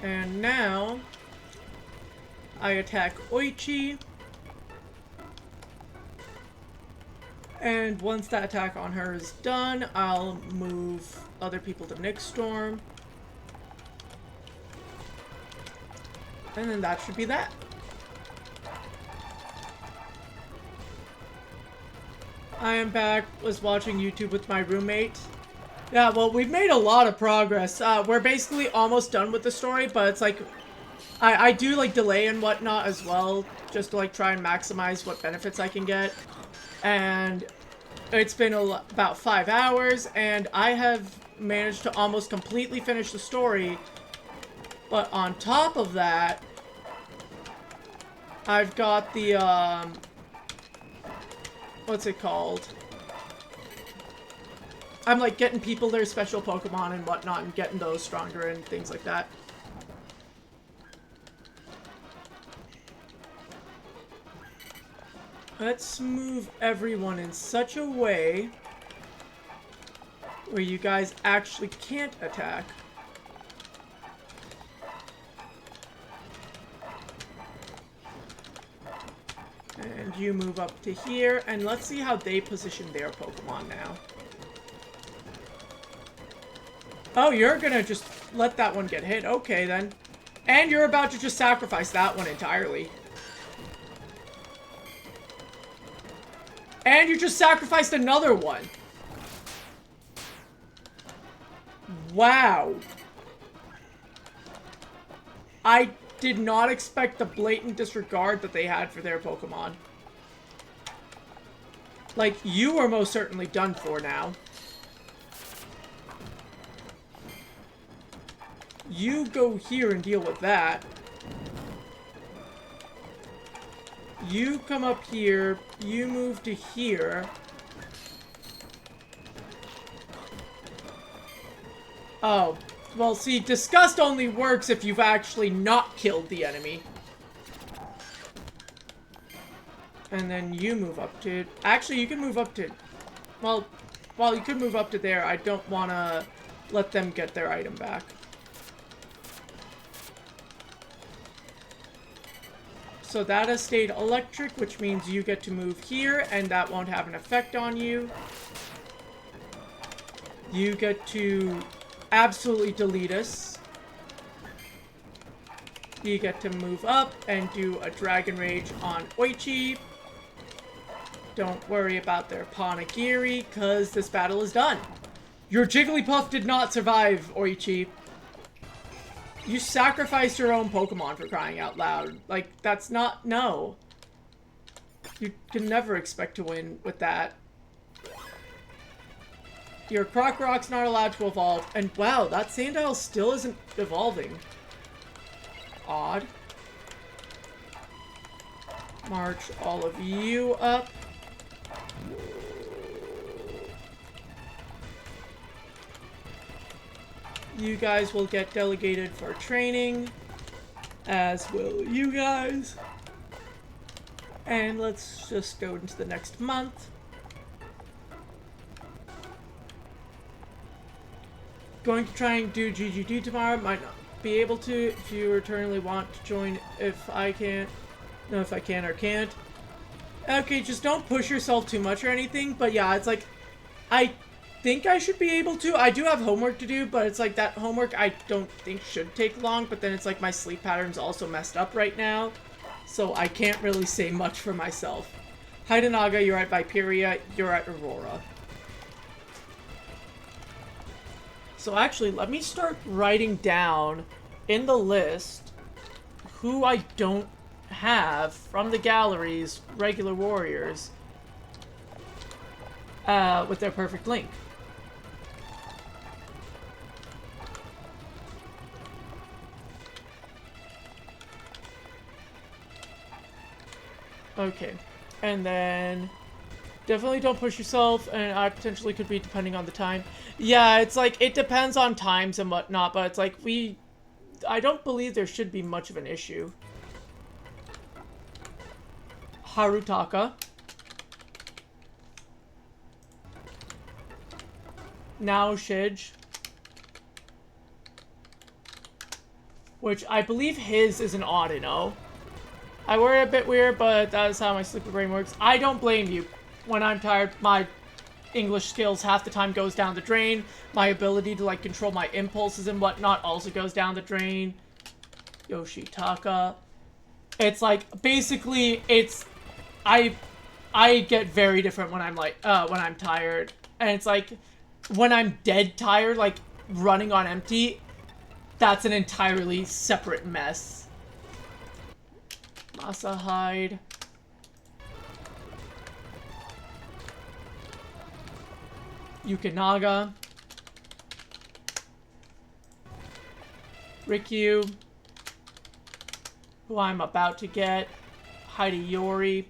And now, I attack Oichi. And once that attack on her is done, I'll move other people to Nick Storm. And then that should be that. I am back. Was watching YouTube with my roommate. Yeah, well, we've made a lot of progress. We're basically almost done with the story, but it's like... I do, like, delay and whatnot as well, just to, like, try and maximize what benefits I can get. And it's been about 5 hours, and I have managed to almost completely finish the story. But on top of that, I've got the, what's it called? I'm, like, getting people their special Pokemon and whatnot, and getting those stronger and things like that. Let's move everyone in such a way where you guys actually can't attack. And you move up to here, and let's see how they position their Pokemon now. Oh, you're gonna just let that one get hit. Okay, then. And you're about to just sacrifice that one entirely. And you just sacrificed another one. Wow. I did not expect the blatant disregard that they had for their Pokemon. Like, you are most certainly done for now. You go here and deal with that. You come up here, you move to here. Oh, well see, Disgust only works if you've actually not killed the enemy. And then you move up to... Actually, you can move up to... Well, you could move up to there. I don't want to let them get their item back. So that has stayed electric, which means you get to move here, and that won't have an effect on you. You get to absolutely delete us. You get to move up and do a Dragon Rage on Oichi. Don't worry about their Panagiri, because this battle is done. Your Jigglypuff did not survive, Oichi. You sacrificed your own Pokemon, for crying out loud. Like, that's not... No. You can never expect to win with that. Your Crocorock's not allowed to evolve. And wow, that Sandile still isn't evolving. Odd. March all of you up. You guys will get delegated for training, as will you guys. And let's just go into the next month. Going to try and do GGD tomorrow. Might not be able to if you eternally want to join. If I can't. No, if I can or can't. Okay, just don't push yourself too much or anything. But yeah, it's like, I think I should be able to. I do have homework to do, but it's like that homework I don't think should take long, but then it's like my sleep pattern's also messed up right now, so I can't really say much for myself. Haidanaga, you're at Viperia, you're at Aurora. So actually, let me start writing down in the list who I don't have from the galleries, regular warriors, with their perfect link. Okay, and then definitely don't push yourself, and I potentially could be depending on the time. Yeah, it's like, it depends on times and whatnot, but it's like I don't believe there should be much of an issue. Harutaka. Now Shij. Which I believe his is an Audino. I worry a bit weird, but that is how my sleepy brain works. I don't blame you. When I'm tired, my English skills half the time goes down the drain. My ability to like control my impulses and whatnot also goes down the drain. Yoshitaka. It's like, basically, it's... I get very different when I'm like, when I'm tired. And it's like, when I'm dead tired, like, running on empty, that's an entirely separate mess. Masa hide. Yukinaga. Rikyu. Who I'm about to get. Hideyori.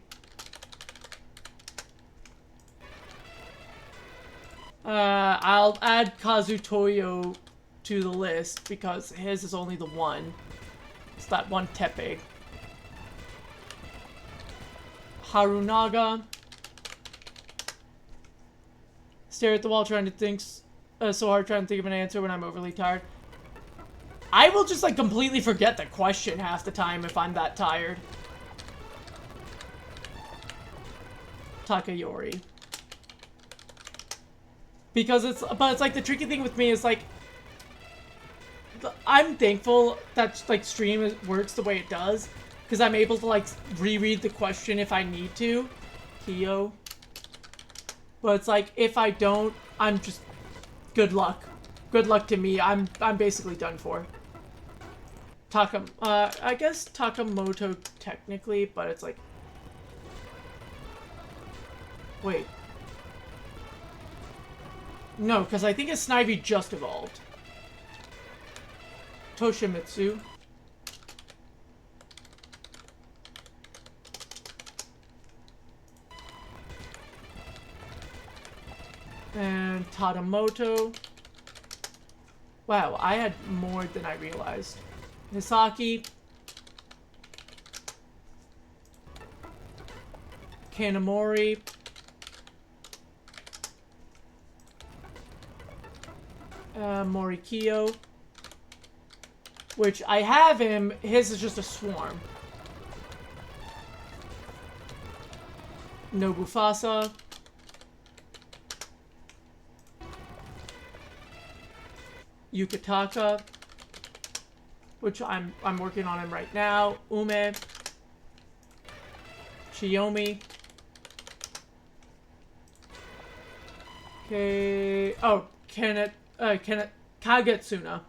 I'll add Kazutoyo to the list because his is only the one. It's that one Tepe. Harunaga. Stare at the wall trying to think so hard trying to think of an answer when I'm overly tired. I will just like completely forget the question half the time if I'm that tired. Takayori. Because it's like the tricky thing with me is like, I'm thankful that like stream works the way it does, because I'm able to like reread the question if I need to. Kyo. But it's like, if I don't, I'm just, good luck. Good luck to me. I'm basically done for. I guess Takamoto technically, but it's like, wait. No, because I think his Snivy just evolved. Toshimitsu. And Tadamoto. Wow, I had more than I realized. Hisaki. Kanamori. Morikyo. Which I have him, his is just a swarm. Nobufasa. Yukitaka. Which I'm working on him right now. Ume. Chiyomi. Okay. Oh, Kagetsuna.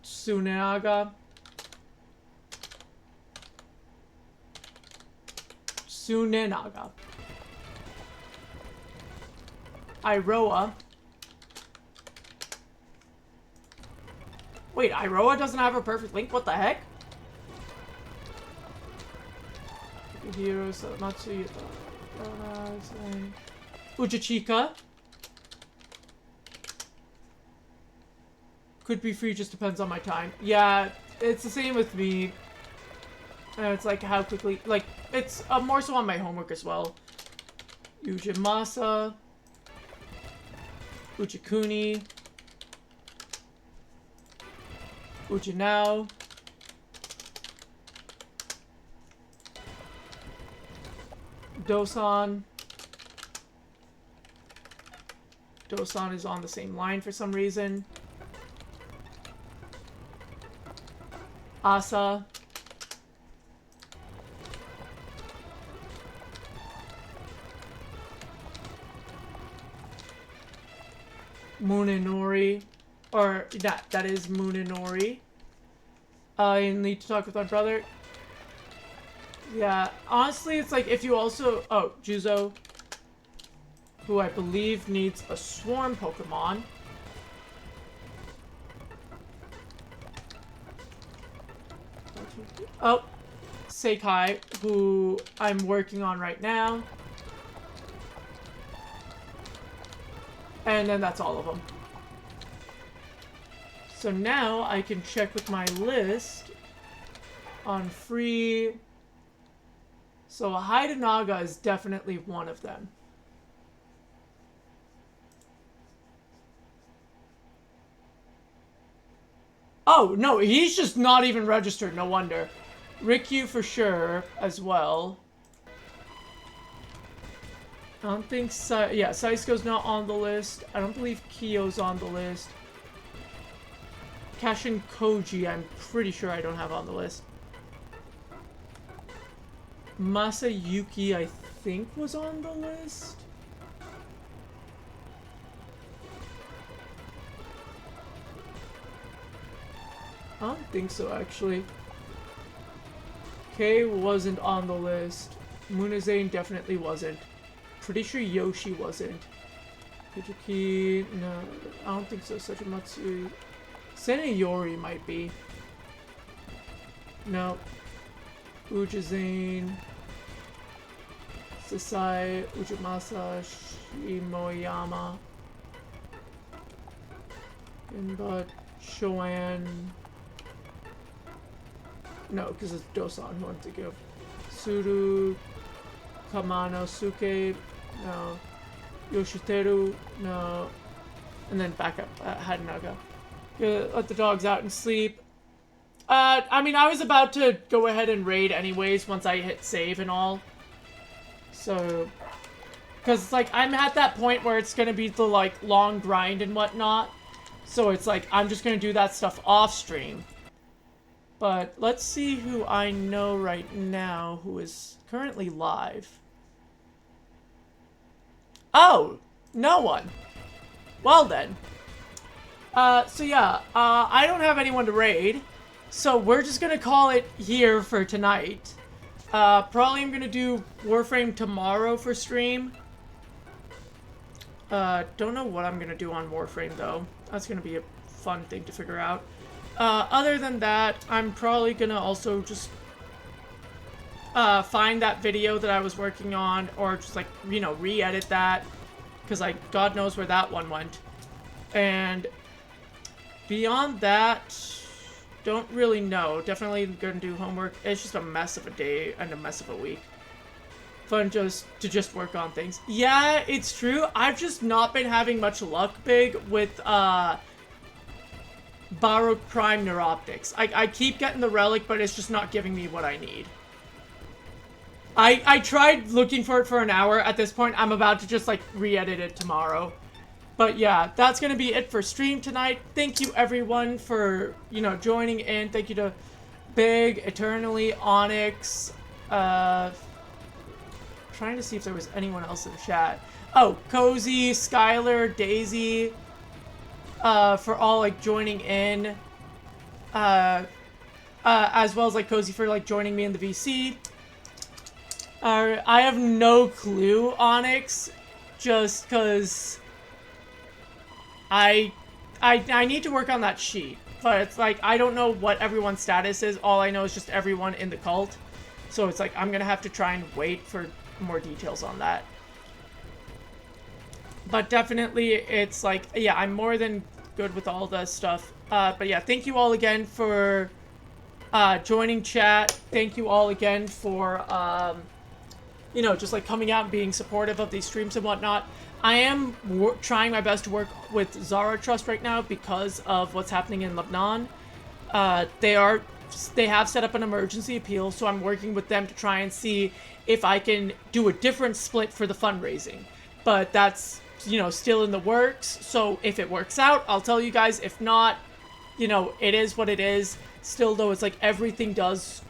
Tsunaga. Tsunenaga. Iroha. Wait, Iroha doesn't have a perfect link? What the heck? Heroes, Matsuya, and Uchichika. Could be free, just depends on my time. Yeah, it's the same with me. It's like how quickly, like, it's more so on my homework as well. Ujimasa. Uchikuni. Ujinao. Dosan. Dosan is on the same line for some reason. Asa. Munenori. Or, that is Munenori. I need to talk with my brother. Yeah, honestly, it's like if you also... Oh, Juzo. Who I believe needs a swarm Pokemon. Oh, Seikai, who I'm working on right now. And then that's all of them. So now I can check with my list on free... So Hidanaga is definitely one of them. Oh, no, he's just not even registered, no wonder. Rikyu for sure, as well. I don't think yeah, Saisko's not on the list. I don't believe Kyo's on the list. Kashin Koji, I'm pretty sure I don't have on the list. Masayuki, I think, was on the list. I don't think so, actually. Kei wasn't on the list. Munazane definitely wasn't. Pretty sure Yoshi wasn't. Fujuki, no, I don't think so. Sachimatsu. Senayori might be. No. Ujizane. Sasai, Ujimasa, Shimoyama. Inba, Shoan. No, because it's Dosan who I'm thinking of. Suru, Kamano, Suke, no. Yoshiteru, no. And then back up, Hadanaga. Let the dogs out and sleep. I mean, I was about to go ahead and raid anyways once I hit save and all. So, because, like, I'm at that point where it's going to be the, like, long grind and whatnot. So it's like, I'm just going to do that stuff off stream. But let's see who I know right now who is currently live. Oh, no one. Well then. So yeah, I don't have anyone to raid. So we're just going to call it here for tonight. Probably I'm going to do Warframe tomorrow for stream. Don't know what I'm going to do on Warframe though. That's going to be a fun thing to figure out. Other than that, I'm probably going to also just find that video that I was working on, or just, like, you know, re-edit that, because, like, God knows where that one went. And beyond that, don't really know. Definitely gonna do homework. It's just a mess of a day and a mess of a week. Fun just to work on things. Yeah, it's true. I've just not been having much luck, Big, with Baroque Prime Neuroptics. I keep getting the relic, but it's just not giving me what I need. I tried looking for it for an hour. At this point, I'm about to just, like, re-edit it tomorrow. But yeah, that's going to be it for stream tonight. Thank you, everyone, for, you know, joining in. Thank you to Big, Eternally, Onyx. Trying to see if there was anyone else in chat. Oh, Cozy, Skylar, Daisy, for all, like, joining in. As well as, like, Cozy for, like, joining me in the VC. I have no clue, Onyx, just because I need to work on that sheet, but it's like, I don't know what everyone's status is. All I know is just everyone in the cult, so it's like, I'm gonna have to try and wait for more details on that. But definitely, it's like, yeah, I'm more than good with all the stuff. But yeah, thank you all again for joining chat. Thank you all again for you know, just, like, coming out and being supportive of these streams and whatnot. I am trying my best to work with Zara Trust right now because of what's happening in Lebanon. They have set up an emergency appeal, so I'm working with them to try and see if I can do a different split for the fundraising. But that's, you know, still in the works, so if it works out, I'll tell you guys. If not, you know, it is what it is. Still, though, it's like everything does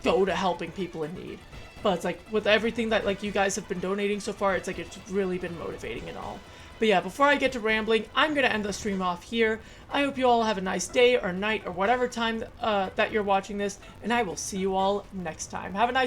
go to helping people in need. But it's like, with everything that, like, you guys have been donating so far, it's like, it's really been motivating and all. But yeah, before I get to rambling, I'm going to end the stream off here. I hope you all have a nice day or night or whatever time that you're watching this, and I will see you all next time. Have a nice